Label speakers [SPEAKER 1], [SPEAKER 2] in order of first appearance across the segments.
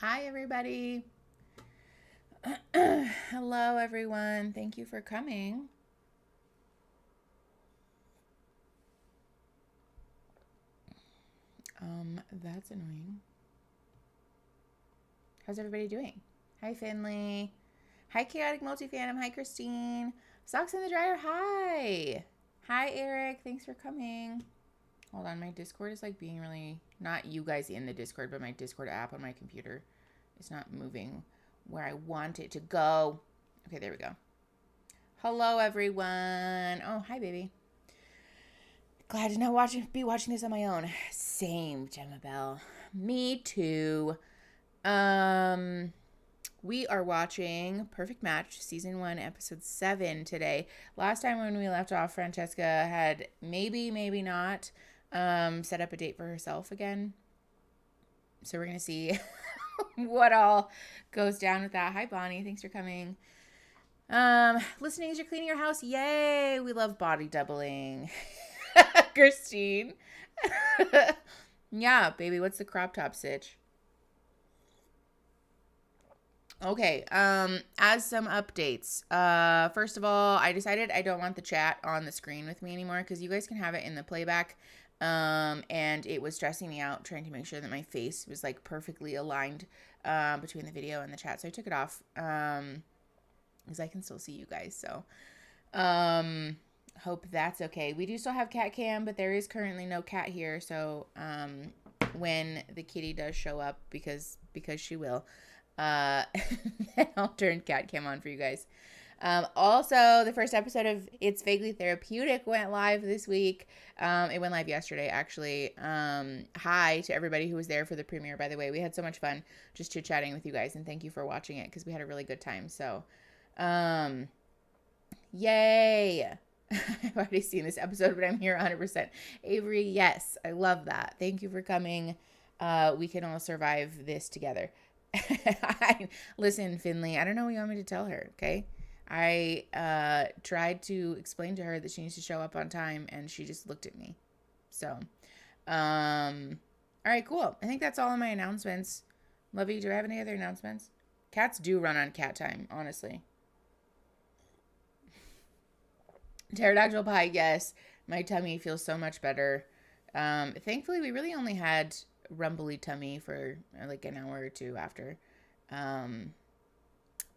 [SPEAKER 1] Hi, everybody. Hello, everyone. Thank you for coming. That's annoying. How's everybody doing? Hi, Finley. Hi, Chaotic Multifandom. Hi, Christine. Socks in the dryer. Hi. Hi, Eric. Thanks for coming. Hold on. My Discord is like being really, not you guys in the Discord, but my Discord app on my computer is not moving where I want it to go. Okay, there we go. Hello, everyone. Oh, hi, baby. Glad to not be watching this on my own. Same, Gemma Bell. Me too. We are watching Perfect Match, Season 1, Episode 7 today. Last time when we left off, Francesca had maybe not set up a date for herself again. So we're going to see what all goes down with that. Hi, Bonnie. Thanks for coming. Listening as you're cleaning your house. Yay! We love body doubling. Christine. Yeah, baby, what's the crop top sitch? Okay, as some updates. First of all, I decided I don't want the chat on the screen with me anymore because you guys can have it in the playback. And it was stressing me out trying to make sure that my face was like perfectly aligned between the video and the chat. So I took it off because I can still see you guys. So hope that's okay. We do still have cat cam, but there is currently no cat here. So when the kitty does show up, because she will, then I'll turn cat cam on for you guys. Also, the first episode of It's Vaguely Therapeutic went live this week. It went live yesterday, actually. Hi to everybody who was there for the premiere, by the way. We had so much fun just chit-chatting with you guys, and thank you for watching it because we had a really good time. So, yay! I've already seen this episode, but I'm here 100%. Avery, yes, I love that. Thank you for coming. We can all survive this together. Listen, Finley, I don't know what you want me to tell her, okay? I tried to explain to her that she needs to show up on time, and she just looked at me. So, all right, cool. I think that's all of my announcements. Lovey, do I have any other announcements? Cats do run on cat time, honestly. Pterodactyl pie, yes. My tummy feels so much better. Thankfully, we really only had rumbly tummy for like an hour or two after.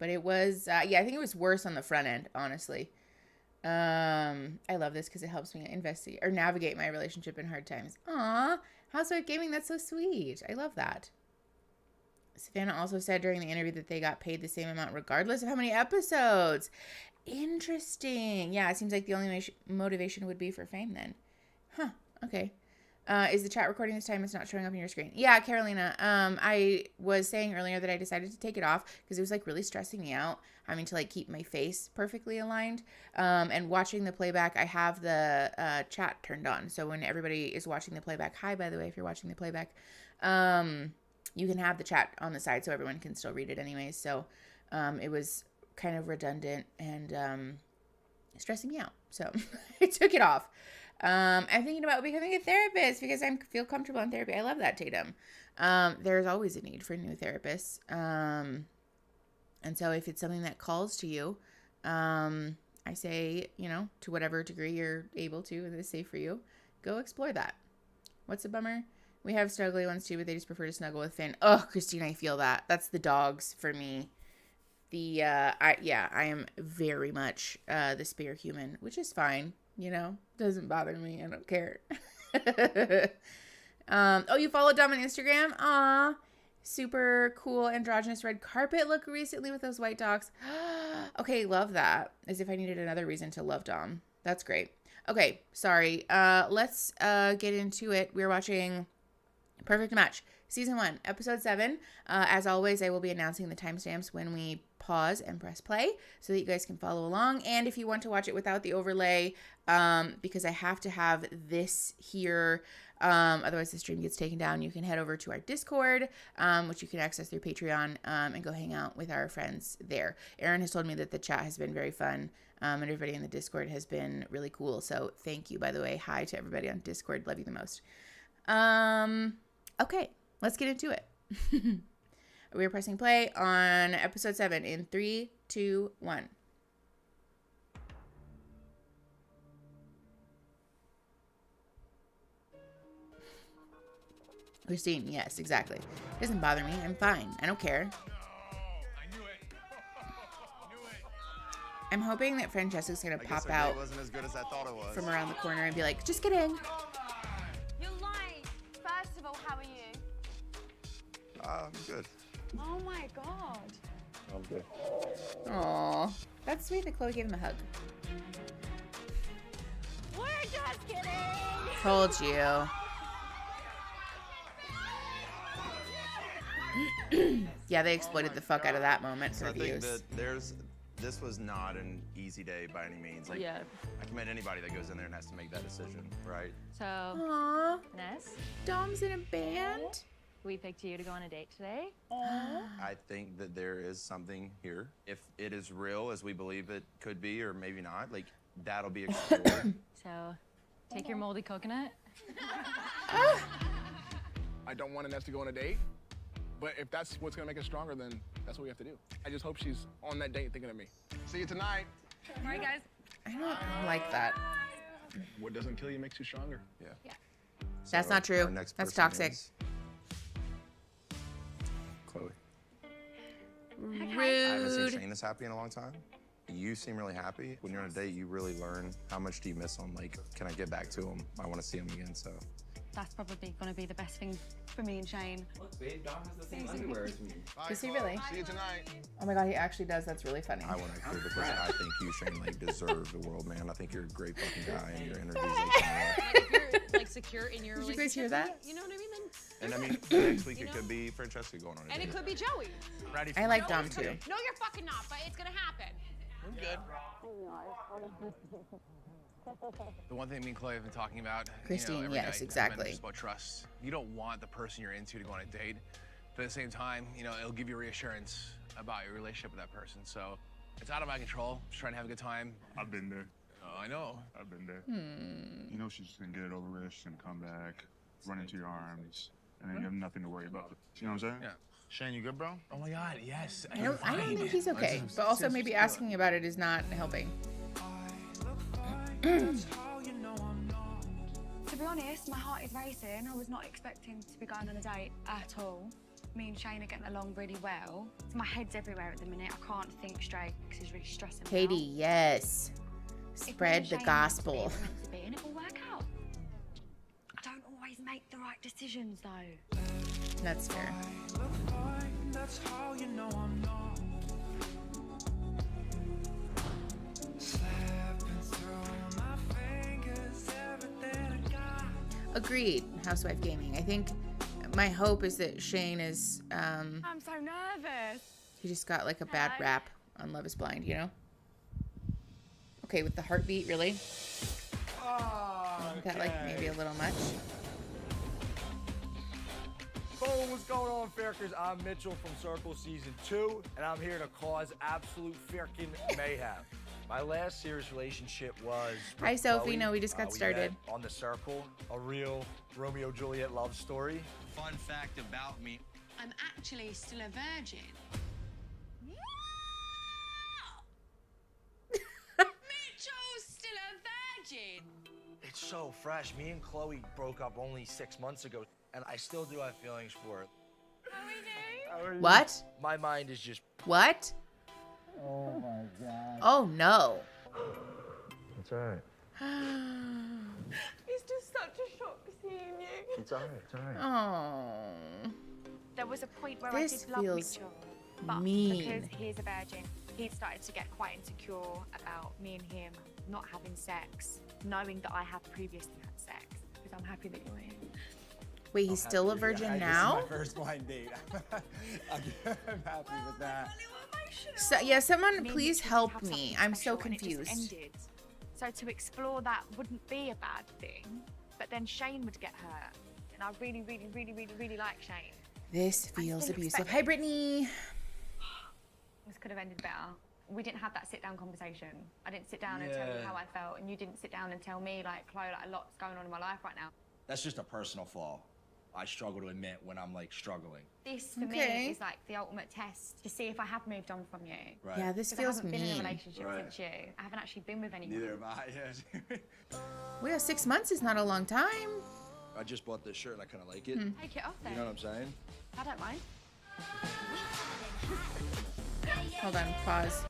[SPEAKER 1] But it was, yeah, I think it was worse on the front end, honestly. I love this because it helps me investigate or navigate my relationship in hard times. Aw, Housewife Gaming, that's so sweet. I love that. Savannah also said during the interview that they got paid the same amount regardless of how many episodes. Interesting. Yeah, it seems like the only motivation would be for fame then. Huh, okay. Is the chat recording this time? It's not showing up on your screen. Yeah, Carolina. I was saying earlier that I decided to take it off because it was like really stressing me out having to like keep my face perfectly aligned. And watching the playback, I have the chat turned on. So when everybody is watching the playback, hi, by the way, if you're watching the playback, you can have the chat on the side so everyone can still read it anyways. So it was kind of redundant and stressing me out. So I took it off. I'm thinking about becoming a therapist because I feel comfortable in therapy. I love that, Tatum. There's always a need for new therapists. And so if it's something that calls to you, I say, to whatever degree you're able to and is safe for you, go explore that. What's a bummer? We have snuggly ones too, but they just prefer to snuggle with Finn. Oh, Christine, I feel that. That's the dogs for me. I am very much the spare human, which is fine. Doesn't bother me. I don't care. Oh, you followed Dom on Instagram? Aw, super cool androgynous red carpet look recently with those white dogs. Okay, love that. As if I needed another reason to love Dom. That's great. Okay, sorry. Let's get into it. We're watching Perfect Match, Season 1, Episode 7. As always, I will be announcing the timestamps when we pause and press play so that you guys can follow along. And if you want to watch it without the overlay, because I have to have this here, otherwise the stream gets taken down, you can head over to our Discord, which you can access through Patreon, and go hang out with our friends there. Erin has told me that the chat has been very fun, and everybody in the Discord has been really cool. So thank you, by the way. Hi to everybody on Discord. Love you the most. Okay, let's get into it. We are pressing play on episode 7 in 3, 2, 1. Christine, yes, exactly. It doesn't bother me. I'm fine. I don't care. I'm hoping that Francesca's gonna pop out
[SPEAKER 2] wasn't as good as I thought it was.
[SPEAKER 1] from around the corner and be like, just kidding.
[SPEAKER 3] You're lying. First of all, how are you?
[SPEAKER 2] I'm good.
[SPEAKER 3] Oh my God.
[SPEAKER 2] I'm good.
[SPEAKER 1] Aw, that's sweet that Chloe gave him a hug.
[SPEAKER 3] We're just kidding.
[SPEAKER 1] Told you. Yeah, they exploited the fuck out of that moment for
[SPEAKER 2] I think
[SPEAKER 1] views.
[SPEAKER 2] that this was not an easy day by any means. Like,
[SPEAKER 4] Yeah.
[SPEAKER 2] I commend anybody that goes in there and has to make that decision, right?
[SPEAKER 4] So,
[SPEAKER 1] Aw,
[SPEAKER 4] Ness,
[SPEAKER 1] Dom's in a band.
[SPEAKER 4] we picked you to go on a date today.
[SPEAKER 2] I think that there is something here. If it is real as we believe it could be, or maybe not, like, that'll be explored.
[SPEAKER 4] So, take your moldy coconut.
[SPEAKER 5] I don't want Ness to go on a date, but if that's what's gonna make us stronger, then that's what we have to do. I just hope she's on that date thinking of me. See you tonight.
[SPEAKER 3] All right, guys.
[SPEAKER 1] I don't like that.
[SPEAKER 5] What doesn't kill you makes you stronger.
[SPEAKER 2] Yeah.
[SPEAKER 1] That's
[SPEAKER 2] So
[SPEAKER 1] not true.
[SPEAKER 2] our next
[SPEAKER 1] That's
[SPEAKER 2] person
[SPEAKER 1] toxic.
[SPEAKER 2] is Chloe.
[SPEAKER 1] Rude.
[SPEAKER 2] I haven't seen Shane this happy in a long time. You seem really happy. When you're on a date, you really learn how much do you miss him. Like, can I get back to him? I want to see him again, so.
[SPEAKER 6] That's probably going to be the best thing for me and Shane.
[SPEAKER 7] Look, babe, Dom has the same underwear as me.
[SPEAKER 1] Does he really?
[SPEAKER 5] See you tonight.
[SPEAKER 1] Oh my God, he actually does. That's really funny.
[SPEAKER 2] I want to clear because I think you, Shane, like, deserve the world, man. I think you're a great fucking guy, and your energy's like,
[SPEAKER 8] If you're like secure in your
[SPEAKER 1] Did you
[SPEAKER 8] relationship,
[SPEAKER 1] guys hear that?
[SPEAKER 8] You know what I mean? Then
[SPEAKER 2] and I mean, next week it could be Francesca going on a
[SPEAKER 8] and
[SPEAKER 2] date.
[SPEAKER 8] it could be Joey.
[SPEAKER 2] Ready
[SPEAKER 1] I like Dom too.
[SPEAKER 8] No, you're fucking not, but it's gonna happen.
[SPEAKER 5] I'm good.
[SPEAKER 9] The one thing me and Chloe have been talking about,
[SPEAKER 1] Christine,
[SPEAKER 9] every
[SPEAKER 1] yes,
[SPEAKER 9] night, has been
[SPEAKER 1] exactly.
[SPEAKER 9] just about trust. You don't want the person you're into to go on a date, but at the same time, it'll give you reassurance about your relationship with that person. So it's out of my control. Just trying to have a good time.
[SPEAKER 10] I've been there.
[SPEAKER 9] Oh, I know.
[SPEAKER 10] I've been there. You know she's just gonna get it over with. She's gonna come back, run into your arms, and then you have nothing to worry about. You know what I'm saying?
[SPEAKER 9] Yeah.
[SPEAKER 10] Shane, you good, bro?
[SPEAKER 9] Oh my God, yes.
[SPEAKER 1] I don't think he's okay. But also maybe asking about it is not helping.
[SPEAKER 6] To be honest, my heart is racing. I was not expecting to be going on a date at all. Me and Shane are getting along really well. My head's everywhere at the minute. I can't think straight because it's really stressing me
[SPEAKER 1] Katie,
[SPEAKER 6] out.
[SPEAKER 1] yes.
[SPEAKER 6] If me
[SPEAKER 1] Spread
[SPEAKER 6] and
[SPEAKER 1] the
[SPEAKER 6] Shane are
[SPEAKER 1] gospel.
[SPEAKER 6] meant to be, and it will work out. I don't always make the right decisions though.
[SPEAKER 1] That's fair. Agreed, Housewife Gaming. I think my hope is that Shane is,
[SPEAKER 6] I'm so nervous.
[SPEAKER 1] he just got like a bad
[SPEAKER 6] Hello?
[SPEAKER 1] rap on Love is Blind, you know? Okay, with the heartbeat, really? Isn't that like maybe a little much?
[SPEAKER 7] Boom, what's going on, Fairkers? I'm Mitchell from Circle Season 2, and I'm here to cause absolute freaking mayhem. My last serious relationship was with
[SPEAKER 1] Hi, Sophie.
[SPEAKER 7] Chloe.
[SPEAKER 1] No, we just got
[SPEAKER 7] We
[SPEAKER 1] started.
[SPEAKER 7] met on the Circle, a real Romeo-Juliet love story.
[SPEAKER 2] Fun fact about me.
[SPEAKER 8] I'm actually still a virgin. Mitchell's still a virgin.
[SPEAKER 7] It's so fresh. Me and Chloe broke up only 6 months ago, and I still do have feelings for her.
[SPEAKER 1] What?
[SPEAKER 7] My mind is just...
[SPEAKER 1] What?
[SPEAKER 7] Oh my God.
[SPEAKER 1] Oh no.
[SPEAKER 7] It's alright.
[SPEAKER 3] It's just such a shock seeing you.
[SPEAKER 7] It's alright. It's alright.
[SPEAKER 1] Oh.
[SPEAKER 6] There was a point where
[SPEAKER 1] This
[SPEAKER 6] I did love
[SPEAKER 1] feels
[SPEAKER 6] Mitchell, but
[SPEAKER 1] mean.
[SPEAKER 6] because he's a virgin, he started to get quite insecure about me and him not having sex, knowing that I have previously had sex. Because I'm happy that you're here.
[SPEAKER 1] Wait, he's still a virgin now?
[SPEAKER 7] This is my first blind date. I'm happy with that.
[SPEAKER 1] So, yeah, someone
[SPEAKER 6] Me and
[SPEAKER 1] please
[SPEAKER 6] Mitchell
[SPEAKER 1] help
[SPEAKER 6] have
[SPEAKER 1] me.
[SPEAKER 6] something
[SPEAKER 1] I'm so
[SPEAKER 6] special and it just
[SPEAKER 1] confused.
[SPEAKER 6] ended. So to explore that wouldn't be a bad thing, but then Shane would get hurt. And I really, really, really, really, really like Shane.
[SPEAKER 1] This feels
[SPEAKER 6] still
[SPEAKER 1] abusive.
[SPEAKER 6] expect
[SPEAKER 1] Hi,
[SPEAKER 6] it.
[SPEAKER 1] Brittany.
[SPEAKER 6] This could have ended better. We didn't have that sit-down conversation. I didn't sit down and tell you how I felt, and you didn't sit down and tell me, like, Chloe, like, a lot's going on in my life right now.
[SPEAKER 7] That's just a personal flaw. I struggle to admit when I'm like struggling.
[SPEAKER 6] This for me is like the ultimate test to see if I have moved on from you.
[SPEAKER 7] Right.
[SPEAKER 1] Yeah, this
[SPEAKER 6] Because I
[SPEAKER 1] feels
[SPEAKER 6] haven't been in a
[SPEAKER 1] mean.
[SPEAKER 6] relationship since you. I haven't actually been with anyone.
[SPEAKER 7] Neither am I. Yes.
[SPEAKER 1] Well, yeah, 6 months is not a long time.
[SPEAKER 7] I just bought this shirt and I kind of like it.
[SPEAKER 6] Take it off then.
[SPEAKER 7] You know what I'm saying?
[SPEAKER 6] I don't mind.
[SPEAKER 1] Hold on, pause.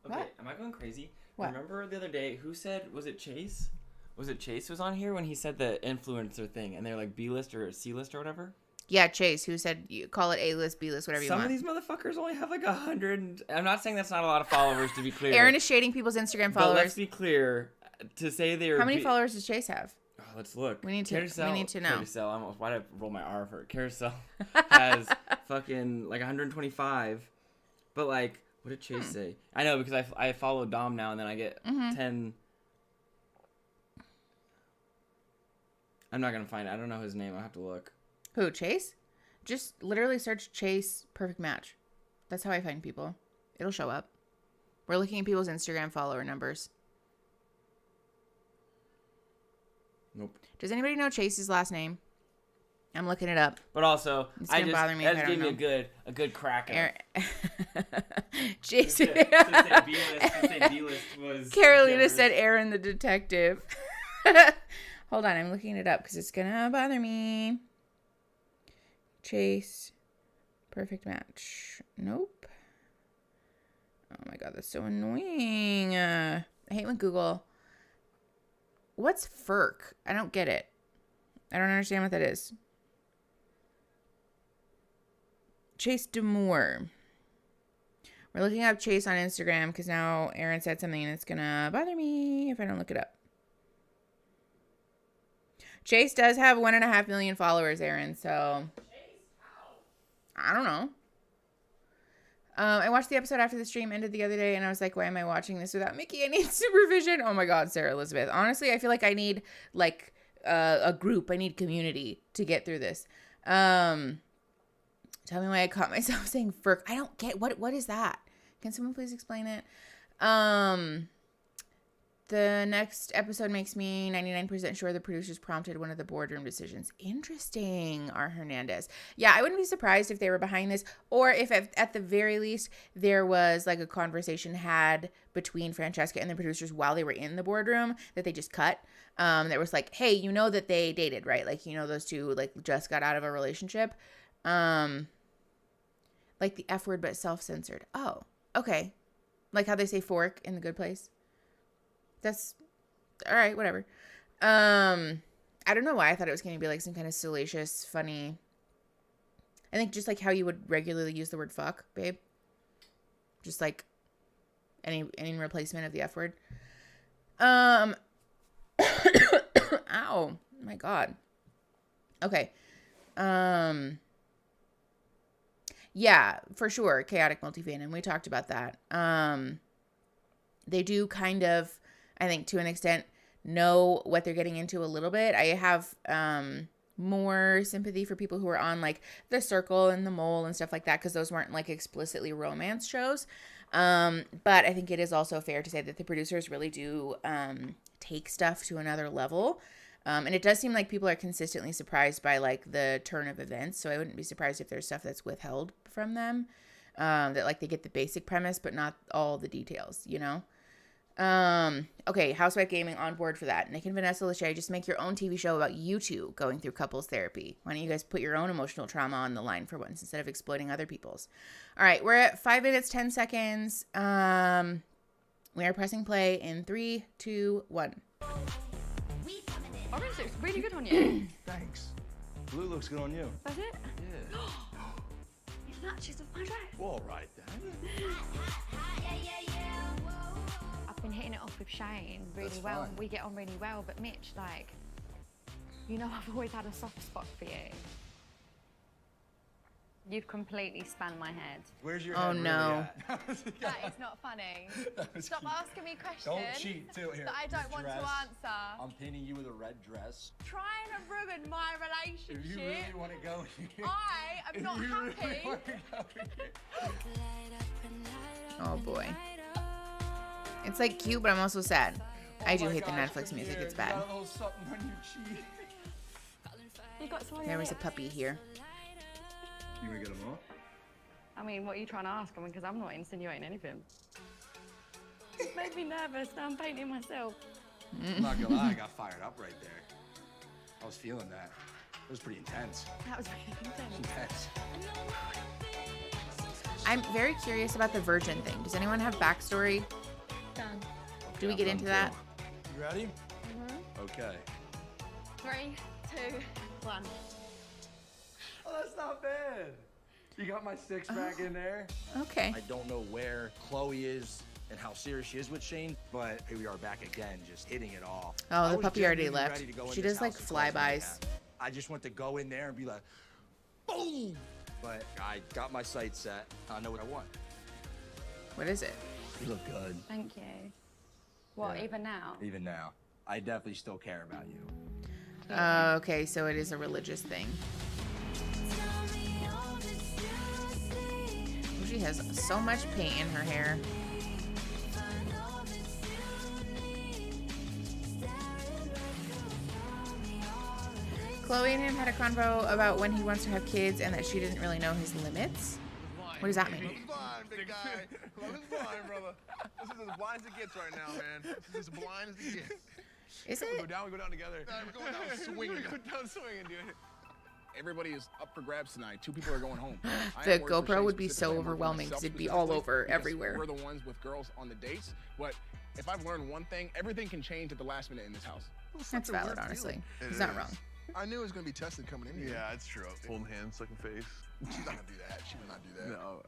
[SPEAKER 11] Okay,
[SPEAKER 1] What?
[SPEAKER 11] am I going crazy?
[SPEAKER 1] What?
[SPEAKER 11] Remember the other day, who said, was it Chase? Was it Chase was on here when he said the influencer thing, and they're like B-list or C-list or whatever?
[SPEAKER 1] Yeah, Chase, who said you call it A-list, B-list, whatever you
[SPEAKER 11] Some
[SPEAKER 1] want.
[SPEAKER 11] of these motherfuckers only have like 100. I'm not saying that's not a lot of followers, to be clear.
[SPEAKER 1] Aaron is shading people's Instagram
[SPEAKER 11] But let's
[SPEAKER 1] followers.
[SPEAKER 11] be clear. To say they're...
[SPEAKER 1] How many followers does Chase have?
[SPEAKER 11] Oh, let's look.
[SPEAKER 1] We need to know.
[SPEAKER 11] Carousel, why did I roll my R for it? Carousel has fucking like 125. But like, what did Chase say? I know, because I follow Dom now, and then I get 10... I'm not going to find it. I don't know his name. I'll have to look.
[SPEAKER 1] Who, Chase? Just literally search Chase perfect match. That's how I find people. It'll show up. We're looking at people's Instagram follower numbers.
[SPEAKER 11] Nope.
[SPEAKER 1] Does anybody know Chase's last name? I'm looking it up.
[SPEAKER 11] But also,
[SPEAKER 1] It's gonna bother me if I
[SPEAKER 11] that
[SPEAKER 1] don't
[SPEAKER 11] gave me
[SPEAKER 1] know.
[SPEAKER 11] a good crack at it.
[SPEAKER 1] Chase.
[SPEAKER 11] To say B-list was...
[SPEAKER 1] Carolina
[SPEAKER 11] generous.
[SPEAKER 1] said Aaron the detective. Hold on, I'm looking it up because it's gonna bother me. Chase, perfect match. Nope. Oh my god, that's so annoying. I hate when Google. What's FERC? I don't get it. I don't understand what that is. Chase Demore. We're looking up Chase on Instagram because now Aaron said something and it's gonna bother me if I don't look it up. Chase does have 1.5 million followers, Aaron, so I don't know. I watched the episode after the stream ended the other day, and I was like, why am I watching this without Mickey? I need supervision. Oh my God, Sarah Elizabeth. Honestly, I feel like I need like a group. I need community to get through this. Tell me why I caught myself saying FERC. I don't get, what is that? Can someone please explain it? The next episode makes me 99% sure the producers prompted one of the boardroom decisions. Interesting, R. Hernandez. Yeah, I wouldn't be surprised if they were behind this, or if at the very least there was like a conversation had between Francesca and the producers while they were in the boardroom that they just cut. That was like, hey, you know that they dated, right? Like, you know, those two like just got out of a relationship. Like the F word, but self-censored. Oh, okay. Like how they say fork in The Good Place. That's all right, whatever. I don't know why I thought it was going to be like some kind of salacious, funny. I think just like how you would regularly use the word fuck, babe. Just like any replacement of the F word. Ow, my God. Okay. Yeah, for sure. Chaotic multi-fandom. We talked about that. They do kind of, I think to an extent, know what they're getting into a little bit. I have more sympathy for people who are on like The Circle and The Mole and stuff like that, because those weren't like explicitly romance shows. But I think it is also fair to say that the producers really do take stuff to another level. And it does seem like people are consistently surprised by like the turn of events. So I wouldn't be surprised if there's stuff that's withheld from them. That like they get the basic premise, but not all the details, you know? Okay, Housewife Gaming on board for that. Nick and Vanessa Lachey, just make your own TV show about you two going through couples therapy. Why don't you guys put your own emotional trauma on the line for once instead of exploiting other people's? All right, we're at 5 minutes, 10 seconds. We are pressing play in 3, 2, 1.
[SPEAKER 6] Orange looks really good on you.
[SPEAKER 7] Thanks. Blue looks good on you.
[SPEAKER 6] Does it?
[SPEAKER 7] Yeah.
[SPEAKER 6] It matches with my dress.
[SPEAKER 7] Well, all right then.
[SPEAKER 6] I've been hitting it off with Shane really
[SPEAKER 7] That's
[SPEAKER 6] well.
[SPEAKER 7] fine.
[SPEAKER 6] We get on really well, but Mitch, like, you know I've always had a soft spot for you. You've completely spanned my head.
[SPEAKER 7] Where's your
[SPEAKER 1] Oh,
[SPEAKER 7] head really
[SPEAKER 1] no.
[SPEAKER 7] at?
[SPEAKER 3] That is not funny. Stop asking me questions
[SPEAKER 7] Don't cheat too here.
[SPEAKER 3] that I don't want to
[SPEAKER 7] Dress.
[SPEAKER 3] answer.
[SPEAKER 7] I'm painting you with a red dress.
[SPEAKER 3] Trying to ruin my
[SPEAKER 7] If you
[SPEAKER 3] relationship.
[SPEAKER 7] really want to go here.
[SPEAKER 3] I am not
[SPEAKER 7] if you
[SPEAKER 3] happy.
[SPEAKER 7] Really want to go here.
[SPEAKER 1] Oh boy. It's like cute, but I'm also sad. I do
[SPEAKER 7] Oh my
[SPEAKER 1] hate the
[SPEAKER 7] gosh,
[SPEAKER 1] Netflix
[SPEAKER 7] look
[SPEAKER 1] music.
[SPEAKER 7] here.
[SPEAKER 1] It's
[SPEAKER 7] You
[SPEAKER 1] bad.
[SPEAKER 7] got a little something when you cheat.
[SPEAKER 6] You got someone
[SPEAKER 1] There
[SPEAKER 6] in
[SPEAKER 1] was a
[SPEAKER 6] here?
[SPEAKER 1] puppy here.
[SPEAKER 10] You want to get them all?
[SPEAKER 6] I mean, what are you trying to ask? I mean, because I'm not insinuating anything. It made me nervous. Now I'm painting myself.
[SPEAKER 7] I'm not gonna lie, I got fired up right there. I was feeling that. It was pretty intense.
[SPEAKER 6] That was really intense.
[SPEAKER 7] Intense.
[SPEAKER 1] I'm very curious about the virgin thing. Does anyone have backstory?
[SPEAKER 6] Done.
[SPEAKER 1] Do we get into that?
[SPEAKER 7] You ready?
[SPEAKER 6] Mm-hmm.
[SPEAKER 7] Okay.
[SPEAKER 6] 3, 2, 1.
[SPEAKER 7] Oh, that's not bad. You got my six-pack in there.
[SPEAKER 1] Okay.
[SPEAKER 7] I don't know where Chloe is and how serious she is with Shane, but here we are back again, just hitting it off.
[SPEAKER 1] Oh,
[SPEAKER 7] I
[SPEAKER 1] the
[SPEAKER 7] was
[SPEAKER 1] puppy already
[SPEAKER 7] genuinely
[SPEAKER 1] left.
[SPEAKER 7] ready to go in
[SPEAKER 1] She
[SPEAKER 7] this
[SPEAKER 1] does like
[SPEAKER 7] house and cause
[SPEAKER 1] flybys.
[SPEAKER 7] mayhem. I just want to go in there and be like, boom! But I got my sights set. I know what I want.
[SPEAKER 1] What is it?
[SPEAKER 7] You look good.
[SPEAKER 6] Thank you. What,
[SPEAKER 7] Yeah.
[SPEAKER 6] even now?
[SPEAKER 7] Even now. I definitely still care about you.
[SPEAKER 1] Okay, so it is a religious thing. Oh, she has so much paint in her hair. Chloe and him had a convo about when he wants to have kids and that she didn't really know his limits. What does that mean?
[SPEAKER 9] Love is blind, big guy. Love is blind, brother. This is as blind as it gets right now, man. This is as blind as it gets.
[SPEAKER 1] Is
[SPEAKER 9] We
[SPEAKER 1] it?
[SPEAKER 9] go down together.
[SPEAKER 5] We're going down swinging.
[SPEAKER 9] We go down swinging, dude. Everybody is up for grabs tonight. 2 people are going home. I
[SPEAKER 1] The
[SPEAKER 9] am worried for
[SPEAKER 1] GoPro
[SPEAKER 9] Shane
[SPEAKER 1] would be so
[SPEAKER 9] specifically. I'm worried for
[SPEAKER 1] overwhelming 'cause
[SPEAKER 9] myself
[SPEAKER 1] it'd be all
[SPEAKER 9] specifically
[SPEAKER 1] over
[SPEAKER 9] because
[SPEAKER 1] everywhere.
[SPEAKER 9] We're the ones with girls on the dates. But if I've learned one thing, everything can change at the last minute in this house.
[SPEAKER 1] That's valid, honestly. He's not wrong.
[SPEAKER 5] I knew it was gonna be tested coming in here.
[SPEAKER 9] Yeah, it's true. Holding hands, looking face.
[SPEAKER 5] She's not gonna do that. She would not do that.
[SPEAKER 9] No.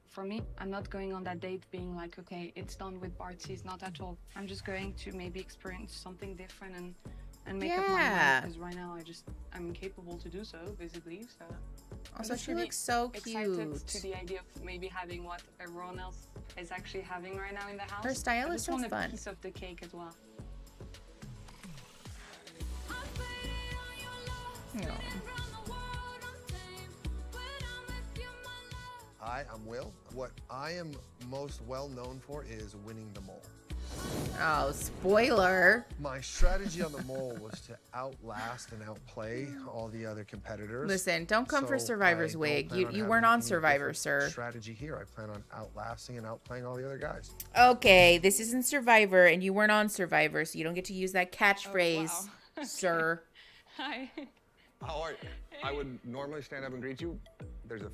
[SPEAKER 6] For me, I'm not going on that date being like, okay, it's done with parties, not at all. I'm just going to maybe experience something different and make up my
[SPEAKER 1] Yeah.
[SPEAKER 6] mind. Because right now I'm incapable to do so, visibly. So
[SPEAKER 1] Also,
[SPEAKER 6] I'm just
[SPEAKER 1] she
[SPEAKER 6] really
[SPEAKER 1] looks so
[SPEAKER 6] excited
[SPEAKER 1] cute.
[SPEAKER 6] to the idea of maybe having what everyone else is actually having right now in the house.
[SPEAKER 1] Her style
[SPEAKER 6] I
[SPEAKER 1] is
[SPEAKER 6] just
[SPEAKER 1] so
[SPEAKER 6] want
[SPEAKER 1] fun.
[SPEAKER 6] a piece of the cake as well.
[SPEAKER 1] No.
[SPEAKER 12] Hi, I'm Will. What I am most well known for is winning the mole.
[SPEAKER 1] Oh, spoiler.
[SPEAKER 12] My strategy on the mole was to outlast and outplay all the other competitors.
[SPEAKER 1] Listen, don't come for
[SPEAKER 12] So
[SPEAKER 1] Survivor's
[SPEAKER 12] I don't
[SPEAKER 1] wig.
[SPEAKER 12] plan
[SPEAKER 1] You
[SPEAKER 12] having
[SPEAKER 1] weren't on
[SPEAKER 12] any
[SPEAKER 1] Survivor,
[SPEAKER 12] different
[SPEAKER 1] sir.
[SPEAKER 12] Strategy here. I plan on outlasting and outplaying all the other guys.
[SPEAKER 1] Okay, this isn't Survivor, and you weren't on Survivor, so you don't get to use that catchphrase,
[SPEAKER 6] Oh, wow.
[SPEAKER 1] sir.
[SPEAKER 6] Hi.
[SPEAKER 2] How are you? I would normally stand up and greet you. There's a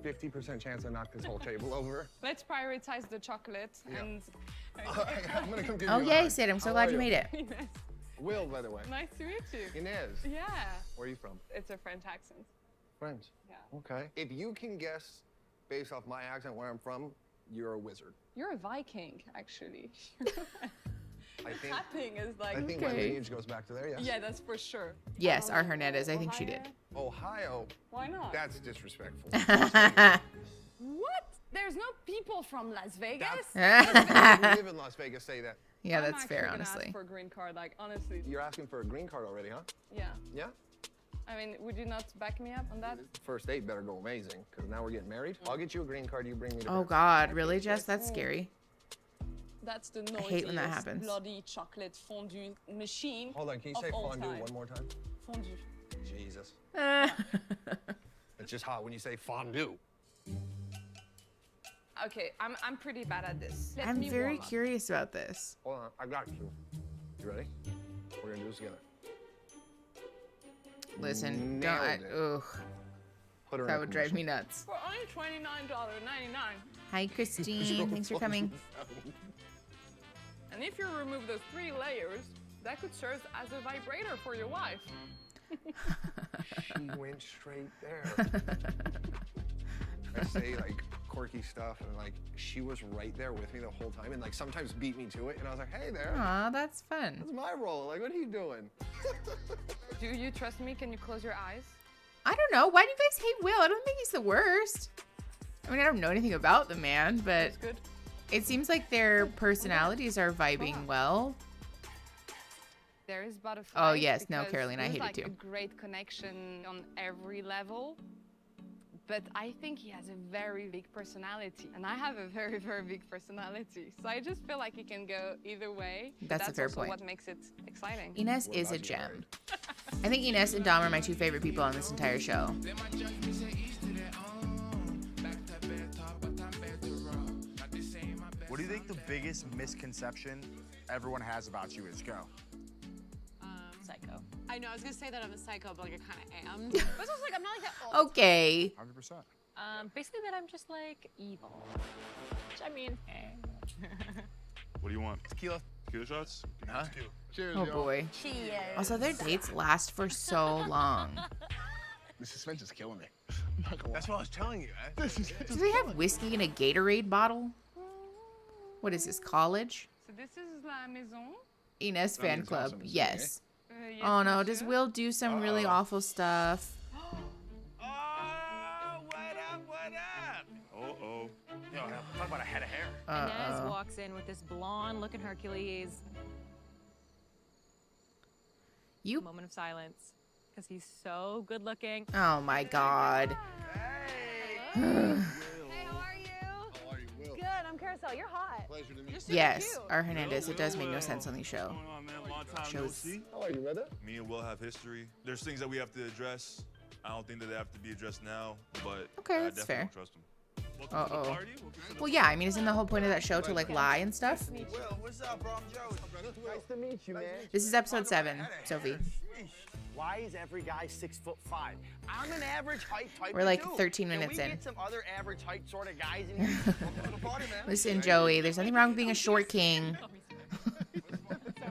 [SPEAKER 2] 50% chance I knock this whole table over.
[SPEAKER 13] Let's prioritize the chocolate and.
[SPEAKER 2] I'm gonna come give
[SPEAKER 1] Oh,
[SPEAKER 2] you a
[SPEAKER 1] yay,
[SPEAKER 2] hug.
[SPEAKER 1] Sid. I'm so
[SPEAKER 2] How
[SPEAKER 1] glad
[SPEAKER 2] are
[SPEAKER 1] you made it.
[SPEAKER 2] Will, by the way.
[SPEAKER 13] Nice to meet you.
[SPEAKER 2] Inez.
[SPEAKER 13] Yeah.
[SPEAKER 2] Where are you from?
[SPEAKER 13] It's a French accent.
[SPEAKER 2] Friends.
[SPEAKER 13] Yeah.
[SPEAKER 2] Okay. If you can guess based off my accent where I'm from, you're a wizard.
[SPEAKER 13] You're a Viking, actually.
[SPEAKER 2] I think.
[SPEAKER 13] Tapping is like.
[SPEAKER 2] I think my lineage goes back to there. Yes.
[SPEAKER 13] Yeah, that's for sure.
[SPEAKER 1] Yes, our Hernandez. I think she did.
[SPEAKER 2] Ohio.
[SPEAKER 13] Why not?
[SPEAKER 2] That's disrespectful.
[SPEAKER 13] What? There's no people from Las Vegas.
[SPEAKER 2] That's live in Las Vegas. Say that.
[SPEAKER 1] Yeah,
[SPEAKER 13] I'm
[SPEAKER 1] that's
[SPEAKER 13] actually
[SPEAKER 1] fair,
[SPEAKER 13] gonna
[SPEAKER 1] honestly.
[SPEAKER 13] Ask for a green card, like honestly.
[SPEAKER 2] You're asking for a green card already, huh?
[SPEAKER 13] Yeah.
[SPEAKER 2] Yeah.
[SPEAKER 13] I mean, would you not back me up on that?
[SPEAKER 2] First date better go amazing, because now we're getting married. I'll get you a green card. You bring me to.
[SPEAKER 1] Oh, God. Really, Jess? That's scary.
[SPEAKER 13] That's the
[SPEAKER 1] I hate when that
[SPEAKER 13] noisiest
[SPEAKER 1] happens.
[SPEAKER 13] bloody chocolate fondue machine.
[SPEAKER 2] Hold on. Can you
[SPEAKER 13] of
[SPEAKER 2] say
[SPEAKER 13] all
[SPEAKER 2] fondue
[SPEAKER 13] time.
[SPEAKER 2] one more time?
[SPEAKER 13] Fondue.
[SPEAKER 2] Jesus. It's just hot when you say fondue.
[SPEAKER 13] Okay, I'm pretty bad at this. Let
[SPEAKER 1] I'm
[SPEAKER 13] me
[SPEAKER 1] very
[SPEAKER 13] warm up.
[SPEAKER 1] curious about this.
[SPEAKER 2] Hold on. I got you. You ready? We're gonna do this together.
[SPEAKER 1] Listen,
[SPEAKER 2] Nailed
[SPEAKER 1] don't.
[SPEAKER 2] it.
[SPEAKER 1] Ugh.
[SPEAKER 2] Put her in
[SPEAKER 1] That
[SPEAKER 2] a
[SPEAKER 1] would drive me
[SPEAKER 2] commercial.
[SPEAKER 1] nuts.
[SPEAKER 13] For only $29.99.
[SPEAKER 1] Hi, Christine. Thanks for coming.
[SPEAKER 13] And if you remove those 3 layers, that could serve as a vibrator for your wife.
[SPEAKER 2] She went straight there. I say like quirky stuff, and like she was right there with me the whole time, and like sometimes beat me to it, and I was like, "Hey there,
[SPEAKER 1] Aw, that's fun.
[SPEAKER 2] that's my role. Like, what are you doing?"
[SPEAKER 13] Do you trust me? Can you close your eyes?
[SPEAKER 1] I don't know. Why do you guys hate Will? I don't think he's the worst. I mean, I don't know anything about the man, but
[SPEAKER 13] It's good.
[SPEAKER 1] it seems like their personalities are vibing well.
[SPEAKER 13] There is butterflies.
[SPEAKER 1] Oh, yes. No,
[SPEAKER 13] because
[SPEAKER 1] Caroline, I
[SPEAKER 13] there's,
[SPEAKER 1] hate it
[SPEAKER 13] like
[SPEAKER 1] too.
[SPEAKER 13] a great connection on every level. But I think he has a very big personality, and I have a very, very big personality. So I just feel like it can go either way.
[SPEAKER 1] That's a fair
[SPEAKER 13] also
[SPEAKER 1] point.
[SPEAKER 13] What makes it exciting.
[SPEAKER 1] Inez is a gem. I think Inez and Dom are my two favorite people on this entire show.
[SPEAKER 14] What do you think the biggest misconception everyone has about you is? Go.
[SPEAKER 8] Psycho. I know, I was gonna say that I'm a psycho, but like I kind of am. But it's also like, I'm not like that all the time.
[SPEAKER 1] Okay.
[SPEAKER 14] 100%.
[SPEAKER 4] Basically that I'm just like evil. Which I mean,
[SPEAKER 10] What do you want?
[SPEAKER 9] Tequila.
[SPEAKER 10] Tequila shots?
[SPEAKER 9] Huh?
[SPEAKER 5] Cheers,
[SPEAKER 1] Oh
[SPEAKER 5] yo.
[SPEAKER 1] boy.
[SPEAKER 8] Cheers.
[SPEAKER 1] Also, their dates last for so long.
[SPEAKER 5] The suspense is killing me.
[SPEAKER 9] That's what I was telling you.
[SPEAKER 1] Do they have whiskey in a Gatorade bottle? What is this, college?
[SPEAKER 13] So this is La Maison.
[SPEAKER 1] Inez
[SPEAKER 5] That
[SPEAKER 1] fan
[SPEAKER 5] means
[SPEAKER 1] club.
[SPEAKER 5] awesome,
[SPEAKER 1] Yes.
[SPEAKER 13] Yes,
[SPEAKER 1] Oh no, does
[SPEAKER 13] monsieur.
[SPEAKER 1] Will do some really awful stuff?
[SPEAKER 10] Uh-oh.
[SPEAKER 14] Yo, talk about a head of hair.
[SPEAKER 4] Inez
[SPEAKER 1] Uh-oh.
[SPEAKER 4] walks in with this blonde-looking Hercules.
[SPEAKER 1] You.
[SPEAKER 4] Moment of silence, because he's so good-looking.
[SPEAKER 1] Oh my god.
[SPEAKER 8] Hey, how are you?
[SPEAKER 4] Good. I'm Carousel. You're hot.
[SPEAKER 5] Pleasure to meet you.
[SPEAKER 1] Yes, our Hernandez. It does make no sense on the show.
[SPEAKER 10] What's going on, man? Long time no
[SPEAKER 1] Shows.
[SPEAKER 10] see.
[SPEAKER 5] How are you, brother?
[SPEAKER 10] Me and Will have history. There's things that we have to address. I don't think that they have to be addressed now, but
[SPEAKER 1] Okay,
[SPEAKER 10] I
[SPEAKER 1] that's
[SPEAKER 10] definitely
[SPEAKER 1] fair.
[SPEAKER 10] don't trust them. Welcome to the
[SPEAKER 1] Uh-oh.
[SPEAKER 10] party. Welcome to the
[SPEAKER 1] Well, yeah, I mean, isn't the whole point of that show to, like, lie and stuff?
[SPEAKER 14] Will, what's up, bro? I'm Joey. Nice to meet you, man.
[SPEAKER 1] This is episode 7, Sophie.
[SPEAKER 14] Why is every guy 6'5"? I'm an average height type.
[SPEAKER 1] We're like
[SPEAKER 14] of dude.
[SPEAKER 1] 13
[SPEAKER 14] Can
[SPEAKER 1] minutes
[SPEAKER 14] we
[SPEAKER 1] in.
[SPEAKER 14] get some other average height sort of guys in here? Welcome to the party, man.
[SPEAKER 1] Listen, Joey, there's nothing wrong with being a short king.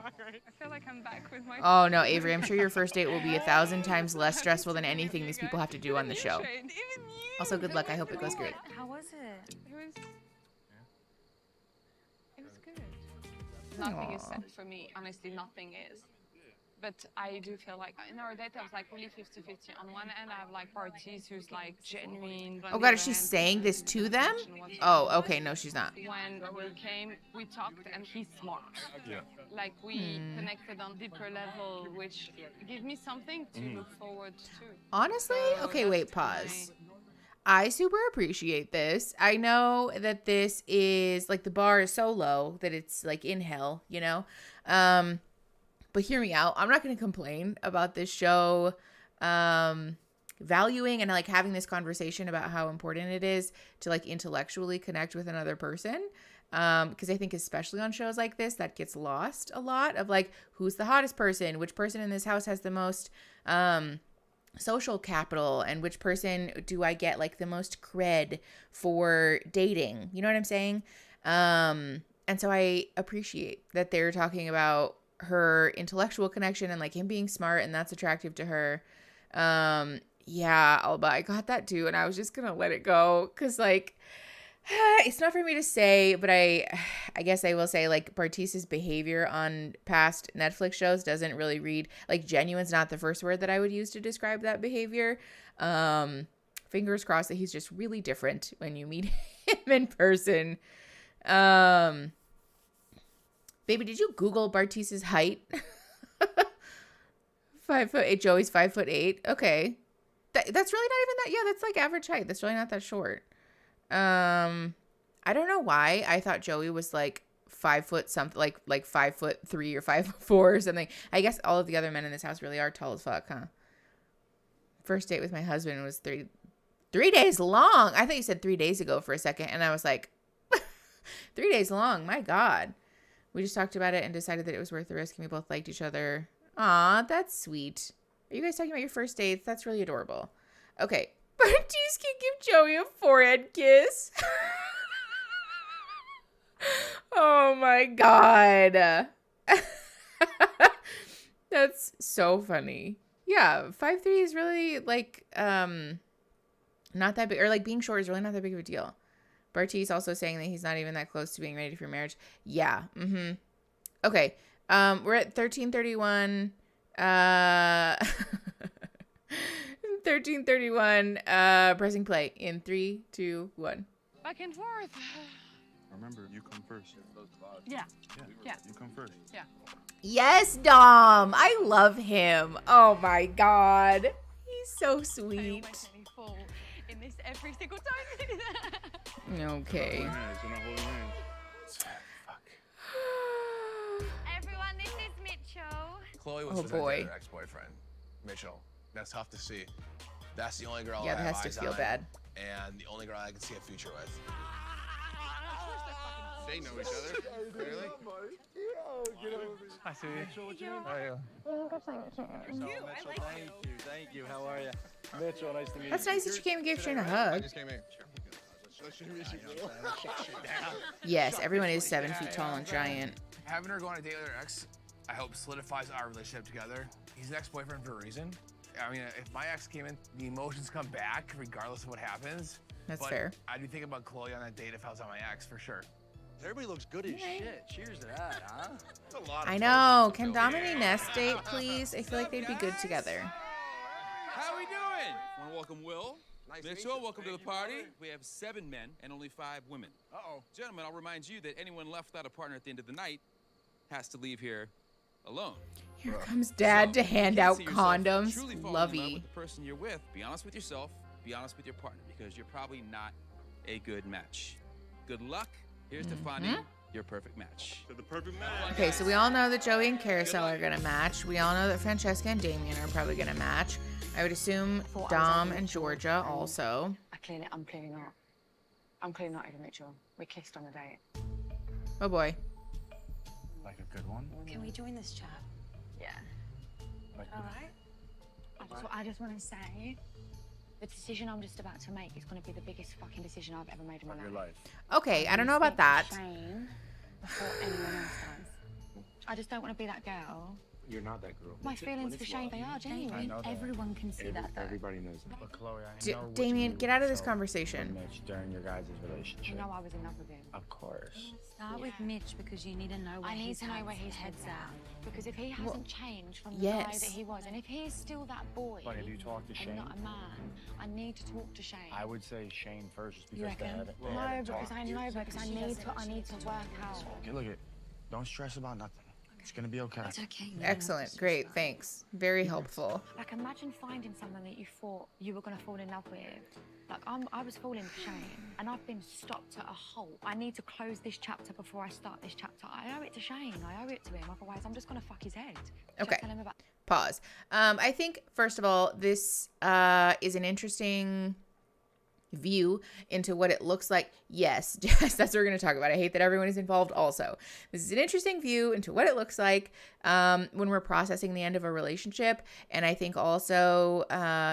[SPEAKER 13] I feel like I'm back with my.
[SPEAKER 1] Oh, no, Avery, I'm sure your first date will be 1,000 times less stressful than anything these people have to do on the show. Also, good luck. I hope it goes great.
[SPEAKER 4] How was it?
[SPEAKER 13] It was good. Nothing is set for me. Honestly, nothing is. But I do feel like in our date, I was like really 50-50. On one end, I have like parties who's like genuine.
[SPEAKER 1] Oh, God, is she saying this to them? Oh, okay. No, she's not.
[SPEAKER 13] When Will came, we talked, and he's smart.
[SPEAKER 10] Yeah.
[SPEAKER 13] Like we connected on deeper level, which gives me something to look forward to.
[SPEAKER 1] Honestly?
[SPEAKER 13] So
[SPEAKER 1] Okay,
[SPEAKER 13] that's
[SPEAKER 1] wait, pause. I super appreciate this. I know that this is, like, the bar is so low that it's, like, in hell, you know? But hear me out. I'm not going to complain about this show valuing and, like, having this conversation about how important it is to, like, intellectually connect with another person. Because I think especially on shows like this, that gets lost a lot of, like, who's the hottest person? Which person in this house has the most social capital? And which person do I get, like, the most cred for dating? You know what I'm saying? And so I appreciate that they're talking about her intellectual connection and, like, him being smart, and that's attractive to her. Yeah, Alba, I got that too, and I was just gonna let it go because, like, it's not for me to say, but I guess I will say, like, Bartice's behavior on past Netflix shows doesn't really read, like, genuine's not the first word that I would use to describe that behavior. Fingers crossed that he's just really different when you meet him in person. Baby, did you Google Bartice's height? 5'8". Joey's 5'8". Okay. That's really not even that. Yeah, that's like average height. That's really not that short. I don't know why I thought Joey was like 5 foot something, like 5'3" or 5'4" or something. I guess all of the other men in this house really are tall as fuck, huh? First date with my husband was 3 days long. I thought you said 3 days ago for a second, and I was like, 3 days long. My God. We just talked about it and decided that it was worth the risk, and we both liked each other. Aw, that's sweet. Are you guys talking about your first dates? That's really adorable. Okay. Bartice can give Joey a forehead kiss. Oh my God. That's so funny. Yeah, 5'3" is really, like, not that big, or, like, being short is really not that big of a deal. Bartice also saying that he's not even that close to being ready for marriage. Yeah. Mm-hmm. Okay. We're at 13:31. 13:31. Pressing play in 3, 2, 1.
[SPEAKER 13] Back and forth.
[SPEAKER 10] Remember, you come first.
[SPEAKER 13] Yeah. Yeah.
[SPEAKER 10] You come first.
[SPEAKER 13] Yeah.
[SPEAKER 1] Yes, Dom. I love him. Oh my God. He's so sweet.
[SPEAKER 6] this every single time they do that.
[SPEAKER 1] Okay.
[SPEAKER 10] We're not holding hands.
[SPEAKER 3] Everyone, this is Mitchell.
[SPEAKER 9] Chloe was
[SPEAKER 1] Oh,
[SPEAKER 9] with her
[SPEAKER 1] boy.
[SPEAKER 9] other ex-boyfriend, Mitchell. That's tough to see. That's the only girl
[SPEAKER 1] Yeah,
[SPEAKER 9] I
[SPEAKER 1] that
[SPEAKER 9] have
[SPEAKER 1] has to
[SPEAKER 9] eyes
[SPEAKER 1] feel
[SPEAKER 9] on,
[SPEAKER 1] bad.
[SPEAKER 9] and the only girl I can see a future with.
[SPEAKER 5] They know each other. Clearly.
[SPEAKER 10] I see.
[SPEAKER 7] Thank you. How are you? Mitchell, nice to meet you.
[SPEAKER 1] That's nice that you came and gave Shane a
[SPEAKER 5] I
[SPEAKER 1] hug.
[SPEAKER 5] just came in.
[SPEAKER 1] Yes, everyone is 7 feet tall and giant.
[SPEAKER 9] Having her go on a date with her ex, I hope solidifies our relationship together. He's an ex-boyfriend for a reason. I mean, if my ex came in, the emotions come back regardless of what happens.
[SPEAKER 1] That's
[SPEAKER 9] But
[SPEAKER 1] fair.
[SPEAKER 9] I'd be thinking about Chloe on that date if I was on my ex, for sure.
[SPEAKER 7] Everybody looks good as shit. Cheers to that, huh?
[SPEAKER 5] That's a lot of
[SPEAKER 1] I know. Can Dom and Inez date, please? I feel like they'd be good together.
[SPEAKER 15] How we doing? Want to welcome Will.
[SPEAKER 5] Nice to meet
[SPEAKER 15] Mitchell,
[SPEAKER 5] you.
[SPEAKER 15] welcome to the
[SPEAKER 5] Thank you,
[SPEAKER 15] party.
[SPEAKER 5] brother.
[SPEAKER 15] We have 7 men and only 5 women.
[SPEAKER 5] Uh-oh.
[SPEAKER 15] Gentlemen, I'll remind you that anyone left without a partner at the end of the night has to leave here alone.
[SPEAKER 1] Here comes Dad to
[SPEAKER 15] if you
[SPEAKER 1] hand
[SPEAKER 15] can't
[SPEAKER 1] out
[SPEAKER 15] see yourself
[SPEAKER 1] condoms.
[SPEAKER 15] truly falling in love
[SPEAKER 1] Lovey.
[SPEAKER 15] with the person you're with, be honest with yourself, be honest with your partner, because you're probably not a good match. Good luck. Here's to finding your perfect match.
[SPEAKER 10] The perfect match.
[SPEAKER 1] Okay, so we all know that Joey and Carousel are going to match. We all know that Francesca and Damien are probably going to match. I would assume Dom and Georgia also.
[SPEAKER 6] I'm clearly not. I'm clearly not over Mitchell. We kissed on the date.
[SPEAKER 1] Oh boy.
[SPEAKER 14] Like a good one?
[SPEAKER 6] Can we join this chat? Yeah.
[SPEAKER 14] Like,
[SPEAKER 6] All right. I just want to say, the decision I'm just about to make is going to be the biggest fucking decision I've ever made in my
[SPEAKER 14] your
[SPEAKER 6] life.
[SPEAKER 14] life.
[SPEAKER 1] Okay, I don't know about that.
[SPEAKER 6] Shane before anyone else does. I just don't want to be that girl.
[SPEAKER 14] You're not that girl.
[SPEAKER 6] My feelings for Shane, they are genuine.
[SPEAKER 14] know that.
[SPEAKER 6] Everyone can see that, though.
[SPEAKER 14] Everybody knows that. But Chloe, I
[SPEAKER 1] D-
[SPEAKER 14] know what
[SPEAKER 1] Damien,
[SPEAKER 14] you
[SPEAKER 1] get out of this
[SPEAKER 14] felt
[SPEAKER 1] conversation.
[SPEAKER 14] for Mitch during your guys'
[SPEAKER 6] You
[SPEAKER 14] relationship.
[SPEAKER 6] know I was in love with him.
[SPEAKER 14] Of course.
[SPEAKER 16] Start with Mitch because you need to know where
[SPEAKER 6] I need to know where his head's at. Because if he hasn't changed from the guy
[SPEAKER 1] yes.
[SPEAKER 6] that he was, and if he is still that boy,
[SPEAKER 14] But have you talked to
[SPEAKER 6] and
[SPEAKER 14] Shane?
[SPEAKER 6] not a man, I need to talk to Shane.
[SPEAKER 14] I would say Shane first, just
[SPEAKER 6] You
[SPEAKER 14] because they
[SPEAKER 6] reckon?
[SPEAKER 14] haven't
[SPEAKER 6] No, because I need to work out.
[SPEAKER 14] Okay, look it. Don't stress about nothing. It's gonna be okay.
[SPEAKER 16] It's okay.
[SPEAKER 1] Excellent. Great. Thanks. Very helpful.
[SPEAKER 6] Like, imagine finding someone that you thought you were going to fall in love with. Like, I was falling for Shane, and I've been stopped at a halt. I need to close this chapter before I start this chapter. I owe it to Shane. I owe it to him. Otherwise, I'm just going to fuck his head. Should I
[SPEAKER 1] Okay.
[SPEAKER 6] tell him about-
[SPEAKER 1] Pause. I think, first of all, this is an interesting view into what it looks like. Yes, that's what we're going to talk about. I hate that everyone is involved also. This is an interesting view into what it looks like when we're processing the end of a relationship. And I think also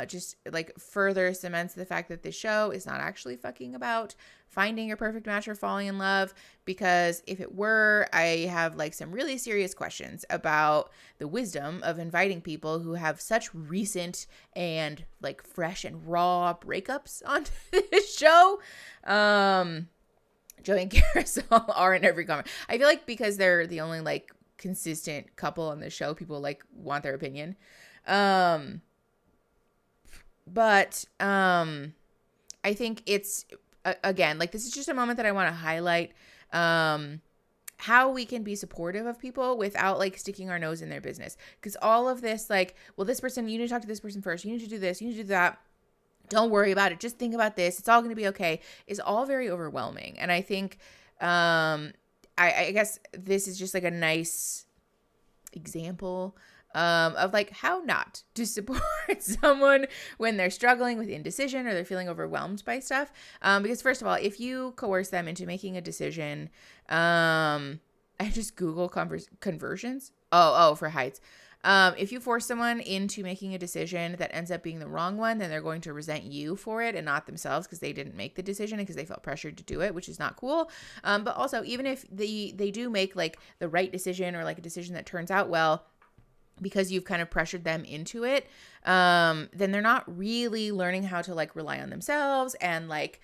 [SPEAKER 1] just like further cements the fact that this show is not actually fucking about finding your perfect match or falling in love, because if it were, I have like some really serious questions about the wisdom of inviting people who have such recent and like fresh and raw breakups onto this show. Joey and Carousel are in every comment. I feel like because they're the only like consistent couple on the show, people like want their opinion. But I think it's again, like this is just a moment that I want to highlight how we can be supportive of people without like sticking our nose in their business. Because all of this, like, well, this person, you need to talk to this person first. You need to do this. You need to do that. Don't worry about it. Just think about this. It's all going to be okay. Is all very overwhelming. And I think, I guess this is just like a nice example of like how not to support someone when they're struggling with indecision or they're feeling overwhelmed by stuff. Because first of all, if you coerce them into making a decision, I just Google conversions. Oh, for heights. If you force someone into making a decision that ends up being the wrong one, then they're going to resent you for it and not themselves because they didn't make the decision and because they felt pressured to do it, which is not cool. But also, even if they do make like the right decision or like a decision that turns out well, because you've kind of pressured them into it, then they're not really learning how to like rely on themselves and like,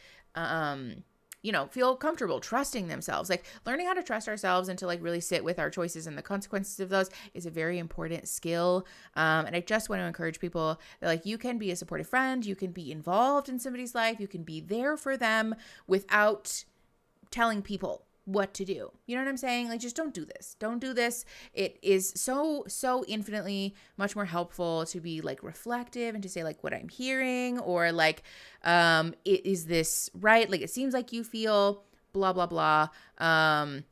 [SPEAKER 1] feel comfortable trusting themselves. Like learning how to trust ourselves and to like really sit with our choices and the consequences of those is a very important skill. And I just want to encourage people that like you can be a supportive friend, you can be involved in somebody's life, you can be there for them without telling people what to do. You know what I'm saying? Like, just don't do this. Don't do this. It is so infinitely much more helpful to be like reflective and to say like what I'm hearing, or like, is this right? Like, it seems like you feel blah, blah, blah. And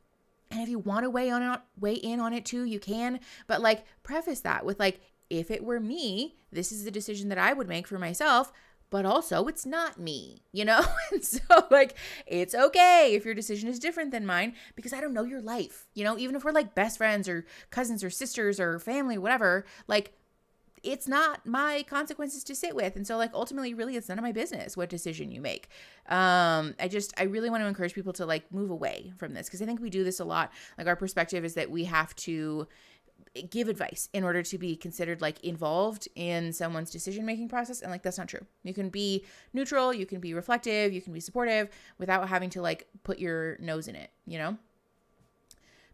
[SPEAKER 1] if you want to weigh in on it too, you can, but like preface that with like, if it were me, this is the decision that I would make for myself, but also it's not me, you know? And so like, it's okay if your decision is different than mine, because I don't know your life, you know? Even if we're like best friends or cousins or sisters or family, whatever, like, it's not my consequences to sit with. And so like, ultimately, really, it's none of my business what decision you make. I really want to encourage people to like move away from this, because I think we do this a lot. Like, our perspective is that we have to give advice in order to be considered like involved in someone's decision-making process. And like, that's not true. You can be neutral, you can be reflective, you can be supportive without having to like put your nose in it, you know?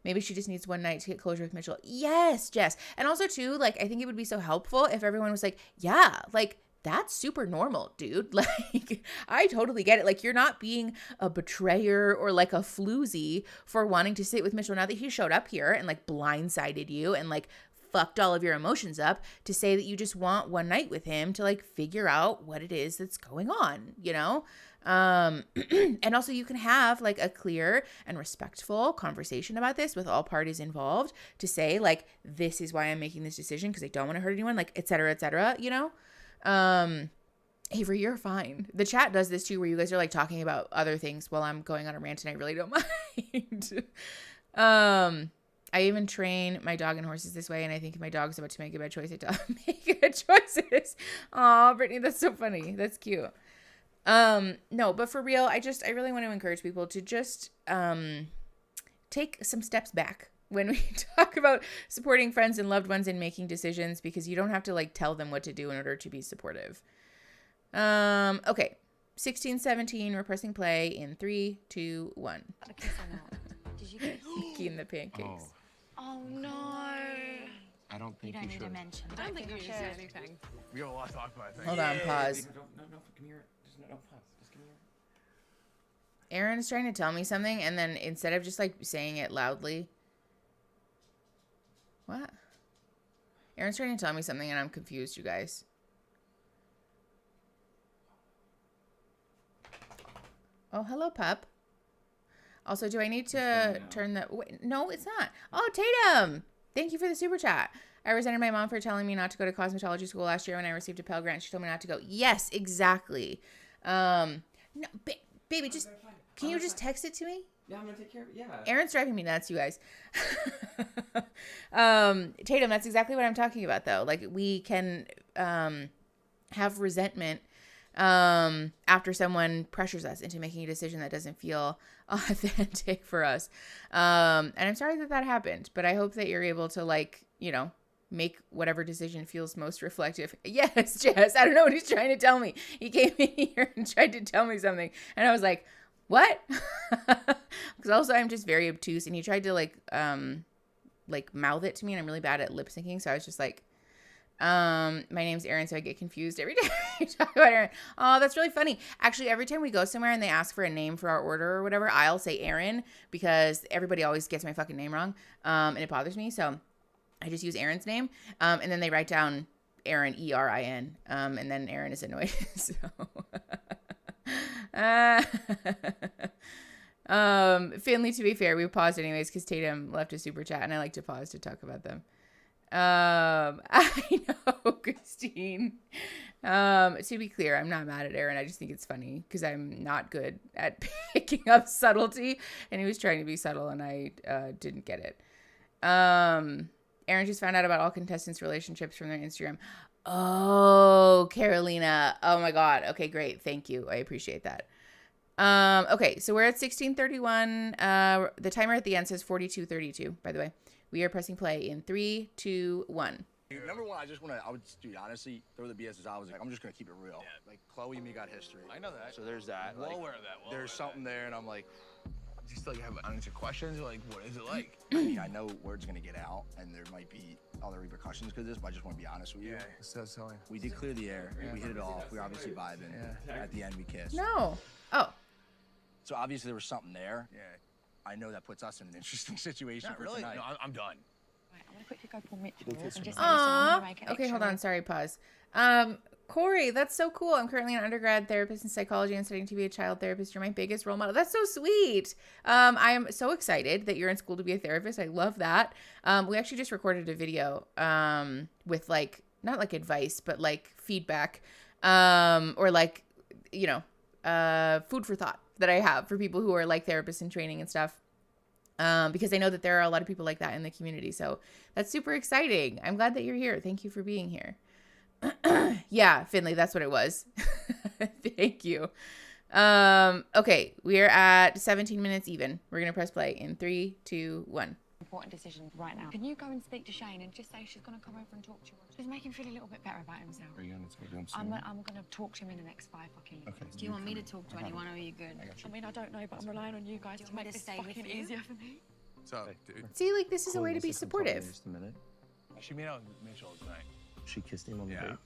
[SPEAKER 1] Maybe she just needs one night to get closure with Mitchell. Yes, Jess. And also too, like, I think it would be so helpful if everyone was like, yeah, like, that's super normal, dude. Like, I totally get it. Like, you're not being a betrayer or like a floozy for wanting to sit with Mitchell now that he showed up here and like blindsided you and like fucked all of your emotions up, to say that you just want one night with him to like figure out what it is that's going on, you know? And also, you can have like a clear and respectful conversation about this with all parties involved, to say like, this is why I'm making this decision, because I don't want to hurt anyone, like, et cetera, you know? Avery, you're fine. The chat does this too, where you guys are like talking about other things while I'm going on a rant, and I really don't mind. I even train my dog and horses this way, and I think if my dog's about to make a bad choice, I tell him make good choices. Aw, Brittany, that's so funny. That's cute. No, but for real, I really want to encourage people to just take some steps back when we talk about supporting friends and loved ones in making decisions, because you don't have to like tell them what to do in order to be supportive. Okay. 16, 17, we're pressing play in 3, 2, 1.
[SPEAKER 16] Did you get
[SPEAKER 1] Key in the pancakes.
[SPEAKER 13] Oh no.
[SPEAKER 2] I don't think
[SPEAKER 16] you
[SPEAKER 2] you
[SPEAKER 16] need
[SPEAKER 2] should.
[SPEAKER 16] to mention.
[SPEAKER 8] I don't think you should say anything.
[SPEAKER 9] We have a lot to talk about, I think.
[SPEAKER 1] Hold on, pause.
[SPEAKER 11] No, come here. No, pause. Just come here.
[SPEAKER 1] Aaron's trying to tell me something, and then instead of just like saying it loudly. What? Aaron's trying to tell me something, and I'm confused, you guys. Oh, hello, pup. Also, do I need to turn the... Wait, no, it's not. Oh, Tatum! Thank you for the super chat. I resented my mom for telling me not to go to cosmetology school last year when I received a Pell Grant. She told me not to go. Yes, exactly. No, baby, just... Can you just text it to me?
[SPEAKER 11] Yeah, I'm gonna take care of it. Yeah.
[SPEAKER 1] Aaron's driving me nuts, you guys. Tatum, that's exactly what I'm talking about, though. Like, we can have resentment after someone pressures us into making a decision that doesn't feel authentic for us. And I'm sorry that happened, but I hope that you're able to, like, you know, make whatever decision feels most reflective. Yes, Jess, I don't know what he's trying to tell me. He came in here and tried to tell me something, and I was like, what? Because also I'm just very obtuse, and he tried to like mouth it to me, and I'm really bad at lip syncing, so I was just like, my name's Aaron, so I get confused every time I talk about Aaron. Oh, that's really funny. Actually, every time we go somewhere and they ask for a name for our order or whatever, I'll say Aaron, because everybody always gets my fucking name wrong, and it bothers me, so I just use Aaron's name, and then they write down Aaron, E-R-I-N, and then Aaron is annoyed, so... Finley, to be fair, we paused anyways because Tatum left a super chat, and I like to pause to talk about them. I know, Christine. To be clear, I'm not mad at Aaron. I just think it's funny because I'm not good at picking up subtlety, and he was trying to be subtle, and I didn't get it. Aaron just found out about all contestants' relationships from their Instagram. Oh, Carolina. Oh my God. Okay, great. Thank you. I appreciate that. Okay, so we're at 16:31. The timer at the end says 42:32, by the way. We are pressing play in 3, 2, 1.
[SPEAKER 14] Number one, I would, dude, honestly, throw the BS as I was like, I'm just going to keep it real. Yeah. Like, Chloe and me got history.
[SPEAKER 9] I know that.
[SPEAKER 14] So there's that.
[SPEAKER 9] Well
[SPEAKER 14] like,
[SPEAKER 9] aware of that.
[SPEAKER 14] There's something there, and I'm like,
[SPEAKER 9] do you still have unanswered questions? Or like, what is it like?
[SPEAKER 14] I mean, I know word's going to get out, and there might be other repercussions because of this, but I just want to be honest with you.
[SPEAKER 9] Yeah, so silly.
[SPEAKER 14] We did clear the air. Yeah. We hit it off. We were obviously vibing. Yeah. At the end, we kissed.
[SPEAKER 1] No. Oh.
[SPEAKER 14] So obviously there was something there.
[SPEAKER 9] Yeah.
[SPEAKER 14] I know that puts us in an interesting situation
[SPEAKER 9] Not
[SPEAKER 14] for
[SPEAKER 9] really.
[SPEAKER 14] tonight.
[SPEAKER 9] No, I'm done.
[SPEAKER 6] Right, I'm gonna quickly go pull Mitchell
[SPEAKER 14] Go kiss
[SPEAKER 6] and
[SPEAKER 14] him.
[SPEAKER 6] just say, listen, I'm
[SPEAKER 1] Aw.
[SPEAKER 6] gonna make it
[SPEAKER 1] Okay, hold
[SPEAKER 6] extra
[SPEAKER 1] on. Sorry, pause. Corey, that's so cool. I'm currently an undergrad therapist in psychology and studying to be a child therapist. You're my biggest role model. That's so sweet. I'm so excited that you're in school to be a therapist. I love that. We actually just recorded a video with like, not like advice, but like feedback or like, you know, food for thought that I have for people who are like therapists in training and stuff. Because I know that there are a lot of people like that in the community. So that's super exciting. I'm glad that you're here. Thank you for being here. Yeah, Finley, that's what it was. Thank you. Okay, we are at 17 minutes even. We're going to press play in 3, 2, 1.
[SPEAKER 6] important decision right now. Can you go and speak to Shane and just say she's going to come over and talk to you? Just make him feel a little bit better about himself.
[SPEAKER 10] Are you gonna talk to him
[SPEAKER 6] I'm
[SPEAKER 10] soon?
[SPEAKER 6] going to talk to him in the next 5 fucking minutes.
[SPEAKER 10] Okay.
[SPEAKER 16] Do you want me to talk to anyone, or are you good?
[SPEAKER 6] I mean, I don't know, but I'm relying on you guys to make this
[SPEAKER 16] stay with
[SPEAKER 6] fucking
[SPEAKER 16] you?
[SPEAKER 6] easier for me.
[SPEAKER 9] So, dude,
[SPEAKER 1] See, like, this is a way to be supportive.
[SPEAKER 2] Just a minute.
[SPEAKER 9] she made out with Mitchell tonight.
[SPEAKER 2] She kissed him on the
[SPEAKER 9] Yeah.
[SPEAKER 2] date.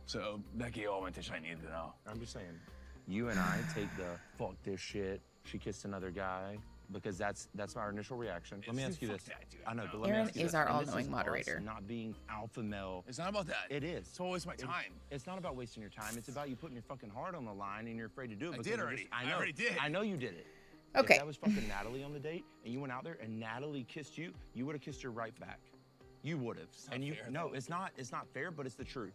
[SPEAKER 9] So Becky all went to I need to know.
[SPEAKER 2] I'm just saying, you and I take the fuck this shit. She kissed another guy because that's our initial reaction. Let me ask you this. I know, but let me
[SPEAKER 1] Aaron
[SPEAKER 2] ask you
[SPEAKER 1] is
[SPEAKER 2] this.
[SPEAKER 1] our
[SPEAKER 2] And this
[SPEAKER 1] all-knowing
[SPEAKER 2] us
[SPEAKER 1] moderator.
[SPEAKER 2] Not being alpha male.
[SPEAKER 9] It's not about that.
[SPEAKER 2] It is.
[SPEAKER 9] It's always my time.
[SPEAKER 2] It's not about wasting your time. It's about you putting your fucking heart on the line and you're afraid to do it.
[SPEAKER 9] I
[SPEAKER 2] because
[SPEAKER 9] did
[SPEAKER 2] you're
[SPEAKER 9] already.
[SPEAKER 2] I
[SPEAKER 9] I
[SPEAKER 2] know.
[SPEAKER 9] already did.
[SPEAKER 2] I know you did it.
[SPEAKER 1] Okay.
[SPEAKER 2] If that was fucking Natalie on the date and you went out there and Natalie kissed you, you would have kissed her right back. You would have. And you
[SPEAKER 9] fair,
[SPEAKER 2] no,
[SPEAKER 9] though.
[SPEAKER 2] it's not fair, but it's the truth.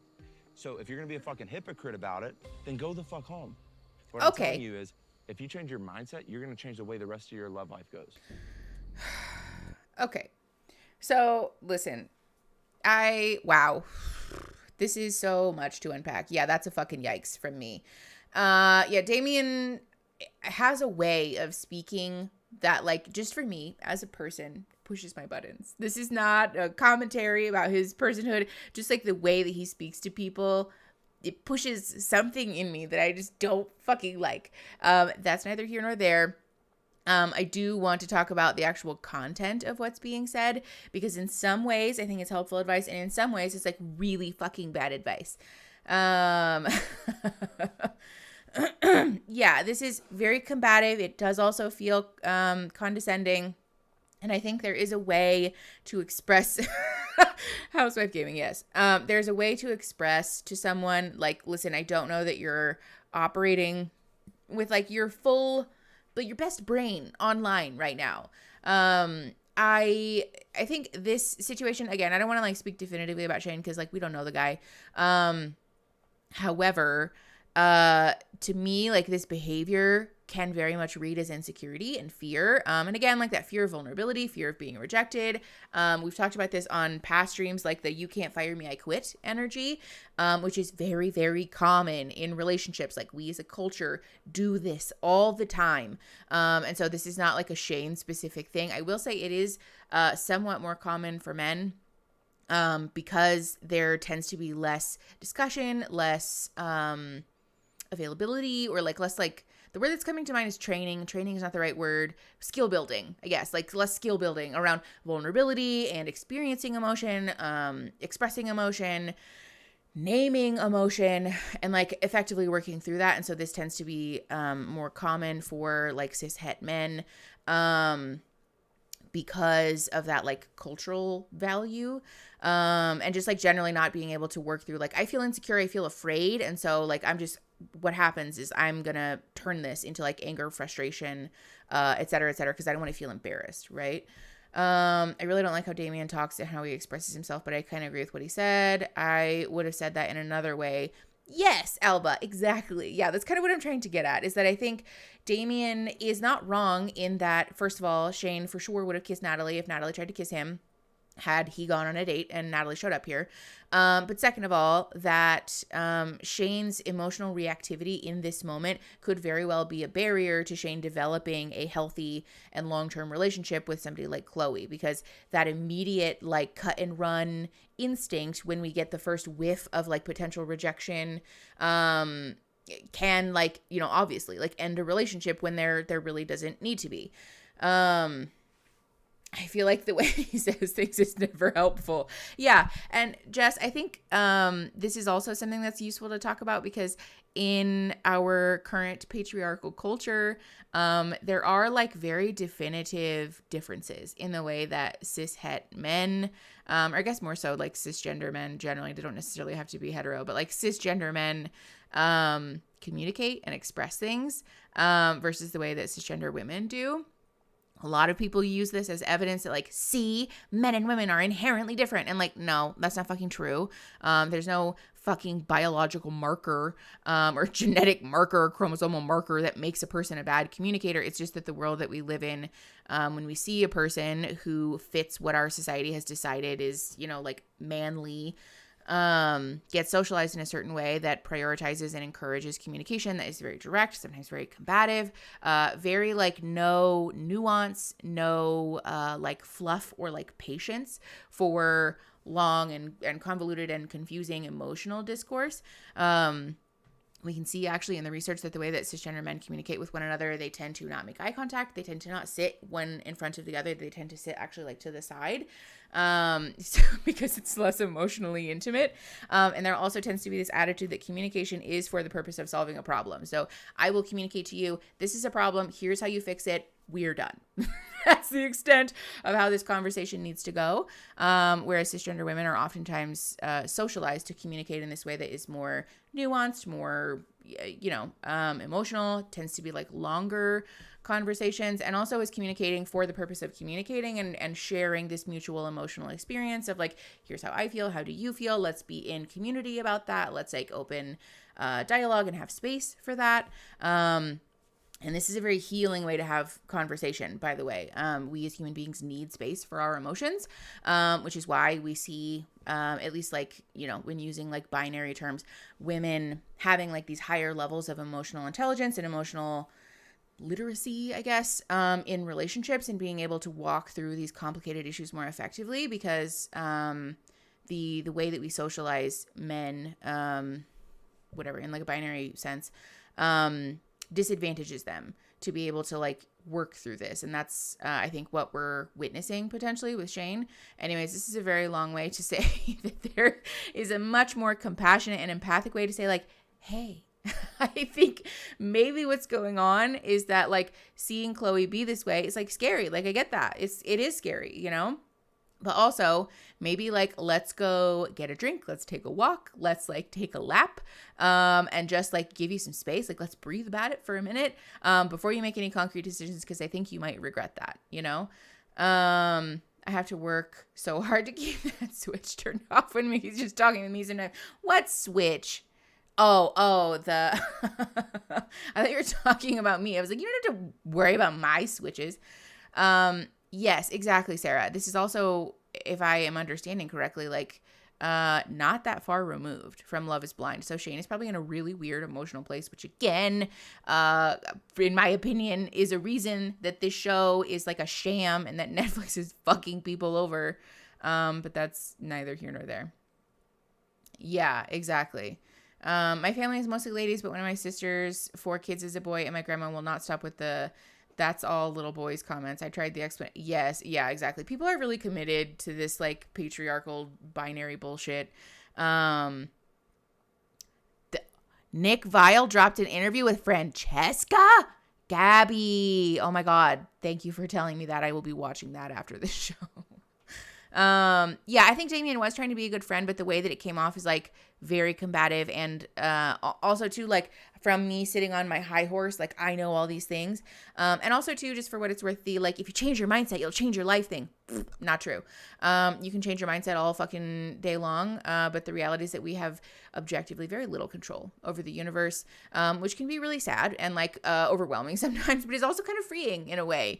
[SPEAKER 2] So if you're gonna be a fucking hypocrite about it, then go the fuck home. What I'm
[SPEAKER 1] Okay.
[SPEAKER 2] telling you is, if you change your mindset, you're gonna change the way the rest of your love life goes.
[SPEAKER 1] Okay. So, listen. Wow. This is so much to unpack. Yeah, that's a fucking yikes from me. Yeah, Damien has a way of speaking that, like, just for me as a person, pushes my buttons. This is not a commentary about his personhood. Just like the way that he speaks to people, it pushes something in me that I just don't fucking like. That's neither here nor there. I do want to talk about the actual content of what's being said, because in some ways I think it's helpful advice, and in some ways it's like really fucking bad advice. Yeah, this is very combative. It does also feel condescending. And I think there is a way to express housewife gaming. Yes. There's a way to express to someone like, listen, I don't know that you're operating with like your best brain online right now. I think this situation, again, I don't want to like speak definitively about Shane because like we don't know the guy. However, to me, like this behavior can very much read as insecurity and fear. And again, like that fear of vulnerability, fear of being rejected. We've talked about this on past streams, like the "you can't fire me, I quit" energy, which is very, very common in relationships. Like we as a culture do this all the time. And so this is not like a Shane specific thing. I will say it is somewhat more common for men. Because there tends to be less discussion, less availability, or like less like the word that's coming to mind is training. Training is not the right word. Skill building, I guess, like less skill building around vulnerability and experiencing emotion, expressing emotion, naming emotion, and like effectively working through that. And so this tends to be more common for like cis het men. Because of that like cultural value, and just like generally not being able to work through, like I feel insecure, I feel afraid, and so like what happens is I'm gonna turn this into like anger, frustration, et cetera, because I don't want to feel embarrassed, right? I really don't like how Damien talks and how he expresses himself, but I kind of agree with what he said. I would have said that in another way. Yes, Alba, exactly. Yeah, that's kind of what I'm trying to get at, is that I think Damien is not wrong in that, first of all, Shane for sure would have kissed Natalie if Natalie tried to kiss him, had he gone on a date and Natalie showed up here. But second of all, that Shane's emotional reactivity in this moment could very well be a barrier to Shane developing a healthy and long-term relationship with somebody like Chloe, because that immediate like cut and run instinct when we get the first whiff of like potential rejection can like, you know, obviously like end a relationship when there really doesn't need to be. I feel like the way he says things is never helpful. Yeah. And Jess, I think this is also something that's useful to talk about because in our current patriarchal culture, there are like very definitive differences in the way that cis-het men, or I guess more so like cisgender men generally, they don't necessarily have to be hetero, but like cisgender men communicate and express things versus the way that cisgender women do. A lot of people use this as evidence that like, see, men and women are inherently different. And like, no, that's not fucking true. There's no fucking biological marker or genetic marker, chromosomal marker that makes a person a bad communicator. It's just that the world that we live in, when we see a person who fits what our society has decided is, you know, like manly, gets socialized in a certain way that prioritizes and encourages communication that is very direct, sometimes very combative, very like no nuance, no like fluff or like patience for long and convoluted and confusing emotional discourse. We can see actually in the research that the way that cisgender men communicate with one another, they tend to not make eye contact. They tend to not sit one in front of the other. They tend to sit actually like to the side because it's less emotionally intimate. And there also tends to be this attitude that communication is for the purpose of solving a problem. So I will communicate to you, this is a problem. Here's how you fix it. We're done. That's the extent of how this conversation needs to go. Whereas cisgender women are oftentimes socialized to communicate in this way that is more nuanced, more, emotional, tends to be like longer conversations, and also is communicating for the purpose of communicating and sharing this mutual emotional experience of like, here's how I feel. How do you feel? Let's be in community about that. Let's like open dialogue and have space for that. And this is a very healing way to have conversation, by the way. We as human beings need space for our emotions, which is why we see, at least like, when using like binary terms, women having like these higher levels of emotional intelligence and emotional literacy, I guess, in relationships and being able to walk through these complicated issues more effectively because the way that we socialize men, whatever, in like a binary sense, disadvantages them to be able to like work through this. And that's I think what we're witnessing potentially with Shane. Anyways, this is a very long way to say that there is a much more compassionate and empathic way to say like, hey, I think maybe what's going on is that like seeing Chloe be this way is like scary. Like I get that. It is scary, But also maybe like, let's go get a drink. Let's take a walk. Let's like take a lap and just like give you some space. Like let's breathe about it for a minute before you make any concrete decisions because I think you might regret that, I have to work so hard to keep that switch turned off when he's just talking to me sometimes. What switch? Oh, the I thought you were talking about me. I was like, you don't have to worry about my switches. Yes, exactly, Sarah. This is also, if I am understanding correctly, like not that far removed from Love is Blind. So Shane is probably in a really weird emotional place, which again, in my opinion, is a reason that this show is like a sham and that Netflix is fucking people over. But that's neither here nor there. Yeah, exactly. My family is mostly ladies, but one of my sisters, 4 kids, is a boy, and my grandma will not stop with the "that's all little boys" comments. I tried the explanation. Yes, yeah, exactly. People are really committed to this like patriarchal binary bullshit. Nick Vile dropped an interview with Francesca Gabby. Oh my God. Thank you for telling me that. I will be watching that after this show. Yeah, I think Damien was trying to be a good friend, but the way that it came off is like very combative and also too like from me sitting on my high horse, like I know all these things. And also too, just for what it's worth, the like if you change your mindset, you'll change your life thing. Not true. You can change your mindset all fucking day long, but the reality is that we have objectively very little control over the universe, which can be really sad and like overwhelming sometimes, but it's also kind of freeing in a way,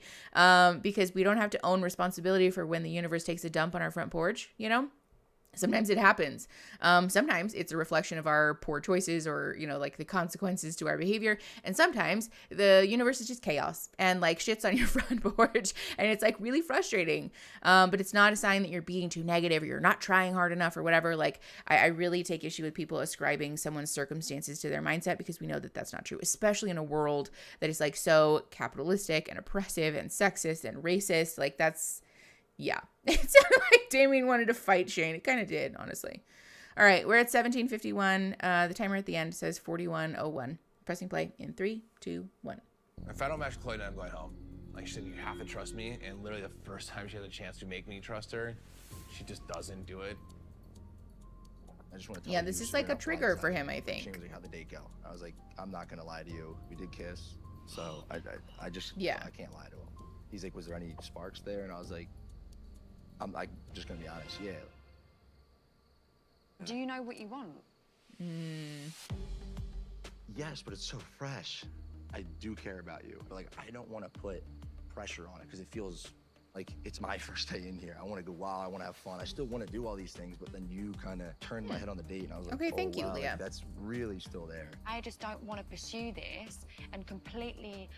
[SPEAKER 1] because we don't have to own responsibility for when the universe takes a dump on our front porch, Sometimes it happens. Sometimes it's a reflection of our poor choices or, like the consequences to our behavior. And sometimes the universe is just chaos and like shit's on your front porch and it's like really frustrating. But it's not a sign that you're being too negative or you're not trying hard enough or whatever. Like I really take issue with people ascribing someone's circumstances to their mindset because we know that that's not true, especially in a world that is like so capitalistic and oppressive and sexist and racist. Like that's Yeah. It sounded like Damien wanted to fight Shane. It kind of did, honestly. All right, we're at 17:51. The timer at the end says 41:01. Pressing play in 3, 2, 1.
[SPEAKER 9] If I don't match Chloe, then I'm going home. Like she said, you have to trust me. And literally the first time she has a chance to make me trust her, she just doesn't do it.
[SPEAKER 17] I just want to tell
[SPEAKER 1] Yeah,
[SPEAKER 17] you
[SPEAKER 1] this is
[SPEAKER 17] straight
[SPEAKER 1] like a
[SPEAKER 17] up
[SPEAKER 1] trigger
[SPEAKER 17] front
[SPEAKER 1] for
[SPEAKER 17] that
[SPEAKER 1] him, I think.
[SPEAKER 17] Shane was like, how'd the date go? I was like, I'm not gonna lie to you. We did kiss, so I just
[SPEAKER 1] Yeah.
[SPEAKER 17] I can't lie to him. He's like, was there any sparks there? And I was like, I'm like just gonna be honest. Yeah.
[SPEAKER 6] Do you know what you want?
[SPEAKER 17] Yes, but it's so fresh. I do care about you. But like, I don't want to put pressure on it because it feels like it's my first day in here. I want to go wild. I want to have fun. I still want to do all these things, but then you kind of turned my head on the date, and I was like,
[SPEAKER 1] Okay,
[SPEAKER 17] oh,
[SPEAKER 1] thank you,
[SPEAKER 17] wow, like,
[SPEAKER 1] Leah.
[SPEAKER 17] that's really still there.
[SPEAKER 6] I just don't want to pursue this and completely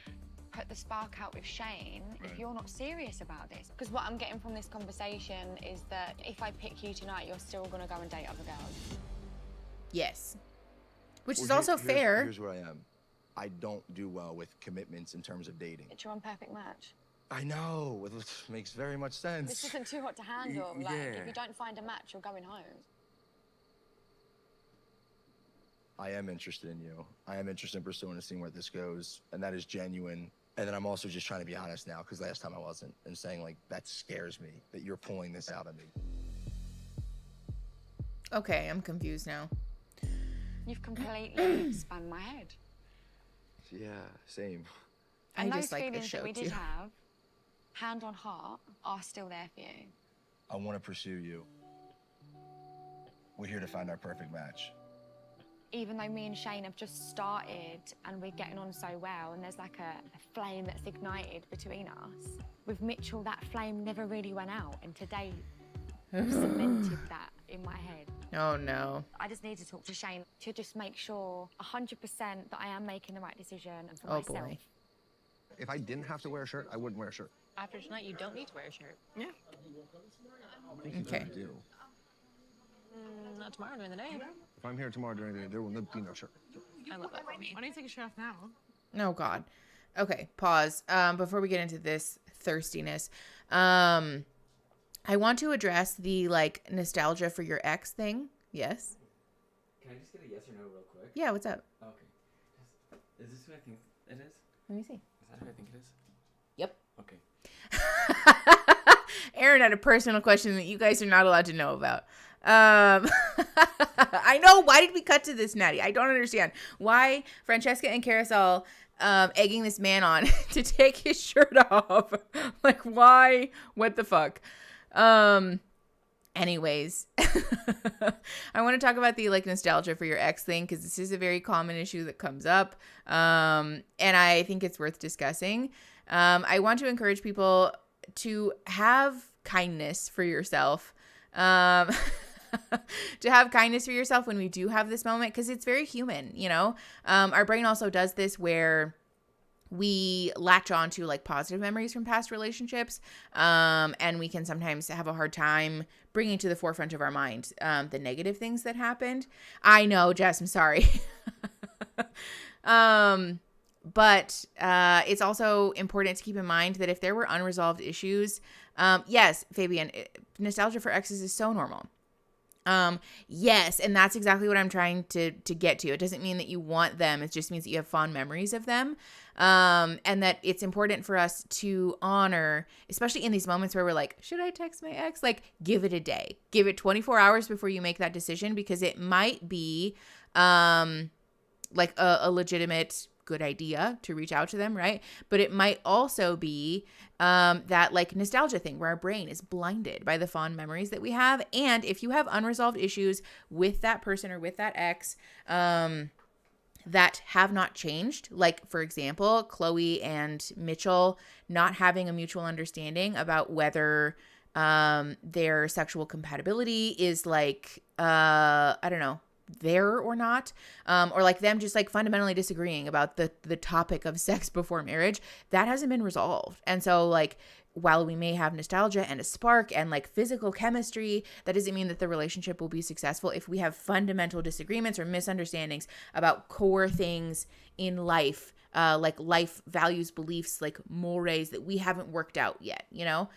[SPEAKER 6] put the spark out with Shane if you're not serious about this. Because what I'm getting from this conversation is that if I pick you tonight, you're still going to go and date other girls.
[SPEAKER 1] Yes. Which
[SPEAKER 17] Well,
[SPEAKER 1] is also fair.
[SPEAKER 17] Here's where I am. I don't do well with commitments in terms of dating.
[SPEAKER 6] It's your unperfect match.
[SPEAKER 17] I know. It makes very much sense.
[SPEAKER 6] This isn't too hot to handle. Like,
[SPEAKER 17] yeah.
[SPEAKER 6] if you don't find a match, you're going home.
[SPEAKER 17] I am interested in you. I am interested in pursuing and seeing where this goes, and that is genuine. And then I'm also just trying to be honest now, because last time I wasn't, and saying like, that scares me, that you're pulling this out of me.
[SPEAKER 1] Okay, I'm confused now.
[SPEAKER 6] You've completely spun my head.
[SPEAKER 17] Yeah, same.
[SPEAKER 6] And
[SPEAKER 1] I
[SPEAKER 6] those
[SPEAKER 1] just like this
[SPEAKER 6] feelings
[SPEAKER 1] show
[SPEAKER 6] that we
[SPEAKER 1] too.
[SPEAKER 6] did have, hand on heart, are still there for you.
[SPEAKER 17] I want to pursue you. We're here to find our perfect match.
[SPEAKER 6] Even though me and Shane have just started and we're getting on so well and there's like a flame that's ignited between us, with Mitchell that flame never really went out, and today we've cemented that in my head.
[SPEAKER 1] Oh no.
[SPEAKER 6] I just need to talk to Shane to just make sure 100% that I am making the right decision and for
[SPEAKER 1] Oh,
[SPEAKER 6] myself.
[SPEAKER 1] boy.
[SPEAKER 12] If I didn't have to wear a shirt, I wouldn't wear a shirt.
[SPEAKER 8] After tonight, you don't need to wear a shirt.
[SPEAKER 6] Yeah.
[SPEAKER 1] Okay.
[SPEAKER 12] I do.
[SPEAKER 8] Not tomorrow during the day.
[SPEAKER 12] If I'm here tomorrow during the day, there will be no shirt.
[SPEAKER 8] I love that for me. Why don't you take a shirt off now?
[SPEAKER 1] Oh God. Okay, pause. Before we get into this thirstiness, I want to address the like nostalgia for your ex thing. Yes.
[SPEAKER 11] Can I just get a yes or no real quick?
[SPEAKER 1] Yeah. What's up?
[SPEAKER 11] Okay. Is this who I think it is?
[SPEAKER 1] Let me see.
[SPEAKER 11] Is that who I think it is?
[SPEAKER 1] Yep.
[SPEAKER 11] Okay.
[SPEAKER 1] Aaron had a personal question that you guys are not allowed to know about. I know. Why did we cut to this, Natty? I don't understand. Why Francesca and Carousel egging this man on to take his shirt off? Like, why? What the fuck? Anyways, I want to talk about the like nostalgia for your ex thing, because this is a very common issue that comes up. And I think it's worth discussing. I want to encourage people to have kindness for yourself. To have kindness for yourself when we do have this moment, because it's very human, you know. Our brain also does this where we latch on to like positive memories from past relationships, and we can sometimes have a hard time bringing to the forefront of our mind the negative things that happened. I know, Jess, I'm sorry. But it's also important to keep in mind that if there were unresolved issues, yes, Fabian, nostalgia for exes is so normal. Yes, and that's exactly what I'm trying to get to. It doesn't mean that you want them. It just means that you have fond memories of them. And that it's important for us to honor, especially in these moments where we're like, should I text my ex? Like, give it a day. Give it 24 hours before you make that decision, because it might be like a legitimate good idea to reach out to them, right? But it might also be that like nostalgia thing where our brain is blinded by the fond memories that we have. And if you have unresolved issues with that person or with that ex that have not changed, like for example, Chloe and Mitchell not having a mutual understanding about whether their sexual compatibility is like, I don't know, there or not, or like them just like fundamentally disagreeing about the topic of sex before marriage, that hasn't been resolved. And so like, while we may have nostalgia and a spark and like physical chemistry, that doesn't mean that the relationship will be successful if we have fundamental disagreements or misunderstandings about core things in life, like life values, beliefs, like mores that we haven't worked out yet, you know?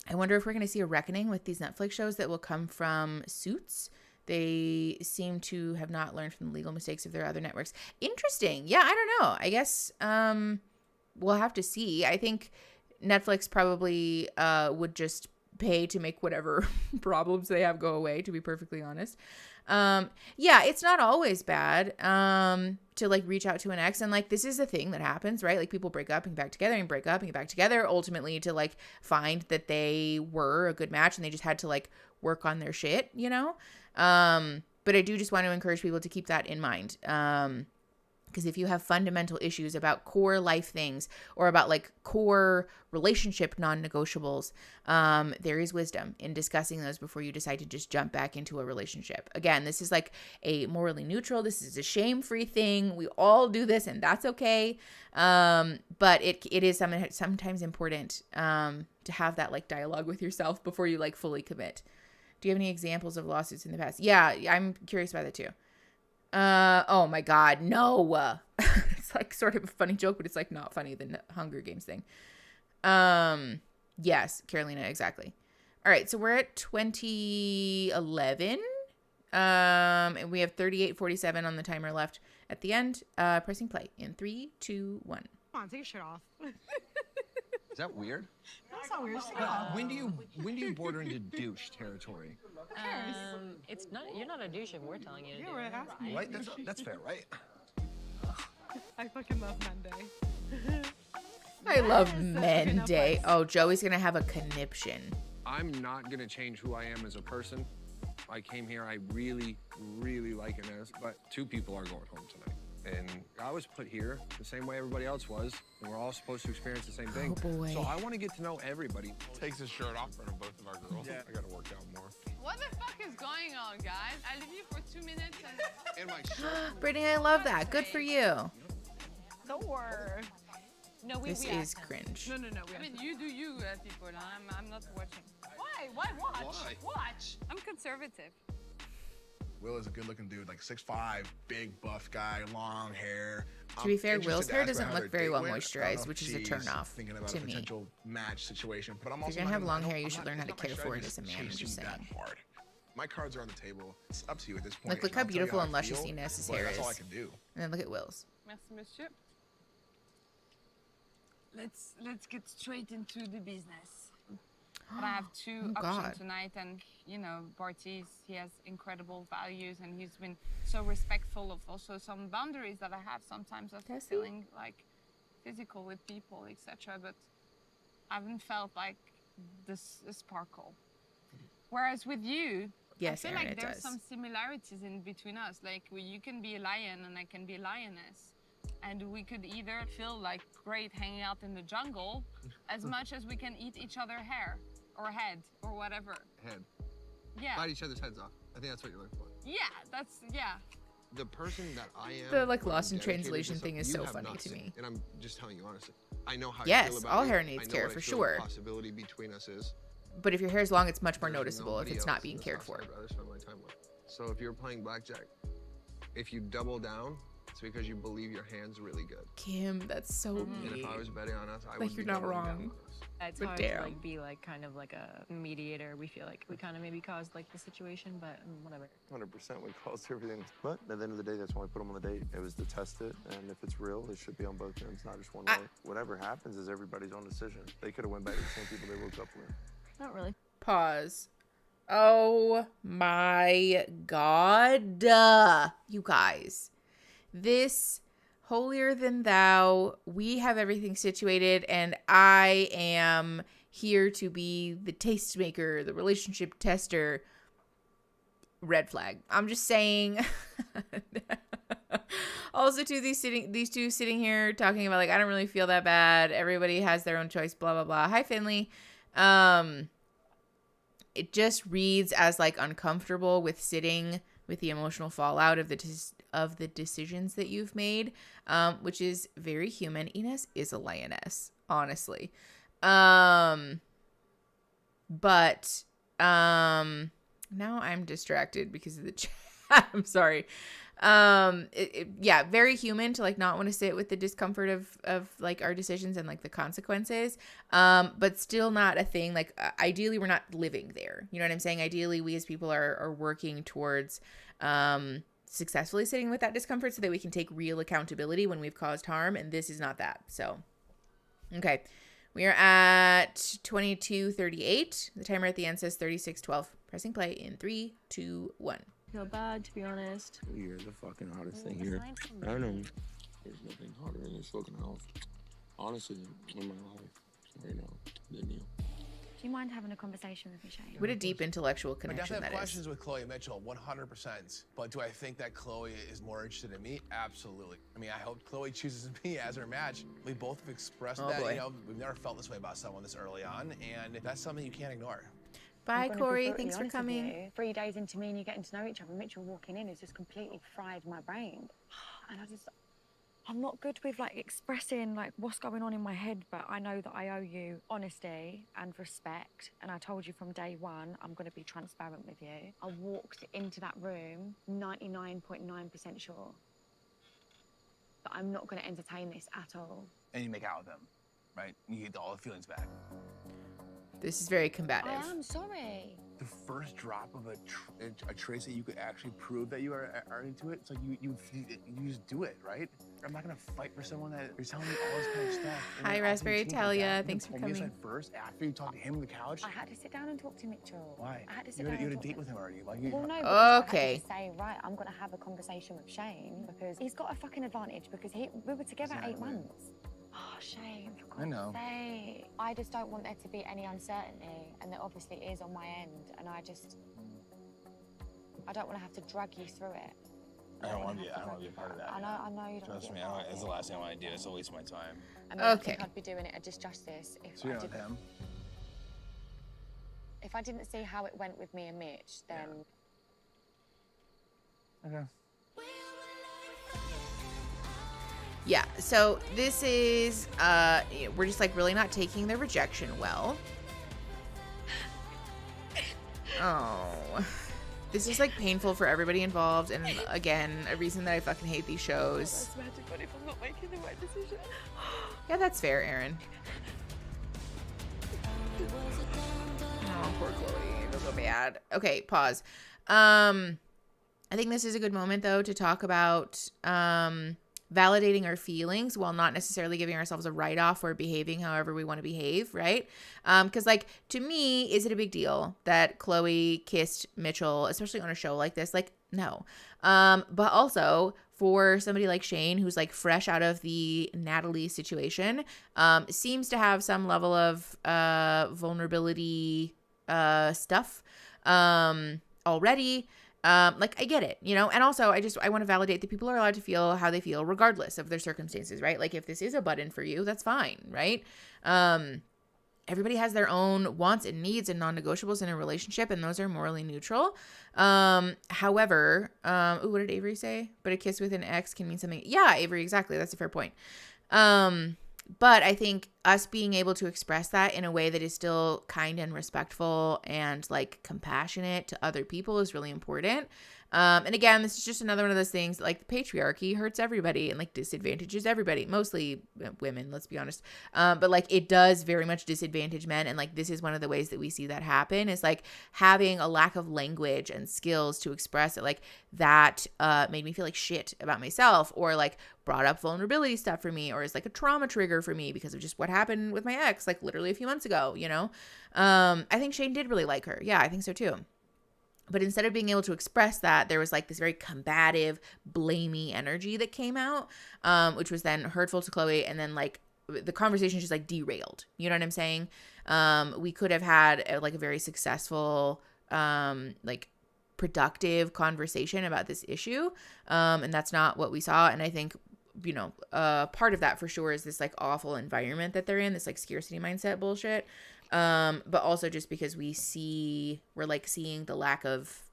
[SPEAKER 1] I wonder if we're going to see a reckoning with these Netflix shows that will come from Suits. They seem to have not learned from the legal mistakes of their other networks. Interesting. Yeah, I don't know. I guess we'll have to see. I think Netflix probably would just pay to make whatever problems they have go away, to be perfectly honest. Yeah, it's not always bad to like reach out to an ex, and like this is a thing that happens, right? Like people break up and get back together and break up and get back together, ultimately to like find that they were a good match and they just had to like work on their shit, you know? But I do just want to encourage people to keep that in mind. Because if you have fundamental issues about core life things or about like core relationship non-negotiables, there is wisdom in discussing those before you decide to just jump back into a relationship. Again, this is like a morally neutral, this is a shame-free thing. We all do this and that's okay. But it is sometimes important to have that like dialogue with yourself before you like fully commit. Do you have any examples of lawsuits in the past? Yeah, I'm curious about that too. Oh my God, no. It's like sort of a funny joke, but it's like not funny, the Hunger Games thing. Yes, Carolina, exactly. All right, so we're at 2011. And we have 38:47 on the timer left at the end. Pressing play in 3, 2, 1.
[SPEAKER 8] Come on, take your shirt off.
[SPEAKER 18] Is that weird?
[SPEAKER 8] That's not weird. Stop.
[SPEAKER 18] When do you border into douche territory?
[SPEAKER 4] It's not. You're not a douche if we're telling you to do it.
[SPEAKER 8] Asking.
[SPEAKER 18] Right? That's fair, right?
[SPEAKER 8] I fucking love Monday.
[SPEAKER 1] I love Men Day. Oh, Joey's gonna have a conniption.
[SPEAKER 5] I'm not gonna change who I am as a person. I came here, I really, really like Inez, but 2 people are going home tonight. And I was put here the same way everybody else was, and we're all supposed to experience the same thing.
[SPEAKER 1] Oh, boy.
[SPEAKER 5] So I want to get to know everybody.
[SPEAKER 19] Takes his shirt off in front of both of our girls.
[SPEAKER 5] Yeah.
[SPEAKER 19] I gotta work out more.
[SPEAKER 13] What the fuck is going on, guys? I leave you for 2 minutes and...
[SPEAKER 19] And my shirt.
[SPEAKER 1] Brittany, I love that. Good for you.
[SPEAKER 8] Don't worry.
[SPEAKER 13] No,
[SPEAKER 1] This is cringe.
[SPEAKER 8] No.
[SPEAKER 13] I mean, you do you, people. I'm not watching. Why? Why watch?
[SPEAKER 19] Why?
[SPEAKER 13] Watch. I'm conservative.
[SPEAKER 5] Will is a good-looking dude, like 6'5", big buff guy, long hair.
[SPEAKER 1] To be fair, Will's hair doesn't look very well moisturized, which is a turnoff
[SPEAKER 5] Thinking about
[SPEAKER 1] to
[SPEAKER 5] a
[SPEAKER 1] me.
[SPEAKER 5] potential match situation, but I'm
[SPEAKER 1] If
[SPEAKER 5] also
[SPEAKER 1] you're gonna have
[SPEAKER 5] not
[SPEAKER 1] long
[SPEAKER 5] gonna-
[SPEAKER 1] hair, you
[SPEAKER 5] I'm
[SPEAKER 1] should
[SPEAKER 5] not-
[SPEAKER 1] learn how to
[SPEAKER 5] it's not
[SPEAKER 1] care
[SPEAKER 5] my
[SPEAKER 1] for it
[SPEAKER 5] strategy
[SPEAKER 1] as a man.
[SPEAKER 5] to
[SPEAKER 1] I'm just
[SPEAKER 5] chase you
[SPEAKER 1] saying.
[SPEAKER 5] that hard. My cards are on the table. It's up to you at this point.
[SPEAKER 1] Like, look
[SPEAKER 5] and
[SPEAKER 1] how
[SPEAKER 5] I'll tell you
[SPEAKER 1] beautiful
[SPEAKER 5] I
[SPEAKER 1] and luscious
[SPEAKER 5] feel,
[SPEAKER 1] Inez's
[SPEAKER 5] but
[SPEAKER 1] hair
[SPEAKER 5] that's
[SPEAKER 1] is.
[SPEAKER 5] all I can do.
[SPEAKER 1] And then look at Will's.
[SPEAKER 13] Merci, monsieur.
[SPEAKER 16] Let's get straight into the business.
[SPEAKER 13] But I have 2
[SPEAKER 1] Oh,
[SPEAKER 13] options
[SPEAKER 1] God.
[SPEAKER 13] tonight, and you know, Barty's, he has incredible values, and he's been so respectful of also some boundaries that I have sometimes of
[SPEAKER 1] Does he?
[SPEAKER 13] feeling like physical with people, etc. But I haven't felt like this sparkle. Whereas with you,
[SPEAKER 1] Yes,
[SPEAKER 13] I feel
[SPEAKER 1] Aaron,
[SPEAKER 13] like
[SPEAKER 1] it
[SPEAKER 13] there's
[SPEAKER 1] does.
[SPEAKER 13] some similarities in between us. Like you can be a lion and I can be a lioness. And we could either feel like great hanging out in the jungle as much as we can eat each other hair or head or whatever.
[SPEAKER 19] Head.
[SPEAKER 13] Yeah.
[SPEAKER 19] Bite each other's heads off. I think that's what you're looking for.
[SPEAKER 13] Yeah.
[SPEAKER 19] The person that I am.
[SPEAKER 1] The, like,
[SPEAKER 19] when I'm
[SPEAKER 1] lost in
[SPEAKER 19] dedicated to
[SPEAKER 1] translation
[SPEAKER 19] something,
[SPEAKER 1] thing is
[SPEAKER 19] you
[SPEAKER 1] so
[SPEAKER 19] have
[SPEAKER 1] funny
[SPEAKER 19] not
[SPEAKER 1] to
[SPEAKER 19] seen.
[SPEAKER 1] me.
[SPEAKER 19] And I'm just telling you honestly. I know how
[SPEAKER 1] Yes,
[SPEAKER 19] I feel about
[SPEAKER 1] all
[SPEAKER 19] you.
[SPEAKER 1] hair needs
[SPEAKER 19] I know
[SPEAKER 1] care
[SPEAKER 19] what I
[SPEAKER 1] for
[SPEAKER 19] feel
[SPEAKER 1] sure.
[SPEAKER 19] The possibility between us is.
[SPEAKER 1] But if your hair's long, it's much more
[SPEAKER 19] There's
[SPEAKER 1] noticeable if
[SPEAKER 19] nobody
[SPEAKER 1] it's not
[SPEAKER 19] else
[SPEAKER 1] being
[SPEAKER 19] in this
[SPEAKER 1] cared
[SPEAKER 19] house
[SPEAKER 1] for.
[SPEAKER 19] I'd rather spend my time with. So if you're playing blackjack, if you double down, it's because you believe your hand's really good.
[SPEAKER 1] Kim, that's so
[SPEAKER 19] And
[SPEAKER 1] mean.
[SPEAKER 19] if I was betting on us, I
[SPEAKER 1] Like,
[SPEAKER 19] would
[SPEAKER 1] you're
[SPEAKER 19] be
[SPEAKER 1] not
[SPEAKER 19] doubling down
[SPEAKER 1] wrong.
[SPEAKER 19] on us.
[SPEAKER 4] It's
[SPEAKER 1] But
[SPEAKER 4] hard
[SPEAKER 1] damn.
[SPEAKER 4] to like be like kind of like a mediator. We feel like we kind of maybe caused like the situation, but whatever.
[SPEAKER 2] 100% we caused everything. But at the end of the day, that's why we put them on the date. It was to test it, and if it's real, it should be on both ends, not just one way. Whatever happens is everybody's own decision. They could have went back to the same people they woke up with.
[SPEAKER 4] Not really.
[SPEAKER 1] Pause. Oh my God. You guys. This holier than thou. We have everything situated, and I am here to be the tastemaker, the relationship tester. Red flag. I'm just saying. Also, too, these two sitting here talking about like, I don't really feel that bad. Everybody has their own choice. Blah blah blah. Hi, Finley. It just reads as like uncomfortable with sitting with the emotional fallout of the decisions that you've made, which is very human. Inez is a lioness, honestly. But now I'm distracted because of the chat. I'm sorry. Yeah, very human to like not want to sit with the discomfort of like our decisions and like the consequences. But still not a thing. Like ideally we're not living there. You know what I'm saying? Ideally we as people are working towards successfully sitting with that discomfort so that we can take real accountability when we've caused harm. And this is not that. So, okay. We are at 22:38. The timer at the end says 36:12. Pressing play in 3, 2, 1.
[SPEAKER 4] I feel bad, to be honest.
[SPEAKER 2] You're the fucking hottest thing here. I don't know. There's nothing hotter in this fucking house. Honestly, in my life right now than you.
[SPEAKER 6] Do you mind having a conversation with me, Shane?
[SPEAKER 1] What a deep intellectual
[SPEAKER 9] I
[SPEAKER 1] connection
[SPEAKER 9] definitely
[SPEAKER 1] that
[SPEAKER 9] have
[SPEAKER 1] is.
[SPEAKER 9] questions with Chloe Mitchell, 100%. But do I think that Chloe is more interested in me? Absolutely. I mean, I hope Chloe chooses me as her match. We both have expressed that.
[SPEAKER 1] Boy.
[SPEAKER 9] You know, we've never felt this way about someone this early on, and that's something you can't ignore.
[SPEAKER 1] Bye,
[SPEAKER 6] I'm gonna be
[SPEAKER 1] Corey.
[SPEAKER 6] brutally
[SPEAKER 1] Thanks for
[SPEAKER 6] honest with
[SPEAKER 1] coming.
[SPEAKER 6] you. 3 days into me and you getting to know each other, Mitchell walking in has just completely fried my brain. And I'm not good with like expressing like what's going on in my head, but I know that I owe you honesty and respect. And I told you from day one, I'm going to be transparent with you. I walked into that room 99.9% sure that I'm not going to entertain this at all.
[SPEAKER 9] And you make out with them, right? You get all the feelings back.
[SPEAKER 1] This is very combative.
[SPEAKER 6] I am sorry.
[SPEAKER 9] The first drop of a trace that you could actually prove that you are into it, it's like you just do it, right? I'm not gonna fight for someone that you're telling me all this kind of stuff. and
[SPEAKER 1] Hi,
[SPEAKER 9] then
[SPEAKER 1] Raspberry
[SPEAKER 9] also you change
[SPEAKER 1] Talia.
[SPEAKER 9] like that.
[SPEAKER 1] Thanks
[SPEAKER 9] You
[SPEAKER 1] for
[SPEAKER 9] told me this
[SPEAKER 1] coming.
[SPEAKER 9] at first, after you talked to him on the couch.
[SPEAKER 6] I had to sit down and talk to Mitchell.
[SPEAKER 9] Why?
[SPEAKER 6] I had to sit
[SPEAKER 9] You
[SPEAKER 6] down
[SPEAKER 9] had
[SPEAKER 6] and
[SPEAKER 9] a
[SPEAKER 6] talk
[SPEAKER 9] date
[SPEAKER 6] to
[SPEAKER 9] with him already. Like you.
[SPEAKER 6] Well, no, because
[SPEAKER 1] Okay.
[SPEAKER 6] I had to say, right, I'm going to have a conversation with Shane because he's got a fucking advantage because we were together 8 months. Oh, Shane, for God's
[SPEAKER 9] I know.
[SPEAKER 6] sake. I just don't want there to be any uncertainty, and there obviously is on my end, and I don't want to have to drag you through it.
[SPEAKER 9] I don't want to be a part of that.
[SPEAKER 6] I know you don't.
[SPEAKER 9] Trust me, it's the last thing I want to do. It's a waste of my time.
[SPEAKER 6] I mean, I think I'd be doing it a disjustice if
[SPEAKER 9] So you're
[SPEAKER 6] I
[SPEAKER 9] not with
[SPEAKER 6] didn't.
[SPEAKER 9] him?
[SPEAKER 6] If I didn't see how it went with me and Mitch, then
[SPEAKER 9] Okay.
[SPEAKER 1] Yeah, so this is, we're just like really not taking the rejection well. Oh, this is like painful for everybody involved. And again, a reason that I fucking hate these shows.
[SPEAKER 6] That's magic, but if I'm not making the right decision.
[SPEAKER 1] Yeah, that's fair, Aaron. Oh, poor Chloe. I feel so bad. Okay, pause. I think this is a good moment though to talk about validating our feelings while not necessarily giving ourselves a write-off or behaving however we want to behave, right? Because like to me, is it a big deal that Chloe kissed Mitchell, especially on a show like this? Like, no. But also for somebody like Shane, who's like fresh out of the Natalie situation, seems to have some level of vulnerability stuff already. Like I get it, you know, and also I want to validate that people are allowed to feel how they feel regardless of their circumstances, right? Like if this is a button for you, that's fine, right? Everybody has their own wants and needs and non-negotiables in a relationship, and those are morally neutral. However, what did Avery say? But a kiss with an ex can mean something. Yeah, Avery, exactly. That's a fair point. But I think us being able to express that in a way that is still kind and respectful and like compassionate to other people is really important. And again, this is just another one of those things that, like, the patriarchy hurts everybody and like disadvantages everybody, mostly women, let's be honest. But like it does very much disadvantage men. And like this is one of the ways that we see that happen is like having a lack of language and skills to express it. Like that made me feel like shit about myself, or like brought up vulnerability stuff for me, or is like a trauma trigger for me because of just what happened with my ex like literally a few months ago, you know. I think Shane did really like her. Yeah, I think so too. But instead of being able to express that, there was like this very combative, blamey energy that came out, which was then hurtful to Chloe. And then like the conversation just like derailed. You know what I'm saying? We could have had like a very successful, like productive conversation about this issue. And that's not what we saw. And I think, you know, part of that for sure is this like awful environment that they're in, this like scarcity mindset bullshit. But also just because we're like seeing the lack of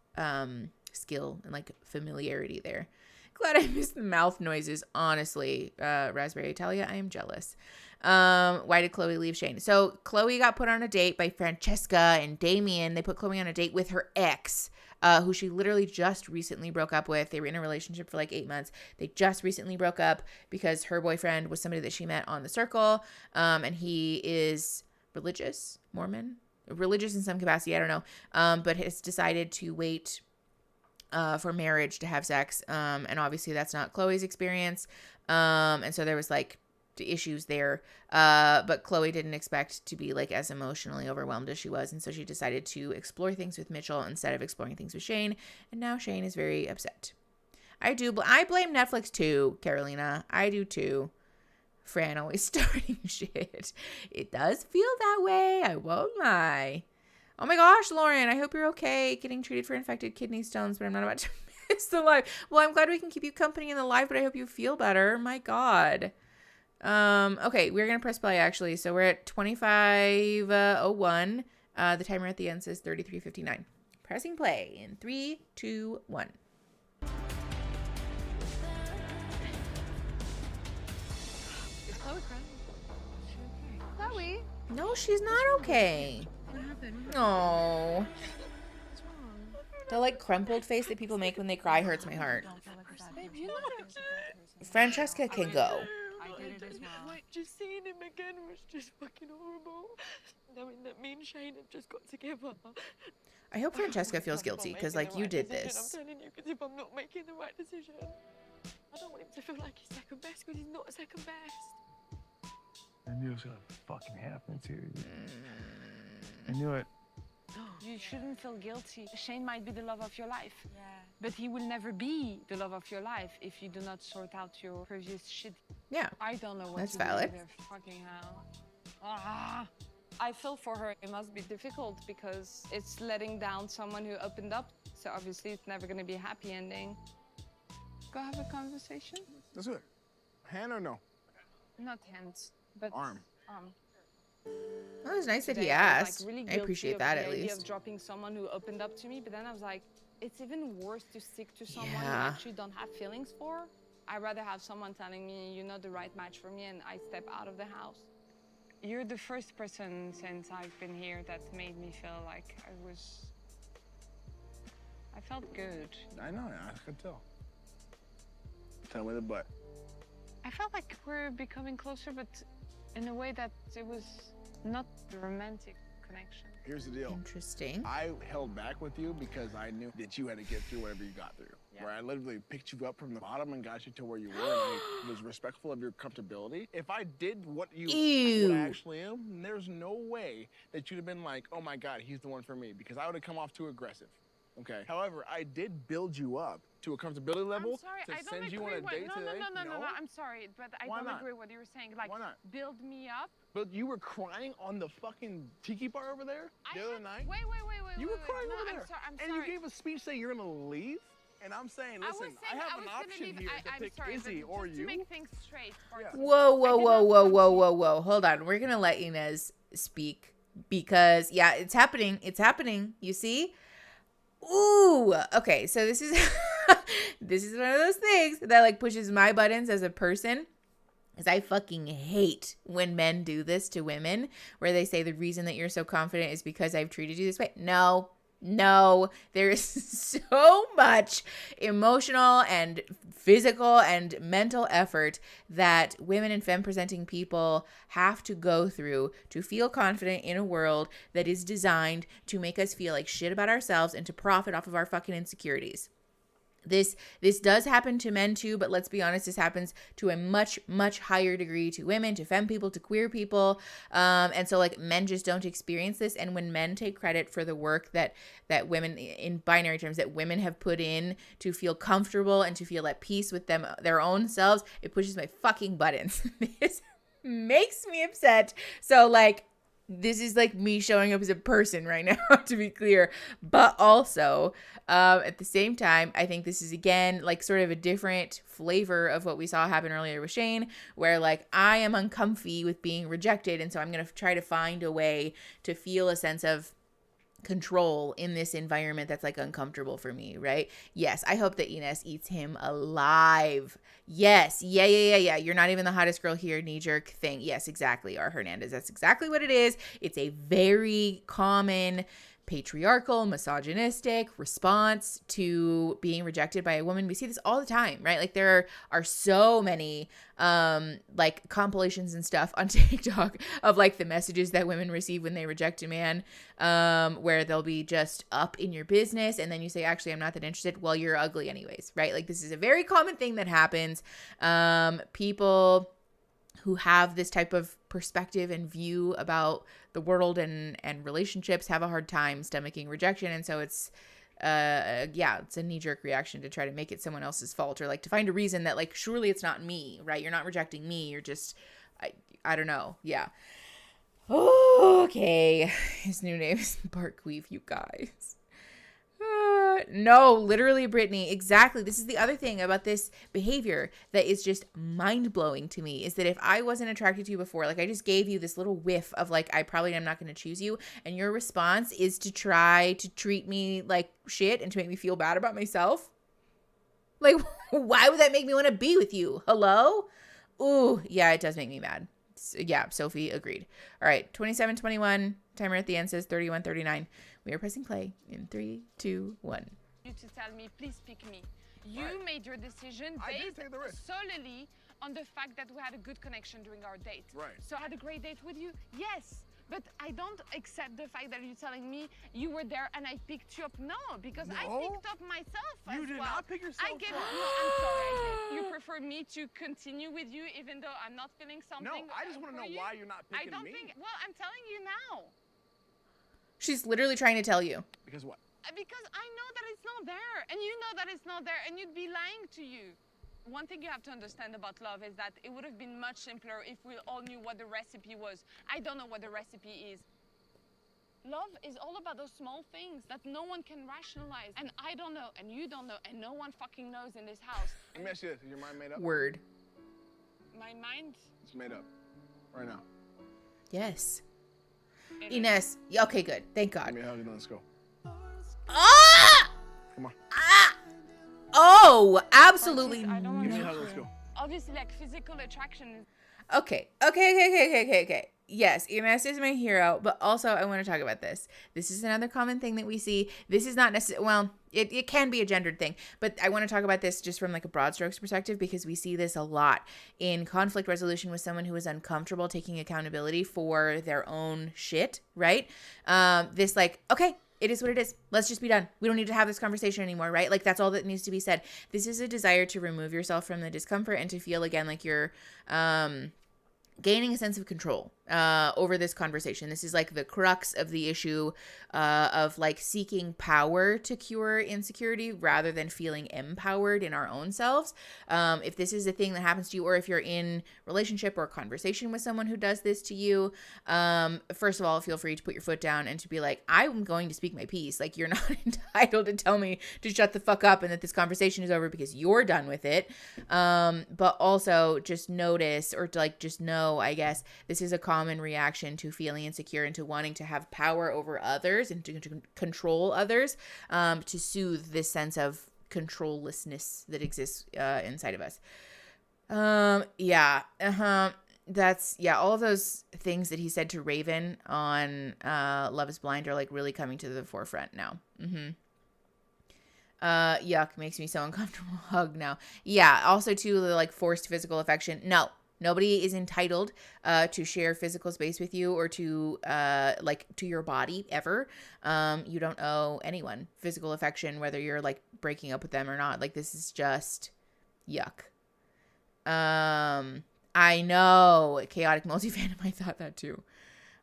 [SPEAKER 1] skill and like familiarity there. Glad I missed the mouth noises, honestly. Raspberry Italia, I am jealous. Why did Chloe leave Shane? So Chloe got put on a date by Francesca and Damien. They put Chloe on a date with her ex, who she literally just recently broke up with. They were in a relationship for like 8 months. They just recently broke up because her boyfriend was somebody that she met on the circle. And he is religious, Mormon, religious in some capacity. I don't know. But has decided to wait for marriage to have sex. And obviously that's not Chloe's experience. And so there was like issues there. But Chloe didn't expect to be like as emotionally overwhelmed as she was. And so she decided to explore things with Mitchell instead of exploring things with Shane. And now Shane is very upset. I blame Netflix too, Carolina. I do too. Fran always starting shit. It does feel that way. I won't lie. Oh my gosh, Lauren, I hope you're okay getting treated for infected kidney stones, but I'm not about to miss the live. Well, I'm glad we can keep you company in the live, but I hope you feel better. My God. Okay, we're going to press play actually. So we're at 25:01. The timer at the end says 33:59. Pressing play in 3, 2, 1.
[SPEAKER 8] Is Chloe crying? Chloe?
[SPEAKER 1] No, she's not okay.
[SPEAKER 8] What happened?
[SPEAKER 1] Oh. The like crumpled face that people make when they cry hurts my heart.
[SPEAKER 8] Babe, you're not okay.
[SPEAKER 1] Francesca can go.
[SPEAKER 8] I did it as well. Like, just seeing him again was just fucking horrible. Knowing that me and Shane have just got together.
[SPEAKER 1] I hope Francesca feels guilty because like you did this.
[SPEAKER 8] I'm telling you, because if I'm not making the right decision, I don't want him to feel like he's second best because he's not second best.
[SPEAKER 20] I knew it was gonna fucking happen to you. I knew it.
[SPEAKER 13] You shouldn't feel guilty. Shane might be the love of your life. Yeah. But he will never be the love of your life if you do not sort out your previous shit.
[SPEAKER 1] Yeah.
[SPEAKER 13] I don't know what
[SPEAKER 1] That's
[SPEAKER 13] to
[SPEAKER 1] valid.
[SPEAKER 13] do either. Fucking hell. Ah. I feel for her. It must be difficult because it's letting down someone who opened up. So obviously it's never going to be a happy ending. Go have a conversation?
[SPEAKER 14] Let's do it. Hand or no?
[SPEAKER 13] Not hands, but
[SPEAKER 14] arm.
[SPEAKER 1] That was nice that he
[SPEAKER 13] Today, I was,
[SPEAKER 1] asked.
[SPEAKER 13] like, really
[SPEAKER 1] I
[SPEAKER 13] guilty
[SPEAKER 1] appreciate
[SPEAKER 13] of
[SPEAKER 1] that
[SPEAKER 13] the
[SPEAKER 1] at
[SPEAKER 13] idea
[SPEAKER 1] least.
[SPEAKER 13] of dropping someone who opened up to me, but then I was like, it's even worse to stick to someone
[SPEAKER 1] Yeah.
[SPEAKER 13] you actually don't have feelings for. I'd rather have someone telling me you're not the right match for me and I step out of the house. You're the first person since I've been here that made me feel like I felt good.
[SPEAKER 14] I know, I could tell. Tell me the butt.
[SPEAKER 13] I felt like we're becoming closer, but in a way that it was not the romantic connection.
[SPEAKER 14] Here's the deal.
[SPEAKER 1] Interesting.
[SPEAKER 14] I held back with you because I knew that you had to get through whatever you got through. Yeah. Where I literally picked you up from the bottom and got you to where you were, and I was respectful of your comfortability. If I did what I actually am, there's no way that you'd have been like, oh my God, he's the one for me, because I would have come off too aggressive. Okay. However, I did build you up to a comfortability level
[SPEAKER 13] I'm sorry,
[SPEAKER 14] to
[SPEAKER 13] I don't
[SPEAKER 14] send you on
[SPEAKER 13] agree
[SPEAKER 14] a
[SPEAKER 13] with-
[SPEAKER 14] date
[SPEAKER 13] no,
[SPEAKER 14] today.
[SPEAKER 13] No, I'm sorry, but I
[SPEAKER 14] Why
[SPEAKER 13] don't
[SPEAKER 14] not?
[SPEAKER 13] agree with what you were saying. Like,
[SPEAKER 14] Why not?
[SPEAKER 13] Build me up.
[SPEAKER 14] But you were crying on the fucking tiki bar over there the other night.
[SPEAKER 13] Wait.
[SPEAKER 14] You were crying over there.
[SPEAKER 13] I'm
[SPEAKER 14] and
[SPEAKER 13] sorry.
[SPEAKER 14] you gave a speech saying you're gonna leave. And I'm saying, listen, I have an option here to pick Izzy or
[SPEAKER 13] just
[SPEAKER 14] you.
[SPEAKER 13] to make things straight.
[SPEAKER 1] Whoa. Hold on. We're going to let Inez speak because, yeah, it's happening. It's happening. You see? Ooh. Okay. So this is this is one of those things that like pushes my buttons as a person. Because I fucking hate when men do this to women where they say the reason that you're so confident is because I've treated you this way. No, there is so much emotional and physical and mental effort that women and femme-presenting people have to go through to feel confident in a world that is designed to make us feel like shit about ourselves and to profit off of our fucking insecurities. This does happen to men too, but let's be honest, this happens to a much, much higher degree to women, to femme people, to queer people. And so like men just don't experience this. And when men take credit for the work that women, in binary terms, that women have put in to feel comfortable and to feel at peace with their own selves, it pushes my fucking buttons. This makes me upset. So like, this is like me showing up as a person right now, to be clear. But also, at the same time, I think this is, again, like sort of a different flavor of what we saw happen earlier with Shane, where like I am uncomfy with being rejected. And so I'm going to try to find a way to feel a sense of control in this environment that's like uncomfortable for me, right? Yes, I hope that Ines eats him alive. Yes, yeah. You're not even the hottest girl here, knee-jerk thing. Yes, exactly, R. Hernandez. That's exactly what it is. It's a very common patriarchal, misogynistic response to being rejected by a woman. We see this all the time, right? Like there are so many like compilations and stuff on TikTok of like the messages that women receive when they reject a man, where they'll be just up in your business and then you say, actually, I'm not that interested. Well, you're ugly anyways, right? Like this is a very common thing that happens. People who have this type of perspective and view about the world and relationships have a hard time stomaching rejection. And so it's a knee-jerk reaction to try to make it someone else's fault, or like to find a reason that like, surely it's not me, right? You're not rejecting me. You're just, I don't know. Yeah. Okay. His new name is Barkweave, you guys. No, literally, Brittany. Exactly. This is the other thing about this behavior that is just mind-blowing to me, is that if I wasn't attracted to you before, like I just gave you this little whiff of like, I probably am not going to choose you, and your response is to try to treat me like shit and to make me feel bad about myself. Like, why would that make me want to be with you? Hello? Ooh, yeah, it does make me mad. Yeah, Sophie agreed. All right, 27:21. Timer at the end says 31:39. We are pressing play in 3, 2, 1.
[SPEAKER 13] You to tell me, please pick me. You made your decision
[SPEAKER 14] I did
[SPEAKER 13] based
[SPEAKER 14] take the risk.
[SPEAKER 13] solely on the fact that we had a good connection during our date.
[SPEAKER 14] Right.
[SPEAKER 13] So I had a great date with you? Yes. But I don't accept the fact that you're telling me you were there and I picked you up. No, because I picked up myself
[SPEAKER 14] You
[SPEAKER 13] as
[SPEAKER 14] did
[SPEAKER 13] well.
[SPEAKER 14] not pick yourself
[SPEAKER 13] I gave,
[SPEAKER 14] up.
[SPEAKER 13] No, I'm sorry. I did. You prefer me to continue with you even though I'm not feeling something?
[SPEAKER 14] No, I just want to know why you're not picking
[SPEAKER 13] I don't
[SPEAKER 14] me.
[SPEAKER 13] think, well, I'm telling you now.
[SPEAKER 1] She's literally trying to tell you.
[SPEAKER 14] Because what?
[SPEAKER 13] Because I know that it's not there, and you know that it's not there, and you'd be lying to you. One thing you have to understand about love is that it would have been much simpler if we all knew what the recipe was. I don't know what the recipe is. Love is all about those small things that no one can rationalize. And I don't know, and you don't know, and no one fucking knows in this house.
[SPEAKER 14] Let me ask you this. Is your mind made up?
[SPEAKER 1] Word.
[SPEAKER 13] My mind?
[SPEAKER 14] It's made up. Right now.
[SPEAKER 1] Yes. Ines. Okay, good. Thank God.
[SPEAKER 14] Let me hug you. Let's go.
[SPEAKER 1] Ah!
[SPEAKER 14] Come on.
[SPEAKER 1] Oh, absolutely.
[SPEAKER 13] I don't
[SPEAKER 14] Give me a
[SPEAKER 13] know.
[SPEAKER 14] hug. Let's go.
[SPEAKER 13] Obviously, like, physical attraction is...
[SPEAKER 1] Okay. Yes, Ines is my hero, but also I want to talk about this. This is another common thing that we see. This is not necessarily, well, it can be a gendered thing, but I want to talk about this just from like a broad strokes perspective, because we see this a lot in conflict resolution with someone who is uncomfortable taking accountability for their own shit, right? This like, okay, it is what it is. Let's just be done. We don't need to have this conversation anymore, right? Like that's all that needs to be said. This is a desire to remove yourself from the discomfort and to feel again like you're gaining a sense of control over this conversation. This is like the crux of the issue of like seeking power to cure insecurity rather than feeling empowered in our own selves. If this is a thing that happens to you, or if you're in relationship or conversation with someone who does this to you, first of all, feel free to put your foot down and to be like, I'm going to speak my piece. Like you're not entitled to tell me to shut the fuck up and that this conversation is over because you're done with it. But also just notice, or to like just know, I guess, this is a common reaction to feeling insecure and to wanting to have power over others and to control others, to soothe this sense of controllessness that exists inside of us. That's all of those things that he said to Raven on Love is Blind are like really coming to the forefront now. Yuck, makes me so uncomfortable. Hug now. Yeah, also too, the like forced physical affection. No, nobody is entitled to share physical space with you or to like to your body ever. You don't owe anyone physical affection, whether you're like breaking up with them or not. Like this is just yuck. I know, chaotic multi-fandom, I thought that too.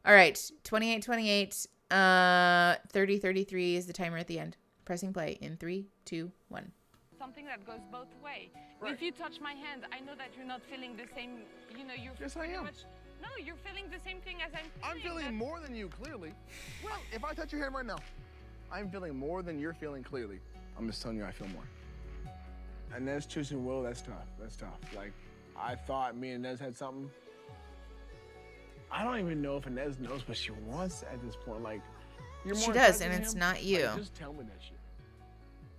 [SPEAKER 1] All right, 28:28, 30:33 is the timer at the end. Pressing play in 3, 2, 1.
[SPEAKER 13] Something that goes both ways.
[SPEAKER 14] Right.
[SPEAKER 13] If you touch my hand, I know that you're not feeling the same, you know, you're
[SPEAKER 14] Yes, I am.
[SPEAKER 13] No, you're feeling the same thing as
[SPEAKER 14] I'm feeling more than you, clearly. Well, if I touch your hand right now, I'm feeling more than you're feeling clearly. I'm just telling you I feel more. And Nez choosing Will, that's tough. That's tough. Like, I thought me and Nez had something. I don't even know if Inez knows what she wants at this point. Like, You're
[SPEAKER 1] She
[SPEAKER 14] more
[SPEAKER 1] does,
[SPEAKER 14] attracted
[SPEAKER 1] and
[SPEAKER 14] to
[SPEAKER 1] it's
[SPEAKER 14] him?
[SPEAKER 1] not you.
[SPEAKER 14] Like, just tell me that shit.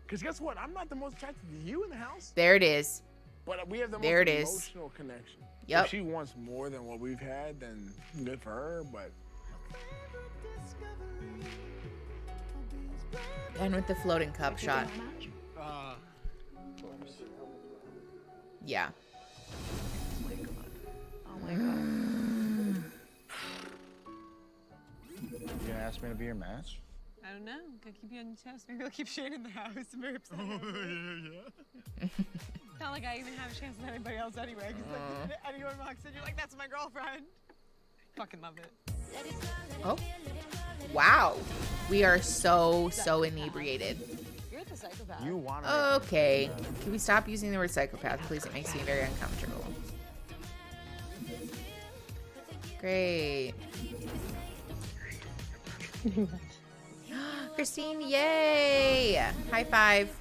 [SPEAKER 14] Because guess what? I'm not the most attracted to you in the house.
[SPEAKER 1] There it is.
[SPEAKER 14] But we have the
[SPEAKER 1] There
[SPEAKER 14] most
[SPEAKER 1] it is.
[SPEAKER 14] emotional connection.
[SPEAKER 1] Yep.
[SPEAKER 14] If she wants more than what we've had, then good for her, but...
[SPEAKER 1] And with the floating cup shot.
[SPEAKER 14] Of course.
[SPEAKER 1] Yeah.
[SPEAKER 6] Oh my god.
[SPEAKER 18] You gonna ask me to be your match?
[SPEAKER 8] I don't know. Gotta keep you on your toes. Maybe I'll keep Shane in the house. I'm very upset.
[SPEAKER 14] yeah.
[SPEAKER 8] It's not like I even have a chance with anybody else anyway. Because like, anyone walks in, you're like, that's my girlfriend. Fucking love it.
[SPEAKER 1] Oh. Wow. We are so inebriated.
[SPEAKER 8] You're the psychopath.
[SPEAKER 18] You want
[SPEAKER 1] Okay. Can we stop using the word psychopath, please? It makes me very uncomfortable. Great. Christine, yay! High five.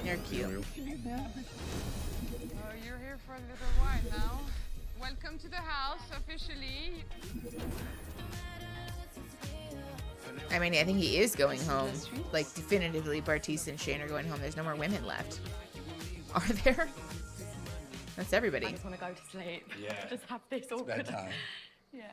[SPEAKER 1] You're cute.
[SPEAKER 13] Oh, you're here for a little while now. Welcome to the house, officially.
[SPEAKER 1] I mean, I think he is going home. Like, definitively, Bartise and Shane are going home. There's no more women left. Are there? That's everybody.
[SPEAKER 6] I just want to go to sleep.
[SPEAKER 17] Yeah.
[SPEAKER 6] Just have this all good.
[SPEAKER 17] Bedtime.
[SPEAKER 6] Yeah.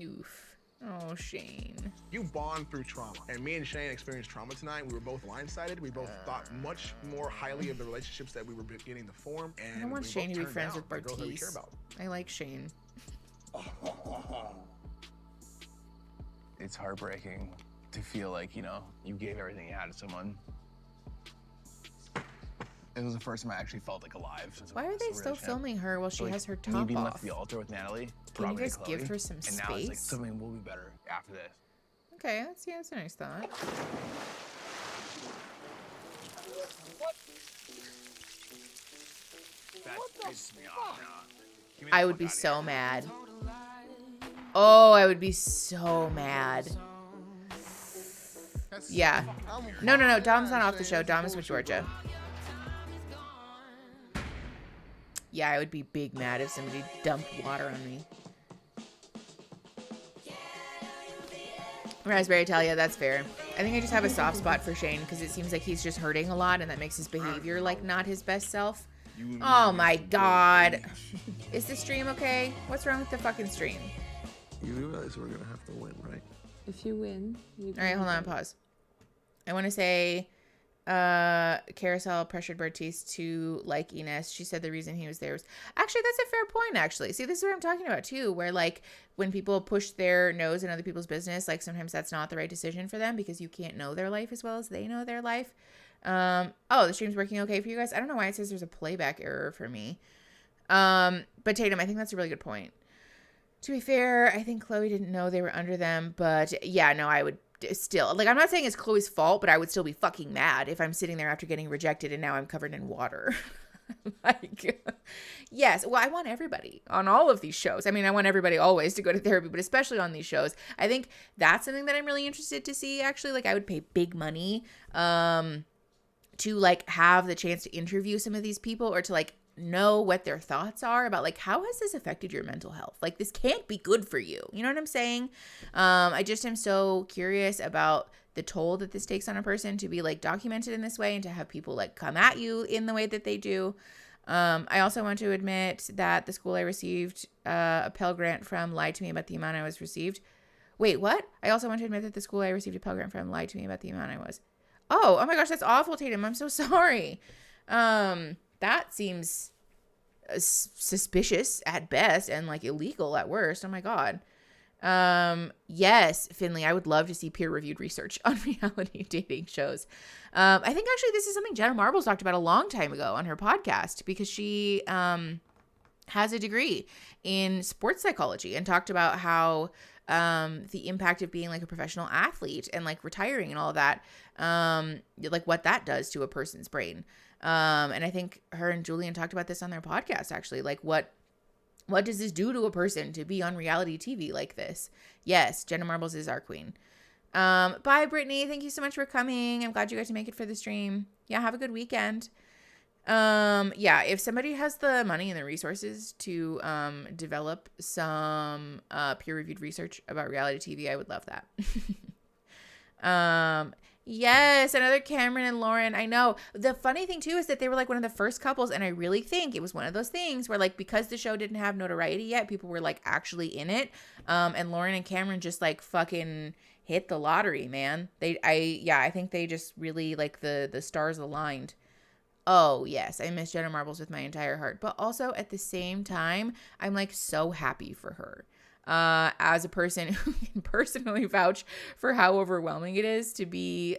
[SPEAKER 1] Oof. Oh, Shane.
[SPEAKER 14] You bond through trauma. And me and Shane experienced trauma tonight. We were both blindsided. We both thought much more highly of the relationships that we were beginning to form. And
[SPEAKER 1] I don't want
[SPEAKER 14] we
[SPEAKER 1] Shane
[SPEAKER 14] both
[SPEAKER 1] to be
[SPEAKER 14] turned
[SPEAKER 1] friends
[SPEAKER 14] down
[SPEAKER 1] with
[SPEAKER 14] the girls that we care
[SPEAKER 1] Bartise.
[SPEAKER 14] about.
[SPEAKER 1] I like Shane.
[SPEAKER 9] It's heartbreaking to feel like, you know, you gave everything you had to someone. It was the first time I actually felt like alive. Since
[SPEAKER 1] Why are they still filming her while she has her
[SPEAKER 9] Me
[SPEAKER 1] top
[SPEAKER 9] being left
[SPEAKER 1] off?
[SPEAKER 9] at the altar with Natalie.
[SPEAKER 1] Can you
[SPEAKER 9] brought me to
[SPEAKER 1] guys give
[SPEAKER 9] Chloe,
[SPEAKER 1] her some
[SPEAKER 9] and now it's like
[SPEAKER 1] space?
[SPEAKER 9] something will be better after this.
[SPEAKER 1] Okay, that's a nice thought.
[SPEAKER 9] That pisses me off now. Give me the
[SPEAKER 1] I would
[SPEAKER 9] fuck
[SPEAKER 1] be
[SPEAKER 9] outta
[SPEAKER 1] so
[SPEAKER 9] here.
[SPEAKER 1] mad. Oh, I would be so mad. Yeah. No. Dom's not off the show. Dom is with Georgia. Yeah, I would be big mad if somebody dumped water on me. Raspberry Talia, that's fair. I think I just have a soft spot for Shane because it seems like he's just hurting a lot and that makes his behavior like not his best self. Oh my god. Is the stream okay? What's wrong with the fucking stream?
[SPEAKER 19] You realize we're gonna have to win, right?
[SPEAKER 13] If you win, you
[SPEAKER 1] All right, hold on, pause. I want to say Carousel pressured Bartise to like Ines. She said the reason he was there was... Actually, that's a fair point, actually. See, this is what I'm talking about, too, where, like, when people push their nose in other people's business, like, sometimes that's not the right decision for them because you can't know their life as well as they know their life. Oh, the stream's working okay for you guys? I don't know why it says there's a playback error for me. But Tatum, I think that's a really good point. To be fair, I think Chloe didn't know they were under them, but yeah, no, I would still, like, I'm not saying it's Chloe's fault, but I would still be fucking mad if I'm sitting there after getting rejected and now I'm covered in water. Like, yes, well, I want everybody on all of these shows. I mean, I want everybody always to go to therapy, but especially on these shows. I think that's something that I'm really interested to see, actually. Like, I would pay big money to, like, have the chance to interview some of these people or to, like, know what their thoughts are about, like, how has this affected your mental health? Like, this can't be good for you. You know what I'm saying? I just am so curious about the toll that this takes on a person to be, like, documented in this way and to have people, like, come at you in the way that they do. I also want to admit that the school I received a Pell Grant from lied to me about the amount I was received. Wait, what? I also want to admit that the school I received a Pell Grant from lied to me about the amount I was. Oh my gosh, that's awful, Tatum. I'm so sorry. That seems suspicious at best and, like, illegal at worst. Oh my god. Yes, Finley, I would love to see peer-reviewed research on reality dating shows. I think actually this is something Jenna Marbles talked about a long time ago on her podcast because she has a degree in sports psychology and talked about how the impact of being, like, a professional athlete and, like, retiring and all of that, like, what that does to a person's brain. And I think her and Julian talked about this on their podcast, actually. Like, what does this do to a person to be on reality TV like this? Yes, Jenna Marbles is our queen. Bye, Brittany. Thank you so much for coming. I'm glad you got to make it for the stream. Yeah, have a good weekend. Yeah, if somebody has the money and the resources to develop some peer-reviewed research about reality TV, I would love that. Yes, another Cameron and Lauren. I know. The funny thing too is that they were like one of the first couples, and I really think it was one of those things where like because the show didn't have notoriety yet, people were like actually in it. And Lauren and Cameron just like fucking hit the lottery, man. I think they just really like the stars aligned. Oh, yes, I miss Jenna Marbles with my entire heart. But also at the same time, I'm like so happy for her. As a person who can personally vouch for how overwhelming it is to be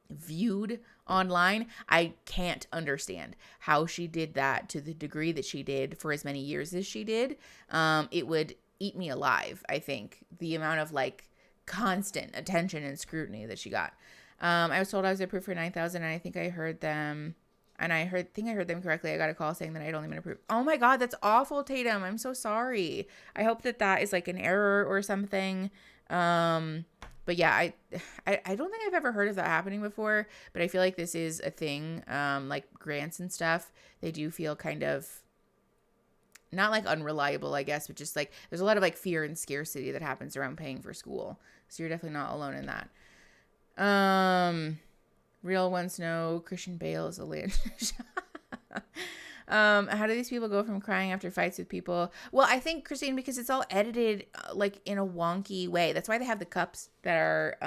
[SPEAKER 1] viewed online, I can't understand how she did that to the degree that she did for as many years as she did. It would eat me alive, I think, the amount of like constant attention and scrutiny that she got. I was told I was approved for 9,000, and I think I heard them, and I heard them correctly. I got a call saying that I'd only been approved. Oh my God, that's awful, Tatum. I'm so sorry. I hope that is like an error or something. But yeah, I don't think I've ever heard of that happening before, but I feel like this is a thing. Like grants and stuff, they do feel kind of not like unreliable, I guess, but just like there's a lot of like fear and scarcity that happens around paying for school. So you're definitely not alone in that. Real ones know Christian Bale is a land. How do these people go from crying after fights with people? Well, I think, Christine, because it's all edited like in a wonky way. That's why they have the cups that are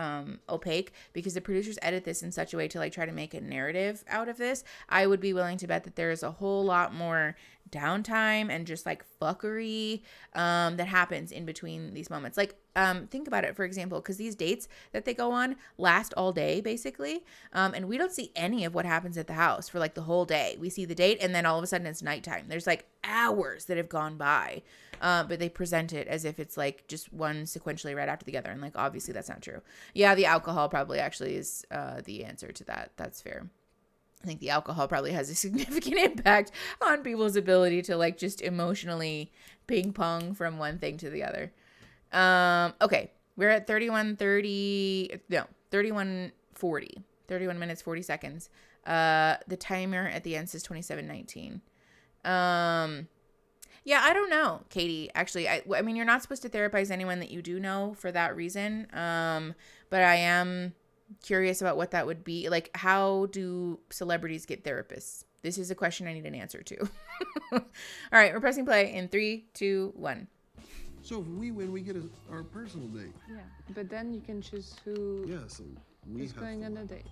[SPEAKER 1] opaque, because the producers edit this in such a way to like try to make a narrative out of this. I would be willing to bet that there is a whole lot more downtime and just like fuckery that happens in between these moments. Like think about it, for example, because these dates that they go on last all day basically, and we don't see any of what happens at the house for like the whole day. We see the date and then all of a sudden it's nighttime. There's like hours that have gone by, but they present it as if it's like just one sequentially right after the other, and like obviously that's not true. Yeah, the alcohol probably actually is the answer to that. That's fair. I think the alcohol probably has a significant impact on people's ability to like just emotionally ping pong from one thing to the other. Okay, we're at 31 minutes 40 seconds. The timer at the end says 27:19. Yeah, I don't know, Katie. Actually, I mean, you're not supposed to therapize anyone that you do know for that reason. But I am curious about what that would be. Like, how do celebrities get therapists? This is a question I need an answer to. All right, we're pressing play in 3, 2, 1.
[SPEAKER 19] So if we win, we get our personal date.
[SPEAKER 13] Yeah, but then you can choose who
[SPEAKER 19] so we
[SPEAKER 13] is going on a date.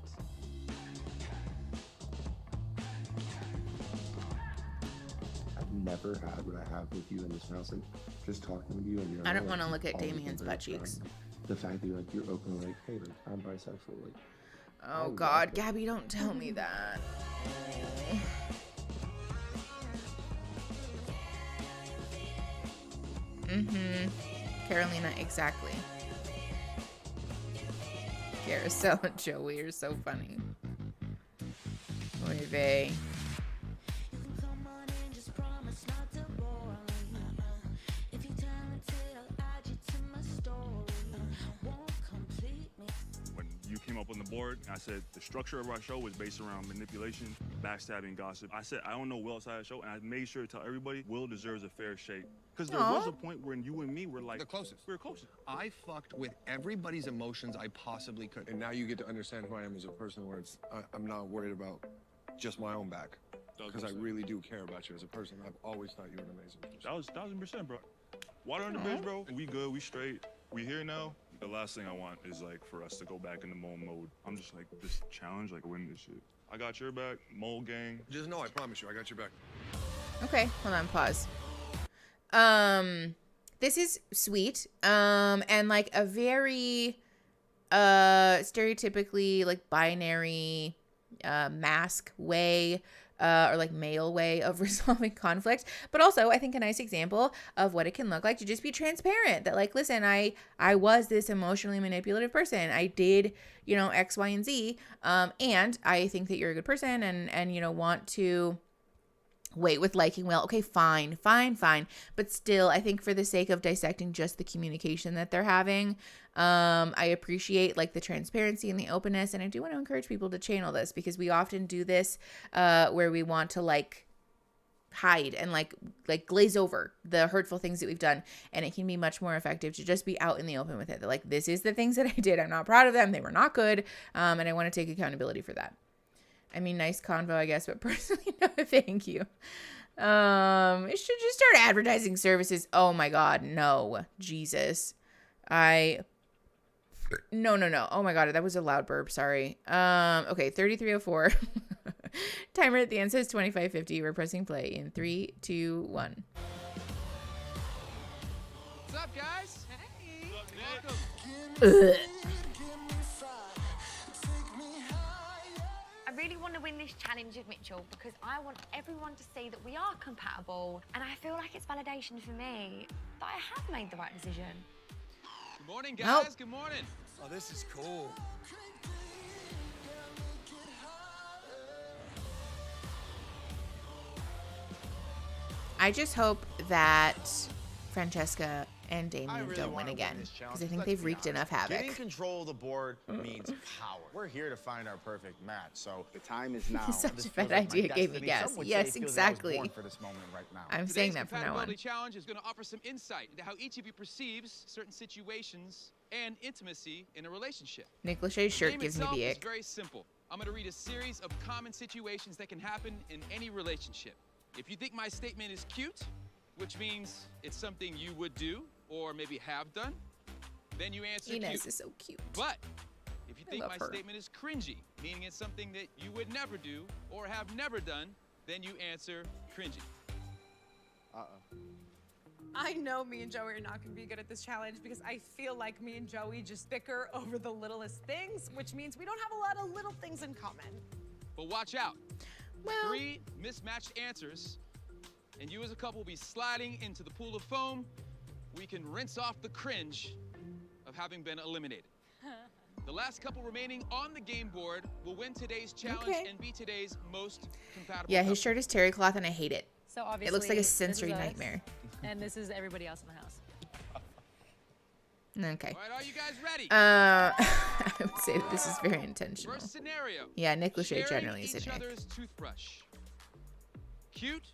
[SPEAKER 21] I've never had what I have with you in this house. Like, just talking with you, and you're.
[SPEAKER 1] I don't want to look at Damien's butt cheeks.
[SPEAKER 21] The fact that you're openly like, hey, like, I'm bisexual, like.
[SPEAKER 1] Oh God, Gabby, don't tell me that. Carolina, exactly. Carousel and Joey, you're so funny. Oy vey.
[SPEAKER 10] Up on the board, I said the structure of our show was based around manipulation, backstabbing, gossip. I said I don't know Will's side of the show, and I made sure to tell everybody Will deserves a fair shake. Because there was a point when you and me were like
[SPEAKER 5] the closest.
[SPEAKER 10] We were closest.
[SPEAKER 5] I fucked with everybody's emotions I possibly could, and now you get to understand who I am as a person. Where I'm not worried about just my own back, because I really do care about you as a person. I've always thought you were an amazing person.
[SPEAKER 10] That was 1000%, bro. Water on the bridge, bro. We good. We straight. We here now. The last thing I want is like for us to go back into mole mode. I'm just like, this challenge, like win this shit. I got your back, mole gang.
[SPEAKER 5] Just know, I promise you, I got your back.
[SPEAKER 1] Okay, hold on, pause. This is sweet, and like a very, stereotypically like binary, mask way, or like male way of resolving conflict, but also I think a nice example of what it can look like to just be transparent, that like, listen, I was this emotionally manipulative person. I did, X, Y, and Z. And I think that you're a good person and, want to Wait, with liking well. Okay, fine. But still, I think for the sake of dissecting just the communication that they're having, I appreciate like the transparency and the openness. And I do want to encourage people to channel this, because we often do this where we want to like hide and like glaze over the hurtful things that we've done. And it can be much more effective to just be out in the open with it. They're like, this is the things that I did. I'm not proud of them. They were not good. And I want to take accountability for that. I mean, nice convo, I guess, but personally, no, thank you. It should just start advertising services. Oh my God, no, Jesus. No. Oh my God, that was a loud burp. Sorry. Okay, 3304. Timer at the end says 2550. We're pressing play in 3, 2, 1.
[SPEAKER 15] What's up, guys? Hey.
[SPEAKER 1] Ugh.
[SPEAKER 6] I really want to win this challenge with Mitchell because I want everyone to see that we are compatible, and I feel like it's validation for me that I have made the right decision.
[SPEAKER 15] Good morning, guys. Good morning.
[SPEAKER 7] Oh, this is cool.
[SPEAKER 1] I just hope that Francesca and Damien don't win again, because I think they've wreaked enough havoc.
[SPEAKER 3] Getting control of the board means power. We're here to find our perfect match, so the time is now.
[SPEAKER 1] Such a bad idea, gave me gas. Yes, exactly.
[SPEAKER 3] For this moment right now.
[SPEAKER 1] I'm saying that from now on.
[SPEAKER 15] Today's compatibility challenge is going to offer some insight into how each of you perceives certain situations and intimacy in a relationship.
[SPEAKER 1] Nick Lachey's shirt gives me the
[SPEAKER 15] It's
[SPEAKER 1] ick.
[SPEAKER 15] very simple. I'm going to read a series of common situations that can happen in any relationship. If you think my statement is cute, which means it's something you would do or maybe have done, then you answer
[SPEAKER 1] Inez
[SPEAKER 15] cute.
[SPEAKER 1] is so cute.
[SPEAKER 15] But if you think my
[SPEAKER 1] love her.
[SPEAKER 15] statement is cringy, meaning it's something that you would never do or have never done, then you answer cringy.
[SPEAKER 22] I know me and Joey are not going to be good at this challenge because I feel like me and Joey just bicker over the littlest things, which means we don't have a lot of little things in common.
[SPEAKER 15] But watch out.
[SPEAKER 1] Well,
[SPEAKER 15] 3 mismatched answers, and you as a couple will be sliding into the pool of foam. We can rinse off the cringe of having been eliminated. The last couple remaining on the game board will win today's challenge and be today's most compatible.
[SPEAKER 1] Yeah, his shirt is terry cloth and I hate it.
[SPEAKER 4] So obviously,
[SPEAKER 1] it looks like a
[SPEAKER 4] this is
[SPEAKER 1] sensory
[SPEAKER 4] us,
[SPEAKER 1] nightmare.
[SPEAKER 4] And this is everybody else in the house.
[SPEAKER 1] Okay.
[SPEAKER 15] All right, are you guys ready?
[SPEAKER 1] I would say that this is very intentional.
[SPEAKER 15] First scenario.
[SPEAKER 1] Yeah, Nick Lachey
[SPEAKER 15] Sharing
[SPEAKER 1] generally is a
[SPEAKER 15] each
[SPEAKER 1] Nick.
[SPEAKER 15] other's toothbrush. Cute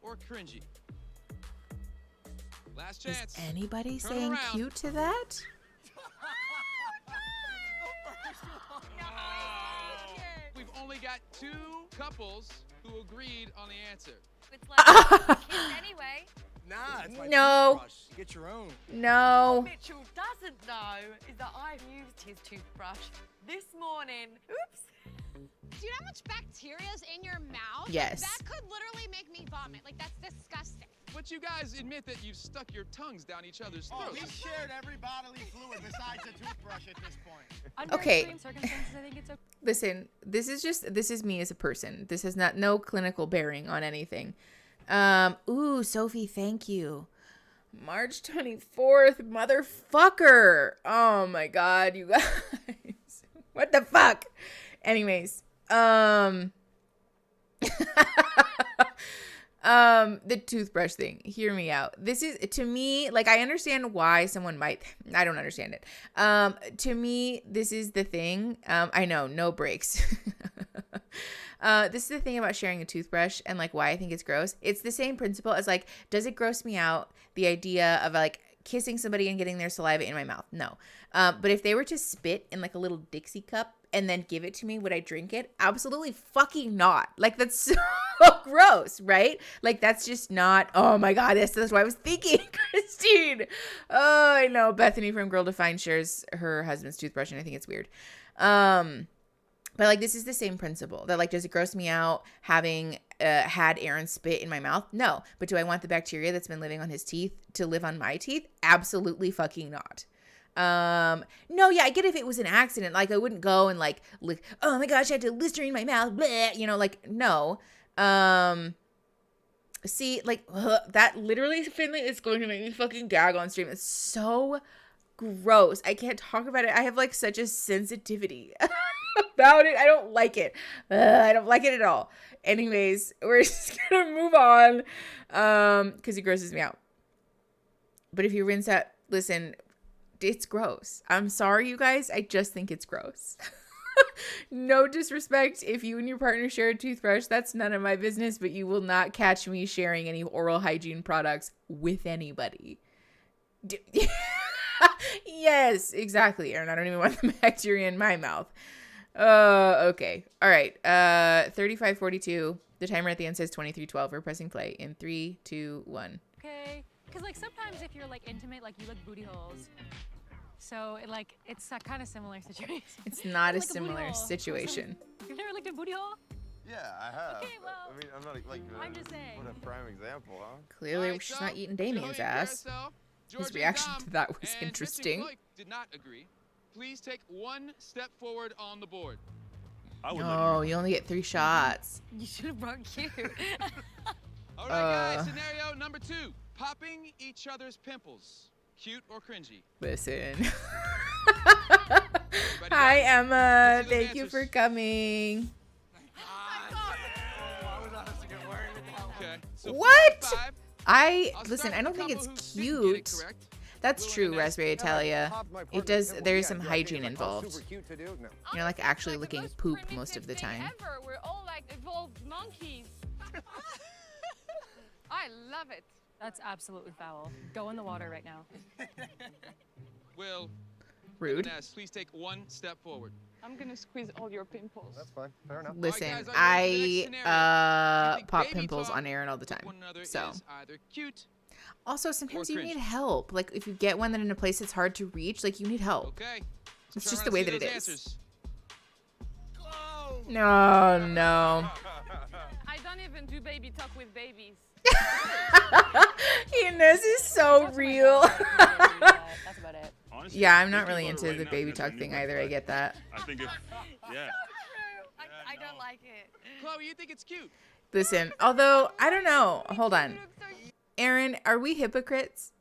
[SPEAKER 15] or cringy? Last
[SPEAKER 1] Is
[SPEAKER 15] chance.
[SPEAKER 1] anybody
[SPEAKER 15] Turn
[SPEAKER 1] saying
[SPEAKER 15] around.
[SPEAKER 1] cute to that?
[SPEAKER 15] We've only got 2 couples who agreed on the answer.
[SPEAKER 6] It's like kids anyway.
[SPEAKER 7] Nah, it's my
[SPEAKER 1] No.
[SPEAKER 7] toothbrush. Get your own.
[SPEAKER 1] No.
[SPEAKER 22] What Mitchell doesn't know is that I've used his toothbrush this morning. Oops.
[SPEAKER 23] Do you know how much bacteria is in your mouth?
[SPEAKER 1] Yes.
[SPEAKER 23] That could literally make me vomit. Like, that's disgusting.
[SPEAKER 15] But you guys admit that you've stuck your tongues down each other's
[SPEAKER 14] Oh,
[SPEAKER 15] throats.
[SPEAKER 14] we've shared every bodily fluid besides a toothbrush at this point.
[SPEAKER 4] Under
[SPEAKER 1] Okay.
[SPEAKER 4] extreme circumstances, I think it's okay.
[SPEAKER 1] Listen, this is me as a person. This has no clinical bearing on anything. Ooh, Sophie, thank you. March 24th, motherfucker. Oh my God, you guys. What the fuck? Anyways, the toothbrush thing, hear me out. This is, to me, like, I understand why someone might, I don't understand it. To me, this is the thing. I know, no breaks. This is the thing about sharing a toothbrush and like why I think it's gross. It's the same principle as like, does it gross me out? The idea of like kissing somebody and getting their saliva in my mouth. No. But if they were to spit in like a little Dixie cup and then give it to me, would I drink it? Absolutely fucking not. Like, that's so gross, right? Like, that's just not, oh my God, that's what I was thinking, Christine. Oh, I know. Bethany from Girl Defined shares her husband's toothbrush and I think it's weird. But like, this is the same principle that like, does it gross me out having had Aaron spit in my mouth? No. But do I want the bacteria that's been living on his teeth to live on my teeth? Absolutely fucking not. No, yeah, I get if it was an accident. Like, I wouldn't go and like, oh my gosh, I had to Listerine in my mouth. Bleh, you know, like, no. See, like, that literally, Finley, is going to make me fucking gag on stream. It's so gross. I can't talk about it. I have like such a sensitivity about it. I don't like it. I don't like it at all. Anyways, we're just gonna move on because it grosses me out. But if you rinse out, listen, it's gross. I'm sorry, you guys. I just think it's gross. No disrespect if you and your partner share a toothbrush. That's none of my business, but you will not catch me sharing any oral hygiene products with anybody. Yes, exactly, Aaron. I don't even want the bacteria in my mouth. Okay. All right. 35:42. The timer at the end says 23:12. We're pressing play in 3, 2, 1.
[SPEAKER 11] Okay. Because like sometimes if you're like intimate, like you lick booty holes. So it's a kind of similar situation.
[SPEAKER 1] It's not a
[SPEAKER 11] Like
[SPEAKER 1] similar
[SPEAKER 11] booty hole.
[SPEAKER 1] situation.
[SPEAKER 11] You've never licked a booty hole?
[SPEAKER 2] Yeah, I have.
[SPEAKER 11] Okay, well,
[SPEAKER 2] I mean, I'm not like.
[SPEAKER 11] I'm just saying.
[SPEAKER 2] What a prime example, huh?
[SPEAKER 1] Clearly, she's not eating Damien's ass. His reaction to that was interesting.
[SPEAKER 15] Did not agree. Please take one step forward on the board.
[SPEAKER 1] No, you only get 3 shots.
[SPEAKER 11] You should have brought cute.
[SPEAKER 15] All right, guys. Scenario number 2: popping each other's pimples. Cute or cringy?
[SPEAKER 1] Listen. Hi, Emma. Thank you for coming.
[SPEAKER 15] Okay. So
[SPEAKER 1] What?
[SPEAKER 15] 5.
[SPEAKER 1] Listen, I don't think it's cute. That's true, Raspberry Italia. It does, there's some hygiene involved. You're like actually licking poop most of the time.
[SPEAKER 13] Ever. We're all like evolved monkeys. I love it.
[SPEAKER 11] That's absolutely foul. Go in the water right now.
[SPEAKER 15] Will.
[SPEAKER 1] Rude.
[SPEAKER 15] Vanessa, please take one step forward.
[SPEAKER 13] I'm gonna squeeze all your pimples.
[SPEAKER 2] That's fine. Fair enough.
[SPEAKER 1] Listen,
[SPEAKER 15] All right, guys, are you ready for the next
[SPEAKER 1] I
[SPEAKER 15] scenario?
[SPEAKER 1] pop
[SPEAKER 15] Baby
[SPEAKER 1] pimples
[SPEAKER 15] talk
[SPEAKER 1] on Aaron all the time.
[SPEAKER 15] One another
[SPEAKER 1] So.
[SPEAKER 15] is either cute.
[SPEAKER 1] Also, sometimes you
[SPEAKER 15] cringe.
[SPEAKER 1] need help. Like if you get one that in a place that's hard to reach, like you need help.
[SPEAKER 15] Okay.
[SPEAKER 1] It's
[SPEAKER 15] Turn
[SPEAKER 1] just
[SPEAKER 15] around
[SPEAKER 1] the way
[SPEAKER 15] and
[SPEAKER 1] that
[SPEAKER 15] see
[SPEAKER 1] it
[SPEAKER 15] those
[SPEAKER 1] is.
[SPEAKER 15] answers.
[SPEAKER 1] No, no.
[SPEAKER 13] I don't even do baby talk with babies.
[SPEAKER 1] Inez is so real.
[SPEAKER 11] That's about it.
[SPEAKER 10] Honestly,
[SPEAKER 1] Yeah, I'm not
[SPEAKER 10] thinking
[SPEAKER 1] really
[SPEAKER 10] about it
[SPEAKER 1] into
[SPEAKER 10] right
[SPEAKER 1] the
[SPEAKER 10] now,
[SPEAKER 1] baby
[SPEAKER 10] that's my
[SPEAKER 1] talk
[SPEAKER 10] new
[SPEAKER 1] thing
[SPEAKER 10] red
[SPEAKER 1] either. I
[SPEAKER 10] flag.
[SPEAKER 1] get that.
[SPEAKER 10] I think if, yeah.
[SPEAKER 13] I don't like it.
[SPEAKER 15] Chloe, you think it's cute?
[SPEAKER 1] Listen, although I don't know. Hold on. Aaron, are we hypocrites?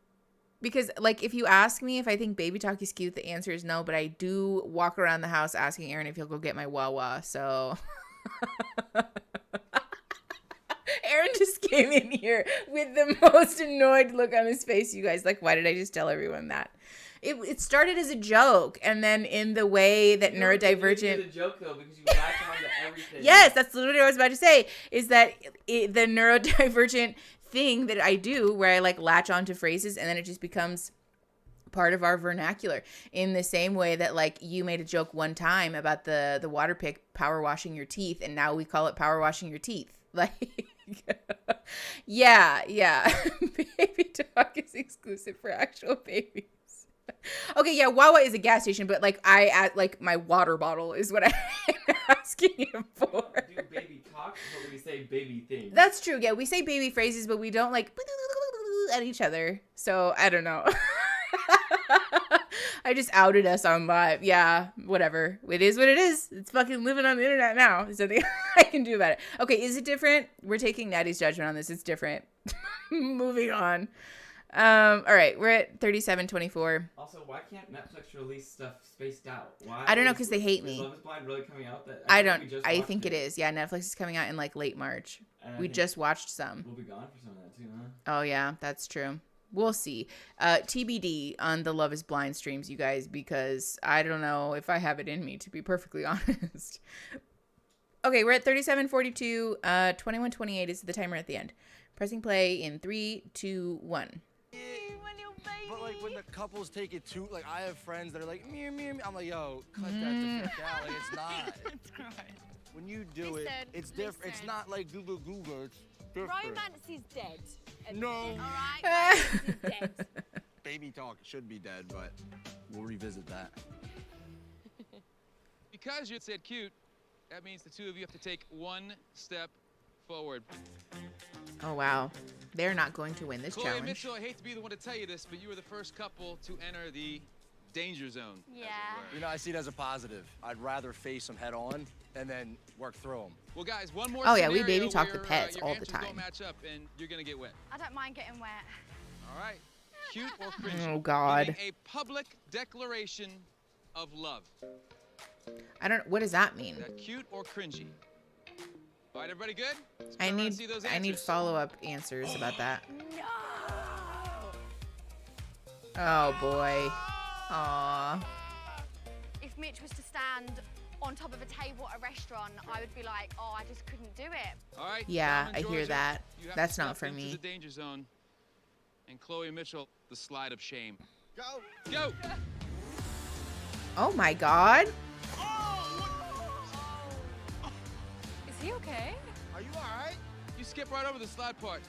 [SPEAKER 1] Because like if you ask me if I think baby talk is cute, the answer is no, but I do walk around the house asking Aaron if he'll go get my Wawa. So Aaron just came in here with the most annoyed look on his face, you guys. Like, why did I just tell everyone that? It started as a joke, and then in the way that neurodivergent...
[SPEAKER 12] It's a joke, though, because you latch on to everything.
[SPEAKER 1] Yes, that's literally what I was about to say, is that the neurodivergent thing that I do, where I, like, latch onto phrases, and then it just becomes part of our vernacular. In the same way that, like, you made a joke one time about the water pick power washing your teeth, and now we call it power washing your teeth. Like... yeah. Baby talk is exclusive for actual babies. Okay, yeah, Wawa is a gas station, but like my water bottle is what I'm asking him for.
[SPEAKER 12] We do baby talk, but we say baby things.
[SPEAKER 1] That's true. Yeah, we say baby phrases, but we don't like at each other. So I don't know. I just outed us on live. Yeah, whatever. It is what it is. It's fucking living on the internet now. There's nothing I can do about it. Okay, is it different? We're taking Natty's judgment on this. It's different. Moving on. All right, we're at 37:24.
[SPEAKER 12] Also, why can't Netflix release stuff spaced out? Why?
[SPEAKER 1] I don't know, because they hate me.
[SPEAKER 12] Is Love is Blind really coming out?
[SPEAKER 1] I think it is. Yeah, Netflix is coming out in like late March. We just watched some.
[SPEAKER 12] We'll be gone for some of that too, huh?
[SPEAKER 1] Oh yeah, that's true. We'll see. TBD on the Love is Blind streams, you guys, because I don't know if I have it in me, to be perfectly honest. Okay, we're at 37:42. 21:28 is the timer at the end. Pressing play in 3, 2, 1.
[SPEAKER 7] But like when the couples take it too, like I have friends that are like, meow, meow, meow. I'm like, yo, cut that the fuck out. Like it's not. When you do it, it's different. It's not like Google. It's different.
[SPEAKER 23] Romance is dead.
[SPEAKER 7] No.
[SPEAKER 23] All right? Romance is dead.
[SPEAKER 17] Baby talk should be dead, but we'll revisit that.
[SPEAKER 15] Because you said cute, that means the two of you have to take one step forward.
[SPEAKER 1] Oh, wow. They're not going to win this
[SPEAKER 15] Chloe
[SPEAKER 1] challenge.
[SPEAKER 15] Mitchell, I hate to be the one to tell you this, but you were the first couple to enter the danger zone.
[SPEAKER 23] Yeah.
[SPEAKER 7] You know, I see it as a positive. I'd rather face them head on and then work through them.
[SPEAKER 15] Well, guys, one more
[SPEAKER 1] Oh, yeah, we
[SPEAKER 15] scenario
[SPEAKER 1] baby talk the
[SPEAKER 15] where,
[SPEAKER 1] pets
[SPEAKER 15] your
[SPEAKER 1] all the
[SPEAKER 15] answers
[SPEAKER 1] time.
[SPEAKER 15] Don't match up and you're going to get wet.
[SPEAKER 6] I don't mind getting wet.
[SPEAKER 15] All right. Cute or cringe?
[SPEAKER 1] Oh, God.
[SPEAKER 15] Giving a public declaration of love.
[SPEAKER 1] I don't. What does that mean?
[SPEAKER 15] Is that cute or cringy? All right, everybody good? Let's
[SPEAKER 1] I
[SPEAKER 15] turn around and
[SPEAKER 1] need.
[SPEAKER 15] see those
[SPEAKER 1] I need
[SPEAKER 15] answers.
[SPEAKER 1] follow-up answers about that. Oh boy. Aw.
[SPEAKER 23] If Mitch was to stand on top of a table at a restaurant, I would be like, oh, I just couldn't do it.
[SPEAKER 15] All right.
[SPEAKER 1] Yeah,
[SPEAKER 15] Dom and
[SPEAKER 1] I hear
[SPEAKER 15] Georgia,
[SPEAKER 1] that.
[SPEAKER 15] you have
[SPEAKER 1] That's
[SPEAKER 15] to
[SPEAKER 1] not
[SPEAKER 15] step
[SPEAKER 1] for
[SPEAKER 15] into
[SPEAKER 1] me.
[SPEAKER 15] the danger zone. And Chloe and Mitchell, the slide of shame. Go.
[SPEAKER 1] Oh my God.
[SPEAKER 11] Is he okay?
[SPEAKER 3] Are you all right?
[SPEAKER 15] You skip right over the slide part.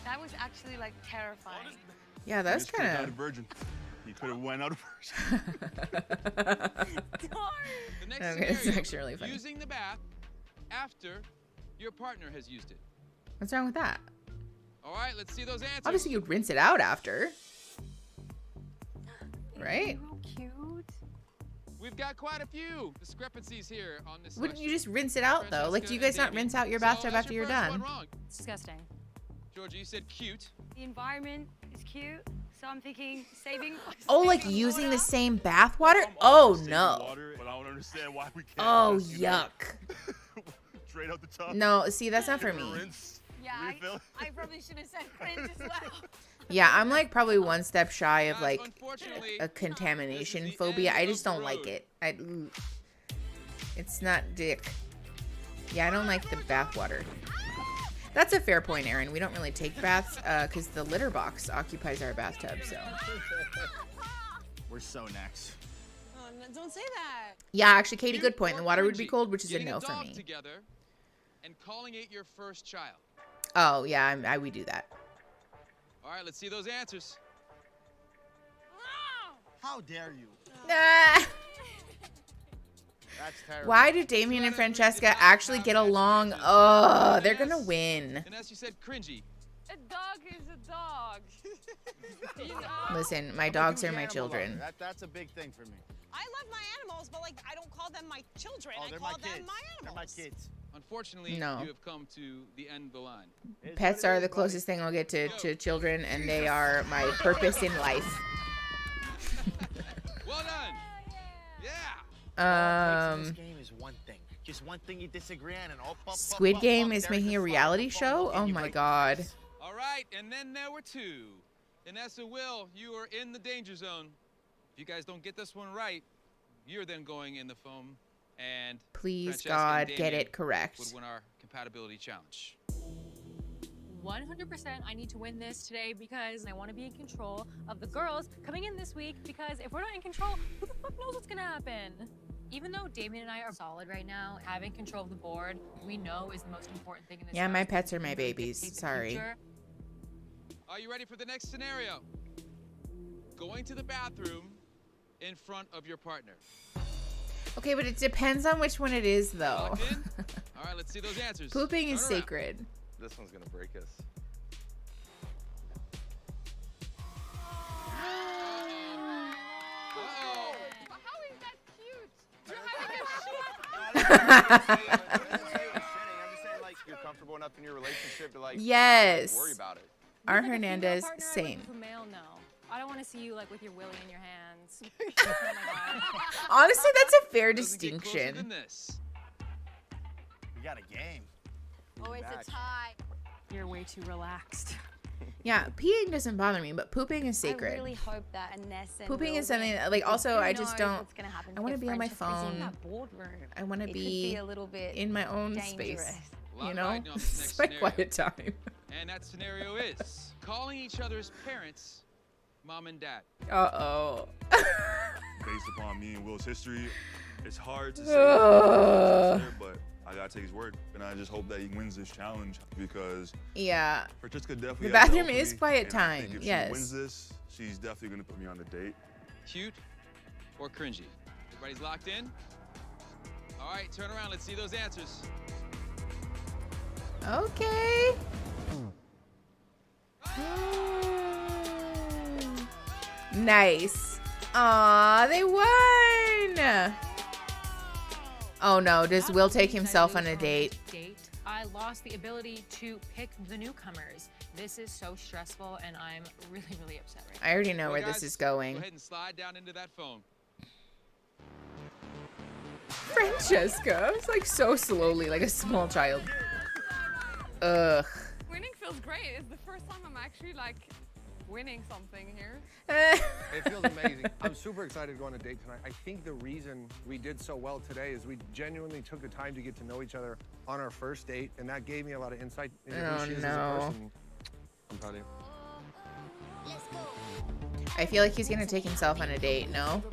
[SPEAKER 6] That was actually like terrifying.
[SPEAKER 1] Yeah, that's
[SPEAKER 10] He just came out
[SPEAKER 1] kind
[SPEAKER 10] a virgin. He could have went out a virgin.
[SPEAKER 15] The next
[SPEAKER 1] Okay, it's
[SPEAKER 15] scenario,
[SPEAKER 1] actually really funny.
[SPEAKER 15] using the bath after your partner has used it.
[SPEAKER 1] What's wrong with that?
[SPEAKER 15] All right, let's see those answers.
[SPEAKER 1] Obviously, you'd rinse it out after. Right?
[SPEAKER 6] Cute.
[SPEAKER 15] We've got quite a few discrepancies here on this.
[SPEAKER 1] Wouldn't you
[SPEAKER 15] question.
[SPEAKER 1] just rinse it out though? Like, do you guys not rinse out your bathtub
[SPEAKER 15] So that's
[SPEAKER 1] after
[SPEAKER 15] your
[SPEAKER 1] you're
[SPEAKER 15] first
[SPEAKER 1] done?
[SPEAKER 15] one wrong.
[SPEAKER 11] It's disgusting.
[SPEAKER 15] Georgia, you said cute.
[SPEAKER 6] The environment is cute, so I'm thinking saving.
[SPEAKER 1] Oh, like using the same bath water? Oh no.
[SPEAKER 10] Water, but I don't understand why we can't.
[SPEAKER 1] Oh
[SPEAKER 10] just, you know,
[SPEAKER 1] yuck.
[SPEAKER 10] straight out the top.
[SPEAKER 1] No, see, that's not for me.
[SPEAKER 10] Rinse,
[SPEAKER 23] Yeah,
[SPEAKER 10] refill.
[SPEAKER 23] I probably should have said cringe as well.
[SPEAKER 1] Yeah, I'm like probably one step shy of like
[SPEAKER 15] Unfortunately,
[SPEAKER 1] a contamination phobia. I just don't like it. It's not dick. Yeah, I don't like the bath water. That's a fair point, Aaron. We don't really take baths because the litter box occupies our bathtub. So
[SPEAKER 3] We're so next.
[SPEAKER 23] Oh, no, don't say that.
[SPEAKER 1] yeah, actually, Katie, good point. The
[SPEAKER 15] Or
[SPEAKER 1] water would be
[SPEAKER 15] cringy.
[SPEAKER 1] cold, which is a
[SPEAKER 15] Getting
[SPEAKER 1] no for
[SPEAKER 15] dog
[SPEAKER 1] me.
[SPEAKER 15] Together and calling it your first child.
[SPEAKER 1] Oh yeah, we do that.
[SPEAKER 15] All right, let's see those answers.
[SPEAKER 3] How dare you?
[SPEAKER 1] Nah.
[SPEAKER 3] That's terrible.
[SPEAKER 1] Why do Damien and Francesca actually get along? Oh, they're gonna win.
[SPEAKER 15] And as you said, cringy.
[SPEAKER 13] A dog is a dog. You know?
[SPEAKER 1] Listen, my dogs are my children.
[SPEAKER 3] That's a big thing for me.
[SPEAKER 23] I love my animals, but like I don't call them my children.
[SPEAKER 3] Oh,
[SPEAKER 23] I
[SPEAKER 3] they're
[SPEAKER 23] call
[SPEAKER 3] my
[SPEAKER 23] them
[SPEAKER 3] kids.
[SPEAKER 23] my
[SPEAKER 3] They're my
[SPEAKER 23] animals.
[SPEAKER 3] kids.
[SPEAKER 15] Unfortunately,
[SPEAKER 1] No.
[SPEAKER 15] you have come to the end of the line.
[SPEAKER 1] Pets are the closest thing I'll get to children, and they are my purpose in life.
[SPEAKER 15] Well done.
[SPEAKER 3] This game is one thing. Just one thing you disagree on, and all
[SPEAKER 1] Squid Game is making a reality show? Oh my god.
[SPEAKER 15] All right, and then there were two. Inessa, Will, you are in the danger zone. If you guys don't get this one right, you're then going in the foam, and
[SPEAKER 1] Please,
[SPEAKER 15] Francesca
[SPEAKER 1] God,
[SPEAKER 15] and
[SPEAKER 1] get
[SPEAKER 15] Damien
[SPEAKER 1] it correct.
[SPEAKER 15] would win our compatibility challenge.
[SPEAKER 11] 100% I need to win this today because I want to be in control of the girls coming in this week, because if we're not in control, who the fuck knows what's gonna happen? Even though Damien and I are solid right now, having control of the board, we know is the most important thing in this
[SPEAKER 1] Yeah, my
[SPEAKER 11] house.
[SPEAKER 1] pets are my
[SPEAKER 11] Really
[SPEAKER 1] babies.
[SPEAKER 11] dictate the
[SPEAKER 1] Sorry.
[SPEAKER 11] future.
[SPEAKER 15] Are you ready for the next scenario? Going to the bathroom in front of your partner.
[SPEAKER 1] Okay, but it depends on which one it is, though.
[SPEAKER 15] Locked in? All right, let's see those answers.
[SPEAKER 1] Pooping is
[SPEAKER 15] Turn around.
[SPEAKER 1] sacred.
[SPEAKER 2] This one's gonna break us.
[SPEAKER 15] Uh-oh.
[SPEAKER 13] How is that cute?
[SPEAKER 2] You're comfortable enough in your relationship to like
[SPEAKER 1] Yes.
[SPEAKER 2] not worry about it.
[SPEAKER 1] Our
[SPEAKER 11] With, like, a female
[SPEAKER 1] Hernandez,
[SPEAKER 11] partner, I
[SPEAKER 1] same.
[SPEAKER 11] would with a male, no. I don't want to see you like with your willy in your hands. Oh my God.
[SPEAKER 1] Honestly, that's a fair
[SPEAKER 15] Doesn't get closer than
[SPEAKER 1] distinction.
[SPEAKER 15] this.
[SPEAKER 3] We got a game.
[SPEAKER 23] Oh, it's
[SPEAKER 3] Match.
[SPEAKER 23] a tie.
[SPEAKER 11] You're way too relaxed.
[SPEAKER 1] Yeah, peeing doesn't bother me, but pooping is
[SPEAKER 6] I
[SPEAKER 1] sacred.
[SPEAKER 6] really hope that Iness and
[SPEAKER 1] Pooping
[SPEAKER 6] Will
[SPEAKER 1] is something
[SPEAKER 6] win,
[SPEAKER 1] that, like,
[SPEAKER 6] because
[SPEAKER 1] also,
[SPEAKER 6] who
[SPEAKER 1] I just
[SPEAKER 6] knows
[SPEAKER 1] don't-
[SPEAKER 6] what's gonna happen
[SPEAKER 1] I wanna
[SPEAKER 6] if
[SPEAKER 1] be on my
[SPEAKER 6] Francesca's in
[SPEAKER 1] phone.
[SPEAKER 6] that boardroom.
[SPEAKER 1] I want to
[SPEAKER 6] It could
[SPEAKER 1] be
[SPEAKER 6] a little bit
[SPEAKER 1] in my own
[SPEAKER 6] dangerous.
[SPEAKER 1] space.
[SPEAKER 15] Lot
[SPEAKER 1] You know,
[SPEAKER 15] riding on this next
[SPEAKER 1] it's my
[SPEAKER 15] scenario.
[SPEAKER 1] quiet time.
[SPEAKER 15] And that scenario is calling each other's parents mom and dad.
[SPEAKER 1] Uh-oh.
[SPEAKER 10] Based upon me and Will's history, it's hard to say, but I gotta take his word, and I just hope that he wins this challenge because
[SPEAKER 1] Yeah.
[SPEAKER 10] Francesca definitely.
[SPEAKER 1] The
[SPEAKER 10] has it
[SPEAKER 1] bathroom
[SPEAKER 10] out for
[SPEAKER 1] is
[SPEAKER 10] me,
[SPEAKER 1] quiet
[SPEAKER 10] and I
[SPEAKER 1] time,
[SPEAKER 10] think if
[SPEAKER 1] yes.
[SPEAKER 10] she wins this, she's definitely gonna put me on the date.
[SPEAKER 15] Cute or cringy? Everybody's locked in? All right, turn around. Let's see those answers.
[SPEAKER 1] Okay. Nice. Aw, they won. Oh no, does Will take himself on a date?
[SPEAKER 11] I lost the ability to pick the newcomers. This is so stressful, and I'm really, really upset right now.
[SPEAKER 1] I already know
[SPEAKER 15] Well,
[SPEAKER 1] where
[SPEAKER 15] guys,
[SPEAKER 1] this is
[SPEAKER 15] Go
[SPEAKER 1] going.
[SPEAKER 15] ahead and slide down into that phone.
[SPEAKER 1] Francesca. It's like so slowly, like a small child. Ugh.
[SPEAKER 13] Winning feels great. It's the first time I'm actually like winning something here.
[SPEAKER 5] It feels amazing. I'm super excited to go on a date tonight. I think the reason we did so well today is we genuinely took the time to get to know each other on our first date, and that gave me a lot of insight into who she is as a person. I'm proud of you.
[SPEAKER 1] I feel like he's gonna take himself on a date, no?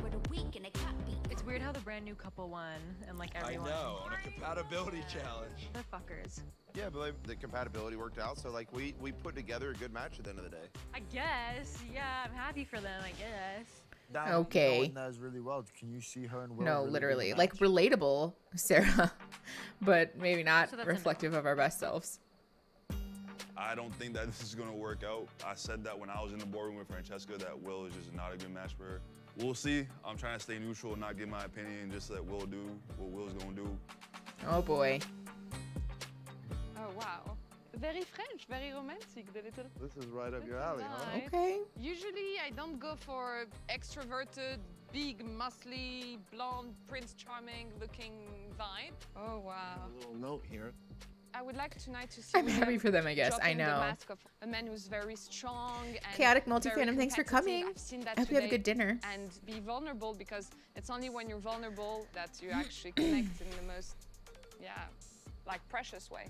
[SPEAKER 4] It's weird how the brand new couple won and like everyone.
[SPEAKER 3] I know, on a compatibility challenge.
[SPEAKER 4] They're fuckers.
[SPEAKER 2] Yeah, but like, the compatibility worked out, so like we put together a good match at the end of the day.
[SPEAKER 4] I guess. Yeah, I'm happy for them, I guess.
[SPEAKER 1] Okay.
[SPEAKER 7] Does really well. Can you see her and Will?
[SPEAKER 1] No,
[SPEAKER 7] really
[SPEAKER 1] literally.
[SPEAKER 7] good
[SPEAKER 1] Like
[SPEAKER 7] match?
[SPEAKER 1] relatable, Sarah. But maybe not
[SPEAKER 11] So that's
[SPEAKER 1] reflective of our best selves.
[SPEAKER 10] I don't think that this is gonna work out. I said that when I was in the boardroom with Francesca that Will is just not a good match for her. We'll see. I'm trying to stay neutral and not give my opinion, just let Will do what Will's gonna do.
[SPEAKER 1] Oh boy.
[SPEAKER 13] Oh wow. Very French, very romantic, the little.
[SPEAKER 2] This is right up your alley, huh?
[SPEAKER 13] Right.
[SPEAKER 1] Okay.
[SPEAKER 13] Usually I don't go for extroverted, big, muscly, blonde, Prince Charming looking vibe. Oh wow.
[SPEAKER 3] A little note here.
[SPEAKER 13] I would like tonight to see
[SPEAKER 1] I'm happy for them, I guess. I
[SPEAKER 13] dropping the
[SPEAKER 1] know.
[SPEAKER 13] mask of a man who's very strong and
[SPEAKER 1] Chaotic
[SPEAKER 13] very
[SPEAKER 1] Multi-Fandom, thanks for
[SPEAKER 13] competitive.
[SPEAKER 1] coming.
[SPEAKER 13] I've seen that
[SPEAKER 1] I hope you have a
[SPEAKER 13] today.
[SPEAKER 1] good dinner.
[SPEAKER 13] And be vulnerable, because it's only when you're vulnerable that you actually connect in the most, like precious way.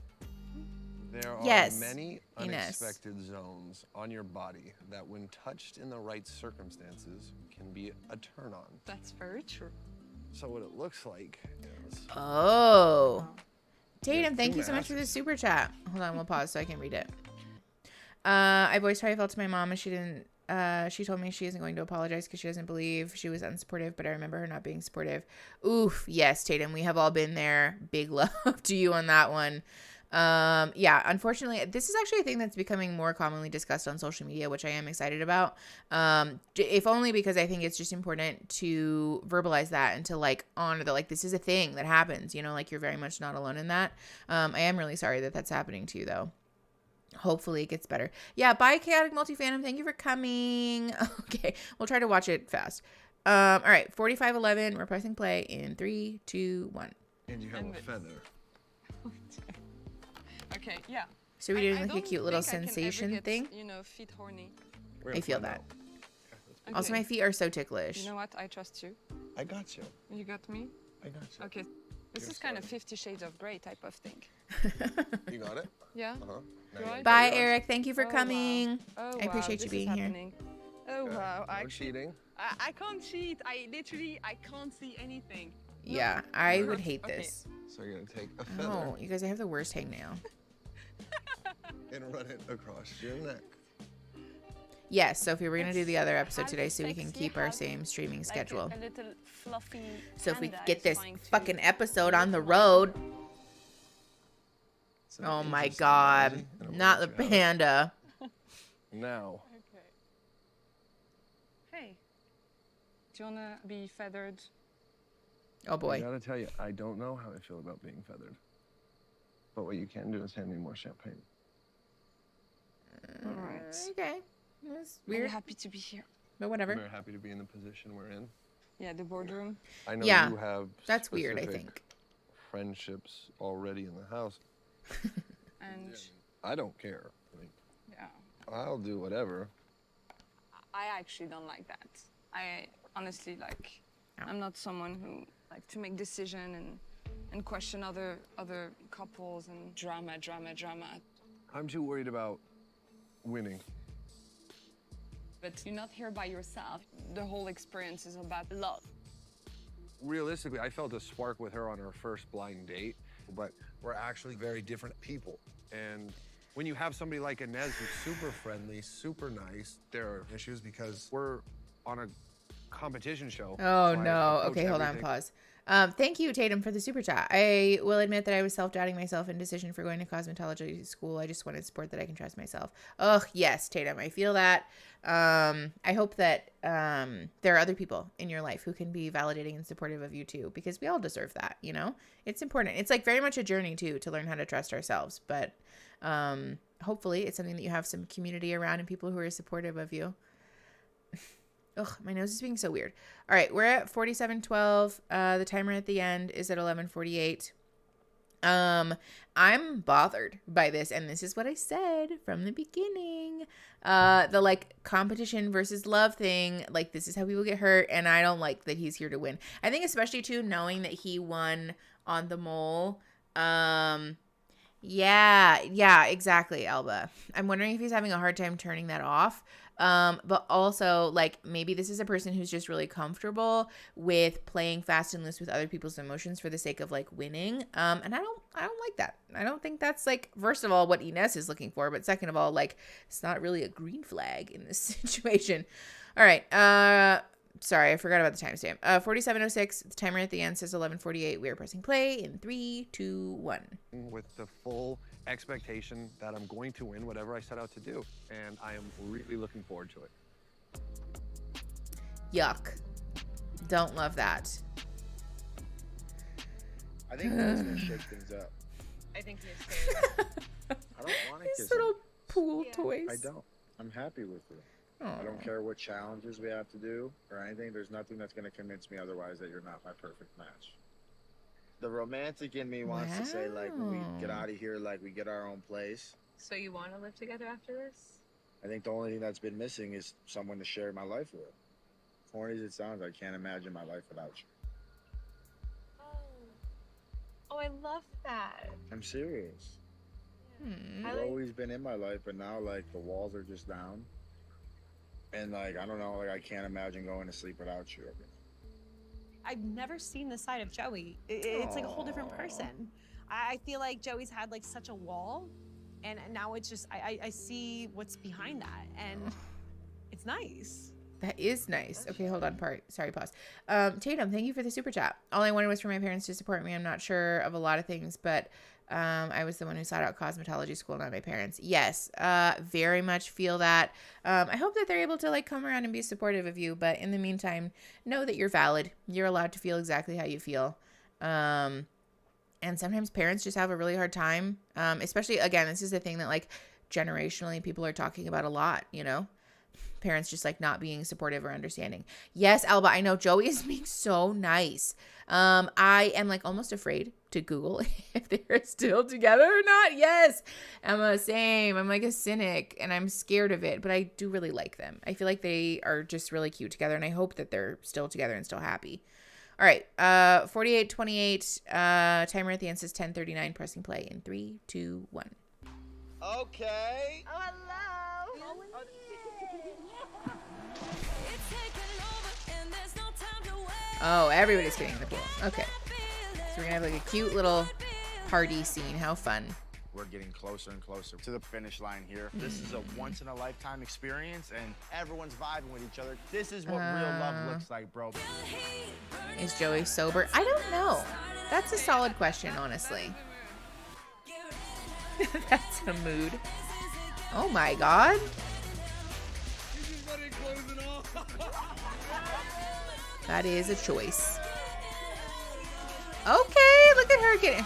[SPEAKER 5] There are
[SPEAKER 1] Yes,
[SPEAKER 5] many
[SPEAKER 1] Ines.
[SPEAKER 5] unexpected zones on your body that, when touched in the right circumstances, can be a turn on.
[SPEAKER 13] That's very true.
[SPEAKER 5] So what it looks like is...
[SPEAKER 1] Oh. Tatum,
[SPEAKER 5] There's
[SPEAKER 1] thank
[SPEAKER 5] two
[SPEAKER 1] you so much for the
[SPEAKER 5] masks.
[SPEAKER 1] super chat. Hold on, we'll pause so I can read it. I voiced how I felt to my mom, and she didn't. She told me she isn't going to apologize because she doesn't believe she was unsupportive, but I remember her not being supportive. Oof, yes, Tatum, we have all been there. Big love to you on that one. Yeah, unfortunately, this is actually a thing that's becoming more commonly discussed on social media, which I am excited about. If only because I think it's just important to verbalize that and to like honor that, like, this is a thing that happens, you know, like you're very much not alone in that. I am really sorry that that's happening to you though. Hopefully it gets better. Yeah, bye Chaotic Multi-Fandom. Thank you for coming. Okay, we'll try to watch it fast. All right, 45:11. We're pressing play in 3, 2, 1.
[SPEAKER 5] And you have a feather.
[SPEAKER 13] Okay, yeah.
[SPEAKER 1] So we're doing
[SPEAKER 13] I
[SPEAKER 1] like a
[SPEAKER 13] don't
[SPEAKER 1] cute little
[SPEAKER 13] think I can ever
[SPEAKER 1] sensation
[SPEAKER 13] get,
[SPEAKER 1] thing.
[SPEAKER 13] You know, feet horny.
[SPEAKER 1] I feel that.
[SPEAKER 13] Okay.
[SPEAKER 1] Also, my feet are so ticklish.
[SPEAKER 13] You know what? I trust you.
[SPEAKER 3] I got you.
[SPEAKER 13] You got me?
[SPEAKER 3] I got you.
[SPEAKER 13] Okay. This is kind of 50 Shades of Grey type of thing.
[SPEAKER 3] You got it?
[SPEAKER 13] Yeah.
[SPEAKER 3] Uh-huh.
[SPEAKER 13] Right?
[SPEAKER 1] Bye, Eric. Thank you for
[SPEAKER 13] Oh,
[SPEAKER 1] coming.
[SPEAKER 13] Wow. Oh,
[SPEAKER 1] I appreciate
[SPEAKER 13] wow.
[SPEAKER 1] you
[SPEAKER 13] This is
[SPEAKER 1] being here.
[SPEAKER 13] happening. Oh wow!
[SPEAKER 5] No cheating.
[SPEAKER 13] I can't cheat. I can't see anything.
[SPEAKER 1] Yeah, I would
[SPEAKER 5] Okay.
[SPEAKER 1] hate this.
[SPEAKER 5] So you're gonna take a feather
[SPEAKER 1] Oh, you guys, I have the worst hangnail.
[SPEAKER 5] and run it across your neck.
[SPEAKER 1] Yes, Sophie, we're gonna do the other episode
[SPEAKER 13] Has
[SPEAKER 1] today so we can
[SPEAKER 13] sexy,
[SPEAKER 1] keep our
[SPEAKER 13] has
[SPEAKER 1] same streaming
[SPEAKER 13] Like
[SPEAKER 1] schedule.
[SPEAKER 13] a little fluffy.
[SPEAKER 1] So if we
[SPEAKER 13] panda
[SPEAKER 1] get
[SPEAKER 13] is
[SPEAKER 1] this
[SPEAKER 13] trying to
[SPEAKER 1] fucking episode on the
[SPEAKER 13] lift
[SPEAKER 1] road.
[SPEAKER 5] It's an
[SPEAKER 1] Oh my
[SPEAKER 5] interesting
[SPEAKER 1] god.
[SPEAKER 5] analogy, and I'm
[SPEAKER 1] Not
[SPEAKER 5] gonna
[SPEAKER 1] the
[SPEAKER 5] let you have it.
[SPEAKER 1] panda.
[SPEAKER 5] Now,
[SPEAKER 13] Okay. Hey. Do you wanna be feathered?
[SPEAKER 1] Oh
[SPEAKER 5] I
[SPEAKER 1] boy.
[SPEAKER 5] gotta tell you, I don't know how I feel about being feathered. But what you can do is hand me more champagne.
[SPEAKER 13] All right.
[SPEAKER 1] Okay. That's
[SPEAKER 13] We're
[SPEAKER 1] weird,
[SPEAKER 13] happy to be here.
[SPEAKER 1] but
[SPEAKER 5] I'm
[SPEAKER 1] whatever.
[SPEAKER 5] very happy to be in the position we're in.
[SPEAKER 13] Yeah, the boardroom.
[SPEAKER 5] I know
[SPEAKER 1] Yeah,
[SPEAKER 5] you have
[SPEAKER 1] that's weird, I
[SPEAKER 5] specific
[SPEAKER 1] think.
[SPEAKER 5] friendships already in the house.
[SPEAKER 13] And
[SPEAKER 5] I don't care. I mean,
[SPEAKER 13] yeah,
[SPEAKER 5] I'll do whatever.
[SPEAKER 13] I actually don't like that. I honestly like. I'm not someone who like to make decision and question other couples and drama.
[SPEAKER 5] I'm too worried about winning.
[SPEAKER 13] But you're not here by yourself. The whole experience is about love.
[SPEAKER 5] Realistically, I felt a spark with her on our first blind date, but we're actually very different people. And when you have somebody like Inez who's super friendly, super nice, there are issues because we're on a competition show.
[SPEAKER 1] Oh
[SPEAKER 5] so I
[SPEAKER 1] no.
[SPEAKER 5] approach
[SPEAKER 1] Okay, hold on,
[SPEAKER 5] everything-
[SPEAKER 1] pause. Thank you, Tatum, for the super chat. I will admit that I was self-doubting myself in decision for going to cosmetology school. I just wanted support that I can trust myself. Oh, yes, Tatum, I feel that. I hope that there are other people in your life who can be validating and supportive of you too, because we all deserve that, you know? It's important. It's like very much a journey too, to learn how to trust ourselves. But hopefully it's something that you have some community around and people who are supportive of you. Ugh, my nose is being so weird. All right, we're at 47:12. The timer at the end is at 11:48. I'm bothered by this, and this is what I said from the beginning. The like competition versus love thing, like this is how people get hurt, and I don't like that he's here to win. I think especially too knowing that he won on the mole. Yeah, exactly, Elba. I'm wondering if he's having a hard time turning that off. But also like maybe this is a person who's just really comfortable with playing fast and loose with other people's emotions for the sake of like winning. And I don't like that. I don't think that's like, first of all, what Ines is looking for, but second of all, like it's not really a green flag in this situation. All right. Sorry, I forgot about the timestamp. 47:06. The timer at the end says 11:48. We are pressing play in 3, 2, 1.
[SPEAKER 5] With the full expectation that I'm going to win whatever I set out to do, and I am really looking forward to it.
[SPEAKER 1] Yuck. Don't love that.
[SPEAKER 7] I think Will's gonna shake things up.
[SPEAKER 4] I think he is too.
[SPEAKER 7] I don't want to
[SPEAKER 1] These
[SPEAKER 7] kiss
[SPEAKER 1] little
[SPEAKER 7] him.
[SPEAKER 1] pool toys.
[SPEAKER 7] I don't. I'm happy with it.
[SPEAKER 1] Aw.
[SPEAKER 7] I don't care what challenges we have to do or anything. There's nothing that's going to convince me otherwise that you're not my perfect match. The romantic in me wants to say, like, when we get out of here, like, we get our own place.
[SPEAKER 4] So you want to live together after this?
[SPEAKER 7] I think the only thing that's been missing is someone to share my life with. Corny as it sounds, I can't imagine my life without you.
[SPEAKER 4] Oh, I love that.
[SPEAKER 7] I'm serious.
[SPEAKER 1] Hmm.
[SPEAKER 7] You've always been in my life, but now, like, the walls are just down. And, like, I don't know, like, I can't imagine going to sleep without you.
[SPEAKER 22] I've never seen the side of Joey. It's like a whole different person. I feel like Joey's had like such a wall, and now it's just I see what's behind that, and it's nice.
[SPEAKER 1] That is nice. Okay, hold on. Pause. Tatum, thank you for the super chat. All I wanted was for my parents to support me. I'm not sure of a lot of things, but I was the one who sought out cosmetology school, not my parents. Yes, very much feel that. I hope that they're able to like come around and be supportive of you, but in the meantime, know that you're valid. You're allowed to feel exactly how you feel. And sometimes parents just have a really hard time, especially, again, this is the thing that like generationally people are talking about a lot, you know? Parents just like not being supportive or understanding. Yes, Alba, I know Joey is being so nice. I am like almost afraid to Google if they're still together or not. Yes, Emma, same. I'm like a cynic and I'm scared of it, but I do really like them. I feel like they are just really cute together, and I hope that they're still together and still happy. All right, 48:28. Timer at the end says 10:39. Pressing play in 3, 2, 1.
[SPEAKER 7] Okay.
[SPEAKER 23] Oh, hello.
[SPEAKER 1] Oh, everybody's getting in the pool. Okay. So we're gonna have like a cute little party scene. How fun.
[SPEAKER 3] We're getting closer and closer to the finish line here. This is a once-in-a-lifetime experience, and everyone's vibing with each other. This is what real love looks like, bro.
[SPEAKER 1] Is Joey sober? I don't know. That's a solid question, honestly. That's a mood. Oh my god. That is a choice. Okay, look at her getting.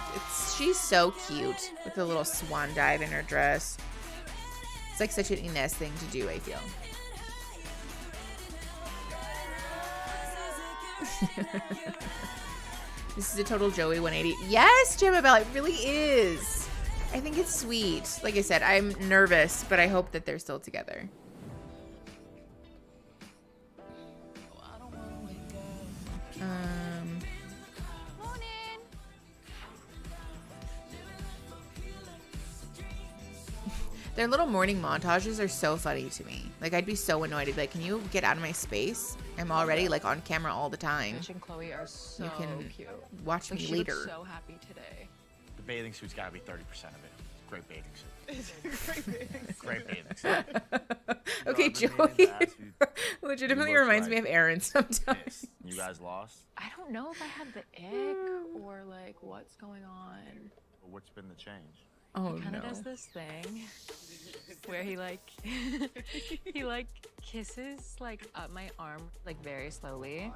[SPEAKER 1] She's so cute with the little swan dive in her dress. It's like such an Ines thing to do, I feel. This is a total Joey 180. Yes, Gemma Bell, it really is. I think it's sweet. Like I said, I'm nervous, but I hope that they're still together. Their little morning montages are so funny to me. Like, I'd be so annoyed. I'd be like, can you get out of my space? I'm already like on camera all the time.
[SPEAKER 4] Mitch and Chloe are so
[SPEAKER 1] You can
[SPEAKER 4] cute.
[SPEAKER 1] watch me
[SPEAKER 4] She
[SPEAKER 1] later.
[SPEAKER 4] looks so happy today.
[SPEAKER 3] The bathing suit's got to be 30% of it. Great bathing suit.
[SPEAKER 22] Great bathing
[SPEAKER 3] Great bathing suit.
[SPEAKER 1] Okay, Joey legitimately reminds me of Aaron sometimes.
[SPEAKER 3] You guys lost?
[SPEAKER 4] I don't know if I had the ick or like what's going on.
[SPEAKER 3] What's been the change?
[SPEAKER 1] Oh,
[SPEAKER 4] He kind of
[SPEAKER 1] no.
[SPEAKER 4] does this thing where he like he like kisses like up my arm like very slowly.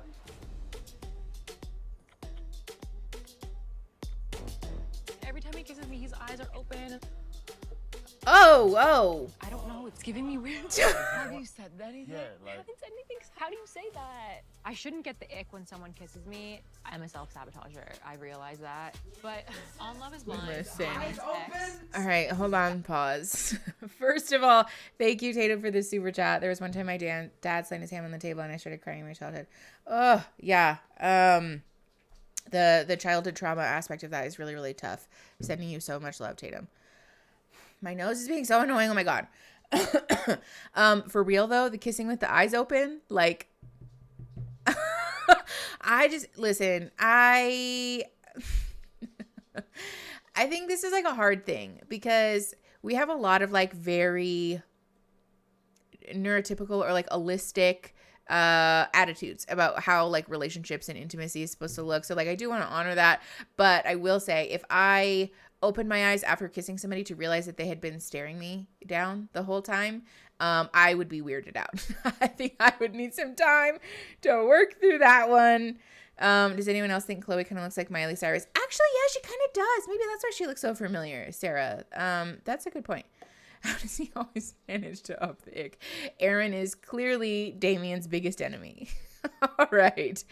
[SPEAKER 4] Every time he kisses me, his eyes are open.
[SPEAKER 1] Oh.
[SPEAKER 4] I don't know. It's giving me weird.
[SPEAKER 13] Have you said anything?
[SPEAKER 7] Yeah,
[SPEAKER 4] I
[SPEAKER 7] like,
[SPEAKER 4] haven't said anything. How do you say that? I shouldn't get the ick when someone kisses me. I'm a self-sabotager. I realize that. But on Love is Blind,
[SPEAKER 1] Listen.
[SPEAKER 4] Damon's ex.
[SPEAKER 1] All right, hold on, pause. First of all, thank you, Tatum, for the super chat. There was one time my dad slammed his hand on the table and I started crying in my childhood. Oh, yeah. The childhood trauma aspect of that is really, really tough. Sending you so much love, Tatum. My nose is being so annoying. Oh my God. For real though, the kissing with the eyes open, like, listen, I think this is like a hard thing because we have a lot of like very neurotypical or like holistic attitudes about how like relationships and intimacy is supposed to look. So like I do want to honor that, but I will say if I opened my eyes after kissing somebody to realize that they had been staring me down the whole time, I would be weirded out. I think I would need some time to work through that one. Does anyone else think Chloe kind of looks like Miley Cyrus? Actually, yeah, she kind of does. Maybe that's why she looks so familiar, Sarah. That's a good point. How does he always manage to up the ick? Aaron is clearly Damien's biggest enemy. All right.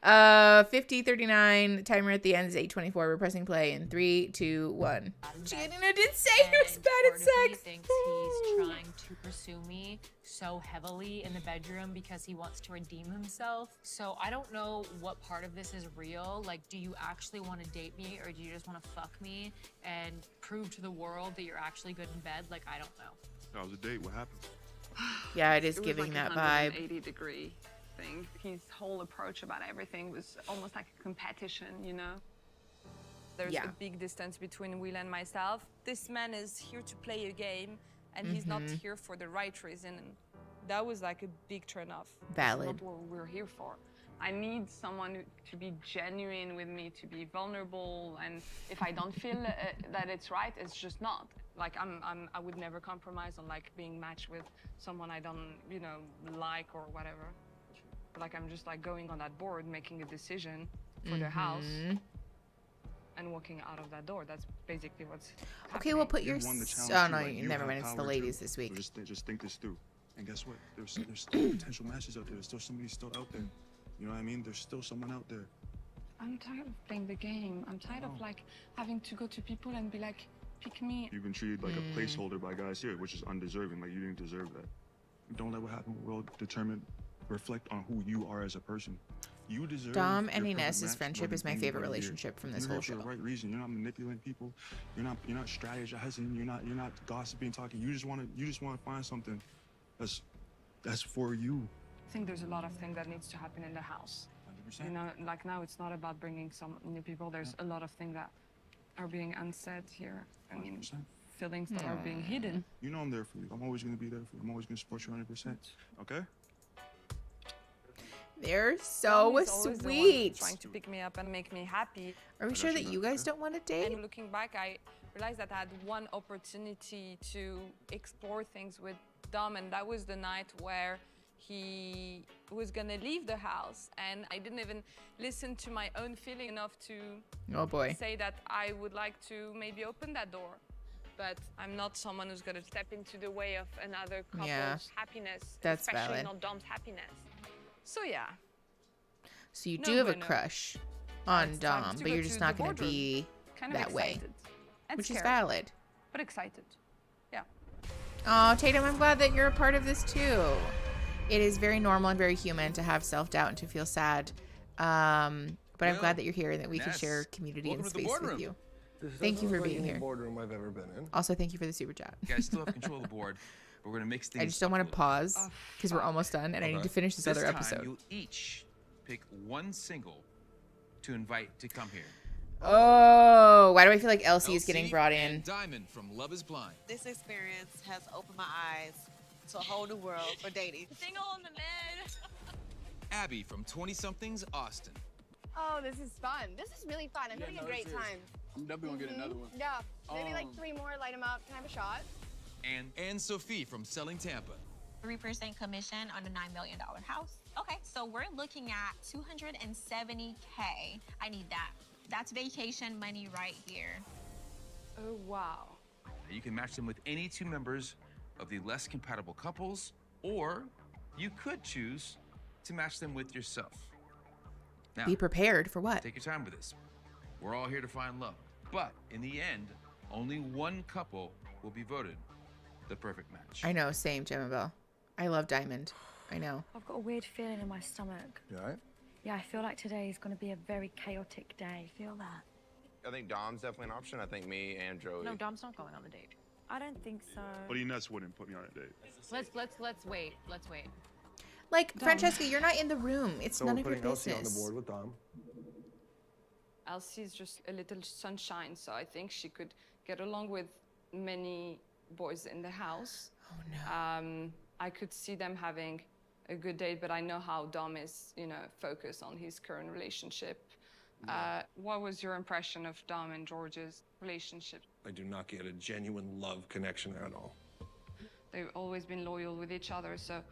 [SPEAKER 1] 50:39. Timer at the end is 8:24. We're pressing play in 3, 2, 1. Jadina did say he was bad at sex.
[SPEAKER 4] Thinks he's trying to pursue me so heavily in the bedroom because he wants to redeem himself. So I don't know what part of this is real. Like, do you actually want to date me or do you just want to fuck me and prove to the world that you're actually good in bed? Like, I don't know.
[SPEAKER 10] That was a date. What happened?
[SPEAKER 1] Yeah, it is giving that vibe.
[SPEAKER 13] 180-degree thing. His whole approach about everything was almost like a competition, you know?
[SPEAKER 8] There's a big distance between Will and myself. This man is here to play a game, and he's not here for the right reason. And that was like a big turn-off.
[SPEAKER 1] Valid.
[SPEAKER 13] That's not what we're here for. I need someone to be genuine with me, to be vulnerable, and if I don't feel that it's right, it's just not. Like I would never compromise on like being matched with someone I don't, you know, like or whatever. Like I'm just like going on that board, making a decision for the house, and walking out of that door. That's basically what's happening.
[SPEAKER 1] Okay, well, put your...
[SPEAKER 10] won the challenge
[SPEAKER 1] Oh,
[SPEAKER 10] too,
[SPEAKER 1] no,
[SPEAKER 10] like, you
[SPEAKER 1] never
[SPEAKER 10] have
[SPEAKER 1] mind. It's the
[SPEAKER 10] power
[SPEAKER 1] ladies
[SPEAKER 10] too.
[SPEAKER 1] this week.
[SPEAKER 10] So just think this through. And guess what? There's still potential matches out there. There's still somebody still out there. You know what I mean? There's still someone out there.
[SPEAKER 13] I'm tired of playing the game. I'm tired of like having to go to people and be like, pick me.
[SPEAKER 10] You've been treated like a placeholder by guys here, which is undeserving. Like you didn't deserve that. Don't let what happened will reflect on who you are as a person. You deserve.
[SPEAKER 1] Dom and
[SPEAKER 10] your perfect
[SPEAKER 1] Inez's
[SPEAKER 10] match
[SPEAKER 1] friendship
[SPEAKER 10] more
[SPEAKER 1] is
[SPEAKER 10] than
[SPEAKER 1] my favorite
[SPEAKER 10] anybody here.
[SPEAKER 1] relationship from this
[SPEAKER 10] You're
[SPEAKER 1] whole
[SPEAKER 10] here for
[SPEAKER 1] show.
[SPEAKER 10] the right reason. You're not manipulating people. You're not strategizing. You're not gossiping, talking. You just want to find something that's for you.
[SPEAKER 13] I think there's a lot of things that needs to happen in the house.
[SPEAKER 10] 100%.
[SPEAKER 13] You know, like now it's not about bringing some new people. There's a lot of things that are being unsaid here. I mean, feelings that are being hidden.
[SPEAKER 10] You know I'm there for you. I'm always going to be there for you. I'm always going to support you 100%. Okay?
[SPEAKER 1] They're
[SPEAKER 8] Tom
[SPEAKER 1] so
[SPEAKER 8] is always the one
[SPEAKER 1] sweet.
[SPEAKER 8] trying to pick me up and make me happy.
[SPEAKER 1] Are we sure that you guys don't want to date?
[SPEAKER 8] And looking back, I realized that I had one opportunity to explore things with Dom, and that was the night where he was gonna leave the house, and I didn't even listen to my own feeling enough to say that I would like to maybe open that door. But I'm not someone who's gonna step into the way of another couple's happiness,
[SPEAKER 1] That's
[SPEAKER 8] especially
[SPEAKER 1] valid.
[SPEAKER 8] not Dom's happiness. So yeah.
[SPEAKER 1] So you
[SPEAKER 8] No
[SPEAKER 1] do have a
[SPEAKER 8] bueno.
[SPEAKER 1] crush on
[SPEAKER 8] It's time
[SPEAKER 1] Dom,
[SPEAKER 8] to
[SPEAKER 1] but
[SPEAKER 8] go
[SPEAKER 1] you're
[SPEAKER 8] to
[SPEAKER 1] just
[SPEAKER 8] the
[SPEAKER 1] not going to
[SPEAKER 8] boardroom.
[SPEAKER 1] be
[SPEAKER 8] Kind of
[SPEAKER 1] that way,
[SPEAKER 8] excited. And
[SPEAKER 1] which is
[SPEAKER 8] scared,
[SPEAKER 1] valid.
[SPEAKER 8] but excited. Yeah.
[SPEAKER 1] Oh, Tatum, I'm glad that you're a part of this too. It is very normal and very human to have self-doubt and to feel sad. But I'm glad that you're here and that we can share community and space with you. Thank you for being here.
[SPEAKER 19] Boardroom I've ever been in.
[SPEAKER 1] Also, thank you for the super chat.
[SPEAKER 16] You guys still have control of the board, but we're gonna mix things.
[SPEAKER 1] I just don't want to pause because we're almost done and I need to finish this other
[SPEAKER 16] time,
[SPEAKER 1] episode.
[SPEAKER 16] You'll each pick one single to invite to come here.
[SPEAKER 1] Oh, why do I feel like Elsie is getting brought in?
[SPEAKER 20] Diamond from Love is Blind.
[SPEAKER 24] This experience has opened my eyes to a whole new world for dating.
[SPEAKER 11] Single on the bed.
[SPEAKER 20] Abby from 20-somethings Austin.
[SPEAKER 23] Oh, this is fun. This is really fun. I'm having a great time.
[SPEAKER 14] I'm definitely gonna get another one.
[SPEAKER 23] Yeah, maybe like 3 more, light them up. Can I have a shot?
[SPEAKER 20] And Sophie from Selling Tampa.
[SPEAKER 25] 3% commission on a $9 million house. Okay, so we're looking at $270K. I need that. That's vacation money right here.
[SPEAKER 13] Oh, wow.
[SPEAKER 16] You can match them with any two members of the less compatible couples, or you could choose to match them with yourself. Now,
[SPEAKER 1] Be prepared for what?
[SPEAKER 16] take your time with this. We're all here to find love. But in the end, only one couple will be voted the perfect match.
[SPEAKER 1] I know, same, Gemma Bell. I love Diamond. I know.
[SPEAKER 6] I've got a weird feeling in my stomach.
[SPEAKER 2] You all right?
[SPEAKER 6] Yeah, I feel like today is going to be a very chaotic day. Feel that?
[SPEAKER 2] I think Dom's definitely an option. I think me and Joey.
[SPEAKER 4] No, Dom's not going on the date.
[SPEAKER 6] I don't think so.
[SPEAKER 10] Buddy Nuts wouldn't put me on a date.
[SPEAKER 4] Let's wait. Let's wait.
[SPEAKER 1] Like, Francesca, you're not in the room. It's
[SPEAKER 2] So
[SPEAKER 1] none
[SPEAKER 2] we're
[SPEAKER 1] of your
[SPEAKER 2] putting Elsie
[SPEAKER 1] business.
[SPEAKER 2] on the board with Dom.
[SPEAKER 8] Elsie is just a little sunshine, so I think she could get along with many boys in the house.
[SPEAKER 1] Oh no.
[SPEAKER 8] I could see them having a good date, but I know how Dom is, focused on his current relationship. What was your impression of Dom and George's relationship?
[SPEAKER 5] I do not get a genuine love connection at all.
[SPEAKER 8] They've always been loyal with each other, so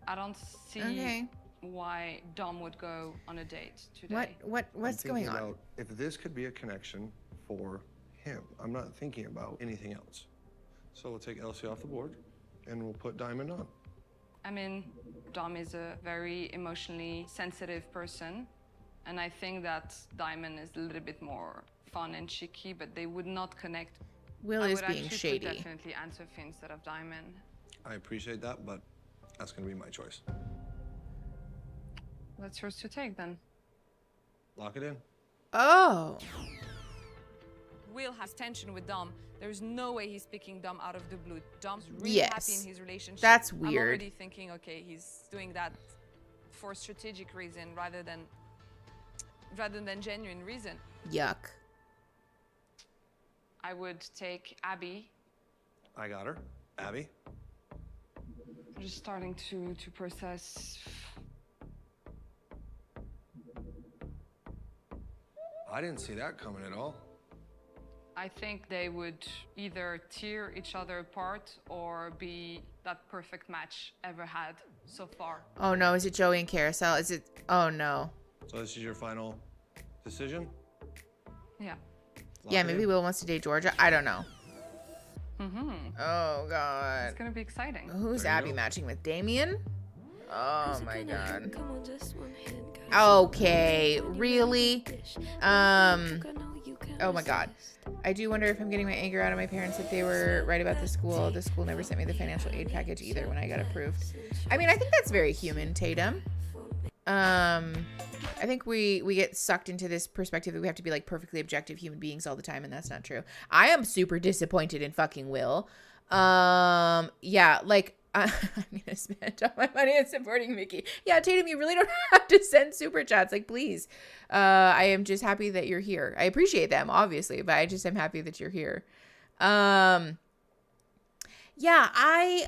[SPEAKER 8] I don't see why Dom would go on a date today.
[SPEAKER 1] What's going on?
[SPEAKER 5] About if this could be a connection for him. I'm not thinking about anything else. So we'll take Elsie off the board and we'll put Diamond on.
[SPEAKER 8] I mean, Dom is a very emotionally sensitive person, and I think that Diamond is a little bit more fun and cheeky, but they would not connect.
[SPEAKER 1] Will
[SPEAKER 8] I
[SPEAKER 1] is
[SPEAKER 8] would
[SPEAKER 1] being
[SPEAKER 8] actually
[SPEAKER 1] shady.
[SPEAKER 8] Put definitely Anne-Sophie instead of Diamond.
[SPEAKER 5] I appreciate that, but that's going to be my choice.
[SPEAKER 8] What's yours to take then?
[SPEAKER 5] Lock it in.
[SPEAKER 1] Oh.
[SPEAKER 8] Will has tension with Dom. There's no way he's picking Dom out of the blue. Dom's really
[SPEAKER 1] Yes.
[SPEAKER 8] happy in his relationship.
[SPEAKER 1] That's
[SPEAKER 8] I'm
[SPEAKER 1] weird.
[SPEAKER 8] already thinking, okay, he's doing that for strategic reason rather than genuine reason.
[SPEAKER 1] Yuck.
[SPEAKER 8] I would take Abby.
[SPEAKER 5] I got her. Abby?
[SPEAKER 8] I'm just starting to process.
[SPEAKER 5] I didn't see that coming at all.
[SPEAKER 8] I think they would either tear each other apart or be that perfect match ever had so far.
[SPEAKER 1] Oh no, is it Joey and Carousel? Is it? Oh no.
[SPEAKER 5] So this is your final decision?
[SPEAKER 8] Yeah.
[SPEAKER 1] Yeah, maybe Will wants to date Georgia. I don't know.
[SPEAKER 8] Mm-hmm.
[SPEAKER 1] Oh god.
[SPEAKER 8] It's gonna be exciting.
[SPEAKER 1] Who's Abby matching with? Damien? Oh my god. Okay, really? Oh my god. I do wonder if I'm getting my anger out of my parents if they were right about the school. The school never sent me the financial aid package either when I got approved. I mean, I think that's very human, Tatum. I think we get sucked into this perspective that we have to be like perfectly objective human beings all the time, and that's not true. I am super disappointed in fucking Will. Yeah, like I'm gonna spend all my money on supporting Mickey. Yeah, Tatum, you really don't have to send super chats. Like, please. I am just happy that you're here. I appreciate them, obviously, but I just am happy that you're here. Yeah,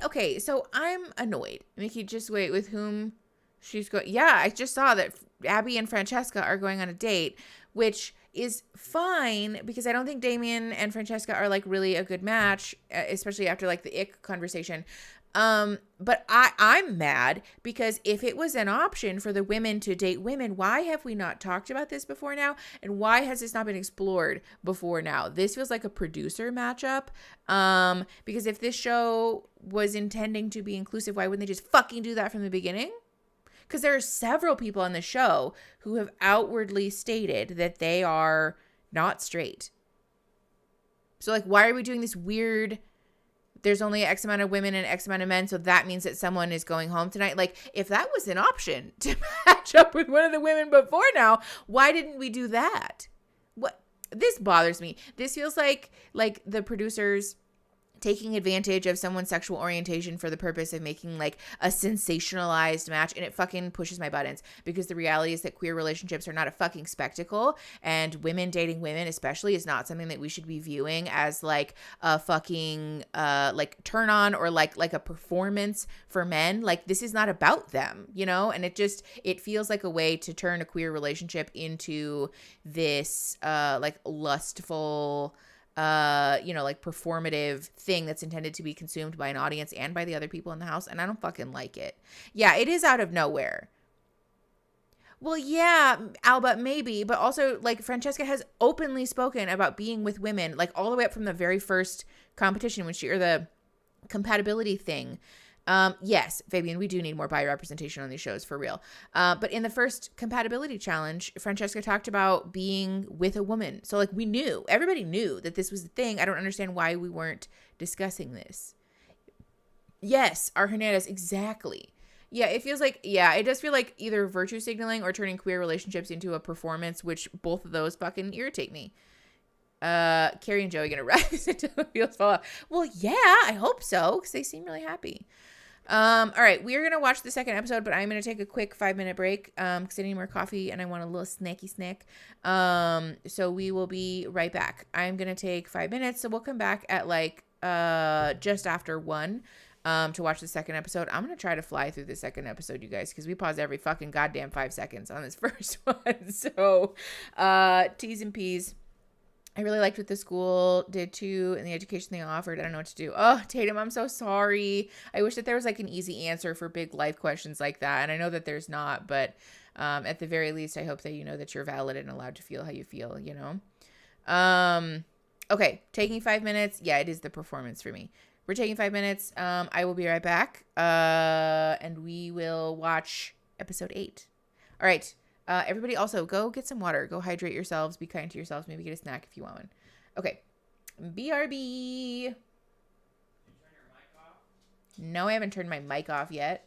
[SPEAKER 1] okay, so I'm annoyed. Mickey, just wait, with whom she's going? Yeah, I just saw that Abby and Francesca are going on a date, which is fine because I don't think Damien and Francesca are like really a good match, especially after like the ick conversation. But I'm mad because if it was an option for the women to date women, why have we not talked about this before now? And why has this not been explored before now? This feels like a producer matchup. Because if this show was intending to be inclusive, why wouldn't they just fucking do that from the beginning? Because there are several people on the show who have outwardly stated that they are not straight. So like, why are we doing this weird, there's only X amount of women and X amount of men, so that means that someone is going home tonight? Like, if that was an option to match up with one of the women before now, why didn't we do that? What? This bothers me. This feels like the producers taking advantage of someone's sexual orientation for the purpose of making like a sensationalized match, and it fucking pushes my buttons because the reality is that queer relationships are not a fucking spectacle, and women dating women especially is not something that we should be viewing as like a fucking like turn on or like a performance for men. Like, this is not about them, you know? And it feels like a way to turn a queer relationship into this like lustful like performative thing that's intended to be consumed by an audience and by the other people in the house. And I don't fucking like it. Yeah, it is out of nowhere. Well, yeah, Alba, maybe, but also like Francesca has openly spoken about being with women, like all the way up from the very first competition when or the compatibility thing. Yes, Fabian, we do need more bi representation on these shows for real. But in the first compatibility challenge, Francesca talked about being with a woman. So like everybody knew that this was the thing. I don't understand why we weren't discussing this. Yes, our Hernandez, exactly. Yeah, it feels like, it does feel like either virtue signaling or turning queer relationships into a performance, which both of those fucking irritate me. Carrie and Joey gonna rise until the wheels fall off. Well, yeah, I hope so, because they seem really happy. All right, we are gonna watch the second episode, but I'm gonna take a quick 5-minute break, because I need more coffee and I want a little snacky snack. So we will be right back. I'm gonna take 5 minutes, so we'll come back at like just after 1. To watch the second episode. I'm going to try to fly through the second episode, you guys, because we pause every fucking goddamn 5 seconds on this first one. So, T's and P's. I really liked what the school did too and the education they offered. I don't know what to do. Oh, Tatum, I'm so sorry. I wish that there was like an easy answer for big life questions like that. And I know that there's not, but at the very least, I hope that you know that you're valid and allowed to feel how you feel, you know? Okay, taking 5 minutes. Yeah, it is the performance for me. We're taking 5 minutes. I will be right back. And we will watch episode 8. All right. Everybody also go get some water. Go hydrate yourselves. Be kind to yourselves. Maybe get a snack if you want one. Okay. BRB. No, I haven't turned my mic off yet.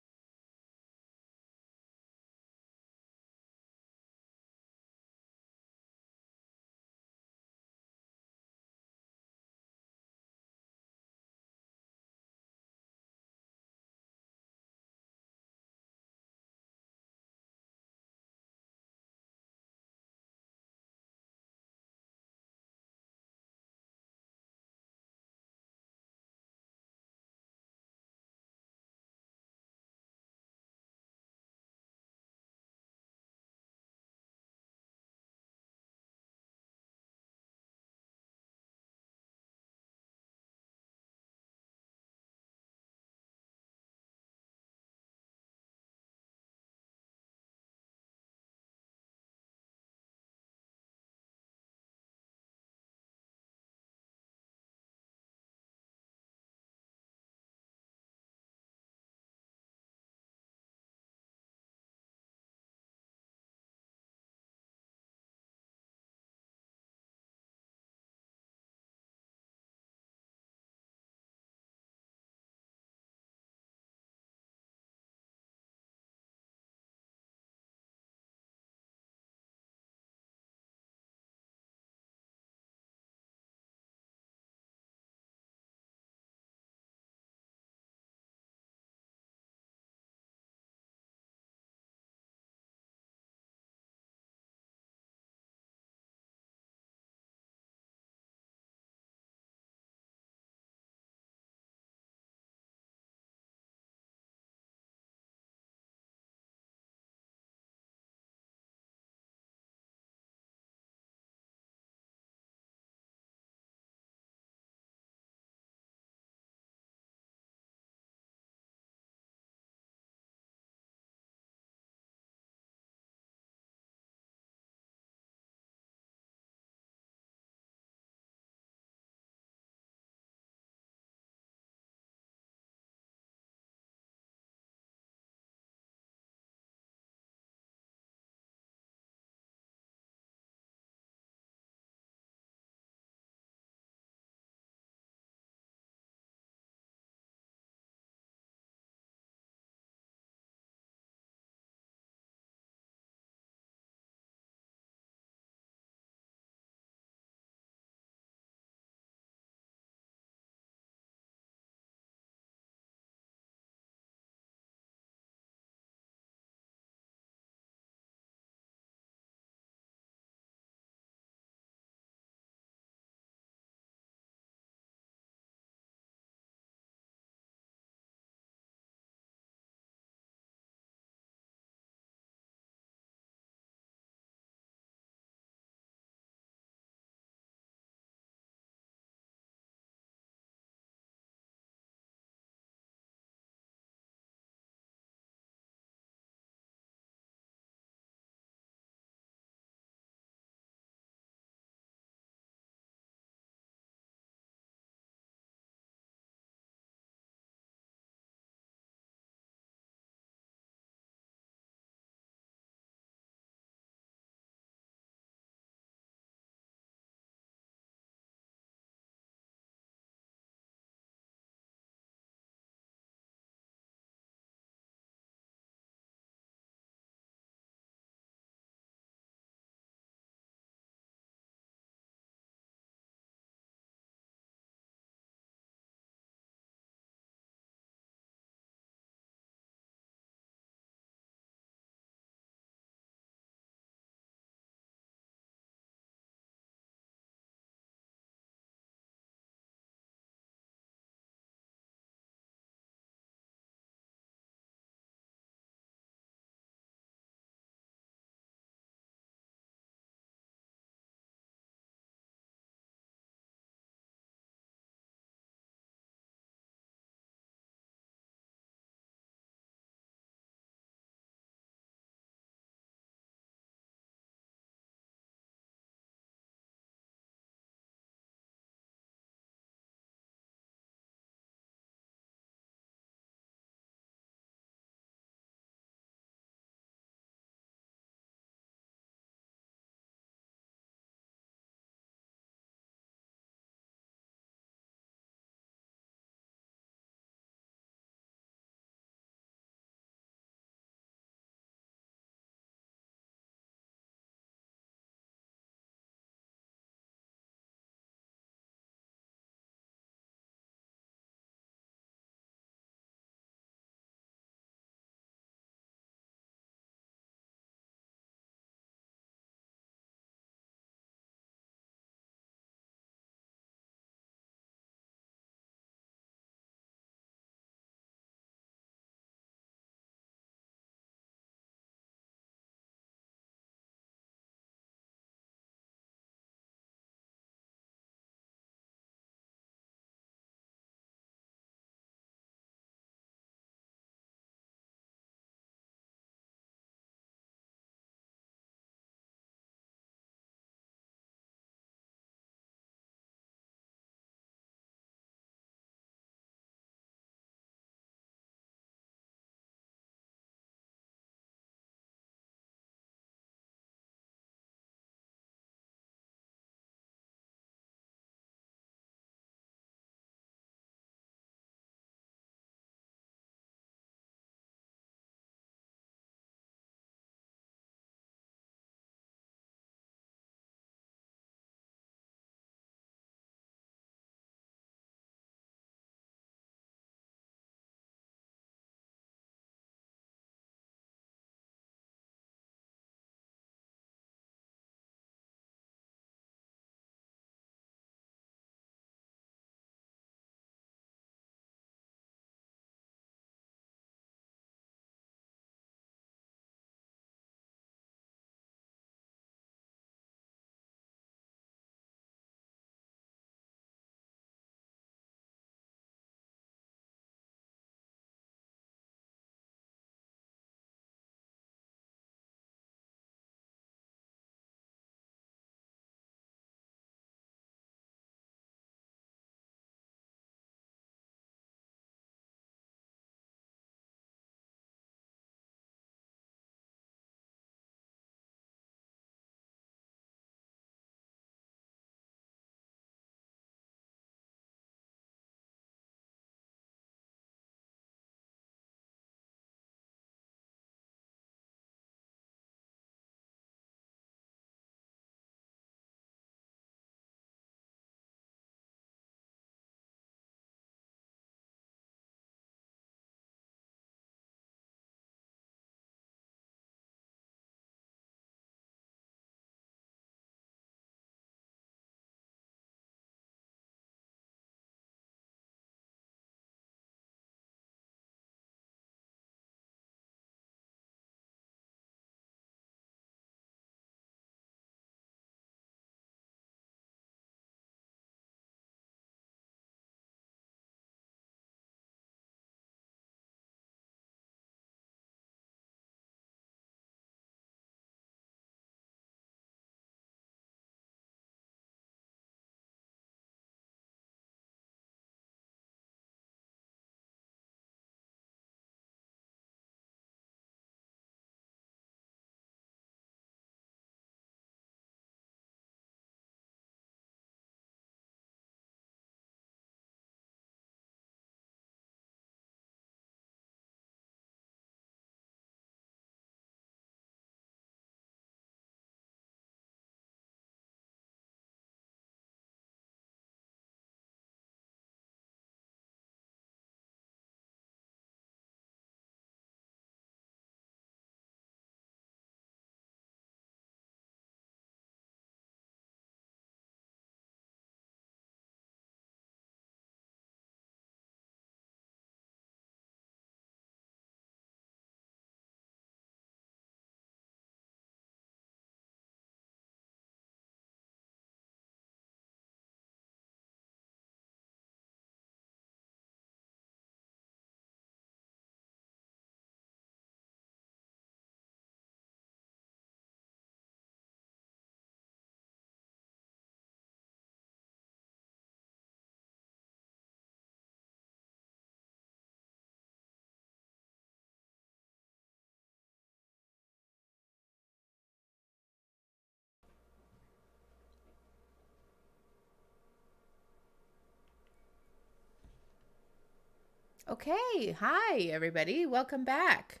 [SPEAKER 1] Okay, hi everybody. Welcome back.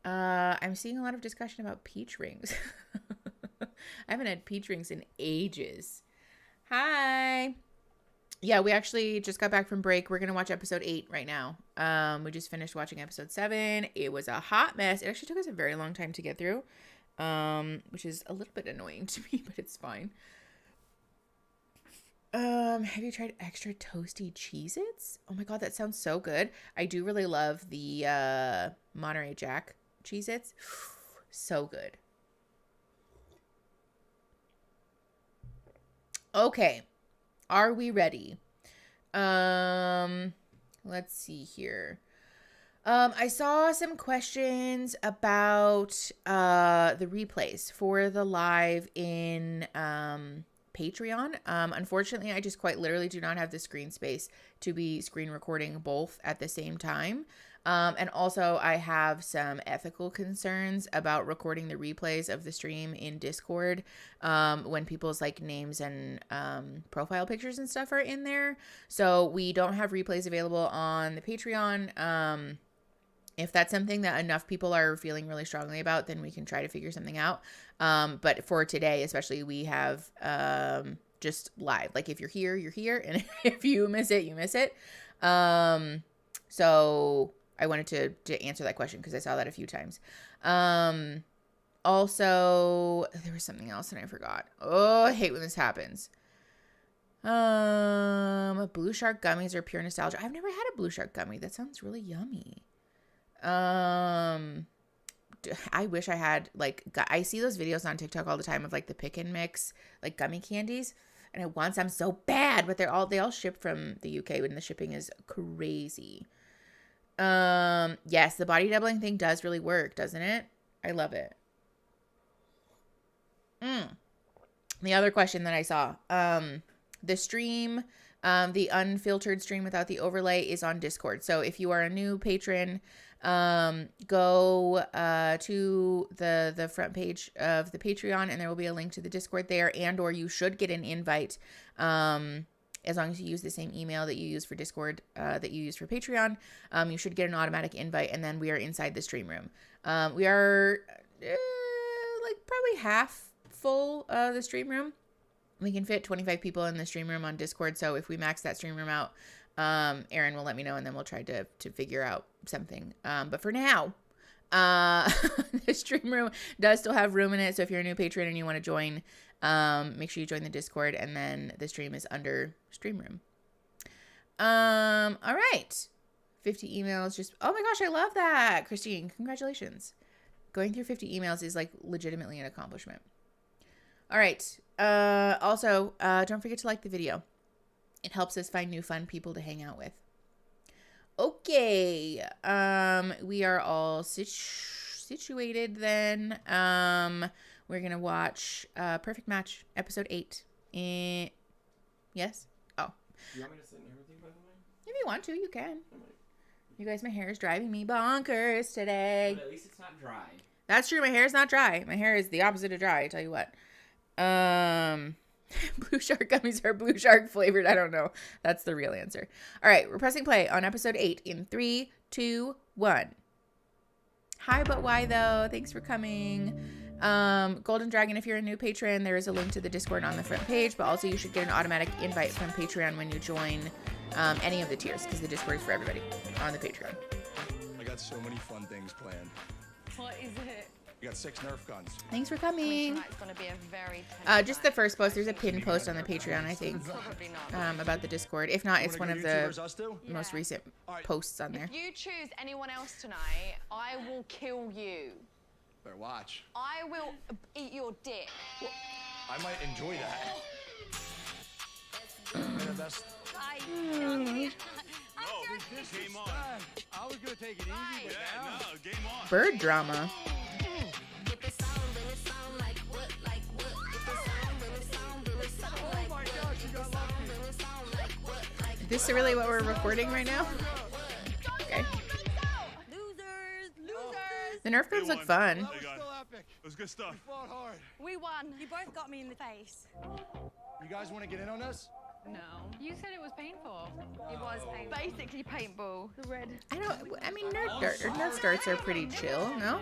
[SPEAKER 1] I'm seeing a lot of discussion about peach rings. I haven't had peach rings in ages. Hi. Yeah, we actually just got back from break. We're going to watch episode 8 right now. We just finished watching episode 7. It was a hot mess. It actually took us a very long time to get through, which is a little bit annoying to me, but it's fine. Have you tried extra toasty Cheez-Its? Oh my God, that sounds so good. I do really love the Monterey Jack Cheez-Its. So good. Okay. Are we ready? Let's see here. I saw some questions about the replays for the live in Patreon. Unfortunately, I just quite literally do not have the screen space to be screen recording both at the same time. And also I have some ethical concerns about recording the replays of the stream in Discord when people's like names and profile pictures and stuff are in there. So we don't have replays available on the Patreon. If that's something that enough people are feeling really strongly about, then we can try to figure something out. But for today, especially, we have just live. Like if you're here, you're here. And if you miss it, you miss it. So I wanted to answer that question because I saw that a few times. Also, there was something else and I forgot. Oh, I hate when this happens. Blue Shark gummies are pure nostalgia. I've never had a Blue Shark gummy. That sounds really yummy. I wish I had, like, I see those videos on TikTok all the time of like the pick and mix, like gummy candies. And I want some so bad, but they all ship from the UK and the shipping is crazy. Yes, the body doubling thing does really work, doesn't it? I love it. The other question that I saw, the stream, the unfiltered stream without the overlay is on Discord. So if you are a new patron, go to the front page of the Patreon and there will be a link to the Discord there, and or you should get an invite as long as you use the same email that you use for Discord that you use for Patreon. You should get an automatic invite, and then we are inside the stream room. We are like probably half full the stream room. We can fit 25 people in the stream room on Discord, so if we max that stream room out, Aaron will let me know, and then we'll try to figure out something. But for now, the stream room does still have room in it, so if you're a new patron and you want to join, make sure you join the Discord, and then the stream is under stream room. All right. 50 emails. Just, oh my gosh, I love that. Christine, congratulations. Going through 50 emails is like legitimately an accomplishment. All right. Also, don't forget to like the video. It helps us find new fun people to hang out with. Okay. We are all situated then. We're going to watch Perfect Match, episode 8. Yes? Oh.
[SPEAKER 9] You want me to sit and everything, by the way?
[SPEAKER 1] If you want to, you can. You guys, my hair is driving me bonkers today.
[SPEAKER 9] But at least it's not dry.
[SPEAKER 1] That's true. My hair is not dry. My hair is the opposite of dry, I tell you what. Blue Shark gummies are Blue Shark flavored. I don't know. That's the real answer. All right. We're pressing play on episode 8 in 3, 2, 1. Hi, but why though? Thanks for coming. Golden Dragon, if you're a new patron, there is a link to the Discord on the front page, but also you should get an automatic invite from Patreon when you join any of the tiers, because the Discord is for everybody on the Patreon.
[SPEAKER 7] I got so many fun things planned.
[SPEAKER 8] What is it?
[SPEAKER 7] We got 6 Nerf guns.
[SPEAKER 1] Thanks for coming.
[SPEAKER 8] Tonight's gonna be a very
[SPEAKER 1] Just the first post. There's a pinned post on the Patreon, I think, about the Discord. If not, it's one of the most recent posts on there.
[SPEAKER 8] If you choose anyone else tonight, I will kill you.
[SPEAKER 7] Better watch.
[SPEAKER 8] I will eat your dick.
[SPEAKER 7] I might enjoy that.
[SPEAKER 10] Game on.
[SPEAKER 7] I was gonna take it easy, but now.
[SPEAKER 10] No, game on.
[SPEAKER 1] Bird drama. Is this really what we're recording right now? Okay. The Nerf guns look fun.
[SPEAKER 10] It was good stuff.
[SPEAKER 8] We won.
[SPEAKER 6] You both got me in the face.
[SPEAKER 7] You guys want to get in on this?
[SPEAKER 4] No. You said it was painful.
[SPEAKER 23] It was painful. Basically paintball. The red.
[SPEAKER 1] I mean, Nerf darts are pretty chill, no?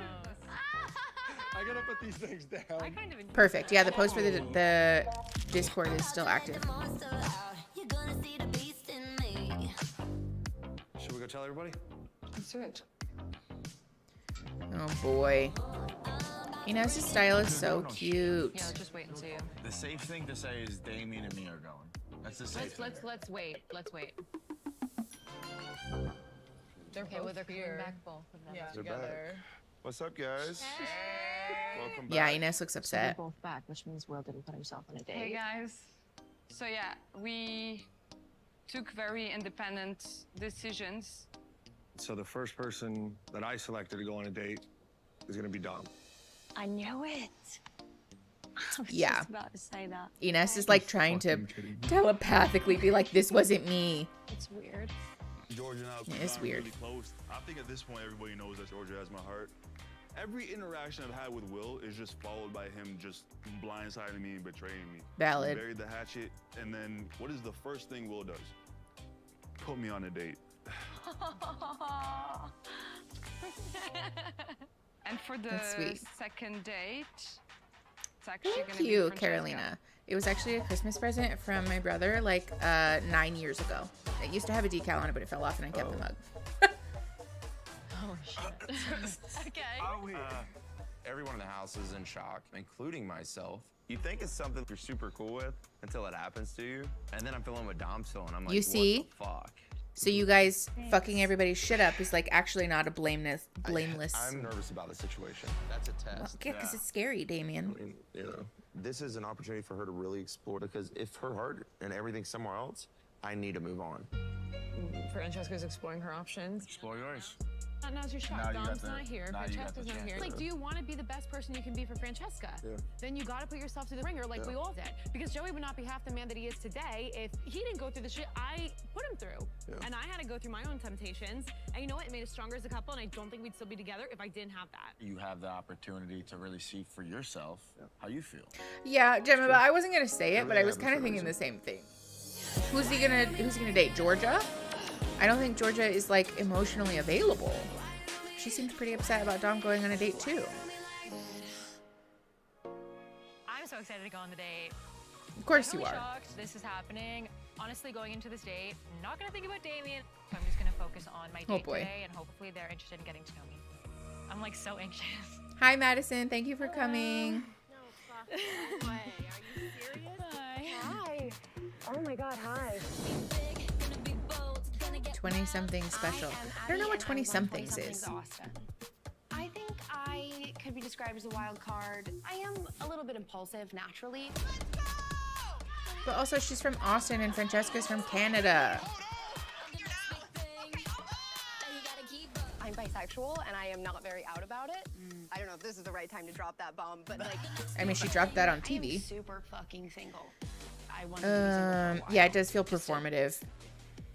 [SPEAKER 10] I gotta put these things down.
[SPEAKER 1] Perfect. Yeah, the post for the Discord is still active.
[SPEAKER 2] Should we go tell everybody?
[SPEAKER 8] Let's do it.
[SPEAKER 1] Oh boy. Inez's style is so cute.
[SPEAKER 4] Yeah, let's just wait and see.
[SPEAKER 7] The safe thing to say is Damien and me are going. That's the safe thing.
[SPEAKER 4] Let's wait. Let's wait. They're okay with their coming back, both of them.
[SPEAKER 2] Yeah, together. What's up, guys? Welcome back.
[SPEAKER 1] Yeah, Inez looks upset.
[SPEAKER 6] So we're both back, which means Will didn't put himself on a date.
[SPEAKER 8] Hey guys. So yeah, we took very independent decisions.
[SPEAKER 5] So the first person that I selected to go on a date is gonna be Dom.
[SPEAKER 6] I knew it. I was
[SPEAKER 1] Yeah.
[SPEAKER 6] just about to say that.
[SPEAKER 1] Inez is like trying to telepathically be like, this wasn't me.
[SPEAKER 6] It's weird.
[SPEAKER 10] Georgia and I
[SPEAKER 1] Yeah, it's
[SPEAKER 10] are
[SPEAKER 1] weird.
[SPEAKER 10] really close. I think at this point everybody knows that Georgia has my heart. Every interaction I've had with Will is just followed by him just blindsiding me and betraying me.
[SPEAKER 1] Valid.
[SPEAKER 10] He buried the hatchet, and then what is the first thing Will does? Put me on a date.
[SPEAKER 8] And for the
[SPEAKER 1] That's sweet.
[SPEAKER 8] second date, it's actually
[SPEAKER 1] Thank
[SPEAKER 8] gonna be
[SPEAKER 1] you,
[SPEAKER 8] Francesca.
[SPEAKER 1] Carolina. It was actually a Christmas present from my brother like 9 years ago. It used to have a decal on it, but it fell off and I kept the mug.
[SPEAKER 4] Oh shit.
[SPEAKER 8] Okay.
[SPEAKER 12] Everyone in the house is in shock, including myself. You think it's something you're super cool with until it happens to you. And then I'm filming with Dom still, and I'm like,
[SPEAKER 1] You see?
[SPEAKER 12] what the fuck?
[SPEAKER 1] So you guys fucking everybody's shit up is like actually not a blameless.
[SPEAKER 12] I'm nervous about the situation. That's a test.
[SPEAKER 1] Yeah, because it's scary, Damien.
[SPEAKER 2] I mean, you know, this is an opportunity for her to really explore, because if her heart and everything's somewhere else, I need to move on.
[SPEAKER 15] Francesca's exploring her options.
[SPEAKER 7] Explore yours.
[SPEAKER 15] Now's your shot.
[SPEAKER 7] Now you got
[SPEAKER 15] Dom's
[SPEAKER 7] the-
[SPEAKER 15] not here.
[SPEAKER 7] now you got
[SPEAKER 15] Francesca's
[SPEAKER 7] the
[SPEAKER 15] not
[SPEAKER 7] chance.
[SPEAKER 15] here. Like, do you want to be the best person you can be for Francesca?
[SPEAKER 2] Yeah.
[SPEAKER 15] Then you got to put yourself through the ringer like we all did. Because Joey would not be half the man that he is today if he didn't go through the shit I put him through.
[SPEAKER 2] Yeah.
[SPEAKER 15] And I had to go through my own temptations. And you know what? It made us stronger as a couple. And I don't think we'd still be together if I didn't have that.
[SPEAKER 7] You have the opportunity to really see for yourself how you feel.
[SPEAKER 1] Yeah, Gemma, but I wasn't gonna say it, but I
[SPEAKER 7] Everything
[SPEAKER 1] was
[SPEAKER 7] happens
[SPEAKER 1] kind of
[SPEAKER 7] for a
[SPEAKER 1] thinking the
[SPEAKER 7] reason.
[SPEAKER 1] same thing. Who's he gonna date? Georgia? I don't think Georgia is like emotionally available. She seems pretty upset about Dom going on a date too.
[SPEAKER 4] I'm so excited to go on the date.
[SPEAKER 1] Of course
[SPEAKER 4] I'm
[SPEAKER 1] you
[SPEAKER 4] really
[SPEAKER 1] are.
[SPEAKER 4] shocked this is happening. Honestly, going into this date, not gonna think about Damien. I'm just gonna focus on my
[SPEAKER 1] Oh,
[SPEAKER 4] date
[SPEAKER 1] boy.
[SPEAKER 4] today, and hopefully they're interested in getting to know me. I'm like so anxious.
[SPEAKER 1] Hi, Madison. Thank you for coming.
[SPEAKER 6] Hi. Oh my God, hi.
[SPEAKER 1] 20-something special. I don't know what 20-somethings is.
[SPEAKER 6] I think I could be described as a wild card. I am a little bit impulsive naturally.
[SPEAKER 1] But also, she's from Austin and Francesca's from Canada.
[SPEAKER 17] I'm bisexual and I am not very out about it. I don't know if this is the right time to drop that bomb, but like.
[SPEAKER 1] I mean, she dropped that on
[SPEAKER 6] I am
[SPEAKER 1] TV.
[SPEAKER 6] super fucking single. I want to be single for a while.
[SPEAKER 1] Yeah, it does feel performative.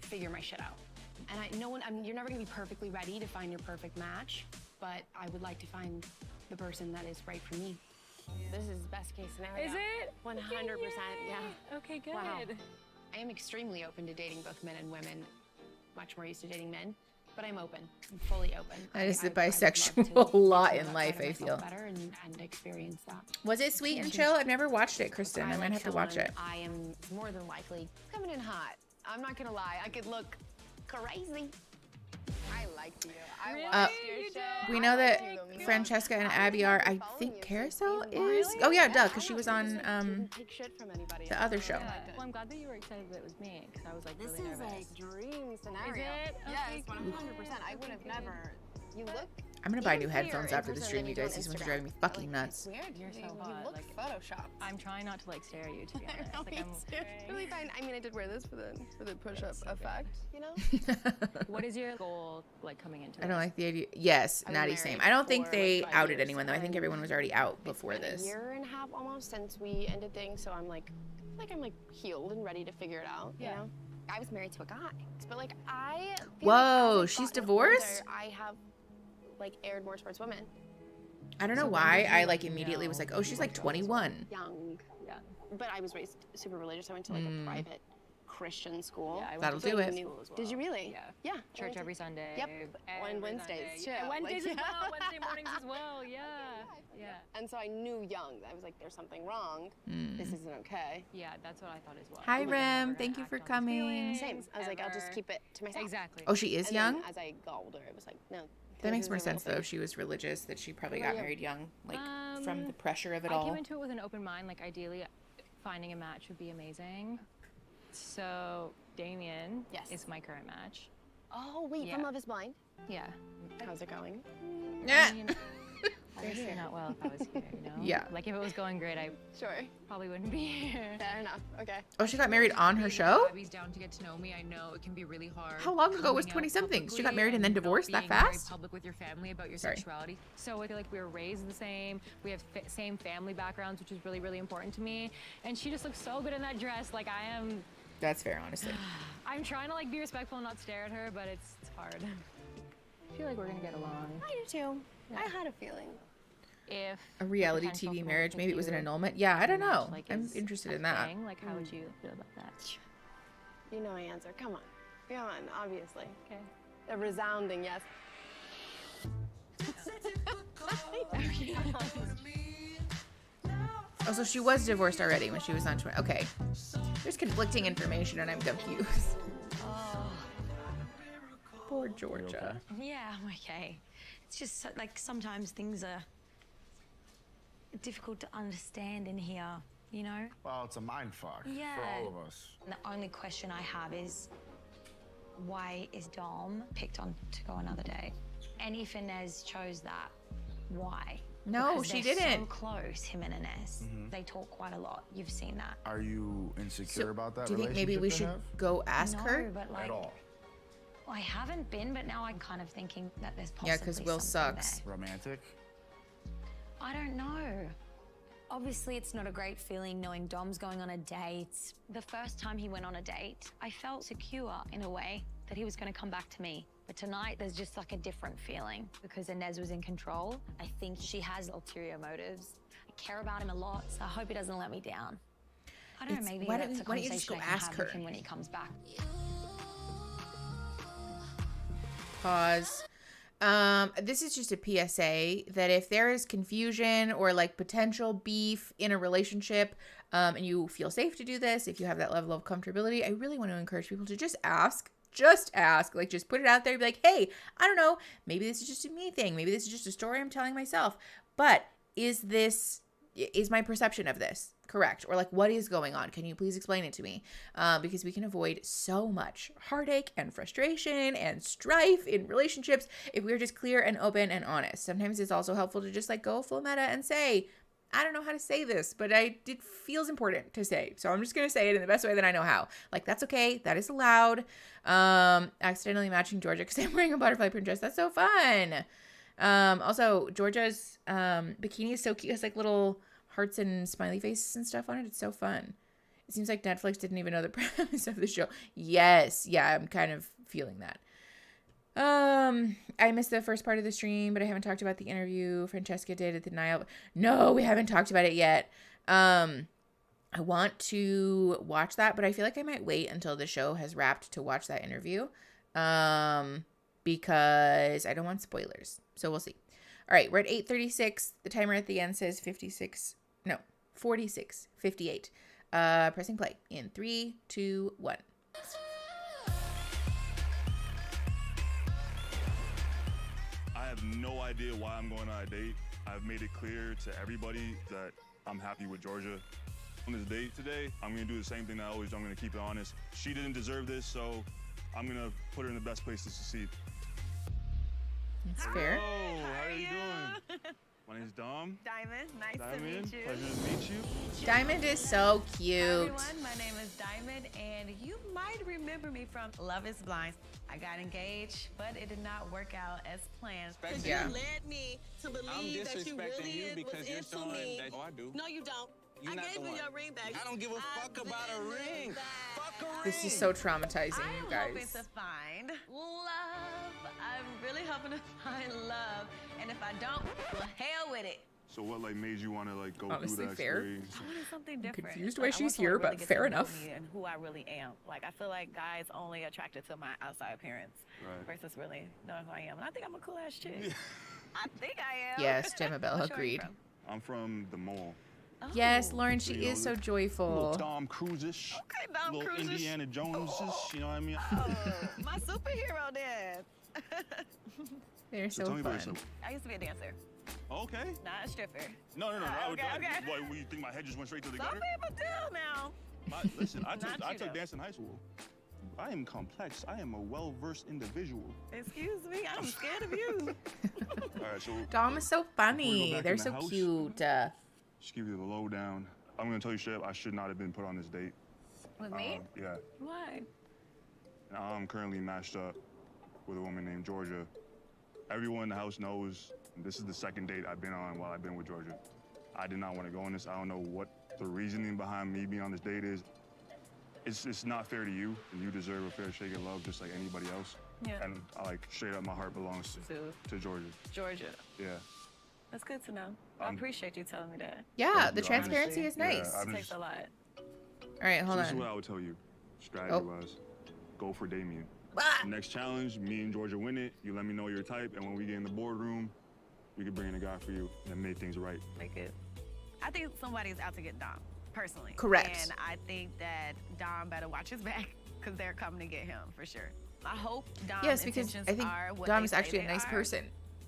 [SPEAKER 6] Figure my shit out. And you're never gonna be perfectly ready to find your perfect match, but I would like to find the person that is right for me. This is best case scenario.
[SPEAKER 4] Is it?
[SPEAKER 6] 100%, yeah.
[SPEAKER 4] Okay, good.
[SPEAKER 6] Wow. I am extremely open to dating both men and women. Much more used to dating men, but I'm open. I'm fully open.
[SPEAKER 1] That is the
[SPEAKER 6] I would love
[SPEAKER 1] bisexual
[SPEAKER 6] to
[SPEAKER 1] lot
[SPEAKER 6] get
[SPEAKER 1] in
[SPEAKER 6] outside
[SPEAKER 1] life,
[SPEAKER 6] of
[SPEAKER 1] I
[SPEAKER 6] myself
[SPEAKER 1] feel.
[SPEAKER 6] better and experience that.
[SPEAKER 1] Was it sweet and chill? I've never watched it, Kristen. I might
[SPEAKER 6] like
[SPEAKER 1] have to watch
[SPEAKER 6] someone
[SPEAKER 1] it.
[SPEAKER 6] I am more than likely coming in hot. I'm not gonna lie. I could look crazy.
[SPEAKER 17] I liked you. I
[SPEAKER 1] Uh,
[SPEAKER 17] watched your show.
[SPEAKER 1] We know that Francesca and Abby are. I think Carousel is. Oh yeah, duh, because she was on
[SPEAKER 17] Take shit from anybody.
[SPEAKER 1] the other show.
[SPEAKER 17] Well, I'm glad that you were excited that it was me, because I was like
[SPEAKER 23] This
[SPEAKER 17] really
[SPEAKER 23] is
[SPEAKER 17] nervous.
[SPEAKER 23] a dream scenario.
[SPEAKER 17] Is it?
[SPEAKER 23] Yes,
[SPEAKER 17] Okay,
[SPEAKER 23] 100%. I would have never. You look.
[SPEAKER 1] I'm gonna buy
[SPEAKER 23] even
[SPEAKER 1] new
[SPEAKER 23] prettier
[SPEAKER 1] headphones
[SPEAKER 23] in
[SPEAKER 1] after the
[SPEAKER 23] person
[SPEAKER 1] stream,
[SPEAKER 23] than
[SPEAKER 1] you
[SPEAKER 23] do on
[SPEAKER 1] guys. These ones are
[SPEAKER 23] Instagram.
[SPEAKER 1] driving me fucking nuts.
[SPEAKER 17] Weird. You're so hot.
[SPEAKER 23] You look
[SPEAKER 17] Like,
[SPEAKER 23] photoshopped.
[SPEAKER 17] I'm trying not to like stare at you, to be honest.
[SPEAKER 23] No,
[SPEAKER 17] Like, I'm
[SPEAKER 23] it's really fine. I mean, I did wear this for the push-up effect, you know.
[SPEAKER 17] What is your goal like coming into
[SPEAKER 1] I don't like the idea. Yes,
[SPEAKER 17] I was
[SPEAKER 1] Natty,
[SPEAKER 17] married
[SPEAKER 1] same. I don't think
[SPEAKER 17] for,
[SPEAKER 1] they
[SPEAKER 17] like, 5
[SPEAKER 1] outed
[SPEAKER 17] years,
[SPEAKER 1] anyone though. I think everyone was already out before
[SPEAKER 23] Been
[SPEAKER 1] this.
[SPEAKER 23] a year and a half almost since we ended things, so I'm like I'm healed and ready to figure it out. You know. I was married to a guy, but like I. feel
[SPEAKER 1] Whoa,
[SPEAKER 23] like as I've
[SPEAKER 1] she's
[SPEAKER 23] gotten
[SPEAKER 1] divorced?
[SPEAKER 23] older, I have like aired more towards women.
[SPEAKER 1] I don't know
[SPEAKER 23] So
[SPEAKER 1] why.
[SPEAKER 23] when
[SPEAKER 1] I
[SPEAKER 23] you
[SPEAKER 1] like immediately was like, oh, she's like 21.
[SPEAKER 23] Young, yeah. But I was raised super religious. I went to like a private
[SPEAKER 17] Christian school.
[SPEAKER 11] Yeah, I went
[SPEAKER 1] That'll
[SPEAKER 11] to
[SPEAKER 1] do it.
[SPEAKER 11] school as well.
[SPEAKER 17] Did you really?
[SPEAKER 11] Yeah.
[SPEAKER 17] Yeah.
[SPEAKER 11] Church every Sunday.
[SPEAKER 17] Yep.
[SPEAKER 11] Every
[SPEAKER 17] On Wednesdays
[SPEAKER 11] Sunday.
[SPEAKER 17] too.
[SPEAKER 11] And Wednesdays
[SPEAKER 17] Like,
[SPEAKER 11] as well. Wednesday mornings as well. Yeah. Yeah.
[SPEAKER 17] And so I knew young. I was like, there's something wrong. This isn't okay.
[SPEAKER 11] Yeah, that's what I thought as well.
[SPEAKER 1] Hi,
[SPEAKER 11] Like, I'm
[SPEAKER 1] Rem.
[SPEAKER 11] never
[SPEAKER 1] Thank
[SPEAKER 11] gonna
[SPEAKER 1] you for
[SPEAKER 11] act on these
[SPEAKER 1] coming.
[SPEAKER 11] feelings,
[SPEAKER 17] Same. I was like, I'll just
[SPEAKER 11] ever.
[SPEAKER 17] keep it to myself.
[SPEAKER 11] Exactly.
[SPEAKER 1] Oh, she is
[SPEAKER 17] And
[SPEAKER 1] young?
[SPEAKER 17] then as I got older, it was like, no.
[SPEAKER 1] That makes
[SPEAKER 17] this
[SPEAKER 1] more
[SPEAKER 17] is a real
[SPEAKER 1] sense, though.
[SPEAKER 17] thing.
[SPEAKER 1] If she was religious, that she probably
[SPEAKER 17] What
[SPEAKER 1] got
[SPEAKER 17] about you?
[SPEAKER 1] married young, like from the pressure of it
[SPEAKER 11] I
[SPEAKER 1] all.
[SPEAKER 11] came into it with an open mind. Like, ideally, finding a match would be amazing. So, Damien is my current match.
[SPEAKER 17] Oh, wait, from Love is Blind?
[SPEAKER 11] Yeah.
[SPEAKER 17] How's it going?
[SPEAKER 11] I mean, obviously not well if I was here, you know?
[SPEAKER 1] Yeah.
[SPEAKER 11] Like, if it was going great, I probably wouldn't be here.
[SPEAKER 17] Fair enough. Okay.
[SPEAKER 1] Oh, she got married on her show?
[SPEAKER 4] Abby's down to get to know me. I know it can be really hard.
[SPEAKER 1] How long ago was
[SPEAKER 4] coming out
[SPEAKER 1] 20-somethings? She got
[SPEAKER 4] publicly
[SPEAKER 1] married and then
[SPEAKER 4] not
[SPEAKER 1] divorced that
[SPEAKER 4] being very
[SPEAKER 1] fast?
[SPEAKER 4] public with your family about your
[SPEAKER 1] Sorry.
[SPEAKER 4] sexuality.
[SPEAKER 11] So I feel like we were raised the same. We have same family backgrounds, which is really, really important to me. And she just looks so good in that dress. Like, I am...
[SPEAKER 1] That's fair, honestly.
[SPEAKER 11] I'm trying to, like, be respectful and not stare at her, but it's hard. I feel like we're gonna get along.
[SPEAKER 17] I do too. I had a feeling.
[SPEAKER 11] If
[SPEAKER 1] A reality
[SPEAKER 11] potential
[SPEAKER 1] TV
[SPEAKER 11] for
[SPEAKER 1] marriage, maybe it was an
[SPEAKER 11] you
[SPEAKER 1] annulment. Yeah, I don't know.
[SPEAKER 11] like,
[SPEAKER 1] I'm
[SPEAKER 11] is
[SPEAKER 1] interested
[SPEAKER 11] a
[SPEAKER 1] in that.
[SPEAKER 11] thing, like, how would you feel about that?
[SPEAKER 17] You know my answer. Come on. Come on, obviously.
[SPEAKER 11] Okay.
[SPEAKER 17] A resounding yes.
[SPEAKER 1] Oh, so she was divorced already when she was on 20. Okay. There's conflicting information and I'm confused. Poor Georgia.
[SPEAKER 3] Yeah, I'm okay. It's just like sometimes things are difficult to understand in here, you know?
[SPEAKER 7] Well, it's a mind fuck
[SPEAKER 3] Yeah.
[SPEAKER 7] for all of us.
[SPEAKER 3] The only question I have is why is Dom picked on to go another day? And if Inez chose that, why?
[SPEAKER 1] No,
[SPEAKER 3] Because
[SPEAKER 1] she
[SPEAKER 3] they're
[SPEAKER 1] didn't.
[SPEAKER 3] so close, him and Inez.
[SPEAKER 7] Mhm.
[SPEAKER 3] They talk quite a lot. You've seen that.
[SPEAKER 7] Are you insecure about that
[SPEAKER 1] Do you think maybe
[SPEAKER 7] relationship
[SPEAKER 1] we
[SPEAKER 7] they
[SPEAKER 1] should
[SPEAKER 7] have?
[SPEAKER 1] go ask
[SPEAKER 3] No,
[SPEAKER 1] her?
[SPEAKER 3] but like,
[SPEAKER 7] At all?
[SPEAKER 3] I haven't been, but now I'm kind of thinking that there's possibly
[SPEAKER 1] Yeah, because Will
[SPEAKER 3] something
[SPEAKER 1] sucks.
[SPEAKER 3] there.
[SPEAKER 7] Romantic?
[SPEAKER 3] I don't know. Obviously, it's not a great feeling knowing Dom's going on a date. The first time he went on a date, I felt secure in a way that he was going to come back to me. But tonight, there's just like a different feeling because Inez was in control. I think she has ulterior motives. I care about him a lot, so I hope he doesn't let me down. I don't know, maybe
[SPEAKER 1] why
[SPEAKER 3] that's
[SPEAKER 1] don't
[SPEAKER 3] a
[SPEAKER 1] you just
[SPEAKER 3] conversation
[SPEAKER 1] go
[SPEAKER 3] I can
[SPEAKER 1] ask
[SPEAKER 3] have with
[SPEAKER 1] her?
[SPEAKER 3] him when he comes back.
[SPEAKER 1] Pause. This is just a PSA that if there is confusion or like potential beef in a relationship, and you feel safe to do this, if you have that level of comfortability, I really want to encourage people to just ask. Just ask. Like, just put it out there. Be like, hey, I don't know. Maybe this is just a me thing. Maybe this is just a story I'm telling myself. But is my perception of this correct? Or like, what is going on? Can you please explain it to me? Because we can avoid so much heartache and frustration and strife in relationships if we're just clear and open and honest. Sometimes it's also helpful to just like go full meta and say, I don't know how to say this, but it feels important to say. So I'm just going to say it in the best way that I know how. Like, that's okay. That is allowed. Accidentally matching Georgia because I'm wearing a butterfly print dress. That's so fun. Also, Georgia's bikini is so cute. It has like little hearts and smiley faces and stuff on it. It's so fun. It seems like Netflix didn't even know the premise of the show. Yes. Yeah, I'm kind of feeling that. I missed the first part of the stream, but I haven't talked about the interview Francesca did at the Nile. No, we haven't talked about it yet. I want to watch that, but I feel like I might wait until the show has wrapped to watch that interview. Because I don't want spoilers. So we'll see. All right, we're at 8:36. The timer at the end says 46:58. Pressing play in 3, 2, 1.
[SPEAKER 10] I have no idea why I'm going on a date. I've made it clear to everybody that I'm happy with Georgia. On this date today, I'm gonna do the same thing I always do. I'm gonna keep it honest. She didn't deserve this, so I'm gonna put her in the best place to succeed.
[SPEAKER 1] That's fair.
[SPEAKER 10] Oh, how are you doing? My name's Dom.
[SPEAKER 18] Diamond, nice to
[SPEAKER 10] Diamond,
[SPEAKER 18] meet you.
[SPEAKER 10] pleasure to meet you.
[SPEAKER 1] Diamond is so cute.
[SPEAKER 18] Hi everyone, my name is Diamond, and you might remember me from Love is Blind. I got engaged, but it did not work out as planned. Because Yeah. you led me to believe that you really was into me.
[SPEAKER 19] Oh, I do.
[SPEAKER 18] No, you don't.
[SPEAKER 19] You're
[SPEAKER 18] I
[SPEAKER 19] not
[SPEAKER 18] gave
[SPEAKER 19] the
[SPEAKER 18] you
[SPEAKER 19] one.
[SPEAKER 18] your ring back.
[SPEAKER 19] I don't give a fuck about a ring. Fuck a ring.
[SPEAKER 1] This is so traumatizing,
[SPEAKER 18] I'm
[SPEAKER 1] you
[SPEAKER 18] hoping
[SPEAKER 1] guys.
[SPEAKER 18] to find love. I'm really hoping to find love. And if I don't, well, hell with it.
[SPEAKER 10] So what like made you want to like go
[SPEAKER 1] Honestly,
[SPEAKER 10] through that
[SPEAKER 1] fair.
[SPEAKER 10] experience?
[SPEAKER 18] I wanted something different.
[SPEAKER 1] confused
[SPEAKER 18] Like,
[SPEAKER 1] why
[SPEAKER 18] I
[SPEAKER 1] she's
[SPEAKER 18] want someone
[SPEAKER 1] here,
[SPEAKER 18] to really
[SPEAKER 1] but
[SPEAKER 18] get
[SPEAKER 1] fair
[SPEAKER 18] to know
[SPEAKER 1] enough.
[SPEAKER 18] me and who I really am. Like, I feel like guys only attracted to my outside appearance versus really knowing who I am. And I think I'm a cool ass chick. I think I am.
[SPEAKER 1] Yes, Gemma Bell
[SPEAKER 18] What's your
[SPEAKER 1] agreed.
[SPEAKER 18] from?
[SPEAKER 10] I'm from the mall.
[SPEAKER 1] Yes, Lauren, she
[SPEAKER 10] So, you know,
[SPEAKER 1] is so
[SPEAKER 10] Little
[SPEAKER 1] joyful.
[SPEAKER 10] Tom Cruise-ish.
[SPEAKER 18] Okay, Tom
[SPEAKER 10] Little
[SPEAKER 18] Cruise-ish.
[SPEAKER 10] Indiana Jones-ish, you know what I mean?
[SPEAKER 18] Oh, my superhero dad.
[SPEAKER 1] They're
[SPEAKER 10] So
[SPEAKER 1] so
[SPEAKER 10] tell me about
[SPEAKER 1] fun.
[SPEAKER 10] yourself.
[SPEAKER 18] I used to be a dancer,
[SPEAKER 10] Okay.
[SPEAKER 18] not a stripper.
[SPEAKER 10] No. I would,
[SPEAKER 18] okay.
[SPEAKER 10] What, you think my head just went straight to the
[SPEAKER 18] Some
[SPEAKER 10] gutter?
[SPEAKER 18] people do now.
[SPEAKER 10] Listen, I
[SPEAKER 18] Not you,
[SPEAKER 10] took
[SPEAKER 18] though.
[SPEAKER 10] dance in high school. I am complex. I am a well-versed individual.
[SPEAKER 18] Excuse me, I'm scared of you.
[SPEAKER 10] All right, so
[SPEAKER 1] Dom is so
[SPEAKER 10] before we
[SPEAKER 1] funny.
[SPEAKER 10] go back
[SPEAKER 1] They're
[SPEAKER 10] in the
[SPEAKER 1] so
[SPEAKER 10] house,
[SPEAKER 1] cute.
[SPEAKER 10] Just give you the lowdown. I'm gonna tell you straight up, I should not have been put on this date.
[SPEAKER 18] With me?
[SPEAKER 10] Yeah.
[SPEAKER 18] Why?
[SPEAKER 10] Now, I'm currently matched up with a woman named Georgia. Everyone in the house knows this is the second date I've been on while I've been with Georgia. I did not want to go on this. I don't know what the reasoning behind me being on this date is. It's not fair to you, and you deserve a fair shake of love just like anybody else.
[SPEAKER 18] Yeah.
[SPEAKER 10] And like straight up, my heart belongs to Georgia.
[SPEAKER 18] Georgia.
[SPEAKER 10] Yeah.
[SPEAKER 18] That's good to know. I appreciate you telling me that.
[SPEAKER 1] Yeah, the
[SPEAKER 10] you,
[SPEAKER 1] transparency
[SPEAKER 10] honestly.
[SPEAKER 1] is nice.
[SPEAKER 10] Yeah,
[SPEAKER 18] It takes a lot.
[SPEAKER 1] All right, hold
[SPEAKER 10] So this is
[SPEAKER 1] on.
[SPEAKER 10] what I would tell you, strategy-wise. Go for Damien. Next challenge, me and Georgia win it. You let me know your type, and when we get in the boardroom, we can bring in a guy for you and make things right.
[SPEAKER 18] Make it. I think somebody's out to get Dom, personally.
[SPEAKER 1] Correct.
[SPEAKER 18] And I think that Dom better watch his back because they're coming to get him for sure. I hope Dom's
[SPEAKER 1] Yes, because
[SPEAKER 18] intentions
[SPEAKER 1] I think
[SPEAKER 18] are what
[SPEAKER 1] Dom
[SPEAKER 18] they
[SPEAKER 1] is
[SPEAKER 18] say
[SPEAKER 1] actually a
[SPEAKER 18] they
[SPEAKER 1] nice
[SPEAKER 18] are,
[SPEAKER 1] person.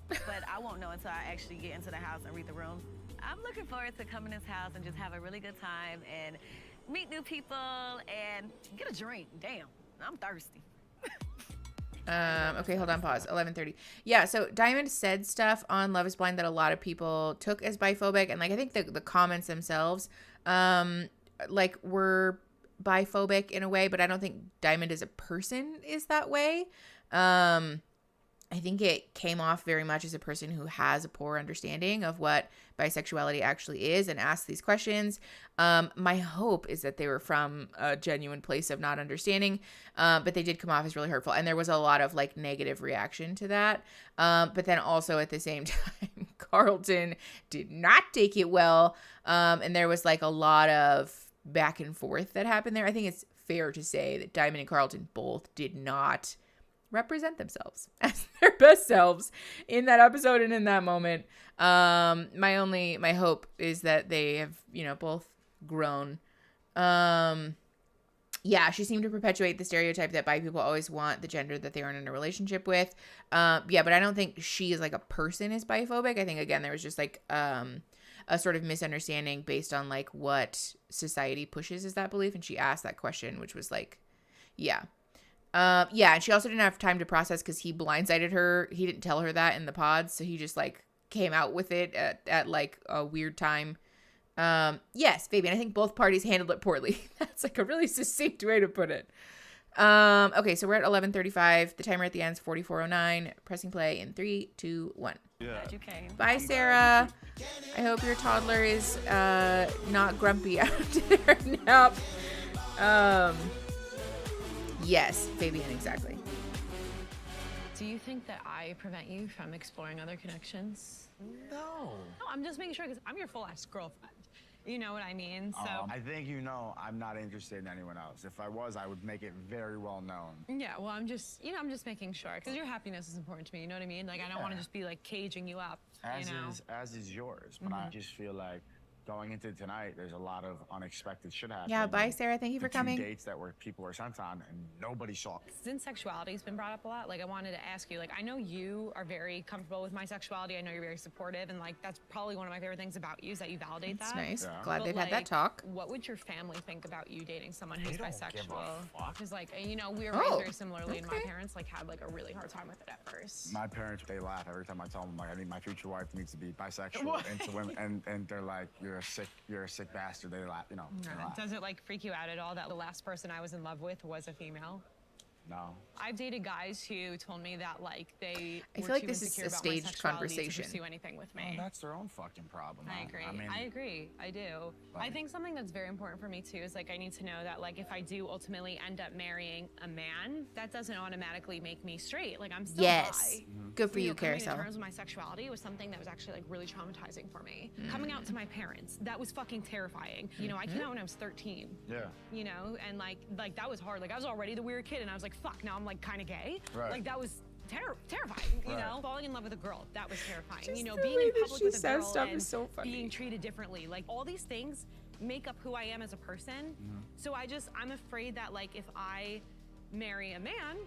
[SPEAKER 18] But I won't know until I actually get into the house and read the room. I'm looking forward to coming to this house and just have a really good time and meet new people and get a drink. Damn, I'm thirsty.
[SPEAKER 1] Okay, hold on, pause. 11:30. Yeah, so Diamond said stuff on Love is Blind that a lot of people took as biphobic, and like I think the comments themselves, like were biphobic in a way, but I don't think Diamond as a person is that way. I think it came off very much as a person who has a poor understanding of what bisexuality actually is and asks these questions. My hope is that they were from a genuine place of not understanding, but they did come off as really hurtful. And there was a lot of like negative reaction to that. But then also at the same time, Carlton did not take it well. And there was like a lot of back and forth that happened there. I think it's fair to say that Diamond and Carlton both did not represent themselves as their best selves in that episode and in that moment. My hope is that they have, both grown. Yeah, she seemed to perpetuate the stereotype that bi people always want the gender that they aren't in a relationship with. Yeah, but I don't think she is like a person is biphobic. I think again there was just like a sort of misunderstanding based on like what society pushes as that belief, and she asked that question, which was like, yeah. Yeah, and she also didn't have time to process because he blindsided her. He didn't tell her that in the pods, so he just like came out with it at like a weird time. Yes, Fabian, I think both parties handled it poorly. That's like a really succinct way to put it. Okay, so we're at 11:35. The timer at the end is 44:09. Pressing play in 3, 2, 1.
[SPEAKER 10] Yeah.
[SPEAKER 18] Glad you came.
[SPEAKER 1] Bye, Sarah. I hope your toddler is not grumpy after their nap. Yes, Fabian, exactly.
[SPEAKER 6] Do you think that I prevent you from exploring other connections?
[SPEAKER 7] No.
[SPEAKER 6] No, I'm just making sure because I'm your full-ass girlfriend. You know what I mean? So
[SPEAKER 7] I think I'm not interested in anyone else. If I was, I would make it very well known.
[SPEAKER 6] yeah, well, I'm just making sure because your happiness is important to me. You know what I mean? Like, I don't want to just be like caging you up.
[SPEAKER 7] As is yours. But I just feel like going into tonight, there's a lot of unexpected shit happening.
[SPEAKER 1] Yeah, bye, Sarah. Thank you for coming.
[SPEAKER 7] 2 dates that people were sent on and nobody saw.
[SPEAKER 6] Since sexuality has been brought up a lot, like I wanted to ask you, like I know you are very comfortable with my sexuality. I know you're very supportive, and like that's probably one of my favorite things about you is that you validate
[SPEAKER 1] That's
[SPEAKER 6] that.
[SPEAKER 1] nice.
[SPEAKER 7] Yeah.
[SPEAKER 1] Glad
[SPEAKER 6] But,
[SPEAKER 1] they've had that
[SPEAKER 6] like,
[SPEAKER 1] talk.
[SPEAKER 6] What would your family think about you dating someone who's
[SPEAKER 7] They don't give a
[SPEAKER 6] bisexual?
[SPEAKER 7] fuck.
[SPEAKER 6] Because like we were
[SPEAKER 1] Oh,
[SPEAKER 6] raised very similarly, and my
[SPEAKER 1] okay.
[SPEAKER 6] parents like had like a really hard time with it at first.
[SPEAKER 7] My parents, they laugh every time I tell them, like, I need my future wife needs to be bisexual into women, and they're like, you're a sick bastard. They laugh, they laugh.
[SPEAKER 6] Does it like freak you out at all that the last person I was in love with was a female?
[SPEAKER 14] No.
[SPEAKER 15] I've dated guys who told me that like they
[SPEAKER 1] I
[SPEAKER 15] were
[SPEAKER 1] feel like
[SPEAKER 15] too
[SPEAKER 1] this is
[SPEAKER 15] insecure
[SPEAKER 1] a
[SPEAKER 15] about my
[SPEAKER 1] staged
[SPEAKER 15] sexuality
[SPEAKER 1] conversation.
[SPEAKER 15] to pursue anything with me.
[SPEAKER 14] Well, that's their own fucking problem.
[SPEAKER 15] I agree.
[SPEAKER 14] I mean,
[SPEAKER 15] I agree. I do. I
[SPEAKER 14] Like-
[SPEAKER 15] think something that's very important for me too is like I need to know that like if I do ultimately end up marrying a man, that doesn't automatically make me straight. Like I'm still
[SPEAKER 1] Yes.
[SPEAKER 15] bi.
[SPEAKER 1] Good for you,
[SPEAKER 15] coming to
[SPEAKER 1] Carousel.
[SPEAKER 15] terms with my sexuality was something that was actually like really traumatizing for me.
[SPEAKER 1] Mm.
[SPEAKER 15] Coming out to my parents, that was fucking terrifying. You know, I came
[SPEAKER 1] Mhm.
[SPEAKER 15] out when I was 13.
[SPEAKER 14] Yeah.
[SPEAKER 15] You know, and like that was hard. Like I was already the weird kid, and I was like, fuck, now I'm like kind of gay.
[SPEAKER 14] Right.
[SPEAKER 15] Like that was terrifying. You
[SPEAKER 14] Right.
[SPEAKER 15] know, falling in love with a girl, that was terrifying.
[SPEAKER 1] Just
[SPEAKER 15] you know,
[SPEAKER 1] the
[SPEAKER 15] being
[SPEAKER 1] way
[SPEAKER 15] in
[SPEAKER 1] that
[SPEAKER 15] public
[SPEAKER 1] she
[SPEAKER 15] with a
[SPEAKER 1] says
[SPEAKER 15] girl
[SPEAKER 1] stuff
[SPEAKER 15] and
[SPEAKER 1] is so funny.
[SPEAKER 15] being treated differently. Like all these things make up who I am as a person. So I'm afraid that like if I marry a man,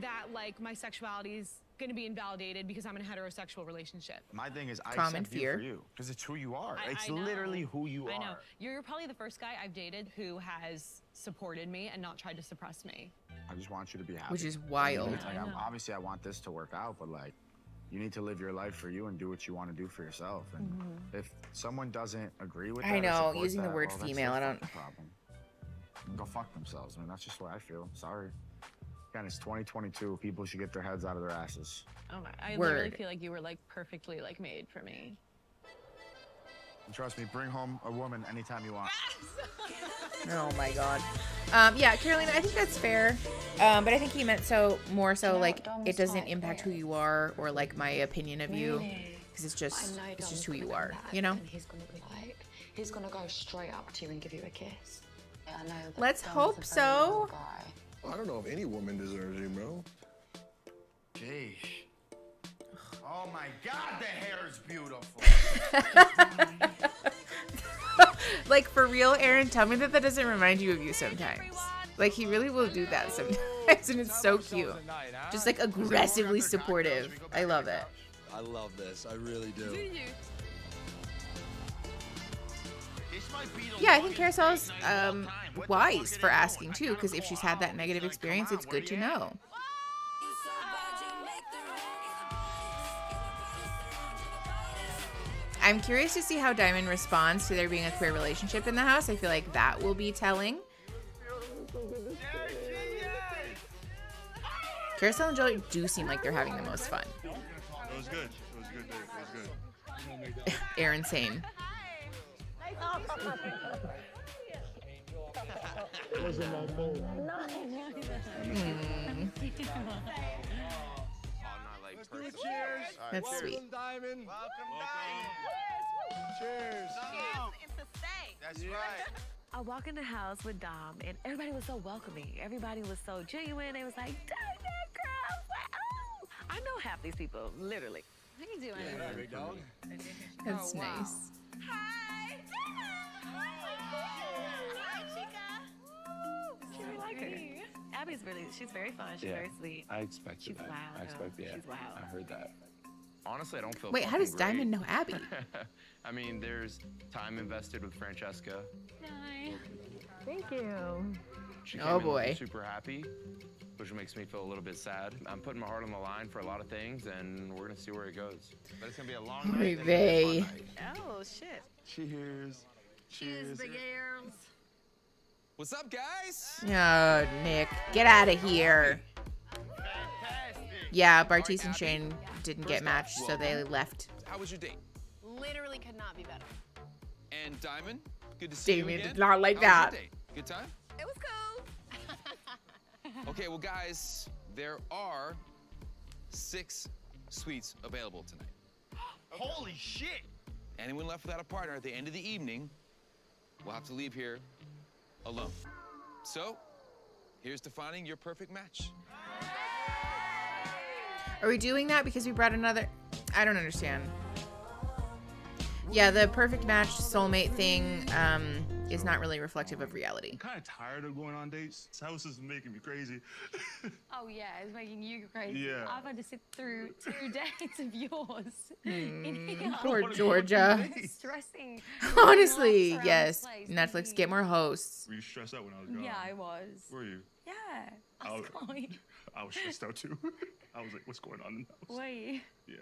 [SPEAKER 15] that like my sexuality is going to be invalidated because I'm in a heterosexual relationship.
[SPEAKER 14] My thing is, I
[SPEAKER 1] Common
[SPEAKER 14] accept
[SPEAKER 1] fear.
[SPEAKER 14] you for you because it's who you are. It's
[SPEAKER 15] I know.
[SPEAKER 14] literally who you are.
[SPEAKER 15] I know. You're probably the first guy I've dated who has supported me and not tried to suppress me.
[SPEAKER 14] I just want you to be happy.
[SPEAKER 1] Which is wild.
[SPEAKER 14] Like,
[SPEAKER 15] I know.
[SPEAKER 14] obviously, I want this to work out, but like, you need to live your life for you and do what you want to do for yourself. And if someone doesn't agree with that,
[SPEAKER 1] I
[SPEAKER 14] or
[SPEAKER 1] know,
[SPEAKER 14] support
[SPEAKER 1] using the
[SPEAKER 14] that,
[SPEAKER 1] word
[SPEAKER 14] well, that's
[SPEAKER 1] female,
[SPEAKER 14] their
[SPEAKER 1] I don't-
[SPEAKER 14] fucking problem. Go fuck themselves. I mean, that's just what I feel. Sorry. Again, it's 2022. People should get their heads out of their asses.
[SPEAKER 15] Oh my, I literally
[SPEAKER 1] Word.
[SPEAKER 15] feel like you were like perfectly like made for me.
[SPEAKER 14] And trust me, bring home a woman anytime you want.
[SPEAKER 1] Oh my god. Yeah, Carolina, I think that's fair. But I think he meant more so like it doesn't impact who you are or like my opinion of you, because it's just who you are, you know.
[SPEAKER 20] And he's gonna be like, he's gonna go straight up to you and give you a kiss. Yeah, I know that
[SPEAKER 1] Let's
[SPEAKER 20] Dom's
[SPEAKER 1] hope
[SPEAKER 20] a very
[SPEAKER 1] so.
[SPEAKER 20] loyal guy.
[SPEAKER 5] I don't know if any woman deserves you, bro.
[SPEAKER 14] Jeez. Oh my God, the hair is beautiful.
[SPEAKER 1] Like for real, Aaron, tell me that doesn't remind you of you sometimes. Like he really will do that sometimes, and it's so cute. Just like aggressively supportive. I love it.
[SPEAKER 21] I love this. I really do.
[SPEAKER 1] Yeah, I think Carousel's wise for asking too, because if she's had that negative experience, it's good to know. I'm curious to see how Diamond responds to there being a queer relationship in the house. I feel like that will be telling. Carousel and Joey do seem like they're having the most fun.
[SPEAKER 10] It was good. It was good. It was good.
[SPEAKER 1] Aaron, same. That's sweet.
[SPEAKER 14] Diamond. Welcome, Diamond. Cheers. That's right.
[SPEAKER 18] I walk in the house with Dom, and everybody was so welcoming. Everybody was so genuine. They was like, Diamond, girl. I was like, oh. I know half these people, literally.
[SPEAKER 15] How you doing?
[SPEAKER 14] Yeah, big dog.
[SPEAKER 1] That's nice.
[SPEAKER 18] Hi. Hi, chica. She really like her. Abby's she's very fun. She's very sweet.
[SPEAKER 12] I expected
[SPEAKER 18] She's
[SPEAKER 12] that.
[SPEAKER 18] wild,
[SPEAKER 12] I
[SPEAKER 18] though.
[SPEAKER 12] expected, yeah.
[SPEAKER 18] She's wild.
[SPEAKER 12] I heard that. Honestly, I don't feel
[SPEAKER 1] Wait, how
[SPEAKER 12] fucking
[SPEAKER 1] does Diamond
[SPEAKER 12] great.
[SPEAKER 1] know Abby?
[SPEAKER 12] I mean, there's time invested with Francesca.
[SPEAKER 15] Hi.
[SPEAKER 18] Thank you.
[SPEAKER 12] She came
[SPEAKER 1] Oh,
[SPEAKER 12] in looking
[SPEAKER 1] boy.
[SPEAKER 12] super happy, which makes me feel a little bit sad. I'm putting my heart on the line for a lot of things, and we're gonna see where it goes. But it's gonna be a long night.
[SPEAKER 1] Oy
[SPEAKER 12] and it's gonna be a
[SPEAKER 1] vey.
[SPEAKER 12] fun night.
[SPEAKER 18] Oh, shit.
[SPEAKER 14] Cheers.
[SPEAKER 18] Cheers, big girls.
[SPEAKER 16] What's up, guys?
[SPEAKER 1] Oh, Nick, get out of here. Yeah, Bartiz and Shane didn't get matched, so they left.
[SPEAKER 16] How was your date?
[SPEAKER 23] Literally could not be better.
[SPEAKER 16] And Diamond, good to see you
[SPEAKER 1] Damien
[SPEAKER 16] again.
[SPEAKER 1] did not like
[SPEAKER 16] How was
[SPEAKER 1] that.
[SPEAKER 16] your date? Good time?
[SPEAKER 23] It was cool.
[SPEAKER 16] Okay, well, guys, there are 6 suites available tonight.
[SPEAKER 14] Holy shit.
[SPEAKER 16] Anyone left without a partner at the end of the evening will have to leave here alone. So, here's to finding your perfect match.
[SPEAKER 1] Are we doing that because we brought another? I don't understand. Yeah, the perfect match soulmate thing is not really reflective of reality.
[SPEAKER 10] I'm kind of tired of going on dates. This house is making me crazy.
[SPEAKER 15] Oh yeah, it's making you crazy.
[SPEAKER 10] Yeah.
[SPEAKER 15] I've had to sit through 2 days of yours. in here.
[SPEAKER 1] Poor Georgia.
[SPEAKER 15] Stressing.
[SPEAKER 1] Honestly,
[SPEAKER 15] Around
[SPEAKER 1] yes.
[SPEAKER 15] the place.
[SPEAKER 1] Netflix, get more hosts.
[SPEAKER 10] Were you stressed out when I was gone?
[SPEAKER 15] Yeah, I was.
[SPEAKER 10] Were you?
[SPEAKER 15] Yeah.
[SPEAKER 10] I was, I was stressed out too. I was like, what's going on in the house?
[SPEAKER 3] Wait.
[SPEAKER 10] Yeah.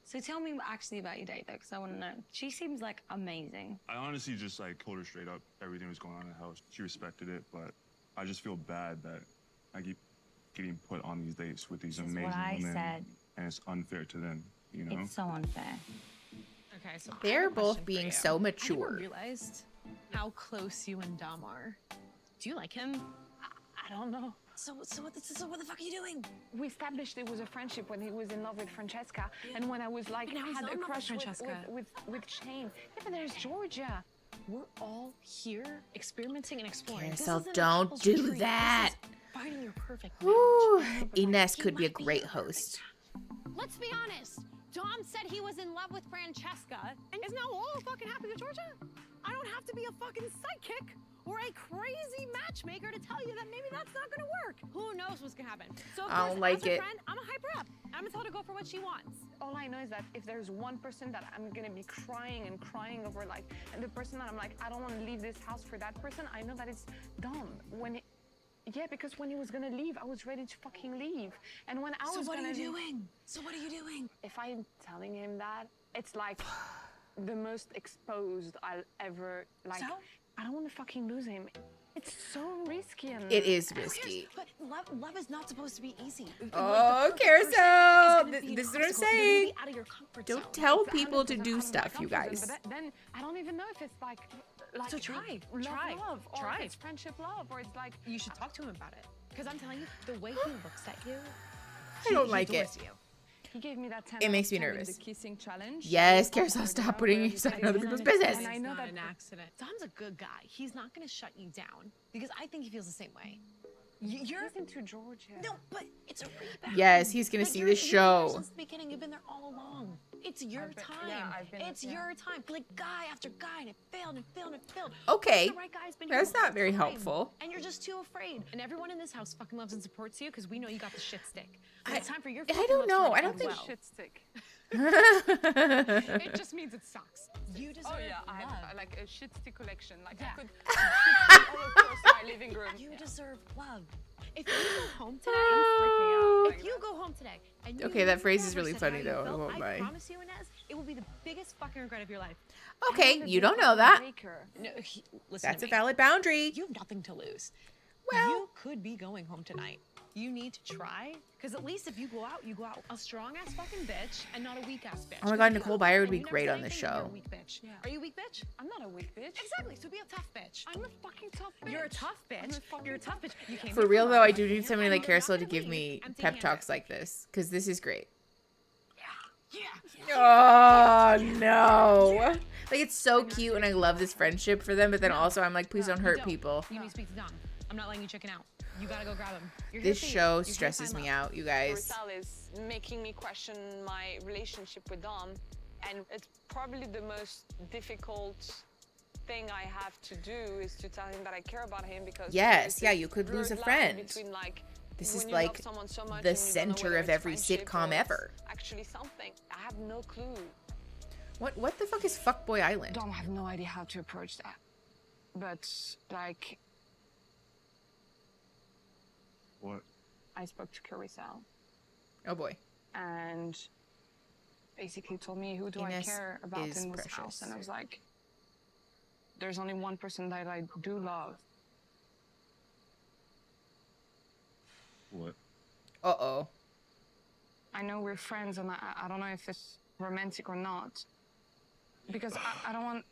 [SPEAKER 3] So tell me actually about your date though, because I want to know. She seems like amazing.
[SPEAKER 10] I honestly just like told her straight up everything was going on in the house. She respected it, but I just feel bad that I keep getting put on these dates with these
[SPEAKER 9] This is
[SPEAKER 10] amazing
[SPEAKER 9] what I
[SPEAKER 10] women,
[SPEAKER 9] said.
[SPEAKER 10] and it's unfair to them. You know,
[SPEAKER 9] It's so unfair.
[SPEAKER 15] Okay, so
[SPEAKER 1] They're both being so
[SPEAKER 15] I
[SPEAKER 1] mature.
[SPEAKER 15] never realized how close you and Dom are. Do you like him? I don't know.
[SPEAKER 3] So what the fuck are you doing?
[SPEAKER 8] We established it was a friendship when he was in love with Francesca, and when I was like,
[SPEAKER 15] But now he's
[SPEAKER 8] had
[SPEAKER 15] not
[SPEAKER 8] a
[SPEAKER 15] in love with
[SPEAKER 8] crush
[SPEAKER 15] Francesca.
[SPEAKER 8] with Shane. Yeah, but there's Georgia.
[SPEAKER 15] We're all here experimenting and exploring. This
[SPEAKER 1] Carousel,
[SPEAKER 15] isn't a
[SPEAKER 1] don't
[SPEAKER 15] couple's
[SPEAKER 1] do
[SPEAKER 15] retreat. This
[SPEAKER 1] that.
[SPEAKER 15] is finding your perfect
[SPEAKER 1] Whew.
[SPEAKER 15] match.
[SPEAKER 1] Ines could be a great host.
[SPEAKER 13] Let's be honest. Dom said he was in love with Francesca.
[SPEAKER 15] And is now all fucking happy with Georgia? I don't have to be a fucking psychic or a crazy matchmaker to tell you that maybe that's not gonna work. Who knows what's gonna happen? So of
[SPEAKER 1] I don't
[SPEAKER 15] course,
[SPEAKER 1] like
[SPEAKER 15] as a
[SPEAKER 1] it.
[SPEAKER 15] friend, I'm gonna hype her up. I'm gonna tell her to go for what she wants.
[SPEAKER 8] All I know is that if there's one person that I'm gonna be crying and crying over, like, and the person that I'm like, I don't want to leave this house for that person, I know that it's Dom. Yeah, because when he was gonna leave, I was ready to fucking leave. And when I was
[SPEAKER 3] So what are
[SPEAKER 8] gonna
[SPEAKER 3] you
[SPEAKER 8] leave-
[SPEAKER 3] doing? So what are you doing?
[SPEAKER 8] If I'm telling him that, it's like the most exposed I'll ever, like,
[SPEAKER 3] So?
[SPEAKER 8] I don't want to fucking lose him. It's so risky. And
[SPEAKER 1] It is risky.
[SPEAKER 3] But love is not supposed to be easy.
[SPEAKER 1] Oh, Carousel! This is what I'm saying. Don't tell people to do stuff, you guys.
[SPEAKER 8] But then I don't even know if it's like
[SPEAKER 15] So try,
[SPEAKER 8] love, or
[SPEAKER 15] try.
[SPEAKER 8] if it's friendship love, or it's like
[SPEAKER 15] You should talk to him about it. Because I'm telling you, the way he looks at you,
[SPEAKER 1] I don't
[SPEAKER 15] he
[SPEAKER 1] like it.
[SPEAKER 15] adores you.
[SPEAKER 8] he gave me that 10
[SPEAKER 1] It makes me
[SPEAKER 8] out of 10 with
[SPEAKER 1] nervous.
[SPEAKER 8] the kissing challenge.
[SPEAKER 1] Yes, Carousel, stop putting yourself in other people's business.
[SPEAKER 8] And I know
[SPEAKER 15] It's not
[SPEAKER 8] that
[SPEAKER 15] an accident. Dom's a good guy. He's not going to shut you down because I think he feels the same way. You're
[SPEAKER 8] into Georgia.
[SPEAKER 3] No, but it's a rebound.
[SPEAKER 1] Yes, he's gonna
[SPEAKER 3] Like,
[SPEAKER 1] see
[SPEAKER 3] you're-
[SPEAKER 1] this
[SPEAKER 3] you've been there
[SPEAKER 1] show.
[SPEAKER 3] Since the beginning, you've been there all along. It's your
[SPEAKER 8] I've been-
[SPEAKER 3] time.
[SPEAKER 8] yeah, I've been-
[SPEAKER 3] it's
[SPEAKER 8] yeah.
[SPEAKER 3] your time. Like guy after guy, and it failed and failed and failed.
[SPEAKER 1] Okay,
[SPEAKER 3] The right guy's been here
[SPEAKER 1] that's
[SPEAKER 3] the whole
[SPEAKER 1] not very
[SPEAKER 3] time,
[SPEAKER 1] helpful.
[SPEAKER 3] And you're just too afraid.
[SPEAKER 15] And everyone in this house fucking loves and supports you because we know you got the shit stick. But
[SPEAKER 1] I-
[SPEAKER 15] it's time for your
[SPEAKER 1] I
[SPEAKER 15] fucking
[SPEAKER 1] don't
[SPEAKER 15] love
[SPEAKER 1] know.
[SPEAKER 15] story
[SPEAKER 1] I
[SPEAKER 15] to
[SPEAKER 1] don't
[SPEAKER 15] end
[SPEAKER 1] think-
[SPEAKER 15] well.
[SPEAKER 8] shit stick.
[SPEAKER 15] It just means it sucks.
[SPEAKER 3] You deserve
[SPEAKER 8] Oh yeah, I
[SPEAKER 3] love.
[SPEAKER 8] have like a shit stick collection. Like
[SPEAKER 15] Yeah.
[SPEAKER 8] I could shit all across my living room.
[SPEAKER 3] You deserve love.
[SPEAKER 15] If you go home today, if you go home today, and you
[SPEAKER 1] Okay, that phrase is
[SPEAKER 15] never
[SPEAKER 1] really
[SPEAKER 15] said
[SPEAKER 1] funny,
[SPEAKER 15] how you
[SPEAKER 1] though, I
[SPEAKER 15] felt,
[SPEAKER 1] won't lie.
[SPEAKER 15] I promise you, Inez, it will be the biggest fucking regret of your life.
[SPEAKER 1] Okay, you don't know that.
[SPEAKER 15] No, listen
[SPEAKER 1] That's
[SPEAKER 15] to
[SPEAKER 1] a
[SPEAKER 15] me.
[SPEAKER 1] valid boundary.
[SPEAKER 15] You have nothing to lose.
[SPEAKER 1] Well-
[SPEAKER 15] you could be going home tonight. You need to try, because at least if you go out a strong ass fucking bitch and not a weak ass bitch.
[SPEAKER 1] Oh my God,
[SPEAKER 15] 'Cause
[SPEAKER 1] Nicole
[SPEAKER 15] you-
[SPEAKER 1] Byer would
[SPEAKER 15] and
[SPEAKER 1] be
[SPEAKER 15] you never
[SPEAKER 1] great
[SPEAKER 15] said
[SPEAKER 1] on this
[SPEAKER 15] anything, you're a
[SPEAKER 1] show.
[SPEAKER 15] weak bitch.
[SPEAKER 8] Yeah.
[SPEAKER 15] Are you a weak bitch?
[SPEAKER 8] I'm not a weak bitch.
[SPEAKER 15] Exactly. So be a tough bitch.
[SPEAKER 8] I'm a fucking tough bitch.
[SPEAKER 15] You're a tough bitch. You're a tough bitch. You came
[SPEAKER 1] For
[SPEAKER 15] here
[SPEAKER 1] real
[SPEAKER 15] love,
[SPEAKER 1] though, I do
[SPEAKER 15] and
[SPEAKER 1] need
[SPEAKER 15] you're
[SPEAKER 1] somebody
[SPEAKER 15] not-
[SPEAKER 1] like
[SPEAKER 15] you're not
[SPEAKER 1] Carousel to
[SPEAKER 15] gonna
[SPEAKER 1] give
[SPEAKER 15] leave
[SPEAKER 1] me
[SPEAKER 15] empty-handed.
[SPEAKER 1] pep talks like this, because this is great.
[SPEAKER 3] Yeah.
[SPEAKER 1] Oh no! Like, it's so cute, and I love this friendship for them. But then also, I'm like, please don't
[SPEAKER 15] You
[SPEAKER 1] hurt
[SPEAKER 15] don't.
[SPEAKER 1] people.
[SPEAKER 15] You need to speak to Dom. I'm not letting you chicken out. You gotta go grab him. You're
[SPEAKER 1] This
[SPEAKER 15] here to
[SPEAKER 1] show
[SPEAKER 15] you're here to
[SPEAKER 1] stresses
[SPEAKER 15] find
[SPEAKER 1] me
[SPEAKER 15] love.
[SPEAKER 1] out, you guys.
[SPEAKER 8] Rizal is making me question my relationship with Dom, and it's probably the most difficult thing I have to do is to tell him that I care about him, because
[SPEAKER 1] Yes,
[SPEAKER 8] there's
[SPEAKER 1] yeah,
[SPEAKER 8] this
[SPEAKER 1] you could lose a
[SPEAKER 8] blurred line
[SPEAKER 1] friend.
[SPEAKER 8] between, like,
[SPEAKER 1] This
[SPEAKER 8] when
[SPEAKER 1] is
[SPEAKER 8] you love
[SPEAKER 1] like
[SPEAKER 8] someone so much
[SPEAKER 1] the
[SPEAKER 8] and you don't know
[SPEAKER 1] center
[SPEAKER 8] whether
[SPEAKER 1] of
[SPEAKER 8] it's
[SPEAKER 1] every
[SPEAKER 8] friendship
[SPEAKER 1] sitcom
[SPEAKER 8] or it's
[SPEAKER 1] ever.
[SPEAKER 8] actually something. I have no clue.
[SPEAKER 1] What the fuck is Fuckboy Island?
[SPEAKER 8] Dom, I have no idea how to approach that. But like,
[SPEAKER 10] What?
[SPEAKER 8] I spoke to Carousel
[SPEAKER 1] Oh boy.
[SPEAKER 8] and basically told me, who do I
[SPEAKER 1] Ines
[SPEAKER 8] care about
[SPEAKER 1] is
[SPEAKER 8] in this
[SPEAKER 1] precious.
[SPEAKER 8] house? And I was like, there's only one person that I do love.
[SPEAKER 10] What?
[SPEAKER 1] Uh-oh.
[SPEAKER 8] I know we're friends, and I don't know if it's romantic or not, because I don't want.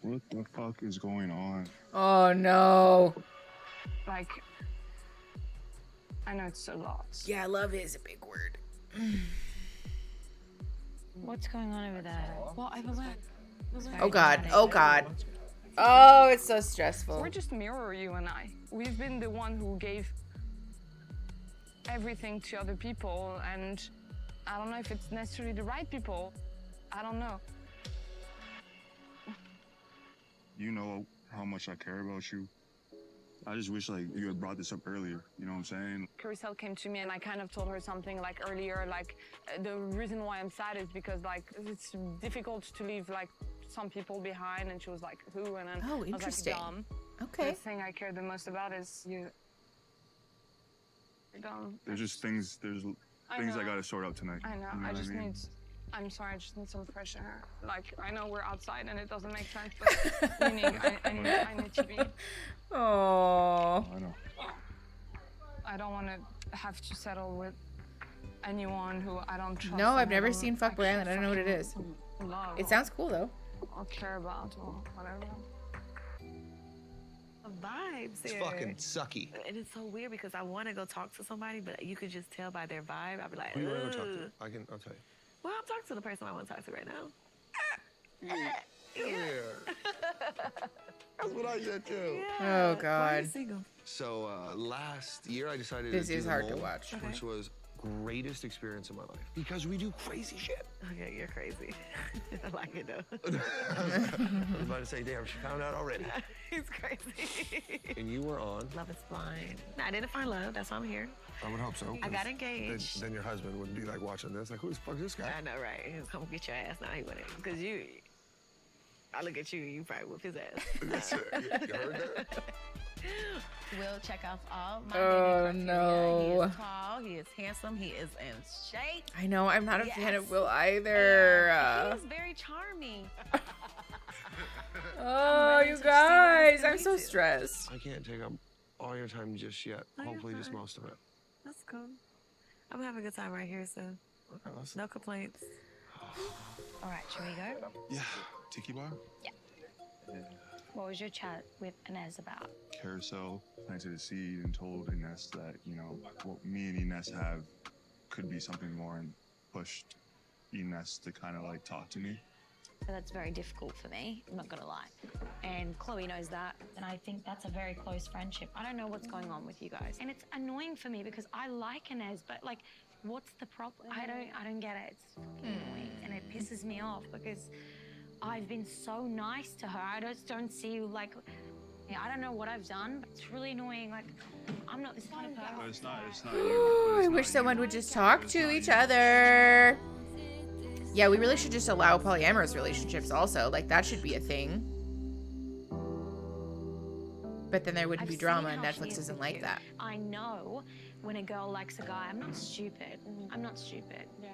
[SPEAKER 10] What the fuck is going on?
[SPEAKER 1] Oh no.
[SPEAKER 8] Like, I know it's a lot.
[SPEAKER 1] Yeah, love is a big word.
[SPEAKER 3] What's going on over there?
[SPEAKER 8] Well, I was like,
[SPEAKER 1] Oh God. Oh God. Oh, it's so stressful.
[SPEAKER 8] we're just mirror, you and I. We've been the one who gave everything to other people, and I don't know if it's necessarily the right people. I don't know.
[SPEAKER 10] You know how much I care about you. I just wish like you had brought this up earlier. You know what I'm saying?
[SPEAKER 8] Carousel came to me, and I kind of told her something like earlier, like the reason why I'm sad is because like it's difficult to leave like some people behind, and she was like, who? And then
[SPEAKER 1] Oh,
[SPEAKER 8] I
[SPEAKER 1] interesting.
[SPEAKER 8] was like, Dom.
[SPEAKER 1] Okay.
[SPEAKER 8] The thing I care the most about is you. Dom.
[SPEAKER 10] There's just things. There's
[SPEAKER 8] I
[SPEAKER 10] things I
[SPEAKER 8] know.
[SPEAKER 10] gotta sort out tonight.
[SPEAKER 8] I know.
[SPEAKER 10] You
[SPEAKER 8] I
[SPEAKER 10] what
[SPEAKER 8] just
[SPEAKER 10] mean?
[SPEAKER 8] need I'm sorry, I just need some fresh air. Like, I know we're outside and it doesn't make sense, but I need to be.
[SPEAKER 1] Oh.
[SPEAKER 16] I know.
[SPEAKER 8] I don't want to have to settle with anyone who I don't trust.
[SPEAKER 1] No, I've
[SPEAKER 8] and I
[SPEAKER 1] never
[SPEAKER 8] don't
[SPEAKER 1] seen Fuckboy Island. I don't know what it is.
[SPEAKER 8] love
[SPEAKER 1] It sounds cool though.
[SPEAKER 8] or care about or whatever.
[SPEAKER 18] Vibes
[SPEAKER 21] It's
[SPEAKER 18] here.
[SPEAKER 21] fucking sucky.
[SPEAKER 18] And it's so weird because I want to go talk to somebody, but you could just tell by their vibe. I'll be like,
[SPEAKER 5] Who you want to go talk
[SPEAKER 18] "Ugh."
[SPEAKER 5] to? I'll tell you.
[SPEAKER 18] Well, I'm talking to the person I want to talk to right now.
[SPEAKER 5] That's what I said too.
[SPEAKER 1] Oh God.
[SPEAKER 21] So last year I decided
[SPEAKER 1] This
[SPEAKER 21] to do
[SPEAKER 1] is
[SPEAKER 21] the
[SPEAKER 1] hard to
[SPEAKER 21] mole,
[SPEAKER 1] watch.
[SPEAKER 21] which was greatest experience of my life because we do crazy shit.
[SPEAKER 18] Okay, you're crazy. I like it though.
[SPEAKER 21] I was about to say, damn, she found out already.
[SPEAKER 18] He's crazy.
[SPEAKER 5] And you were on.
[SPEAKER 18] Love is blind. I didn't find love. That's why I'm here.
[SPEAKER 5] I would hope so.
[SPEAKER 18] I got
[SPEAKER 5] 'cause
[SPEAKER 18] engaged.
[SPEAKER 5] Then your husband wouldn't be like watching this. Like, who the fuck is this guy?
[SPEAKER 18] I know, right? He was come get your ass now. He wouldn't. Because I look at you, you probably whip his ass.
[SPEAKER 5] That's it. You heard that?
[SPEAKER 18] Will check off all my
[SPEAKER 1] Oh
[SPEAKER 18] baby criteria. He
[SPEAKER 1] no.
[SPEAKER 18] is tall, he is handsome, he is in shape.
[SPEAKER 1] I know. I'm not a fan
[SPEAKER 18] Yes.
[SPEAKER 1] of Will either.
[SPEAKER 18] He is very charming.
[SPEAKER 1] Oh, you guys, I'm so stressed.
[SPEAKER 5] I can't take up all your time just yet.
[SPEAKER 18] No, you're
[SPEAKER 5] Hopefully, just
[SPEAKER 18] fine.
[SPEAKER 5] most of it.
[SPEAKER 18] That's cool. I'm having a good time right here, so
[SPEAKER 5] Okay, let's-
[SPEAKER 18] no complaints.
[SPEAKER 3] All right, should we go?
[SPEAKER 10] Yeah. Tiki bar?
[SPEAKER 3] What was your chat with Inez about?
[SPEAKER 10] Carousel planted a seed and told Ines that, you know, what me and Ines have could be something more and pushed Ines to kind of like talk to me.
[SPEAKER 3] So that's very difficult for me, I'm not gonna lie. And Chloe knows that, and I think that's a very close friendship. I don't know what's going on with you guys. And it's annoying for me because I like Inez, but like, what's the problem? I don't get it. It's fucking annoying. And it pisses me off because I've been so nice to her. I just don't see like, I don't know what I've done, but it's really annoying. Like, I'm not this kind of person.
[SPEAKER 10] But it's not
[SPEAKER 1] Oh, I wish someone would just talk to each other. Yeah, we really should just allow polyamorous relationships also. Like, that should be a thing. But then there wouldn't be drama, and Netflix isn't like that.
[SPEAKER 3] I know when a girl likes a guy, I'm not stupid. I'm not stupid. Yeah.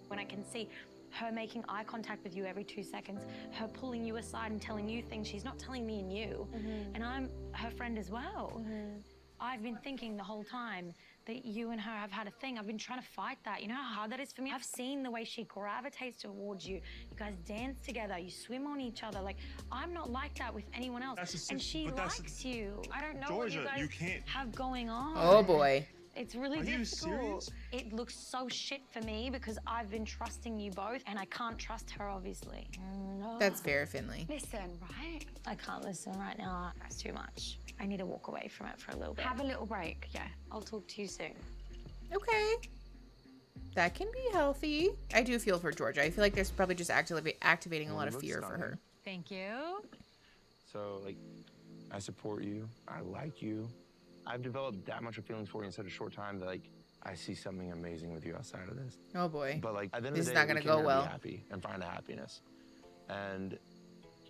[SPEAKER 3] When I can see her making eye contact with you every 2 seconds, her pulling you aside and telling you things she's not telling me and you, and I'm her friend as well. I've been thinking the whole time that you and her have had a thing. I've been trying to fight that. You know how hard that is for me? I've seen the way she gravitates towards you. You guys dance together, you swim on each other. Like, I'm not like that with anyone else. And she likes you. I don't know what you
[SPEAKER 10] Georgia,
[SPEAKER 3] guys
[SPEAKER 10] you can't-
[SPEAKER 3] have going on.
[SPEAKER 1] Oh, boy.
[SPEAKER 3] It's really
[SPEAKER 10] Are you
[SPEAKER 3] difficult.
[SPEAKER 10] serious?
[SPEAKER 3] It looks so shit for me because I've been trusting you both and I can't trust her, obviously. No.
[SPEAKER 1] That's fair, Finley.
[SPEAKER 3] Listen, right? I can't listen right now. That's too much. I need to walk away from it for a little bit.
[SPEAKER 23] Have a little break, yeah.
[SPEAKER 3] I'll talk to you soon.
[SPEAKER 1] Okay. That can be healthy. I do feel for Georgia. I feel like there's probably just activating a lot of
[SPEAKER 12] Looks
[SPEAKER 1] fear for
[SPEAKER 12] stunning.
[SPEAKER 1] her.
[SPEAKER 11] Thank you.
[SPEAKER 12] So, like, I support you. I like you. I've developed that much of feelings for you in such a short time that, like, I see something amazing with you outside of this.
[SPEAKER 1] Oh, boy.
[SPEAKER 12] But, like, at the end
[SPEAKER 1] This
[SPEAKER 12] of
[SPEAKER 1] is
[SPEAKER 12] the day,
[SPEAKER 1] not
[SPEAKER 12] we
[SPEAKER 1] gonna
[SPEAKER 12] came
[SPEAKER 1] go
[SPEAKER 12] here to
[SPEAKER 1] well.
[SPEAKER 12] be happy and find a happiness. And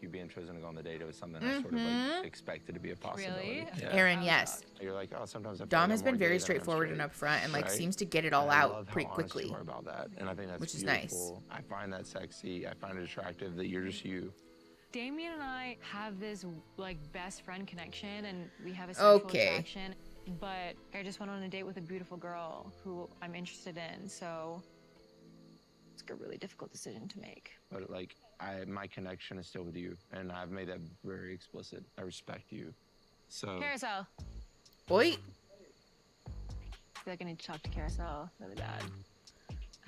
[SPEAKER 12] you being chosen to go on the date, it was something I sort of, like, expected to be a possibility.
[SPEAKER 11] Really?
[SPEAKER 12] Yeah.
[SPEAKER 1] Aaron, yes.
[SPEAKER 12] You're like, oh, sometimes I feel
[SPEAKER 1] Dom
[SPEAKER 12] like
[SPEAKER 1] has
[SPEAKER 12] I'm
[SPEAKER 1] been
[SPEAKER 12] more
[SPEAKER 1] very
[SPEAKER 12] gay than I'm
[SPEAKER 1] straightforward and
[SPEAKER 12] straight,
[SPEAKER 1] upfront and, like,
[SPEAKER 12] right?
[SPEAKER 1] seems to get it all
[SPEAKER 12] And I
[SPEAKER 1] out
[SPEAKER 12] love how
[SPEAKER 1] pretty
[SPEAKER 12] honest
[SPEAKER 1] quickly.
[SPEAKER 12] you are about that. And I think that's
[SPEAKER 1] Which is nice.
[SPEAKER 12] beautiful. I find that sexy. I find it attractive that you're just you.
[SPEAKER 11] Damien and I have this like best friend connection and we have a sexual
[SPEAKER 1] Okay.
[SPEAKER 11] attraction, but I just went on a date with a beautiful girl who I'm interested in, so it's a really difficult decision to make.
[SPEAKER 12] But like, my connection is still with you, and I've made that very explicit. I respect you. So
[SPEAKER 11] Carousel.
[SPEAKER 1] Boy.
[SPEAKER 11] I feel like I need to talk to Carousel really bad.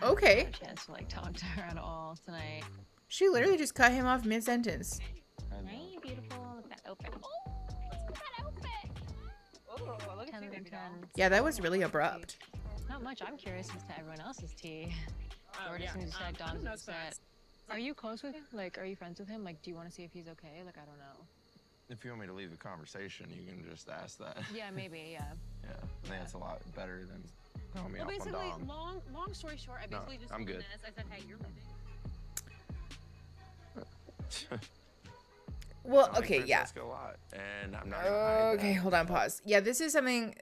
[SPEAKER 1] Okay.
[SPEAKER 11] I haven't had a chance to like talk to her at all tonight.
[SPEAKER 1] She literally just cut him off mid-sentence.
[SPEAKER 3] Hey, beautiful. Look at that outfit. Oh, look at that outfit.
[SPEAKER 8] Oh, look at
[SPEAKER 3] 10
[SPEAKER 8] you,
[SPEAKER 3] out
[SPEAKER 8] baby
[SPEAKER 3] of
[SPEAKER 8] doll.
[SPEAKER 3] 10.
[SPEAKER 1] Yeah, that was really abrupt.
[SPEAKER 11] Not much. I'm curious as to everyone else's tea. Georgia
[SPEAKER 8] yeah.
[SPEAKER 11] seems upset. Dom's
[SPEAKER 8] no
[SPEAKER 11] upset. Are you close with him? Like, are you friends with him? Like, do you want to see if he's okay? Like, I don't know.
[SPEAKER 12] if you want me to leave the conversation, you can just ask that.
[SPEAKER 11] Yeah, maybe. Yeah.
[SPEAKER 12] Yeah, I think that's a lot better than throwing me
[SPEAKER 13] Well,
[SPEAKER 12] off on
[SPEAKER 13] basically,
[SPEAKER 12] Dom.
[SPEAKER 13] long story short, I
[SPEAKER 12] No,
[SPEAKER 13] basically just
[SPEAKER 12] I'm
[SPEAKER 13] told
[SPEAKER 12] good.
[SPEAKER 13] Inez, I said, hey, you're leaving.
[SPEAKER 1] Well,
[SPEAKER 12] I like
[SPEAKER 1] okay, yeah.
[SPEAKER 12] Francesca a lot, and I'm not gonna hide
[SPEAKER 1] Okay,
[SPEAKER 12] that.
[SPEAKER 1] hold on, pause. Yeah, this is something.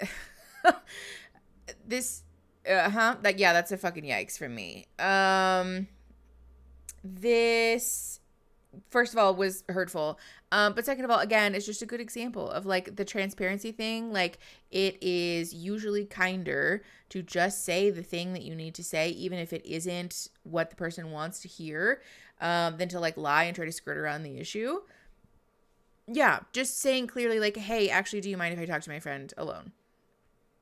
[SPEAKER 1] This, like, yeah, that's a fucking yikes from me. this, first of all, was hurtful. But second of all, again, it's just a good example of like the transparency thing. Like, it is usually kinder to just say the thing that you need to say, even if it isn't what the person wants to hear, than to like lie and try to skirt around the issue. Yeah, just saying clearly like, hey, actually, do you mind if I talk to my friend alone?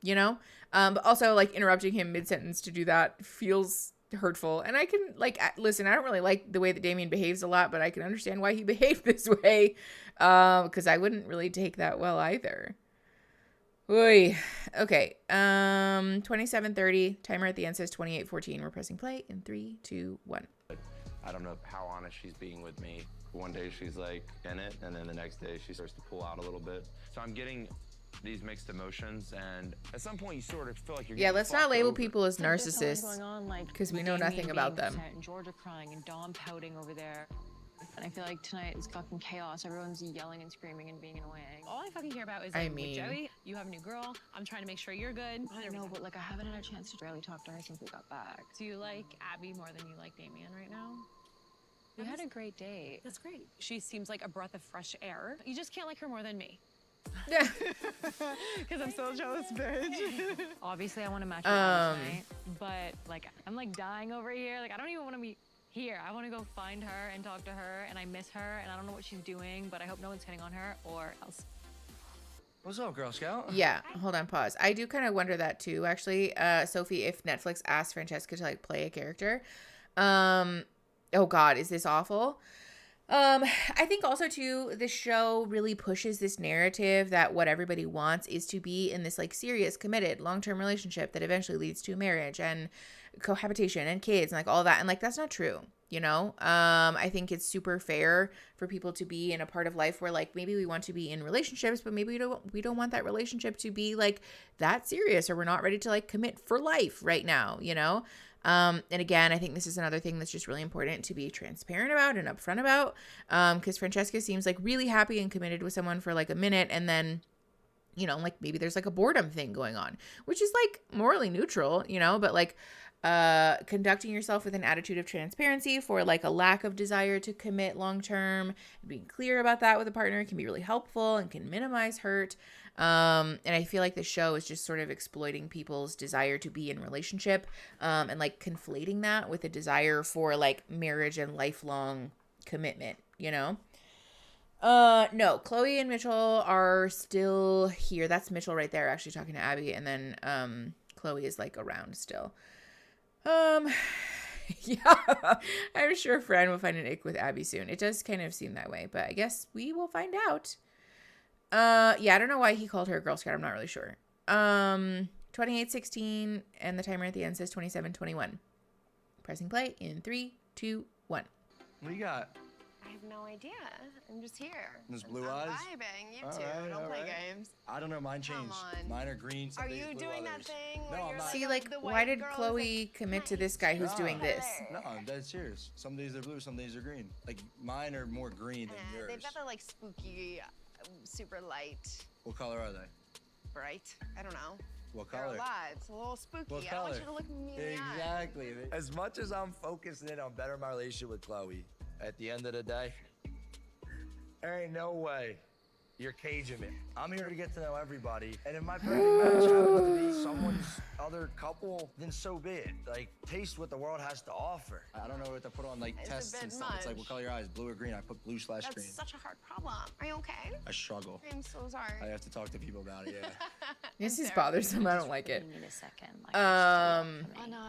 [SPEAKER 1] You know? But also like interrupting him mid-sentence to do that feels hurtful. And I can like, listen, I don't really like the way that Damien behaves a lot, but I can understand why he behaved this way. Because I wouldn't really take that well either. Oy. Okay. 27:30. Timer at the end says 28:14. We're pressing play in 3, 2, 1.
[SPEAKER 12] I don't know how honest she's being with me. One day she's like in it, and then the next day she starts to pull out a little bit. So I'm getting these mixed emotions, and at some point you sort of feel like you're
[SPEAKER 1] let's not label
[SPEAKER 12] over.
[SPEAKER 1] people as
[SPEAKER 2] There's
[SPEAKER 1] narcissists
[SPEAKER 2] going on, like,
[SPEAKER 1] because we know
[SPEAKER 2] Damien
[SPEAKER 1] nothing about
[SPEAKER 2] being
[SPEAKER 1] them.
[SPEAKER 2] upset and Georgia crying and Dom pouting over there. And I feel like tonight is fucking chaos. Everyone's yelling and screaming and being annoying.
[SPEAKER 15] All I fucking care about is
[SPEAKER 1] I
[SPEAKER 15] like, with
[SPEAKER 1] mean-
[SPEAKER 15] Joey, you have a new girl. I'm trying to make sure you're good.
[SPEAKER 2] I know, but like I haven't had a chance to really talk to her since we got back.
[SPEAKER 15] Do you like Abby more than you like Damien right now?
[SPEAKER 2] We had a great date.
[SPEAKER 15] That's great. She seems like a breath of fresh air. You just can't like her more than me.
[SPEAKER 1] Yeah.
[SPEAKER 15] Because I'm so jealous, bitch.
[SPEAKER 2] Obviously, I want to match with Abby tonight, but like I'm like dying over here. Like I don't even want to be here. I want to go find her and talk to her, and I miss her, and I don't know what she's doing, but I hope no one's hitting on her or else.
[SPEAKER 7] What's up, Girl Scout?
[SPEAKER 1] Yeah, hold on, pause. I do kind of wonder that too, actually. Sophie, if Netflix asked Francesca to like play a character, oh God, is this awful? I think also too, the show really pushes this narrative that what everybody wants is to be in this like serious, committed, long-term relationship that eventually leads to marriage and cohabitation and kids and like all that. And like, that's not true, you know? I think it's super fair for people to be in a part of life where like, maybe we want to be in relationships, but maybe we don't want that relationship to be like that serious, or we're not ready to like commit for life right now, you know? And again, I think this is another thing that's just really important to be transparent about and upfront about. Because Francesca seems like really happy and committed with someone for like a minute, and then, you know, like maybe there's like a boredom thing going on, which is like morally neutral, you know, but like conducting yourself with an attitude of transparency for like a lack of desire to commit long term, being clear about that with a partner can be really helpful and can minimize hurt. And I feel like the show is just sort of exploiting people's desire to be in relationship, and like conflating that with a desire for like marriage and lifelong commitment, you know? No, Chloe and Mitchell are still here. That's Mitchell right there, actually talking to Abby. And then, Chloe is like around still. Yeah, I'm sure Fran will find an ick with Abby soon. It does kind of seem that way, but I guess we will find out. Yeah, I don't know why he called her a Girl Scout. I'm not really sure. 28:16, and the timer at the end says 27:21. Pressing play in 3, 2, 1.
[SPEAKER 7] What do you got?
[SPEAKER 17] I have no idea. I'm just here.
[SPEAKER 7] Those blue
[SPEAKER 17] I'm
[SPEAKER 7] eyes?
[SPEAKER 17] vibing. You
[SPEAKER 7] All
[SPEAKER 17] two.
[SPEAKER 7] right,
[SPEAKER 17] Don't
[SPEAKER 7] all
[SPEAKER 17] play
[SPEAKER 7] right.
[SPEAKER 17] games.
[SPEAKER 7] I don't know. Mine
[SPEAKER 17] Come
[SPEAKER 7] changed.
[SPEAKER 17] on.
[SPEAKER 7] Mine are green. Some
[SPEAKER 17] Are
[SPEAKER 7] days
[SPEAKER 17] you
[SPEAKER 7] blue,
[SPEAKER 17] doing that
[SPEAKER 7] others.
[SPEAKER 17] thing
[SPEAKER 7] No,
[SPEAKER 17] where
[SPEAKER 7] I'm
[SPEAKER 17] you're
[SPEAKER 7] not.
[SPEAKER 1] See, like,
[SPEAKER 17] the
[SPEAKER 1] why
[SPEAKER 17] white
[SPEAKER 1] did
[SPEAKER 17] girls
[SPEAKER 1] Chloe commit to this guy who's
[SPEAKER 7] No.
[SPEAKER 1] doing this?
[SPEAKER 7] No, I'm dead serious. Some days they're blue, some days they're green. Like, mine are more green than yours.
[SPEAKER 17] They've got the like spooky, super light,
[SPEAKER 7] What color are they?
[SPEAKER 17] bright. I don't know.
[SPEAKER 7] What
[SPEAKER 17] They're
[SPEAKER 7] color?
[SPEAKER 17] alive. It's a little spooky.
[SPEAKER 7] What
[SPEAKER 17] I want
[SPEAKER 7] color?
[SPEAKER 17] you to look me in the eye.
[SPEAKER 7] Exactly. As much as I'm focusing in on bettering my relationship with Chloe, at the end of the day, there ain't no way you're caging me. I'm here to get to know everybody. And if my perfect match happens to be someone's other couple, then so be it. Like, taste what the world has to offer. I don't know what to put on, like,
[SPEAKER 17] It's a
[SPEAKER 7] tests
[SPEAKER 17] bit
[SPEAKER 7] and stuff. It's like,
[SPEAKER 17] much.
[SPEAKER 7] what color your eyes? Blue or green? I put blue / green.
[SPEAKER 17] That's such a hard problem. Are you okay?
[SPEAKER 7] I struggle.
[SPEAKER 17] I'm so sorry.
[SPEAKER 7] I have to talk to people about it, yeah.
[SPEAKER 1] This is bothersome. I don't like it.
[SPEAKER 2] Need a second. Like,
[SPEAKER 1] Um,
[SPEAKER 2] I know.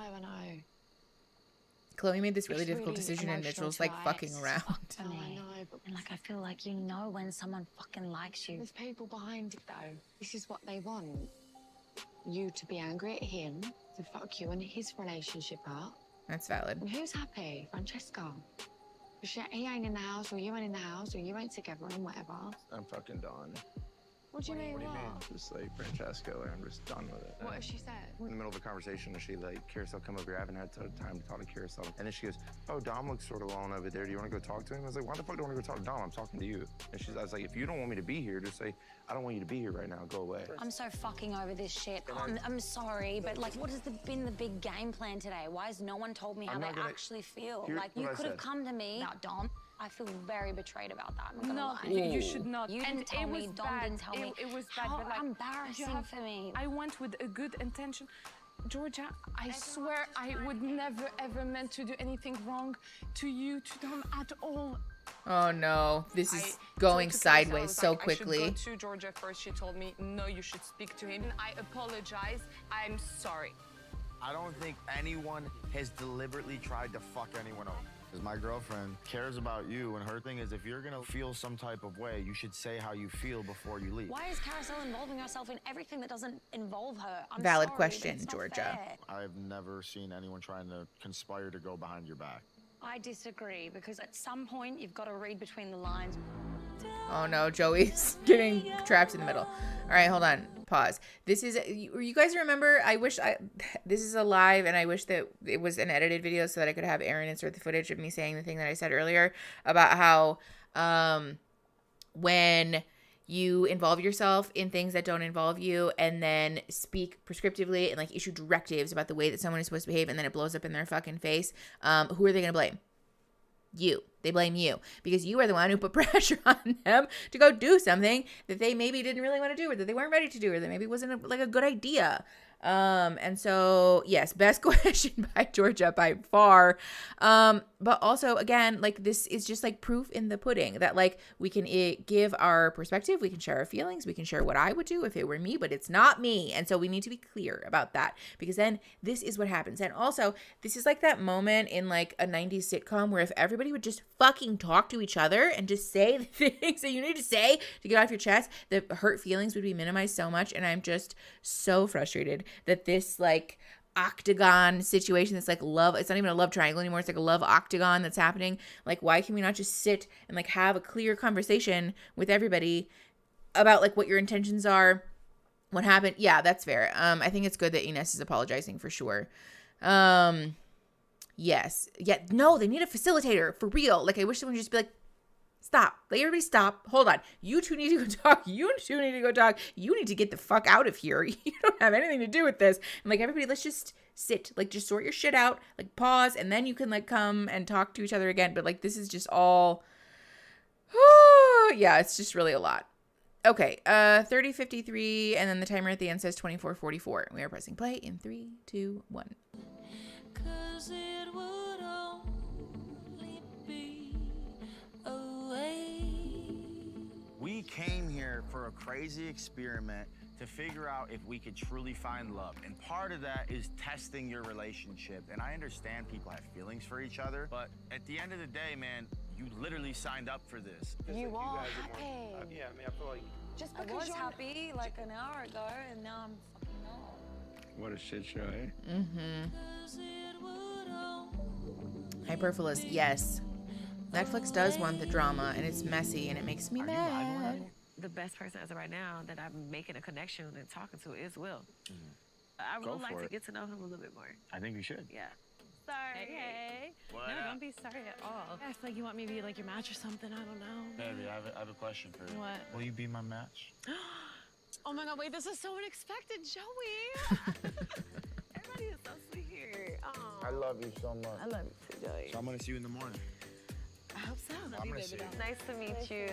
[SPEAKER 1] Chloe made this really
[SPEAKER 2] It's
[SPEAKER 1] difficult
[SPEAKER 2] really
[SPEAKER 1] decision, and
[SPEAKER 2] emotional
[SPEAKER 1] Mitchell's like
[SPEAKER 2] twice.
[SPEAKER 1] fucking around.
[SPEAKER 2] I know, and like I feel like you know when someone fucking likes you.
[SPEAKER 20] There's people behind it though. This is what they want. You to be angry at him, to fuck you and his relationship up.
[SPEAKER 1] That's valid.
[SPEAKER 20] And who's happy? Francesca. Because he ain't in the house, or you ain't in the house, or you ain't together and whatever.
[SPEAKER 12] I'm fucking done.
[SPEAKER 17] What do you mean?
[SPEAKER 12] What do you mean? Just like Francesco, and I'm just done with it.
[SPEAKER 17] What has she said?
[SPEAKER 12] In the middle of a conversation, and she like, Carousel, come over here. I haven't had time to talk to Carousel. And then she goes, oh, Dom looks sort of alone over there. Do you want to go talk to him? I was like, why the fuck do I want to go talk to Dom? I'm talking to you. And I was like, if you don't want me to be here, just say, I don't want you to be here right now. Go away.
[SPEAKER 3] I'm so fucking over this shit. I'm sorry, but like, what has been the big game plan today? Why has no one told me how they actually feel? Like, you could have come to me about Dom. I feel very betrayed about that. I'm not gonna lie.
[SPEAKER 8] You should not.
[SPEAKER 3] You didn't tell me. Dom didn't tell me.
[SPEAKER 8] It was bad,
[SPEAKER 3] How
[SPEAKER 8] but like,
[SPEAKER 3] embarrassing for me.
[SPEAKER 8] I went with a good intention. Georgia, I swear I would never ever meant to do anything wrong to you, to Dom at all.
[SPEAKER 1] Oh no, this is going sideways so quickly.
[SPEAKER 8] I should go to Georgia first. She told me, no, you should speak to him. I apologize. I'm sorry.
[SPEAKER 7] I don't think anyone has deliberately tried to fuck anyone over.
[SPEAKER 14] Because my girlfriend cares about you, and her thing is, if you're gonna feel some type of way, you should say how you feel before you leave.
[SPEAKER 3] Why is Carousel involving herself in everything that doesn't involve her? I'm
[SPEAKER 1] Valid
[SPEAKER 3] sorry,
[SPEAKER 1] question,
[SPEAKER 3] but it's not
[SPEAKER 1] Georgia.
[SPEAKER 3] fair.
[SPEAKER 14] I've never seen anyone trying to conspire to go behind your back.
[SPEAKER 3] I disagree, because at some point you've got to read between the lines.
[SPEAKER 1] Oh no, Joey's getting trapped in the middle. All right, hold on. Pause. This is, you guys remember, this is a live, and I wish that it was an edited video so that I could have Aaron insert the footage of me saying the thing that I said earlier about how when you involve yourself in things that don't involve you and then speak prescriptively and like issue directives about the way that someone is supposed to behave, and then it blows up in their fucking face, who are they going to blame? You. They blame you because you are the one who put pressure on them to go do something that they maybe didn't really want to do, or that they weren't ready to do, or that maybe wasn't a good idea. And so, yes, best question by Georgia by far. But also, again, like, this is just like proof in the pudding that like we can give our perspective, we can share our feelings, we can share what I would do if it were me, but it's not me. And so we need to be clear about that, because then this is what happens. And also, this is like that moment in like a 90s sitcom where if everybody would just fucking talk to each other and just say the things that you need to say to get off your chest, the hurt feelings would be minimized so much. And I'm just so frustrated that this like octagon situation, that's like love, it's not even a love triangle anymore, it's like a love octagon that's happening. Like, why can we not just sit and like have a clear conversation with everybody about like what your intentions are, what happened? Yeah, that's fair. I think it's good that Ines is apologizing for sure. Yes. Yeah, no, they need a facilitator for real. Like, I wish someone would just be like, stop. Like, everybody stop. Hold on. You two need to go talk. You two need to go talk. You need to get the fuck out of here. You don't have anything to do with this. And like, everybody, let's just sit. Like, just sort your shit out. Like, pause. And then you can like come and talk to each other again. But like, this is just all, yeah, it's just really a lot. Okay. 30:53. And then the timer at the end says 24:44. We are pressing play in 3, 2, 1.
[SPEAKER 4] 'Cause it would only be a way.
[SPEAKER 14] We came here for a crazy experiment to figure out if we could truly find love. And part of that is testing your relationship. And I understand people have feelings for each other, but at the end of the day, man, you literally signed up for this.
[SPEAKER 3] You are happy.
[SPEAKER 12] Yeah, I mean, I feel like...
[SPEAKER 3] Just because I was happy like an hour ago, and now I'm fucking not.
[SPEAKER 12] What a shit show, eh?
[SPEAKER 1] Mm-hmm. Hyperphilus, yes. Netflix does want the drama, and it's messy, and it makes me mad.
[SPEAKER 18] The best person as of right now that I'm making a connection and talking to is Will. I would like to get to know him a little bit more.
[SPEAKER 14] I think we should.
[SPEAKER 18] Yeah. Sorry. Hey.
[SPEAKER 11] No, don't be sorry at all. I feel like you want me to be like your match or something. I don't know.
[SPEAKER 14] Baby, I have a question for you.
[SPEAKER 11] What?
[SPEAKER 14] Will you be my match?
[SPEAKER 11] Oh my God, wait, this is so unexpected, Joey.
[SPEAKER 18] Everybody is so sweet here.
[SPEAKER 14] I love you so much.
[SPEAKER 18] I love you too, Joey.
[SPEAKER 14] So I'm gonna see you in the morning.
[SPEAKER 18] I hope so.
[SPEAKER 14] I'm gonna see you.
[SPEAKER 18] Nice to meet you.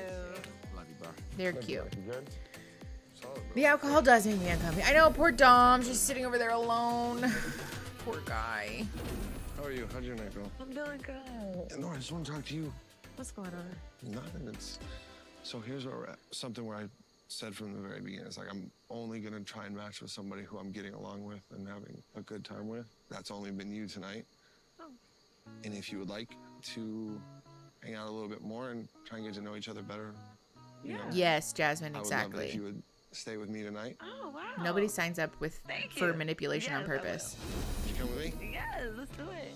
[SPEAKER 14] Love you, bro.
[SPEAKER 1] They're
[SPEAKER 14] Good,
[SPEAKER 1] cute.
[SPEAKER 14] bro. You good?
[SPEAKER 1] The alcohol does make me uncomfortable. I know, poor Dom, just sitting over there alone. Poor guy.
[SPEAKER 5] How are you? How'd your night go?
[SPEAKER 18] I'm doing good.
[SPEAKER 5] No, I just want to talk to you.
[SPEAKER 18] What's going on?
[SPEAKER 5] Nothing. So here's where we're at. Something where I said from the very beginning, it's like I'm only gonna try and match with somebody who I'm getting along with and having a good time with. That's only been you tonight.
[SPEAKER 18] Oh.
[SPEAKER 5] And if you would like to hang out a little bit more and try and get to know each other better, you know,
[SPEAKER 1] Yes, Jasmine,
[SPEAKER 5] I would love it if
[SPEAKER 1] exactly.
[SPEAKER 5] you would stay with me tonight.
[SPEAKER 18] Oh, wow.
[SPEAKER 1] Nobody signs up with for
[SPEAKER 18] you.
[SPEAKER 1] manipulation on
[SPEAKER 18] Yes, I will.
[SPEAKER 1] purpose.
[SPEAKER 5] You come with me?
[SPEAKER 18] Yes, let's do it.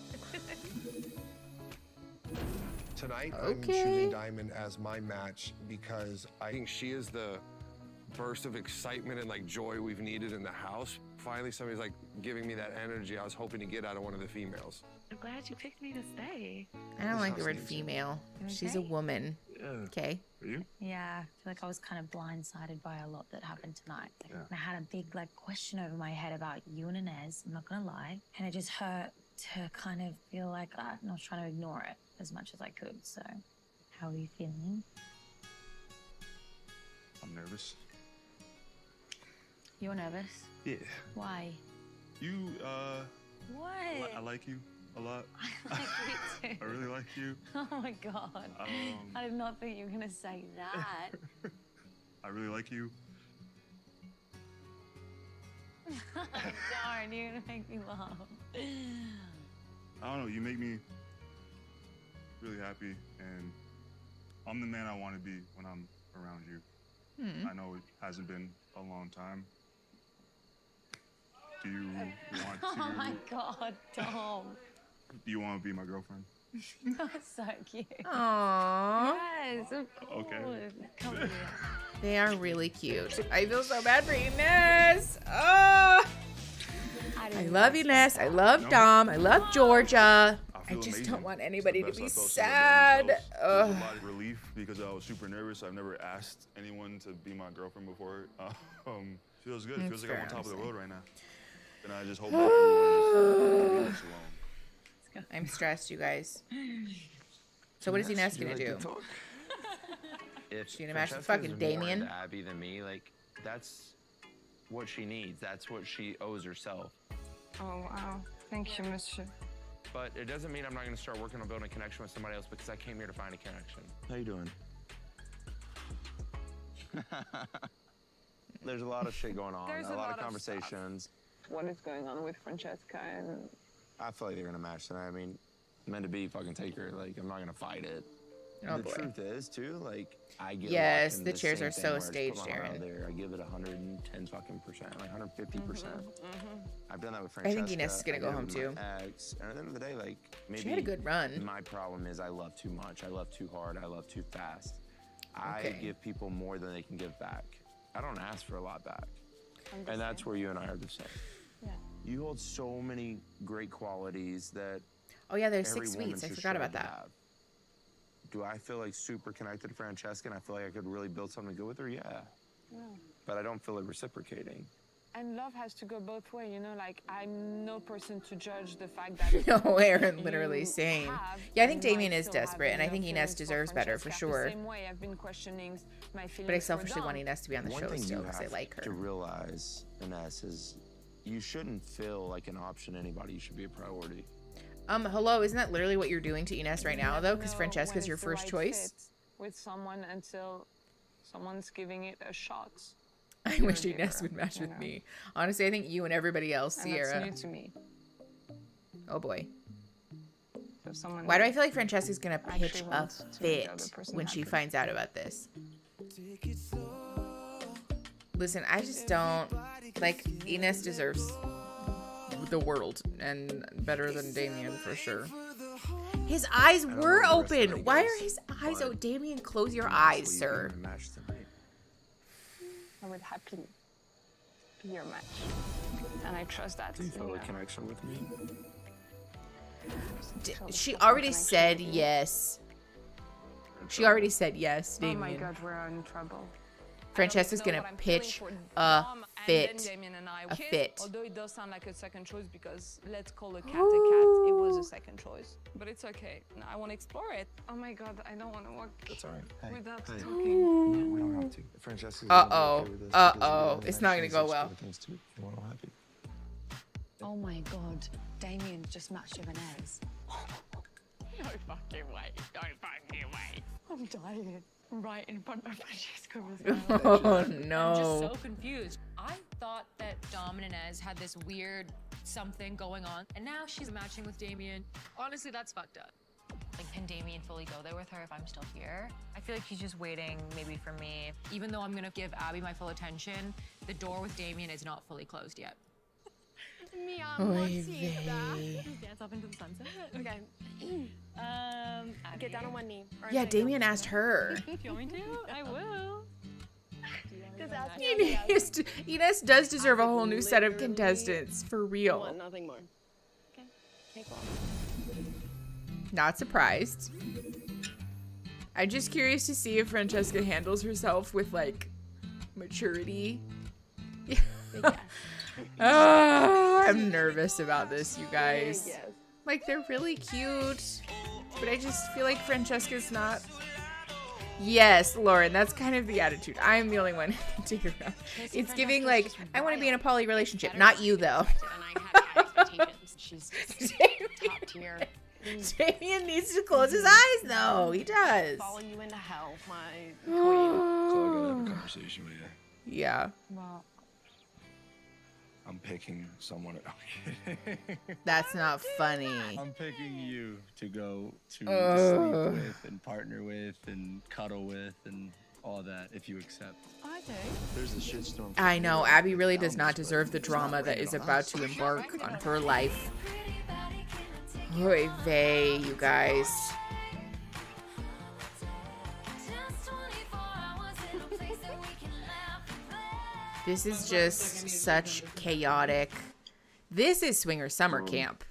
[SPEAKER 5] Tonight,
[SPEAKER 1] Okay.
[SPEAKER 5] I'm choosing Diamond as my match because I think she is the burst of excitement and like joy we've needed in the house. Finally, somebody's like giving me that energy I was hoping to get out of one of the females.
[SPEAKER 18] I'm glad you picked me to stay.
[SPEAKER 1] I don't like the word female. She's a woman. Okay.
[SPEAKER 12] For you?
[SPEAKER 3] Yeah, I feel like I was kind of blindsided by a lot that happened tonight. And I had a big like question over my head about you and Inez, I'm not gonna lie. And it just hurt to kind of feel like that, and I was trying to ignore it as much as I could. So, how are you feeling?
[SPEAKER 10] I'm nervous.
[SPEAKER 3] You're nervous?
[SPEAKER 10] Yeah.
[SPEAKER 3] Why?
[SPEAKER 10] You,
[SPEAKER 3] What?
[SPEAKER 10] I like you a lot.
[SPEAKER 3] I like you too.
[SPEAKER 10] I really like you.
[SPEAKER 3] Oh my god. I did not think you were gonna say that.
[SPEAKER 10] I really like you.
[SPEAKER 3] Darn, you're gonna make me laugh.
[SPEAKER 10] I don't know, you make me really happy, and I'm the man I want to be when I'm around you. I know it hasn't been a long time. Do you want to...
[SPEAKER 3] Oh my god, Tom.
[SPEAKER 10] Do you want to be my girlfriend?
[SPEAKER 3] That's so cute.
[SPEAKER 1] Aww.
[SPEAKER 3] Yes, of
[SPEAKER 10] Okay.
[SPEAKER 3] course. Come here.
[SPEAKER 1] They are really cute. I feel so bad for Inez. Oh. I love Inez. I love Dom. I love Georgia. I just don't want anybody to be sad.
[SPEAKER 10] It was a lot of relief because I was super nervous. I've never asked anyone to be my girlfriend before. Feels good. Feels like I'm on top of the world right now. And I just hope that everyone is alone.
[SPEAKER 1] I'm stressed, you guys. So what is Inez gonna do?
[SPEAKER 12] If
[SPEAKER 1] She gonna match with
[SPEAKER 12] Francesca's
[SPEAKER 1] fucking
[SPEAKER 12] more
[SPEAKER 1] Damien?
[SPEAKER 12] into Abby than me, like, that's what she needs. That's what she owes herself.
[SPEAKER 8] Oh, wow. Thank you, monsieur.
[SPEAKER 12] But it doesn't mean I'm not gonna start working on building a connection with somebody else because I came here to find a connection. How you doing? There's a lot of shit going on.
[SPEAKER 8] There's
[SPEAKER 12] a lot of
[SPEAKER 8] stuff.
[SPEAKER 12] conversations.
[SPEAKER 8] What is going on with Francesca and...
[SPEAKER 12] I feel like they're gonna match tonight. I mean, meant to be, fucking take her. Like, I'm not gonna fight it.
[SPEAKER 1] Oh,
[SPEAKER 12] the
[SPEAKER 1] boy.
[SPEAKER 12] truth is, too, like, I get
[SPEAKER 1] Yes,
[SPEAKER 12] watching
[SPEAKER 1] the chairs
[SPEAKER 12] same
[SPEAKER 1] are
[SPEAKER 12] thing
[SPEAKER 1] so
[SPEAKER 12] where I just put
[SPEAKER 1] staged,
[SPEAKER 12] my heart
[SPEAKER 1] Aaron.
[SPEAKER 12] out there. I give it 110 fucking percent, like 150%. I've done that with
[SPEAKER 1] I
[SPEAKER 12] Francesca.
[SPEAKER 1] think Inez is gonna go
[SPEAKER 12] did it
[SPEAKER 1] home,
[SPEAKER 12] with
[SPEAKER 1] too.
[SPEAKER 12] my ex. And at the end of the day, like, maybe
[SPEAKER 1] She had a good run.
[SPEAKER 12] My problem is I love too much. I love too hard. I love too fast.
[SPEAKER 1] Okay.
[SPEAKER 12] I give people more than they can give back. I don't ask for a lot back. And that's where you and I are the same.
[SPEAKER 3] Yeah.
[SPEAKER 12] You hold so many great qualities that
[SPEAKER 1] Oh yeah, there's
[SPEAKER 12] every
[SPEAKER 1] 6
[SPEAKER 12] woman
[SPEAKER 1] sweets. I
[SPEAKER 12] should
[SPEAKER 1] forgot
[SPEAKER 12] strive
[SPEAKER 1] about
[SPEAKER 12] to
[SPEAKER 1] that.
[SPEAKER 12] have. Do I feel like super connected to Francesca and I feel like I could really build something good with her? Yeah. But I don't feel it reciprocating.
[SPEAKER 8] And love has to go both ways, you know, like, I'm no person to judge the fact that...
[SPEAKER 1] No, Aaron, literally
[SPEAKER 8] you
[SPEAKER 1] same.
[SPEAKER 8] have,
[SPEAKER 1] Yeah, I think
[SPEAKER 8] you might
[SPEAKER 1] Damien is
[SPEAKER 8] still have
[SPEAKER 1] desperate, and I think
[SPEAKER 8] enough
[SPEAKER 1] Inez
[SPEAKER 8] feelings
[SPEAKER 1] deserves
[SPEAKER 8] for
[SPEAKER 1] better, for
[SPEAKER 8] Francesca.
[SPEAKER 1] sure.
[SPEAKER 8] The same way I've been questioning my feelings
[SPEAKER 1] But I
[SPEAKER 8] for
[SPEAKER 1] selfishly want
[SPEAKER 8] Dom.
[SPEAKER 1] Inez to be on the
[SPEAKER 12] One
[SPEAKER 1] show
[SPEAKER 12] thing
[SPEAKER 1] still
[SPEAKER 12] you
[SPEAKER 1] because I
[SPEAKER 12] have
[SPEAKER 1] like her.
[SPEAKER 12] to realize, Inez, is you shouldn't feel like an option to anybody. You should be a priority.
[SPEAKER 1] Hello, isn't that literally what you're doing to Inez right now, though? Because
[SPEAKER 8] Know
[SPEAKER 1] Francesca's
[SPEAKER 8] when
[SPEAKER 1] your
[SPEAKER 8] it's the
[SPEAKER 1] first
[SPEAKER 8] right
[SPEAKER 1] choice.
[SPEAKER 8] fit with someone until someone's giving it a shot.
[SPEAKER 1] I wish Inez would match with me. Honestly, I think you and everybody else,
[SPEAKER 8] And
[SPEAKER 1] Sierra.
[SPEAKER 8] that's new to me.
[SPEAKER 1] Oh boy.
[SPEAKER 8] So someone
[SPEAKER 1] Why do I feel like Francesca's gonna
[SPEAKER 8] actually
[SPEAKER 1] pitch a
[SPEAKER 8] wants to make the other
[SPEAKER 1] fit
[SPEAKER 8] person
[SPEAKER 1] when she
[SPEAKER 8] happy.
[SPEAKER 1] finds out about this? Listen, I just don't like Inez deserves the world and better than Damien for sure. His eyes were open. Why are his eyes open? Damien, close your eyes, sir.
[SPEAKER 8] I would happily be your match. And I trust that.
[SPEAKER 12] Do you feel a connection with me?
[SPEAKER 1] She already said yes. She already said yes,
[SPEAKER 8] Oh
[SPEAKER 1] Damien.
[SPEAKER 8] my God, we're in trouble.
[SPEAKER 1] Francesca's gonna pitch a fit. A fit.
[SPEAKER 8] Although it does sound like a second choice because let's call a cat a cat. It was a second choice. But it's okay. I want to explore it. Oh my God, I don't want to walk
[SPEAKER 12] That's all right. Hey,
[SPEAKER 8] without
[SPEAKER 12] hey.
[SPEAKER 8] talking.
[SPEAKER 12] We don't have to. Francesca's
[SPEAKER 1] Uh-oh.
[SPEAKER 12] gonna be okay with this
[SPEAKER 1] Uh-oh.
[SPEAKER 12] because you
[SPEAKER 1] It's not gonna
[SPEAKER 12] actually
[SPEAKER 1] go
[SPEAKER 12] such
[SPEAKER 1] well.
[SPEAKER 12] good things too. You want her happy.
[SPEAKER 3] Oh my god, Damien just matched with Inez.
[SPEAKER 8] No fucking way. No fucking way.
[SPEAKER 3] I'm dying. Right in front of Francesca
[SPEAKER 1] Oh
[SPEAKER 11] I'm just
[SPEAKER 1] no.
[SPEAKER 11] so confused. I thought that Dom and Inez had this weird something going on, and now she's matching with Damien. Honestly, that's fucked up.
[SPEAKER 2] Like, can Damien fully go there with her if I'm still here? I feel like he's just waiting maybe for me. Even though I'm gonna give Abby my full attention, the door with Damien is not fully closed yet.
[SPEAKER 23] Mi
[SPEAKER 1] Oy
[SPEAKER 23] amorcita.
[SPEAKER 11] Dance off into the sunset.
[SPEAKER 23] Okay. Get down on one knee. Or
[SPEAKER 1] Yeah,
[SPEAKER 23] I'm saying
[SPEAKER 1] Damien asked her.
[SPEAKER 11] If you want me to, I will.
[SPEAKER 23] Because ask me.
[SPEAKER 1] Ines does deserve a whole new set of contestants, for real.
[SPEAKER 23] Want nothing more. Okay. Cake walk.
[SPEAKER 1] Not surprised. I'm just curious to see if Francesca handles herself with, like, maturity. Oh, I'm nervous about this, you guys. Like, they're really cute, but I just feel like Francesca's not... Yes, Lauren, that's kind of the attitude. I'm the only one who can take her around. It's giving, like, I want to be in a poly relationship. Not you, though.
[SPEAKER 23] She's top tier.
[SPEAKER 1] Damien needs to close his eyes, though. He does.
[SPEAKER 23] Following you into hell, my queen.
[SPEAKER 5] So I gotta have a conversation with you.
[SPEAKER 1] Yeah.
[SPEAKER 23] Well,
[SPEAKER 5] I'm picking someone.
[SPEAKER 1] That's not funny.
[SPEAKER 7] I'm picking you to go to sleep with and partner with and cuddle with and all that if you accept.
[SPEAKER 23] I do.
[SPEAKER 7] There's a shitstorm.
[SPEAKER 1] I know. Abby really does not deserve the drama that is about to embark on her life. Oy vey, you guys. This is just such chaotic. This is swinger summer camp.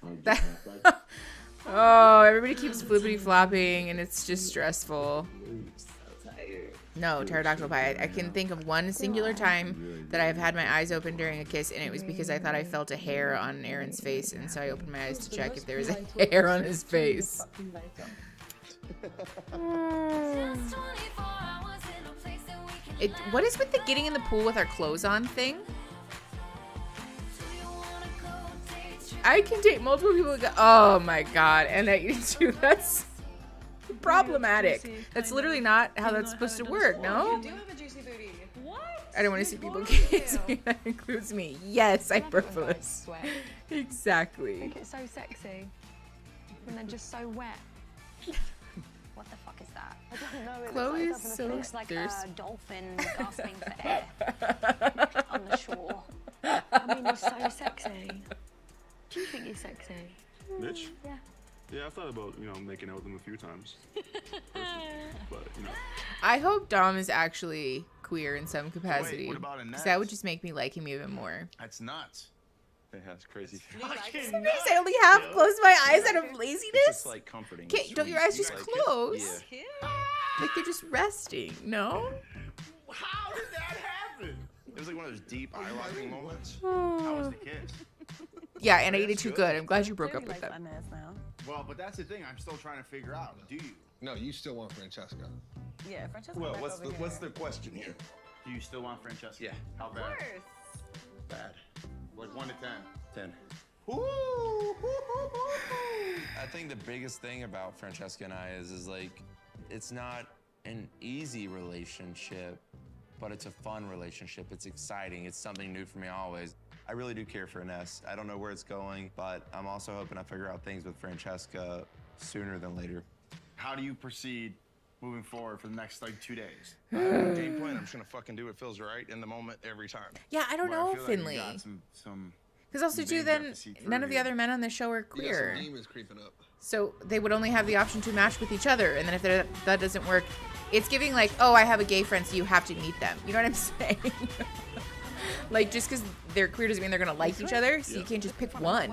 [SPEAKER 1] Oh, everybody keeps flippity flopping and it's just stressful. No, pterodactyl pie. I can think of one singular time that I've had my eyes open during a kiss, and it was because I thought I felt a hair on Aaron's face, and so I opened my eyes to check if there was a hair on his face. What is with the getting in the pool with our clothes on thing? I can date multiple people. Oh my god, and I too. That's problematic. That's literally not how that's supposed to work. No.
[SPEAKER 15] You do have a juicy booty. What?
[SPEAKER 1] I don't want to see people kissing. That includes me. Yes, I'm purposeless. Exactly.
[SPEAKER 3] I think it's so sexy. And then just so wet. What the fuck is that?
[SPEAKER 23] I don't know.
[SPEAKER 1] Chloe's so
[SPEAKER 3] looks like
[SPEAKER 1] thirsty.
[SPEAKER 3] a dolphin gasping for air on the shore. I mean, he's so sexy. Do you think he's sexy?
[SPEAKER 10] Mitch?
[SPEAKER 3] Yeah.
[SPEAKER 10] Yeah, I thought about, making out with him a few times. But,
[SPEAKER 1] I hope Dom is actually queer in some capacity.
[SPEAKER 14] Wait, what about a
[SPEAKER 1] Because
[SPEAKER 14] net?
[SPEAKER 1] that would just make me like him even more.
[SPEAKER 14] That's nuts.
[SPEAKER 12] Yeah, that's crazy.
[SPEAKER 1] Sometimes I only half close my eyes out of laziness.
[SPEAKER 12] It's just like comforting.
[SPEAKER 1] Don't your eyes just
[SPEAKER 12] Like,
[SPEAKER 1] close?
[SPEAKER 12] Yeah.
[SPEAKER 1] Like they're just resting, no?
[SPEAKER 14] How did that happen?
[SPEAKER 12] It was like one of those deep eye-locking moments.
[SPEAKER 14] How was the kiss?
[SPEAKER 1] Yeah, and I ate it too good. I'm glad you broke up with them.
[SPEAKER 14] Well, but that's the thing. I'm still trying to figure out. Do you?
[SPEAKER 5] No, you still want Francesca.
[SPEAKER 18] Yeah, Francesca.
[SPEAKER 14] Well,
[SPEAKER 18] back
[SPEAKER 14] what's
[SPEAKER 18] over
[SPEAKER 14] what's
[SPEAKER 18] here.
[SPEAKER 14] the question here? Do you still want Francesca?
[SPEAKER 12] Yeah.
[SPEAKER 14] How bad?
[SPEAKER 18] Of course.
[SPEAKER 14] Bad. Like 1 to 10.
[SPEAKER 12] 10.
[SPEAKER 14] Ooh.
[SPEAKER 9] I think the biggest thing about Francesca and I is like, it's not an easy relationship, but it's a fun relationship. It's exciting. It's something new for me always.
[SPEAKER 12] I really do care for Ines. I don't know where it's going, but I'm also hoping I figure out things with Francesca sooner than later.
[SPEAKER 14] How do you proceed moving forward for the next 2 days?
[SPEAKER 12] Game plan. I'm just gonna fucking do what feels right in the moment every time.
[SPEAKER 1] Yeah, I don't
[SPEAKER 14] Well,
[SPEAKER 1] know,
[SPEAKER 14] feel like you
[SPEAKER 1] Finley.
[SPEAKER 14] got some
[SPEAKER 1] Because also, too,
[SPEAKER 14] veins
[SPEAKER 1] then
[SPEAKER 14] you have to see through
[SPEAKER 1] none of the
[SPEAKER 14] here.
[SPEAKER 1] other men on the show are
[SPEAKER 5] You got
[SPEAKER 1] queer.
[SPEAKER 5] some demons creeping up.
[SPEAKER 1] So they would only have the option to match with each other. And then if that doesn't work, it's giving like, oh, I have a gay friend, so you have to meet them. You know what I'm saying? Like, just because they're queer doesn't mean they're going to like each other. So you can't just pick one.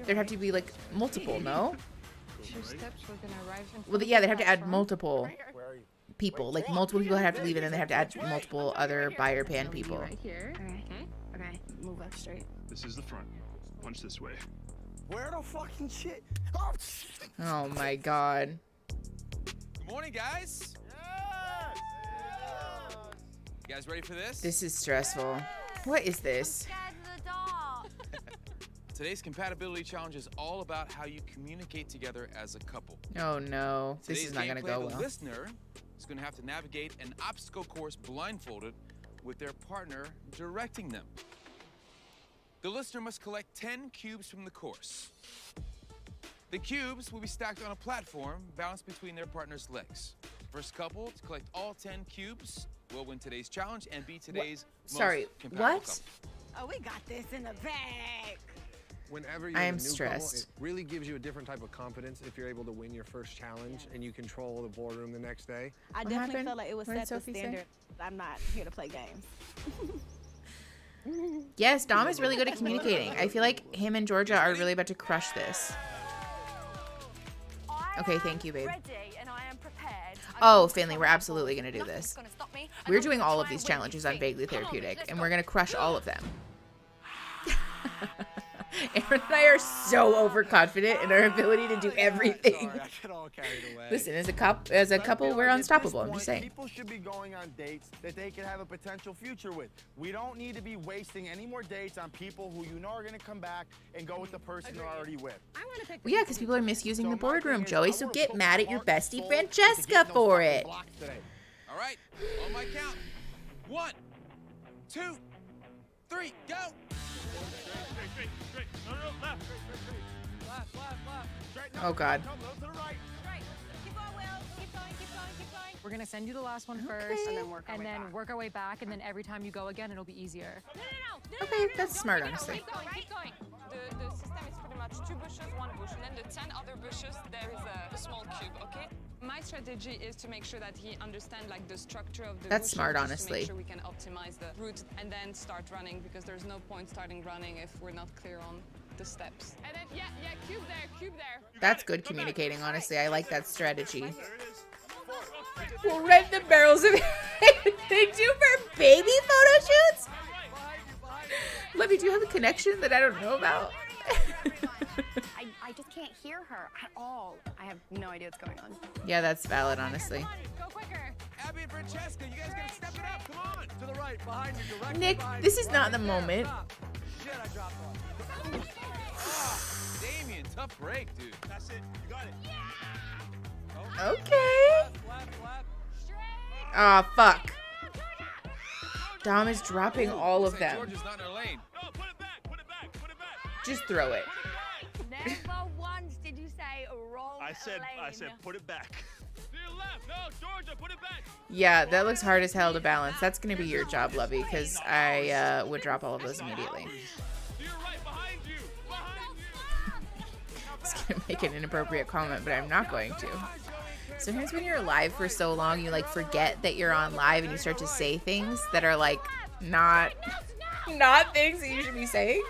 [SPEAKER 1] There'd have to be like multiple, no?
[SPEAKER 23] 2 steps, we're gonna arrive in
[SPEAKER 1] Well, yeah, they'd have to add multiple people. Like, multiple people have to leave, and then they have to add multiple other bi or pan people.
[SPEAKER 23] right here. Okay, move up straight.
[SPEAKER 10] this is the front. Punch this way.
[SPEAKER 14] Where the fucking shit?
[SPEAKER 1] Oh my god.
[SPEAKER 19] Good morning, guys. You guys ready for this?
[SPEAKER 1] This is stressful. What is this?
[SPEAKER 19] Today's compatibility challenge is all about how you communicate together as a couple.
[SPEAKER 1] Oh no. This
[SPEAKER 19] Today's
[SPEAKER 1] is not going to
[SPEAKER 19] gameplay,
[SPEAKER 1] go
[SPEAKER 19] the
[SPEAKER 1] well.
[SPEAKER 19] listener is going to have to navigate an obstacle course blindfolded with their partner directing them. The listener must collect 10 cubes from the course. The cubes will be stacked on a platform balanced between their partner's legs. First couple to collect all 10 cubes will win today's challenge and be today's most
[SPEAKER 1] Sorry,
[SPEAKER 19] compatible
[SPEAKER 1] what?
[SPEAKER 19] couple.
[SPEAKER 18] Oh, we got this in the bag.
[SPEAKER 5] Whenever you're
[SPEAKER 1] I
[SPEAKER 5] in
[SPEAKER 1] am
[SPEAKER 5] a new
[SPEAKER 1] stressed.
[SPEAKER 5] couple, it really gives you a different type of confidence if you're able to win your first challenge and you control the boardroom the next day.
[SPEAKER 15] I
[SPEAKER 1] What
[SPEAKER 15] definitely
[SPEAKER 1] happened?
[SPEAKER 15] felt like it was
[SPEAKER 1] What did
[SPEAKER 15] set the
[SPEAKER 1] Sophie say?
[SPEAKER 15] standard. I'm not here to play games.
[SPEAKER 1] Yes, Dom is really good at communicating. I feel like him and Georgia are really about to crush this. Okay, thank you, babe. Oh, Finley, we're absolutely going to do this. We're doing all of these challenges on Vaguely Therapeutic, and we're going to crush all of them. Aaron and I are so overconfident in our ability to do everything.
[SPEAKER 7] Sorry, I get all carried away.
[SPEAKER 1] Listen, as a couple, we're unstoppable. I'm just saying.
[SPEAKER 7] People should be going on dates that they could have a potential future with. We don't need to be wasting any more dates on people who you know are going to come back and go with the person they're already with.
[SPEAKER 1] Well, yeah, because people are misusing the boardroom, Joey. So get mad at your bestie Francesca for it.
[SPEAKER 19] All right, on my count. 1, 2, 3, go.
[SPEAKER 1] Oh, God.
[SPEAKER 2] We're gonna send you the last one first, and then work our way back, and then every time you go again, it'll be easier.
[SPEAKER 1] Okay, that's smart, honestly.
[SPEAKER 8] Keep going. The system is pretty much 2 bushes, 1 bush, and then the 10 other bushes, there is a small cube, okay? My strategy is to make sure that he understands like the structure of the
[SPEAKER 1] That's
[SPEAKER 8] bushes,
[SPEAKER 1] smart,
[SPEAKER 8] just to
[SPEAKER 1] honestly.
[SPEAKER 8] make sure we can optimize the route and then start running, because there's no point starting running if we're not clear on the steps. And then, yeah, cube there.
[SPEAKER 1] That's good communicating, honestly. I like that strategy. We'll rent the barrels of they do for baby photo shoots? Libby, do you have a connection that I don't know about?
[SPEAKER 17] I just can't hear her at all. I have no idea what's going on.
[SPEAKER 1] Yeah, that's valid, honestly.
[SPEAKER 2] Go quicker.
[SPEAKER 19] Abby and Francesca, you guys gotta step it up. Come on.
[SPEAKER 7] To the right, behind you, directly
[SPEAKER 1] Nick,
[SPEAKER 7] behind
[SPEAKER 1] this
[SPEAKER 7] you.
[SPEAKER 1] is not the moment.
[SPEAKER 7] Shit, I dropped one.
[SPEAKER 19] Damien, tough break, dude.
[SPEAKER 10] That's it. You got it.
[SPEAKER 1] Okay. Aw, fuck. Dom is dropping all of them.
[SPEAKER 19] George is not in her lane.
[SPEAKER 10] No, put it back.
[SPEAKER 1] Just throw it.
[SPEAKER 13] Never once did you say wrong
[SPEAKER 10] I said, put it back. To your left. No, Georgia, put it back.
[SPEAKER 1] Yeah, that looks hard as hell to balance. That's going to be your job, Lovey, because I would drop all of those immediately.
[SPEAKER 10] To your right, behind you.
[SPEAKER 1] I was going to make an inappropriate comment, but I'm not going to. Sometimes when you're live for so long, you like forget that you're on live and you start to say things that are like not things that you should be saying.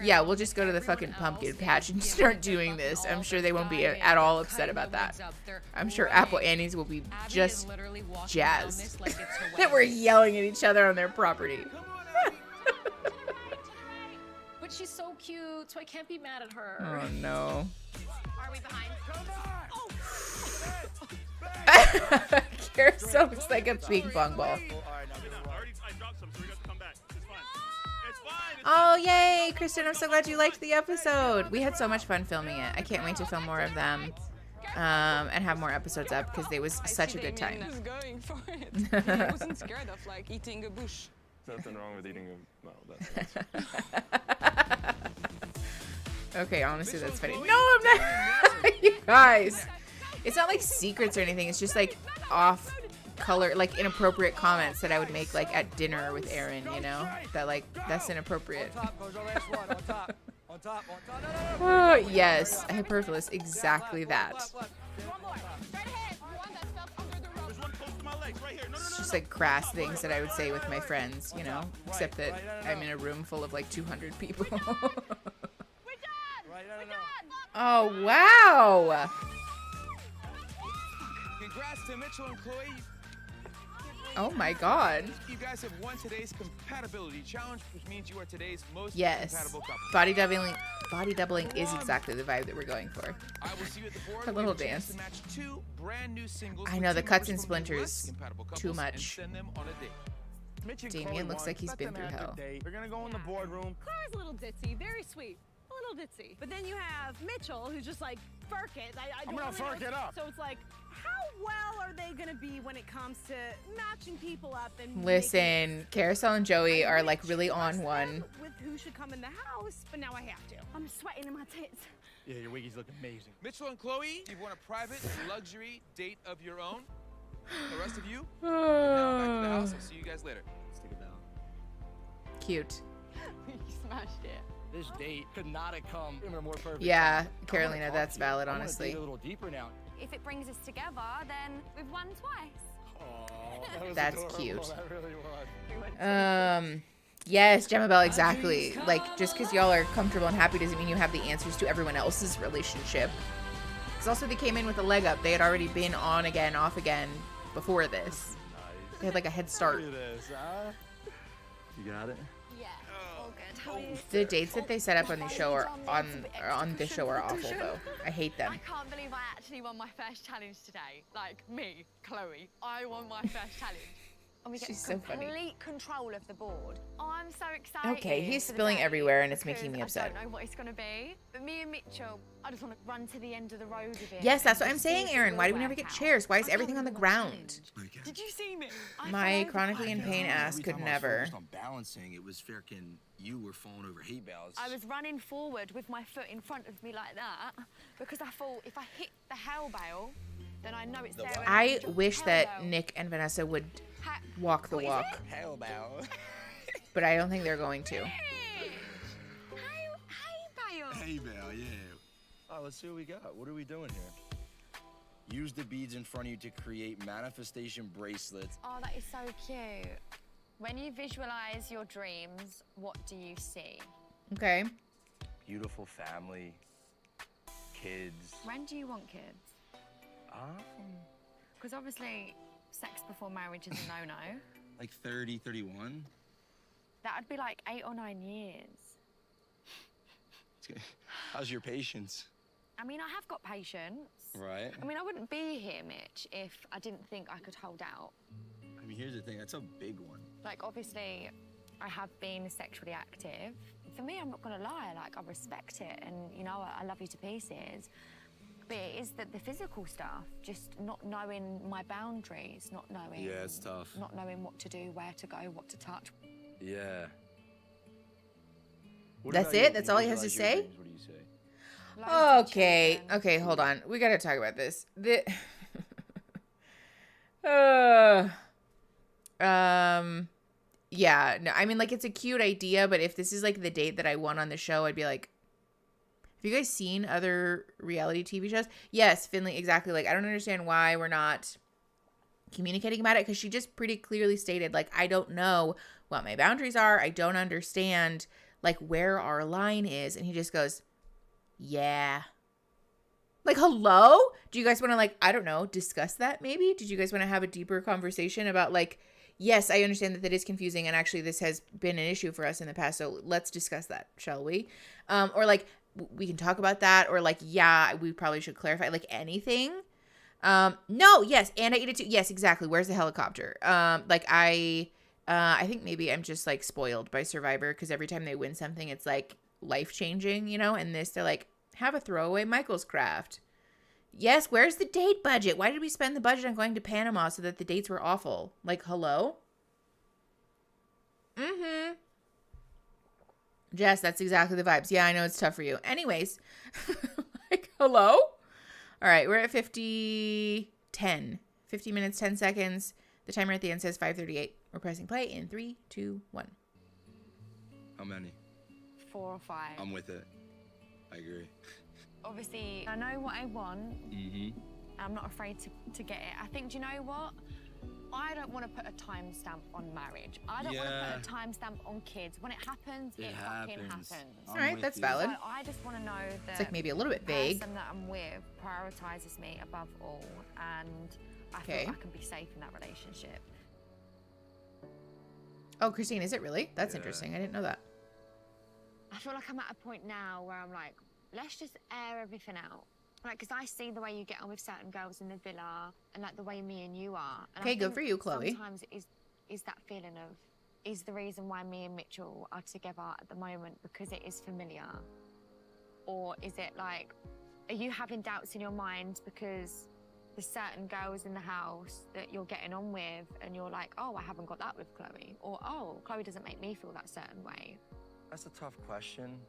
[SPEAKER 1] Yeah, we'll just go to the fucking pumpkin patch and start doing this. I'm sure they won't be at all upset about that. I'm sure Apple Annies will be just jazzed that we're yelling at each other on their property.
[SPEAKER 2] But she's so cute, so I can't be mad at her.
[SPEAKER 1] Oh no.
[SPEAKER 17] Are we behind?
[SPEAKER 1] Carousel looks like a ping pong ball.
[SPEAKER 10] I dropped some, so we got to come back. It's fine. It's fine.
[SPEAKER 1] Oh, yay, Kristen, I'm so glad you liked the episode. We had so much fun filming it. I can't wait to film more of them and have more episodes up because it was such a good time.
[SPEAKER 8] I was going for it. He wasn't scared of like eating a bush.
[SPEAKER 10] Nothing wrong with eating a... No, that's
[SPEAKER 1] Okay, honestly, that's funny. No, I'm not. You guys. It's not like secrets or anything. It's just like off color, like inappropriate comments that I would make like at dinner with Aaron, you know? That like, that's inappropriate. Oh, yes. Hyperfluous. Exactly that. It's just like crass things that I would say with my friends, you know? Except that I'm in a room full of like 200 people. Oh, wow.
[SPEAKER 19] Congrats to Mitchell and Chloe.
[SPEAKER 1] Oh my God.
[SPEAKER 19] You guys have won today's compatibility challenge, which means you are today's most
[SPEAKER 1] Yes.
[SPEAKER 19] compatible couple.
[SPEAKER 1] Body doubling is exactly the vibe that we're going for.
[SPEAKER 19] I will see you at the board.
[SPEAKER 1] A little
[SPEAKER 19] with chance
[SPEAKER 1] dance.
[SPEAKER 19] to match 2 brand new singles
[SPEAKER 1] I
[SPEAKER 19] with
[SPEAKER 1] know, the
[SPEAKER 19] 2
[SPEAKER 1] cuts and
[SPEAKER 19] members from the US
[SPEAKER 1] splinters.
[SPEAKER 19] compatible
[SPEAKER 1] Too
[SPEAKER 19] couples and
[SPEAKER 1] much.
[SPEAKER 19] send them on a date.
[SPEAKER 7] Mitch and
[SPEAKER 1] Damien
[SPEAKER 7] Chloe
[SPEAKER 1] looks
[SPEAKER 7] won.
[SPEAKER 1] like he's
[SPEAKER 7] Let
[SPEAKER 1] been
[SPEAKER 7] them
[SPEAKER 1] through
[SPEAKER 7] have
[SPEAKER 1] hell.
[SPEAKER 7] their date. They're gonna go in the boardroom.
[SPEAKER 15] Clara's a little ditzy, very sweet. A little ditzy. But then you have Mitchell, who's just like, Ferk it.
[SPEAKER 7] I'm gonna Ferk it up.
[SPEAKER 15] So it's like, how well are they gonna be when it comes to matching people up and
[SPEAKER 1] Listen, Carousel and Joey are like really on one.
[SPEAKER 15] with who should come in the house? But now I have to. I'm sweating in my tits.
[SPEAKER 7] Yeah, your wiggies look amazing.
[SPEAKER 19] Mitchell and Chloe, you've won a private luxury date of your own. The rest of you, now back to the house. I'll see you guys later.
[SPEAKER 7] Let's take it down.
[SPEAKER 1] cute.
[SPEAKER 23] You smashed it.
[SPEAKER 7] This date could not have come in a more perfect
[SPEAKER 1] Yeah,
[SPEAKER 7] time.
[SPEAKER 1] Carolina, that's valid,
[SPEAKER 7] I wanna
[SPEAKER 1] honestly.
[SPEAKER 7] dig a little deeper now.
[SPEAKER 3] If it brings us together, then we've won twice.
[SPEAKER 7] Aw, that was
[SPEAKER 1] That's
[SPEAKER 7] adorable.
[SPEAKER 1] cute.
[SPEAKER 7] That really was.
[SPEAKER 1] Yes, Gemma Bell, exactly. Like, just because y'all are comfortable and happy doesn't mean you have the answers to everyone else's relationship. Because also they came in with a leg up. They had already been on again, off again before this. They had like a head start.
[SPEAKER 7] Look at this, huh? You got it?
[SPEAKER 3] Yeah, all good. How are you?
[SPEAKER 1] The dates that they set up on the show are on this show are awful though. I hate them.
[SPEAKER 23] I can't believe I actually won my first challenge today. Like me, Chloe. I won my first challenge. And we get
[SPEAKER 1] She's so funny.
[SPEAKER 23] complete control of the board. I'm so excited.
[SPEAKER 1] Okay, he's
[SPEAKER 23] for the
[SPEAKER 1] spilling
[SPEAKER 23] day
[SPEAKER 1] everywhere and it's making me
[SPEAKER 23] because
[SPEAKER 1] upset.
[SPEAKER 23] I don't know what it's going to be. But me and Mitchell, I just want to run to the end of the road with it.
[SPEAKER 1] Yes, that's
[SPEAKER 23] and
[SPEAKER 1] what I'm
[SPEAKER 23] just see
[SPEAKER 1] saying,
[SPEAKER 23] if it
[SPEAKER 1] Aaron.
[SPEAKER 23] will
[SPEAKER 1] Why do we never
[SPEAKER 23] work
[SPEAKER 1] get
[SPEAKER 23] out.
[SPEAKER 1] chairs? Why is
[SPEAKER 23] I
[SPEAKER 1] everything
[SPEAKER 23] can't
[SPEAKER 1] on the
[SPEAKER 23] believe I
[SPEAKER 1] ground?
[SPEAKER 23] Did you see me?
[SPEAKER 1] My chronically in pain ass
[SPEAKER 14] Every
[SPEAKER 1] could
[SPEAKER 14] time I was
[SPEAKER 1] never.
[SPEAKER 14] focused on balancing, it was freaking you were falling over hay bales.
[SPEAKER 23] I was running forward with my foot in front of me like that because I thought if I hit the hell bale, then I know it's there. and
[SPEAKER 1] I
[SPEAKER 23] can jump
[SPEAKER 1] wish
[SPEAKER 23] hell
[SPEAKER 1] that
[SPEAKER 23] bale.
[SPEAKER 1] Nick and Vanessa would walk the walk,
[SPEAKER 14] Hell bow.
[SPEAKER 1] but I don't think they're going to.
[SPEAKER 23] Hey bale.
[SPEAKER 14] Hay bale, yeah.
[SPEAKER 7] All right, let's see what we got. What are we doing here?
[SPEAKER 14] Use the beads in front of you to create manifestation bracelets.
[SPEAKER 23] Oh, that is so cute. When you visualize your dreams, what do you see?
[SPEAKER 1] Okay.
[SPEAKER 7] Beautiful family, kids.
[SPEAKER 23] When do you want kids? Because obviously, sex before marriage is a no-no.
[SPEAKER 14] Like 30, 31.
[SPEAKER 23] That would be like 8 or 9 years.
[SPEAKER 14] How's your patience?
[SPEAKER 23] I mean, I have got patience.
[SPEAKER 14] Right.
[SPEAKER 23] I mean, I wouldn't be here, Mitch, if I didn't think I could hold out.
[SPEAKER 14] I mean, here's the thing. That's a big one.
[SPEAKER 23] Like, obviously, I have been sexually active. For me, I'm not gonna lie, like, I respect it, and, you know, I love you to pieces. But it is the physical stuff, just not knowing my boundaries, not knowing...
[SPEAKER 14] Yeah, it's tough.
[SPEAKER 23] Not knowing what to do, where to go, what to touch.
[SPEAKER 14] Yeah.
[SPEAKER 1] That's it? That's all he has to say?
[SPEAKER 7] What do you say?
[SPEAKER 1] Okay. Okay, hold on. We gotta talk about this. Yeah, no, I mean, like, it's a cute idea, but if this is like the date that I won on the show, I'd be like, have you guys seen other reality TV shows? Yes, Finley, exactly. Like, I don't understand why we're not communicating about it, because she just pretty clearly stated, like, I don't know what my boundaries are. I don't understand, like, where our line is. And he just goes, yeah. Like, hello? Do you guys want to, like, I don't know, discuss that maybe? Did you guys want to have a deeper conversation about, like, yes, I understand that is confusing, and actually this has been an issue for us in the past, so let's discuss that, shall we? Or, like, we can talk about that, or, like, yeah, we probably should clarify, like, anything. No, yes, and I eat it too. Yes, exactly. Where's the helicopter? Like, I think maybe I'm just, like, spoiled by Survivor, because every time they win something, it's, like, life-changing, you know? And this, they're like, have a throwaway Michael's craft. Yes, where's the date budget? Why did we spend the budget on going to Panama so that the dates were awful? Like, hello? Mm-hmm. Jess, that's exactly the vibes. Yeah, I know it's tough for you. Anyways, like, hello? All right, we're at 50 minutes, 10 seconds. The timer at the end says 5:38. We're pressing play in 3, 2, 1.
[SPEAKER 14] How many?
[SPEAKER 23] 4 or 5.
[SPEAKER 14] I'm with it. I agree.
[SPEAKER 23] Obviously, I know what I want.
[SPEAKER 14] Mm-hmm.
[SPEAKER 23] I'm not afraid to get it. I think, do you know what? I don't want to put a timestamp on marriage. I don't want to put a timestamp on kids. When it happens, it fucking happens.
[SPEAKER 1] All right, that's valid.
[SPEAKER 23] So I just want to know that
[SPEAKER 1] It's like maybe a little bit vague.
[SPEAKER 23] the person that I'm with prioritizes me above all, and I
[SPEAKER 1] Okay.
[SPEAKER 23] feel I can be safe in that relationship.
[SPEAKER 1] Oh, Christine, is it really? That's interesting. I didn't know that.
[SPEAKER 3] I feel like I'm at a point now where I'm like, let's just air everything out. Like, because I see the way you get on with certain girls in the villa, and like the way me and you are. And
[SPEAKER 1] Okay,
[SPEAKER 3] I
[SPEAKER 1] good
[SPEAKER 3] think
[SPEAKER 1] for you, Chloe.
[SPEAKER 3] Sometimes is that feeling of, is the reason why me and Mitchell are together at the moment because it is familiar? Or is it like, are you having doubts in your mind because there's certain girls in the house that you're getting on with and you're like, oh, I haven't got that with Chloe? Or, oh, Chloe doesn't make me feel that certain way.
[SPEAKER 7] That's a tough question.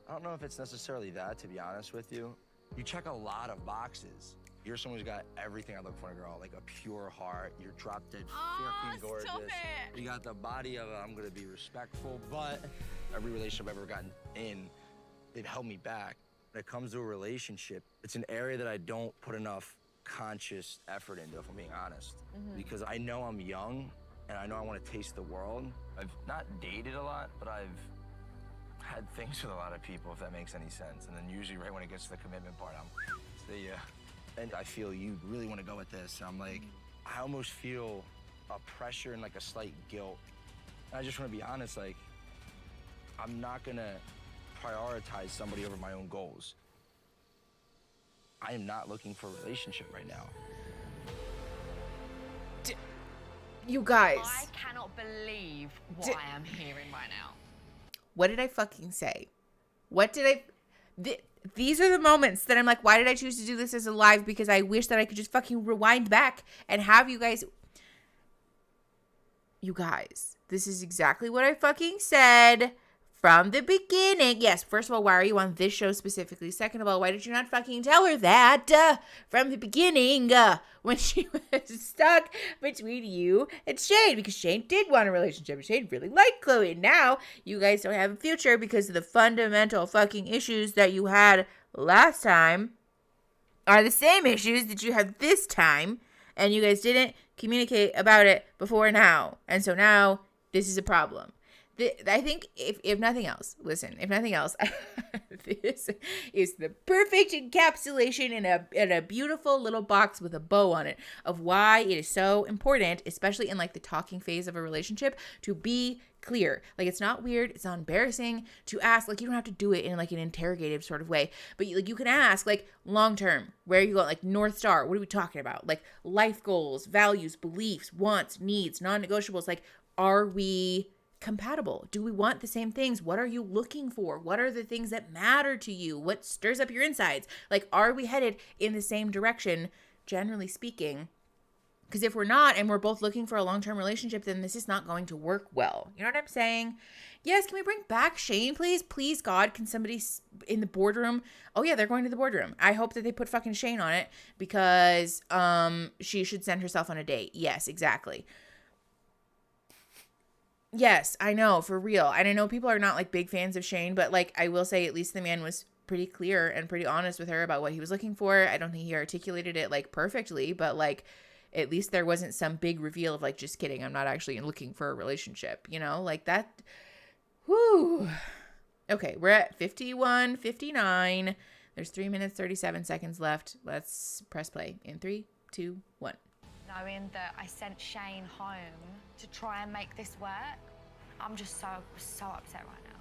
[SPEAKER 7] I don't know if it's necessarily that, to be honest with you. You check a lot of boxes.
[SPEAKER 14] You're someone who's got everything I look for in a girl, like a pure heart. You're drop dead, freaking gorgeous.
[SPEAKER 15] stop it.
[SPEAKER 14] You got the body of I'm gonna be respectful, but every relationship I've ever gotten in, they've held me back. When it comes to a relationship, it's an area that I don't put enough conscious effort into, if I'm being honest. Because I know I'm young, and I know I want to taste the world. I've not dated a lot, but I've had things with a lot of people, if that makes any sense. And then usually right when it gets to the commitment part, I'm, see ya. And I feel you really want to go with this. I'm like, I almost feel a pressure and like a slight guilt. And I just want to be honest, like, I'm not gonna prioritize somebody over my own goals. I am not looking for a relationship right now.
[SPEAKER 1] You guys.
[SPEAKER 23] I cannot believe what I am hearing right now.
[SPEAKER 1] What did I fucking say? What did I... These are the moments that I'm like, why did I choose to do this as a live? Because I wish that I could just fucking rewind back and have you guys... You guys, this is exactly what I fucking said from the beginning. Yes, first of all, why are you on this show specifically? Second of all, why did you not fucking tell her that from the beginning when she was stuck between you and Shane? Because Shane did want a relationship. Shane really liked Chloe. And now you guys don't have a future because of the fundamental fucking issues that you had last time are the same issues that you have this time. And you guys didn't communicate about it before now. And so now this is a problem. I think if nothing else, listen, if nothing else, this is the perfect encapsulation in a beautiful little box with a bow on it of why it is so important, especially in like the talking phase of a relationship, to be clear. Like, it's not weird, it's not embarrassing to ask. Like, you don't have to do it in like an interrogative sort of way, but like you can ask like long term, where are you going? Like North Star, what are we talking about? Like life goals, values, beliefs, wants, needs, non-negotiables. Like, are we compatible? Do we want the same things? What are you looking for? What are the things that matter to you? What stirs up your insides? Like, are we headed in the same direction, generally speaking? Because if we're not, and we're both looking for a long-term relationship, then this is not going to work well. You know what I'm saying? Yes, can we bring back Shane, please? Please, God, can somebody in the boardroom? Oh yeah, they're going to the boardroom. I hope that they put fucking Shane on it because she should send herself on a date. Yes, exactly. Yes, I know, for real. And I know people are not like big fans of Shane, but like I will say at least the man was pretty clear and pretty honest with her about what he was looking for. I don't think he articulated it like perfectly, but like at least there wasn't some big reveal of like, just kidding, I'm not actually looking for a relationship, you know, like that. Whoo. Okay, we're at 51:59. There's 3 minutes, 37 seconds left. Let's press play in 3, 2, 1.
[SPEAKER 23] Knowing that I sent Shane home to try and make this work, I'm just so upset right now.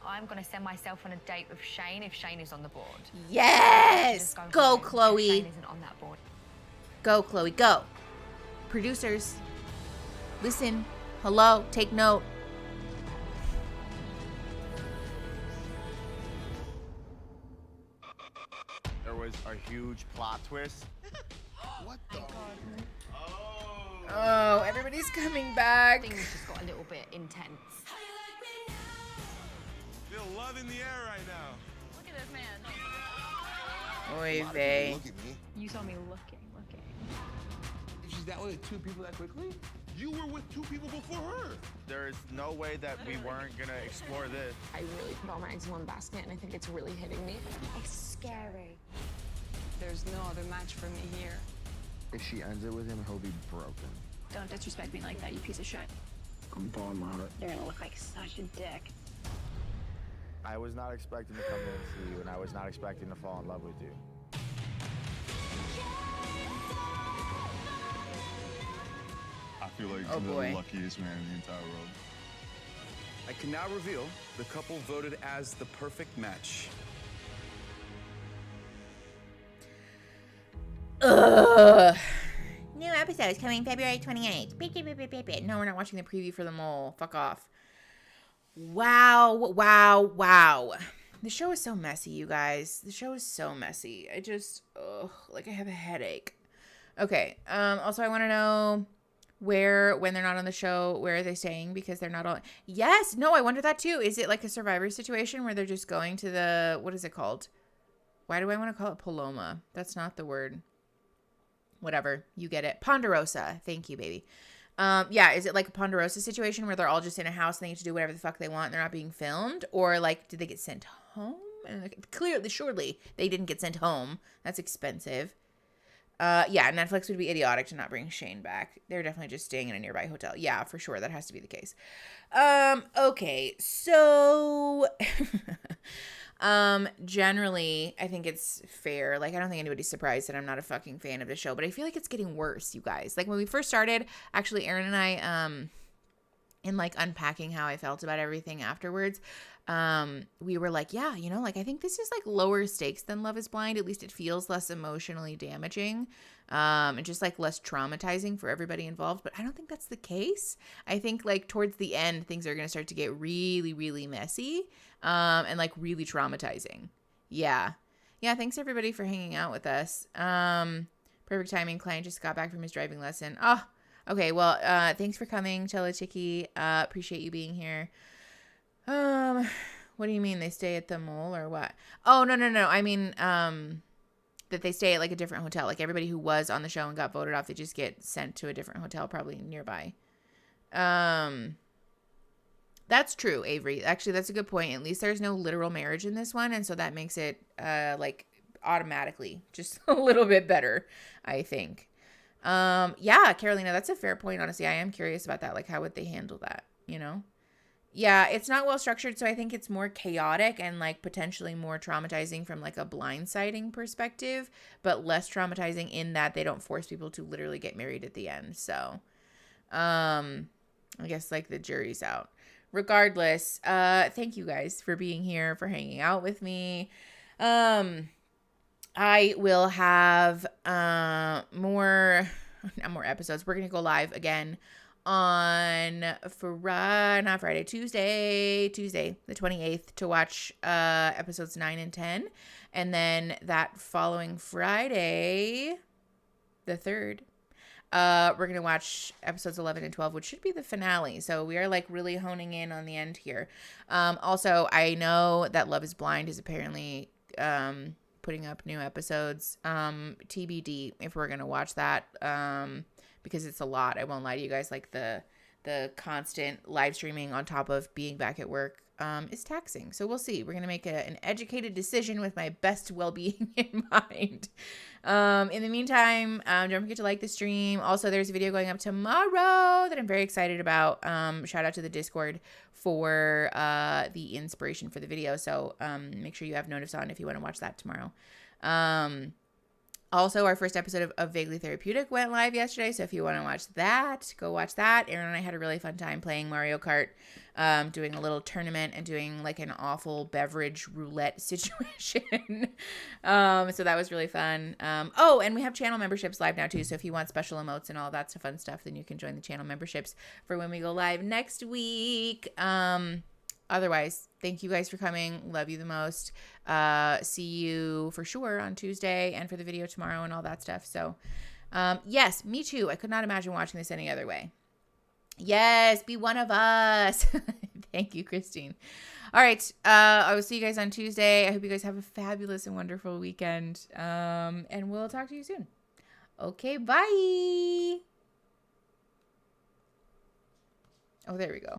[SPEAKER 23] I'm going to send myself on a date with Shane if Shane is on the board.
[SPEAKER 1] Yes! Go, Chloe.
[SPEAKER 23] Shane isn't on that board.
[SPEAKER 1] Go, Chloe, go. Producers, listen. Hello, take note.
[SPEAKER 7] There was a huge plot twist.
[SPEAKER 14] What the?
[SPEAKER 1] Oh, everybody's coming back.
[SPEAKER 23] Things just got a little bit intense.
[SPEAKER 10] Feel love in the air right now.
[SPEAKER 2] Look at this man.
[SPEAKER 1] Oy vey.
[SPEAKER 5] Look at me.
[SPEAKER 2] You saw me looking.
[SPEAKER 5] She's that way with two people that quickly?
[SPEAKER 10] You were with two people before her.
[SPEAKER 7] There is no way that we weren't gonna explore this.
[SPEAKER 20] I really put all my eggs in one basket, and I think it's really hitting me. It's scary.
[SPEAKER 8] There's no other match for me here.
[SPEAKER 12] If she ends it with him, he'll be broken.
[SPEAKER 11] Don't disrespect me like that, you piece of shit.
[SPEAKER 12] I'm falling my heart.
[SPEAKER 11] You're gonna look like such a dick.
[SPEAKER 7] I was not expecting to come in and see you, and I was not expecting to fall in love with you.
[SPEAKER 10] I feel like
[SPEAKER 1] Oh, boy.
[SPEAKER 10] the luckiest man in the entire world.
[SPEAKER 6] I can now reveal the couple voted as the perfect match.
[SPEAKER 1] Ugh. New episodes coming February 28th. No, we're not watching the preview for the mole. Fuck off. Wow. The show is so messy, you guys. The show is so messy. I just, like I have a headache. Okay. Also, I want to know when they're not on the show, where are they staying? Because they're not on. Yes. No, I wonder that too. Is it like a Survivor situation where they're just going to the, what is it called? Why do I want to call it Paloma? That's not the word. Whatever. You get it. Ponderosa. Thank you, baby. Yeah, is it like a Ponderosa situation where they're all just in a house and they get to do whatever the fuck they want and they're not being filmed? Or like, did they get sent home? And clearly, surely they didn't get sent home. That's expensive. Yeah, Netflix would be idiotic to not bring Shane back. They're definitely just staying in a nearby hotel. Yeah, for sure. That has to be the case. Okay, so generally, I think it's fair. Like, I don't think anybody's surprised that I'm not a fucking fan of the show, but I feel like it's getting worse, you guys. Like, when we first started, actually, Aaron and I, in like unpacking how I felt about everything afterwards, we were like, yeah, you know, like, I think this is like lower stakes than Love is Blind. At least it feels less emotionally damaging, and just like less traumatizing for everybody involved. But I don't think that's the case. I think like towards the end, things are going to start to get really, really messy, and like really traumatizing. Yeah. Yeah. Thanks everybody for hanging out with us. Perfect timing. Client just got back from his driving lesson. Oh, okay. Well, thanks for coming, Chella Chicky. Appreciate you being here. What do you mean they stay at the mall or what? Oh, no. I mean, that they stay at like a different hotel. Like everybody who was on the show and got voted off, they just get sent to a different hotel, probably nearby. That's true, Avery. Actually, that's a good point. At least there's no literal marriage in this one. And so that makes it, like automatically just a little bit better, I think. Yeah, Carolina, that's a fair point. Honestly, I am curious about that. Like, how would they handle that? You know? Yeah, it's not well structured, so I think it's more chaotic and like potentially more traumatizing from like a blindsiding perspective, but less traumatizing in that they don't force people to literally get married at the end. So, I guess like the jury's out. Regardless, thank you guys for being here, for hanging out with me. I will have more episodes. We're gonna go live again on Tuesday, the 28th, to watch episodes 9 and 10. And then that following Friday, the 3rd, we're going to watch episodes 11 and 12, which should be the finale. So we are like really honing in on the end here. Also, I know that Love is Blind is apparently putting up new episodes. TBD if we're going to watch that. Because it's a lot. I won't lie to you guys. Like the constant live streaming on top of being back at work is taxing. So we'll see. We're going to make an educated decision with my best well-being in mind. In the meantime, don't forget to like the stream. Also, there's a video going up tomorrow that I'm very excited about. Shout out to the Discord for the inspiration for the video. So make sure you have notice on if you want to watch that tomorrow. Also, our first episode of Vaguely Therapeutic went live yesterday, so if you want to watch that, go watch that. Aaron and I had a really fun time playing Mario Kart, doing a little tournament and doing like an awful beverage roulette situation. So that was really fun. Oh, and we have channel memberships live now too, so if you want special emotes and all that fun stuff, then you can join the channel memberships for when we go live next week. Otherwise, thank you guys for coming. Love you the most. See you for sure on Tuesday and for the video tomorrow and all that stuff. So, yes, me too. I could not imagine watching this any other way. Yes, be one of us. Thank you, Christine. All right. I will see you guys on Tuesday. I hope you guys have a fabulous and wonderful weekend. And we'll talk to you soon. Okay, bye. Oh, there we go.